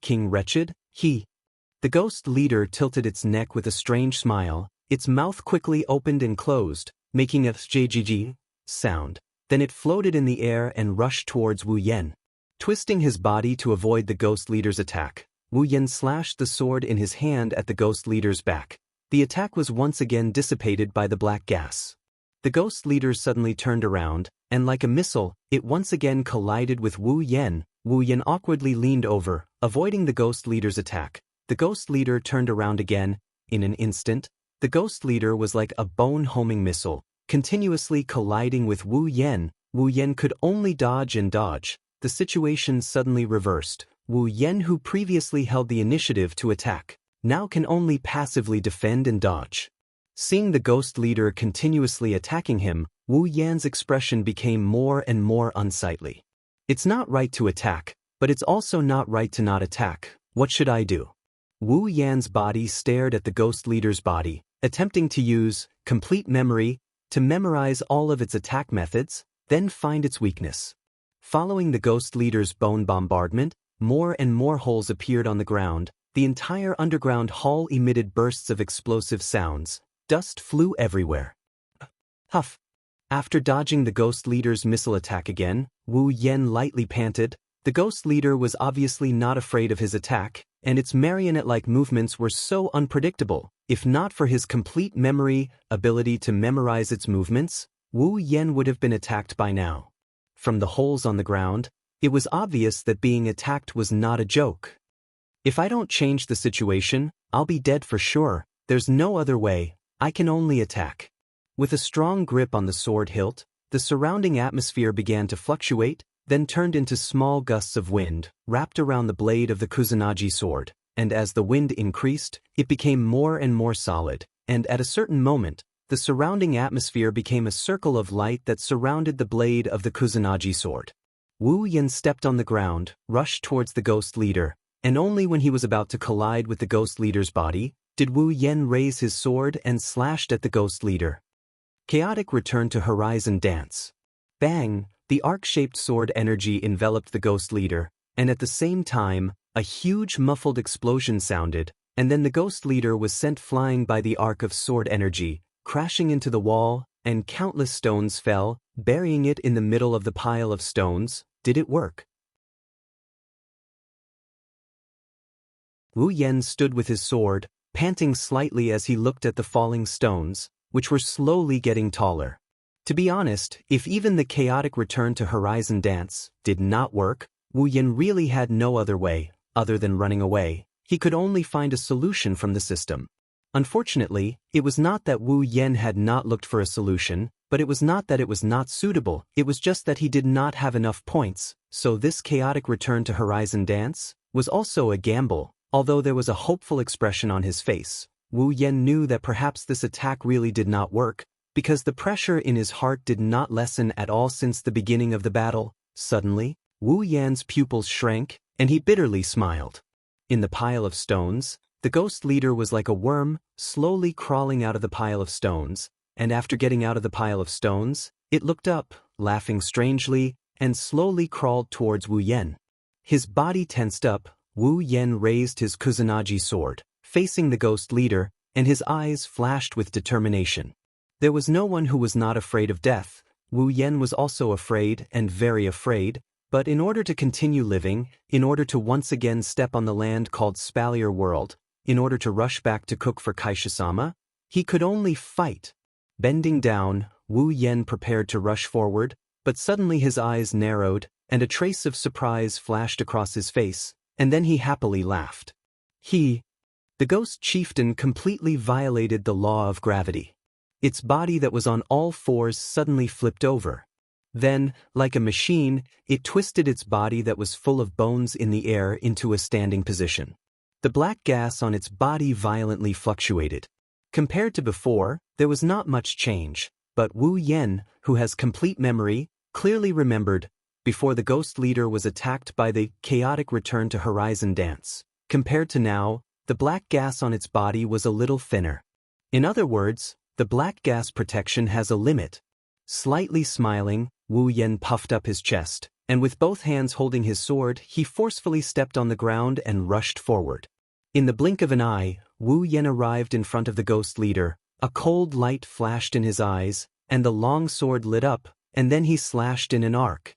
King wretched? The ghost leader tilted its neck with a strange smile. Its mouth quickly opened and closed, making a jgg sound. Then it floated in the air and rushed towards Wu Yan. Twisting his body to avoid the ghost leader's attack, Wu Yan slashed the sword in his hand at the ghost leader's back. The attack was once again dissipated by the black gas. The ghost leader suddenly turned around, and like a missile, it once again collided with Wu Yan. Wu Yan awkwardly leaned over, avoiding the ghost leader's attack. The ghost leader turned around again. In an instant, the ghost leader was like a bone-homing missile, continuously colliding with Wu Yan. Wu Yan could only dodge and dodge. The situation suddenly reversed. Wu Yan, who previously held the initiative to attack, now can only passively defend and dodge. Seeing the ghost leader continuously attacking him, Wu Yan's expression became more and more unsightly. It's not right to attack, but it's also not right to not attack. What should I do? Wu Yan's body stared at the ghost leader's body, attempting to use complete memory to memorize all of its attack methods, then find its weakness. Following the ghost leader's bone bombardment, more and more holes appeared on the ground. The entire underground hall emitted bursts of explosive sounds. Dust flew everywhere. Huff. After dodging the ghost leader's missile attack again, Wu Yen lightly panted. The ghost leader was obviously not afraid of his attack, and its marionette-like movements were so unpredictable. If not for his complete ability to memorize its movements, Wu Yen would have been attacked by now. From the holes on the ground, it was obvious that being attacked was not a joke. If I don't change the situation, I'll be dead for sure. There's no other way. I can only attack. With a strong grip on the sword hilt, the surrounding atmosphere began to fluctuate, then turned into small gusts of wind, wrapped around the blade of the Kusanagi sword, and as the wind increased, it became more and more solid, and at a certain moment, the surrounding atmosphere became a circle of light that surrounded the blade of the Kusanagi sword. Wu Yen stepped on the ground, rushed towards the ghost leader, and only when he was about to collide with the ghost leader's body, did Wu Yen raise his sword and slashed at the ghost leader. Chaotic returned to Horizon Dance. Bang! The arc-shaped sword energy enveloped the ghost leader, and at the same time, a huge muffled explosion sounded, and then the ghost leader was sent flying by the arc of sword energy, crashing into the wall, and countless stones fell, burying it in the middle of the pile of stones. Did it work? Wu Yen stood with his sword, panting slightly as he looked at the falling stones, which were slowly getting taller. To be honest, if even the chaotic return to Horizon Dance did not work, Wu Yen really had no other way, other than running away. He could only find a solution from the system. Unfortunately, it was not that Wu Yen had not looked for a solution, but it was not that it was not suitable, it was just that he did not have enough points, so this chaotic return to Horizon Dance was also a gamble. Although there was a hopeful expression on his face, Wu Yen knew that perhaps this attack really did not work, because the pressure in his heart did not lessen at all since the beginning of the battle. Suddenly, Wu Yan's pupils shrank, and he bitterly smiled. In the pile of stones, the ghost leader was like a worm, slowly crawling out of the pile of stones, and after getting out of the pile of stones, it looked up, laughing strangely, and slowly crawled towards Wu Yen. His body tensed up, Wu Yen raised his Kusanagi sword, facing the ghost leader, and his eyes flashed with determination. There was no one who was not afraid of death. Wu Yen was also afraid and very afraid, but in order to continue living, in order to once again step on the land called Spalier World, in order to rush back to cook for Kaisha-sama, he could only fight. Bending down, Wu Yen prepared to rush forward, but suddenly his eyes narrowed, and a trace of surprise flashed across his face, and then he happily laughed. The ghost chieftain completely violated the law of gravity. Its body that was on all fours suddenly flipped over. Then, like a machine, it twisted its body that was full of bones in the air into a standing position. The black gas on its body violently fluctuated. Compared to before, there was not much change, but Wu Yen, who has complete memory, clearly remembered, before the ghost leader was attacked by the chaotic return to Horizon Dance. Compared to now, the black gas on its body was a little thinner. In other words, the black gas protection has a limit. Slightly smiling, Wu Yen puffed up his chest, and with both hands holding his sword, he forcefully stepped on the ground and rushed forward. In the blink of an eye, Wu Yen arrived in front of the ghost leader. A cold light flashed in his eyes, and the long sword lit up, and then he slashed in an arc.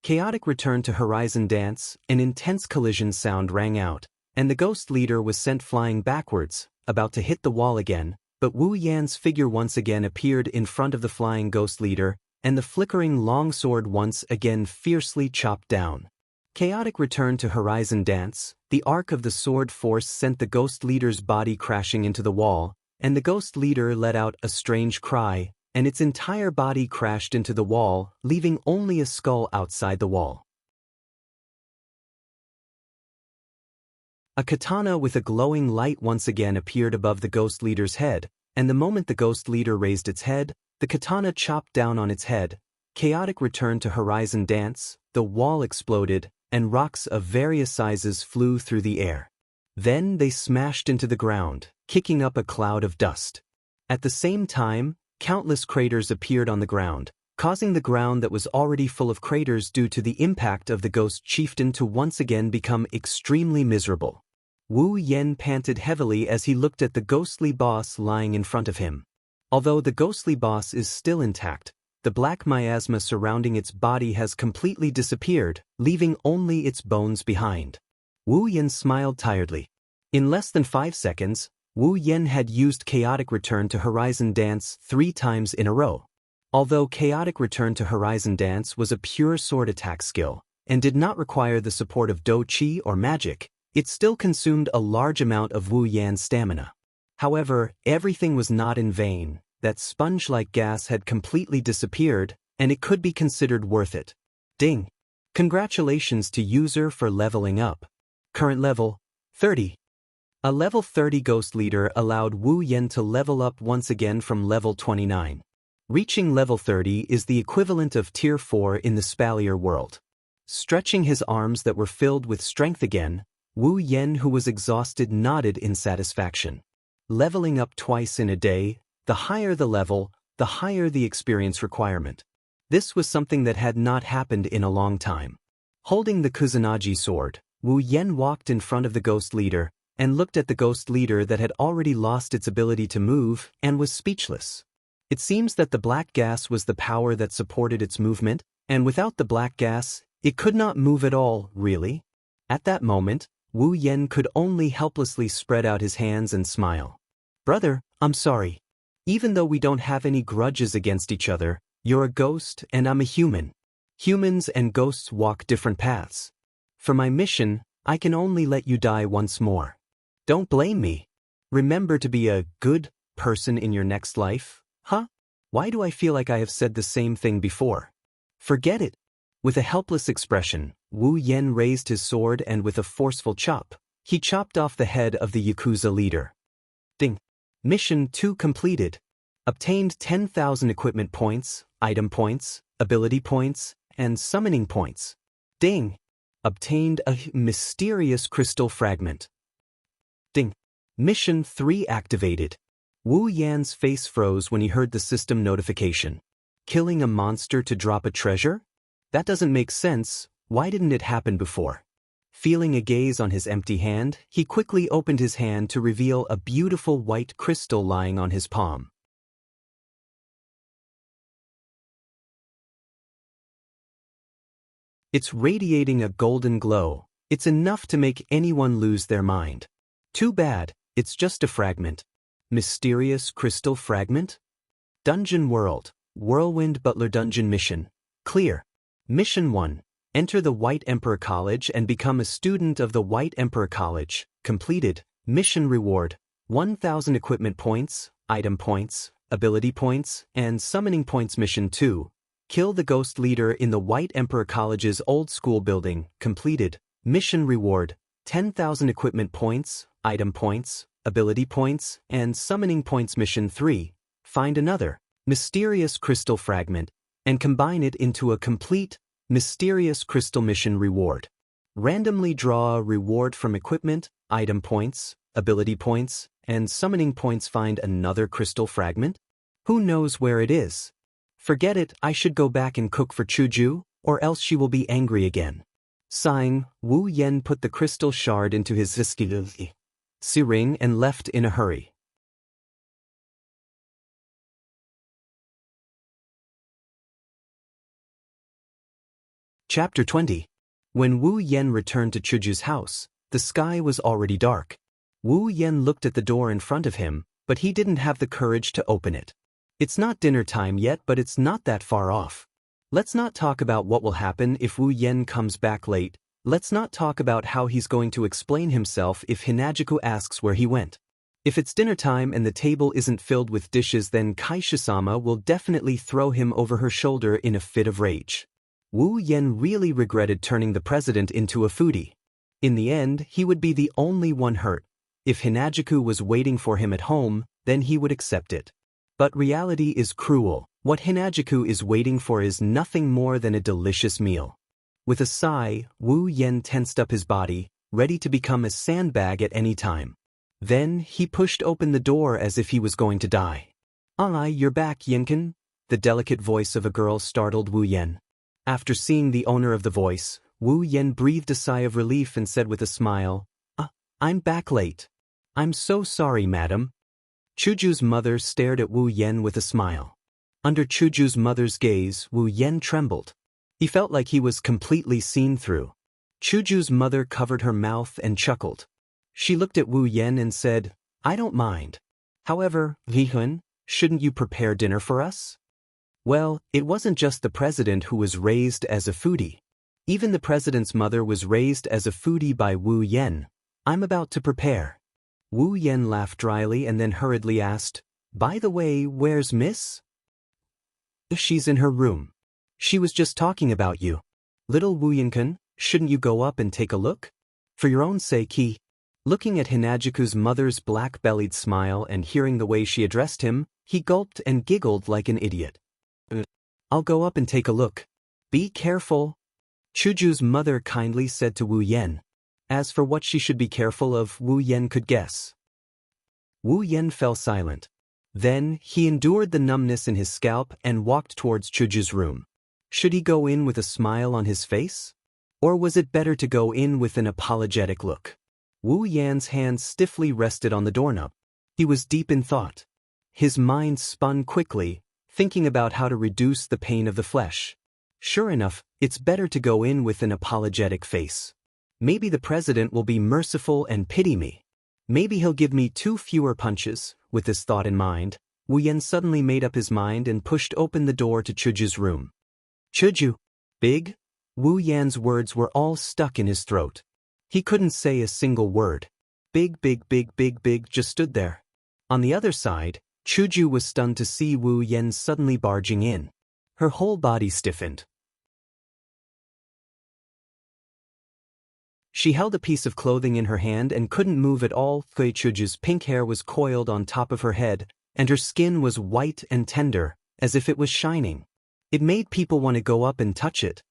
Chaotic returned to Horizon Dance, an intense collision sound rang out, and the ghost leader was sent flying backwards, about to hit the wall again, but Wu Yan's figure once again appeared in front of the flying ghost leader, and the flickering long sword once again fiercely chopped down. Chaotic returned to Horizon Dance. The arc of the sword force sent the ghost leader's body crashing into the wall, and the ghost leader let out a strange cry, and its entire body crashed into the wall, leaving only a skull outside the wall. A katana with a glowing light once again appeared above the ghost leader's head, and the moment the ghost leader raised its head, the katana chopped down on its head. Chaotic returned to Horizon Dance, the wall exploded, and rocks of various sizes flew through the air. Then they smashed into the ground, kicking up a cloud of dust. At the same time, countless craters appeared on the ground, causing the ground that was already full of craters due to the impact of the ghost chieftain to once again become extremely miserable. Wu Yen panted heavily as he looked at the ghostly boss lying in front of him. Although the ghostly boss is still intact, The black miasma surrounding its body has completely disappeared, leaving only its bones behind. Wu Yen smiled tiredly. In less than 5 seconds, Wu Yen had used Chaotic Return to Horizon Dance 3 times in a row. Although Chaotic Return to Horizon Dance was a pure sword attack skill, and did not require the support of Do Chi or magic, it still consumed a large amount of Wu Yan's stamina. However, everything was not in vain. That sponge-like gas had completely disappeared, and it could be considered worth it. Ding! Congratulations to user for leveling up. Current level, 30. A level 30 Ghost Leader allowed Wu Yen to level up once again from level 29. Reaching level 30 is the equivalent of Tier 4 in the Spalier world. Stretching his arms that were filled with strength again, Wu Yen, who was exhausted, nodded in satisfaction. Leveling up twice in a day, the higher the level, the higher the experience requirement. This was something that had not happened in a long time. Holding the Kusanagi sword, Wu Yen walked in front of the Ghost Leader, and looked at the Ghost Leader that had already lost its ability to move and was speechless. It seems that the black gas was the power that supported its movement, and without the black gas, it could not move at all, really. At that moment, Wu Yen could only helplessly spread out his hands and smile. Brother, I'm sorry. Even though we don't have any grudges against each other, you're a ghost and I'm a human. Humans and ghosts walk different paths. For my mission, I can only let you die once more. Don't blame me. Remember to be a good person in your next life, huh? Why do I feel like I have said the same thing before? Forget it. With a helpless expression, Wu Yen raised his sword and with a forceful chop, he chopped off the head of the Yakuza leader. Ding. Mission 2 completed. Obtained 10,000 equipment points, item points, ability points, and summoning points. Ding. Obtained a mysterious crystal fragment. Ding. Mission 3 activated. Wu Yan's face froze when he heard the system notification. Killing a monster to drop a treasure? That doesn't make sense. Why didn't it happen before? Feeling a gaze on his empty hand, he quickly opened his hand to reveal a beautiful white crystal lying on his palm. It's radiating a golden glow. It's enough to make anyone lose their mind. Too bad, it's just a fragment. Mysterious crystal fragment? Dungeon World, Whirlwind Butler Dungeon Mission. Clear. Mission 1. Enter the White Emperor College and become a student of the White Emperor College. Completed. Mission reward. 1,000 equipment points, item points, ability points, and summoning points. Mission 2. Kill the Ghost Leader in the White Emperor College's old school building. Completed. Mission reward. 10,000 equipment points, item points, ability points, and summoning points. Mission 3. Find another mysterious crystal fragment and combine it into a complete mysterious crystal mission reward. Randomly draw a reward from equipment, item points, ability points, and summoning points. Find another crystal fragment? Who knows where it is? Forget it, I should go back and cook for Chuju, or else she will be angry again. Sighing, Wu Yen put the crystal shard into his ring and left in a hurry. Chapter 20. When Wu Yen returned to Chuju's house, the sky was already dark. Wu Yen looked at the door in front of him, but he didn't have the courage to open it. It's not dinner time yet, but it's not that far off. Let's not talk about what will happen if Wu Yen comes back late. Let's not talk about how he's going to explain himself if Hinajuku asks where he went. If it's dinner time and the table isn't filled with dishes, then Kaisha-sama will definitely throw him over her shoulder in a fit of rage. Wu Yen really regretted turning the president into a foodie. In the end, he would be the only one hurt. If Hinajuku was waiting for him at home, then he would accept it. But reality is cruel. What Hinajuku is waiting for is nothing more than a delicious meal. With a sigh, Wu Yen tensed up his body, ready to become a sandbag at any time. Then, he pushed open the door as if he was going to die. "Ah, you're back, Yenkin?" The delicate voice of a girl startled Wu Yen. After seeing the owner of the voice, Wu Yen breathed a sigh of relief and said with a smile, I'm back late. I'm so sorry, madam." Chuju's mother stared at Wu Yen with a smile. Under Chuju's mother's gaze, Wu Yen trembled. He felt like he was completely seen through. Chuju's mother covered her mouth and chuckled. She looked at Wu Yen and said, "I don't mind. However, Vihun, shouldn't you prepare dinner for us?" Well, it wasn't just the president who was raised as a foodie. Even the president's mother was raised as a foodie by Wu Yen. "I'm about to prepare." Wu Yen laughed dryly and then hurriedly asked, "By the way, where's Miss?" "She's in her room. She was just talking about you. Little Wu Yen-kun, shouldn't you go up and take a look? For your own sake, he..." Looking at Hinajiku's mother's black-bellied smile and hearing the way she addressed him, he gulped and giggled like an idiot. "I'll go up and take a look. Be careful." Chuju's mother kindly said to Wu Yen. As for what she should be careful of, Wu Yen could guess. Wu Yen fell silent. Then, he endured the numbness in his scalp and walked towards Chuju's room. Should he go in with a smile on his face? Or was it better to go in with an apologetic look? Wu Yan's hands stiffly rested on the doorknob. He was deep in thought. His mind spun quickly, thinking about how to reduce the pain of the flesh. Sure enough, it's better to go in with an apologetic face. Maybe the president will be merciful and pity me. Maybe he'll give me 2 fewer punches. With this thought in mind, Wu Yen suddenly made up his mind and pushed open the door to Chuju's room. "Chuju, big?" Wu Yan's words were all stuck in his throat. He couldn't say a single word. Big just stood there. On the other side, Chuju was stunned to see Wu Yen suddenly barging in. Her whole body stiffened. She held a piece of clothing in her hand and couldn't move at all. Chuju's pink hair was coiled on top of her head, and her skin was white and tender, as if it was shining. It made people want to go up and touch it.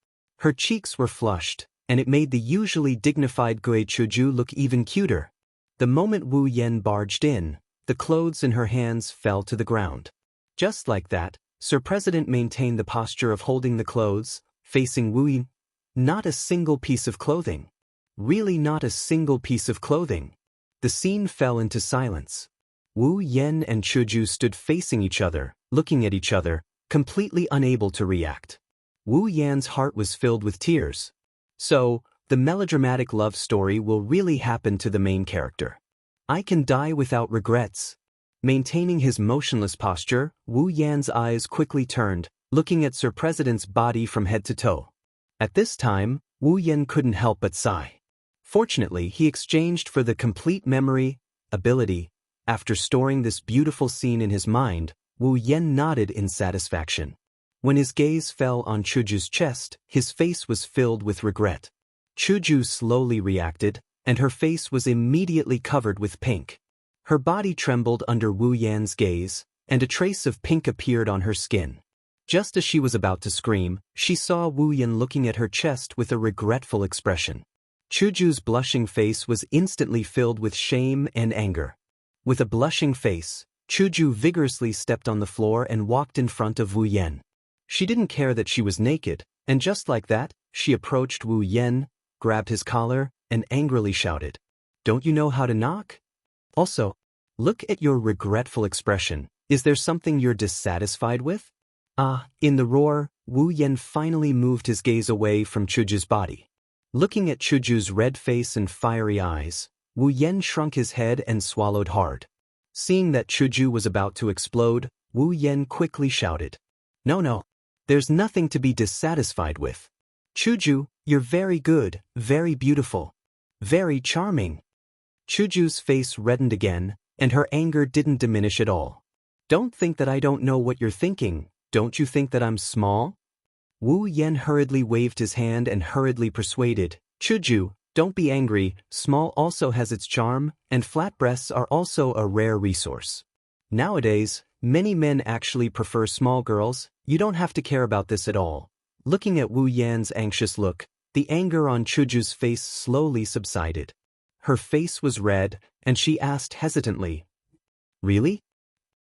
Her cheeks were flushed, and it made the usually dignified Chuju look even cuter. The moment Wu Yen barged in, the clothes in her hands fell to the ground. Just like that, Sir President maintained the posture of holding the clothes, facing Wu Yen. Not a single piece of clothing. Really not a single piece of clothing. The scene fell into silence. Wu Yen and Chuju stood facing each other, looking at each other, completely unable to react. Wu Yan's heart was filled with tears. So, the melodramatic love story will really happen to the main character. I can die without regrets. Maintaining his motionless posture, Wu Yan's eyes quickly turned, looking at Sir President's body from head to toe. At this time, Wu Yen couldn't help but sigh. Fortunately, he exchanged for the complete memory ability. After storing this beautiful scene in his mind, Wu Yen nodded in satisfaction. When his gaze fell on Chuju's chest, his face was filled with regret. Chuju slowly reacted, and her face was immediately covered with pink. Her body trembled under Wu Yan's gaze, and a trace of pink appeared on her skin. Just as she was about to scream, she saw Wu Yan looking at her chest with a regretful expression. Chuju's blushing face was instantly filled with shame and anger. With a blushing face, Chuju vigorously stepped on the floor and walked in front of Wu Yen. She didn't care that she was naked, and just like that, she approached Wu Yen, grabbed his collar, and angrily shouted, "Don't you know how to knock? Also, look at your regretful expression. Is there something you're dissatisfied with?" In the roar, Wu Yen finally moved his gaze away from Chuju's body. Looking at Chuju's red face and fiery eyes, Wu Yen shrunk his head and swallowed hard. Seeing that Chuju was about to explode, Wu Yen quickly shouted, No, there's nothing to be dissatisfied with. Chuju, you're very good, very beautiful, very charming." Chuju's face reddened again, and her anger didn't diminish at all. "Don't think that I don't know what you're thinking. Don't you think that I'm small?" Wu Yen hurriedly waved his hand and hurriedly persuaded, "Chuju, don't be angry. Small also has its charm, and flat breasts are also a rare resource. Nowadays, many men actually prefer small girls. You don't have to care about this at all." Looking at Wu Yan's anxious look, the anger on Chuju's face slowly subsided. Her face was red, and she asked hesitantly, "Really?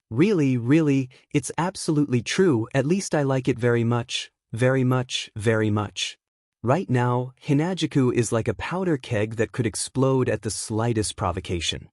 Really, it's absolutely true. At least I like it very much. Very much. Right now, Hinajiku is like a powder keg that could explode at the slightest provocation."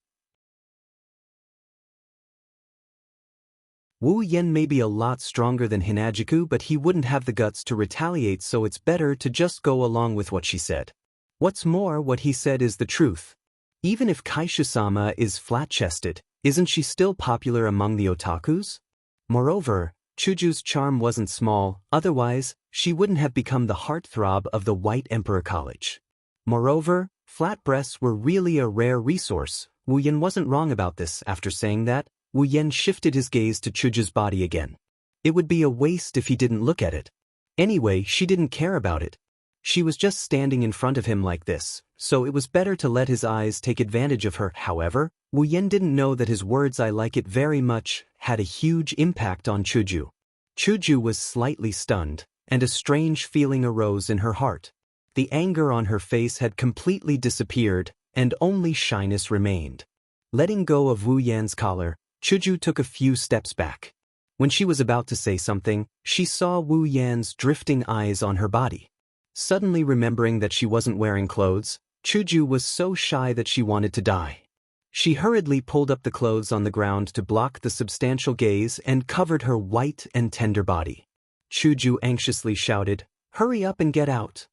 Wu Yen may be a lot stronger than Hinajiku, but he wouldn't have the guts to retaliate, so it's better to just go along with what she said. What's more, what he said is the truth. Even if Kaishu-sama is flat-chested, isn't she still popular among the otakus? Moreover, Chuju's charm wasn't small, otherwise, she wouldn't have become the heartthrob of the White Emperor College. Moreover, flat breasts were really a rare resource. Wu Yen wasn't wrong about this. After saying that, Wu Yen shifted his gaze to Chuju's body again. It would be a waste if he didn't look at it. Anyway, she didn't care about it. She was just standing in front of him like this, so it was better to let his eyes take advantage of her. However, Wu Yen didn't know that his words "I like it very much" had a huge impact on Chuju. Chuju was slightly stunned, and a strange feeling arose in her heart. The anger on her face had completely disappeared, and only shyness remained. Letting go of Wu Yan's collar, Chuju took a few steps back. When she was about to say something, she saw Wu Yan's drifting eyes on her body. Suddenly remembering that she wasn't wearing clothes, Chuju was so shy that she wanted to die. She hurriedly pulled up the clothes on the ground to block the substantial gaze and covered her white and tender body. Chuju anxiously shouted, "Hurry up and get out."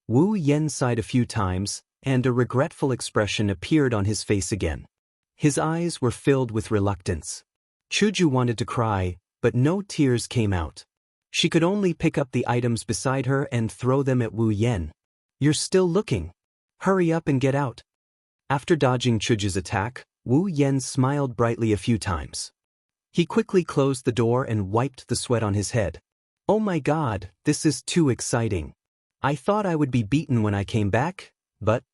Wu Yan sighed a few times, and a regretful expression appeared on his face again. His eyes were filled with reluctance. Chuju wanted to cry, but no tears came out. She could only pick up the items beside her and throw them at Wu Yan. "You're still looking. Hurry up and get out." After dodging Chuju's attack, Wu Yan smiled brightly a few times. He quickly closed the door and wiped the sweat on his head. "Oh my God, this is too exciting. I thought I would be beaten when I came back, but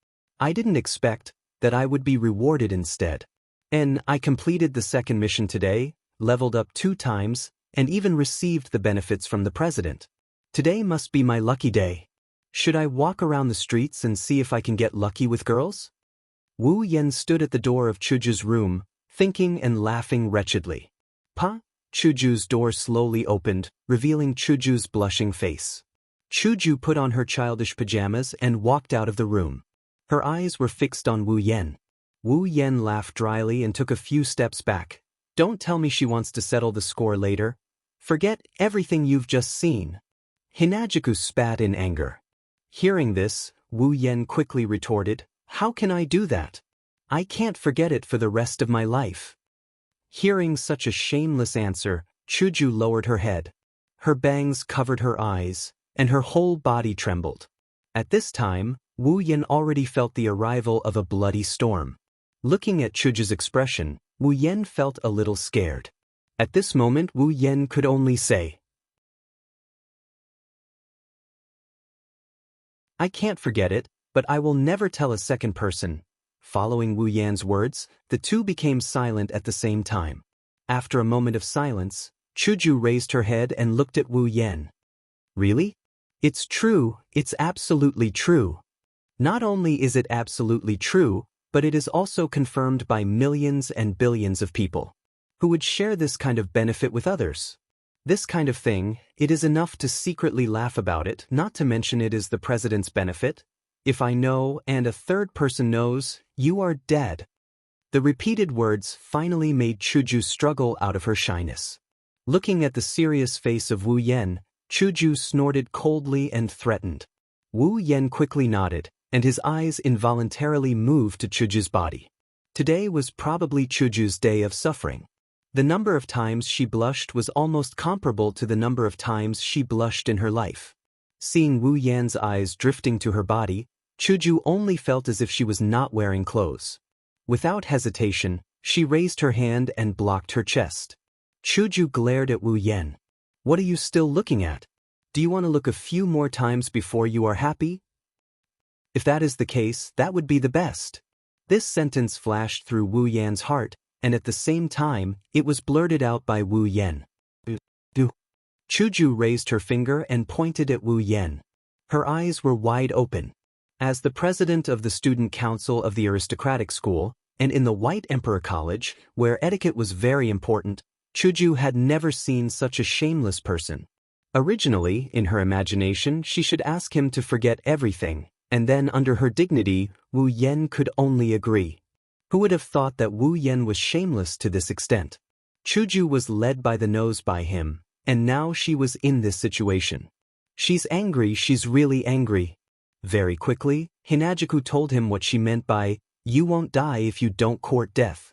I didn't expect that I would be rewarded instead. And I completed the second mission today, leveled up 2 times, and even received the benefits from the president. Today must be my lucky day. Should I walk around the streets and see if I can get lucky with girls?" Wu Yan stood at the door of Chuju's room, thinking and laughing wretchedly. "Pa?" Chuju's door slowly opened, revealing Chuju's blushing face. Chuju put on her childish pajamas and walked out of the room. Her eyes were fixed on Wu Yan. Wu Yan laughed dryly and took a few steps back. "Don't tell me she wants to settle the score later. Forget everything you've just seen." Hinajiku spat in anger. Hearing this, Wu Yan quickly retorted, "How can I do that? I can't forget it for the rest of my life." Hearing such a shameless answer, Chuju lowered her head. Her bangs covered her eyes, and her whole body trembled. At this time, Wu Yan already felt the arrival of a bloody storm. Looking at Chuju's expression, Wu Yan felt a little scared. At this moment, Wu Yan could only say, "I can't forget it, but I will never tell a second person." Following Wu Yan's words, the two became silent at the same time. After a moment of silence, Chuju raised her head and looked at Wu Yan. "Really? It's true, it's absolutely true. Not only is it absolutely true, but it is also confirmed by millions and billions of people who would share this kind of benefit with others. This kind of thing, it is enough to secretly laugh about it, not to mention it is the president's benefit. If I know and a third person knows, you are dead." The repeated words finally made Chuju struggle out of her shyness. Looking at the serious face of Wu Yan, Chuju snorted coldly and threatened. Wu Yan quickly nodded, and his eyes involuntarily moved to Chuju's body. Today was probably Chuju's day of suffering. The number of times she blushed was almost comparable to the number of times she blushed in her life. Seeing Wu Yan's eyes drifting to her body, Chuju only felt as if she was not wearing clothes. Without hesitation, she raised her hand and blocked her chest. Chuju glared at Wu Yan. "What are you still looking at? Do you want to look a few more times before you are happy? If that is the case, that would be the best." This sentence flashed through Wu Yan's heart, and at the same time, it was blurted out by Wu Yan. "Do." Chuju raised her finger and pointed at Wu Yan. Her eyes were wide open. As the president of the student council of the aristocratic school, and in the White Emperor College, where etiquette was very important, Chuju had never seen such a shameless person. Originally, in her imagination, she should ask him to forget everything, and then under her dignity, Wu Yan could only agree. Who would have thought that Wu Yan was shameless to this extent? Chuju was led by the nose by him, and now she was in this situation. She's angry, she's really angry. Very quickly, Hinajuku told him what she meant by, "You won't die if you don't court death."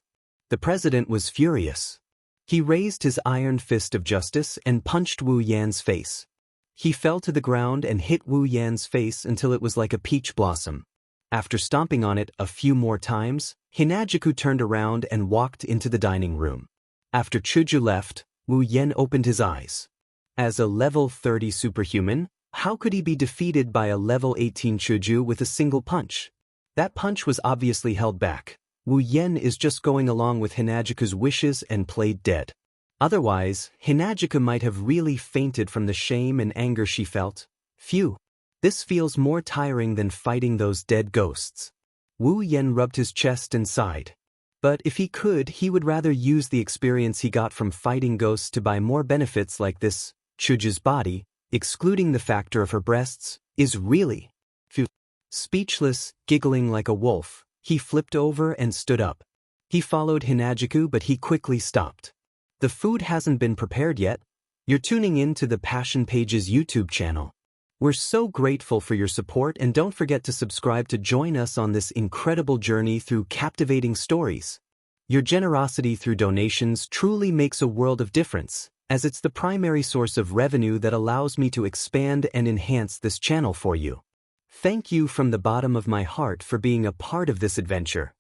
The president was furious. He raised his iron fist of justice and punched Wu Yan's face. He fell to the ground and hit Wu Yan's face until it was like a peach blossom. After stomping on it a few more times, Hinajuku turned around and walked into the dining room. After Chuju left, Wu Yan opened his eyes. As a level 30 superhuman, how could he be defeated by a level 18 Chuju with a single punch? That punch was obviously held back. Wu Yan is just going along with Hinajuku's wishes and played dead. Otherwise, Hinajuku might have really fainted from the shame and anger she felt. Phew. This feels more tiring than fighting those dead ghosts. Wu Yan rubbed his chest and sighed. But if he could, he would rather use the experience he got from fighting ghosts to buy more benefits like this. Chuju's body, excluding the factor of her breasts, is really phew. Speechless, giggling like a wolf, he flipped over and stood up. He followed Hinajuku, but he quickly stopped. The food hasn't been prepared yet. You're tuning in to the Passion Pages YouTube channel. We're so grateful for your support, and don't forget to subscribe to join us on this incredible journey through captivating stories. Your generosity through donations truly makes a world of difference, as it's the primary source of revenue that allows me to expand and enhance this channel for you. Thank you from the bottom of my heart for being a part of this adventure.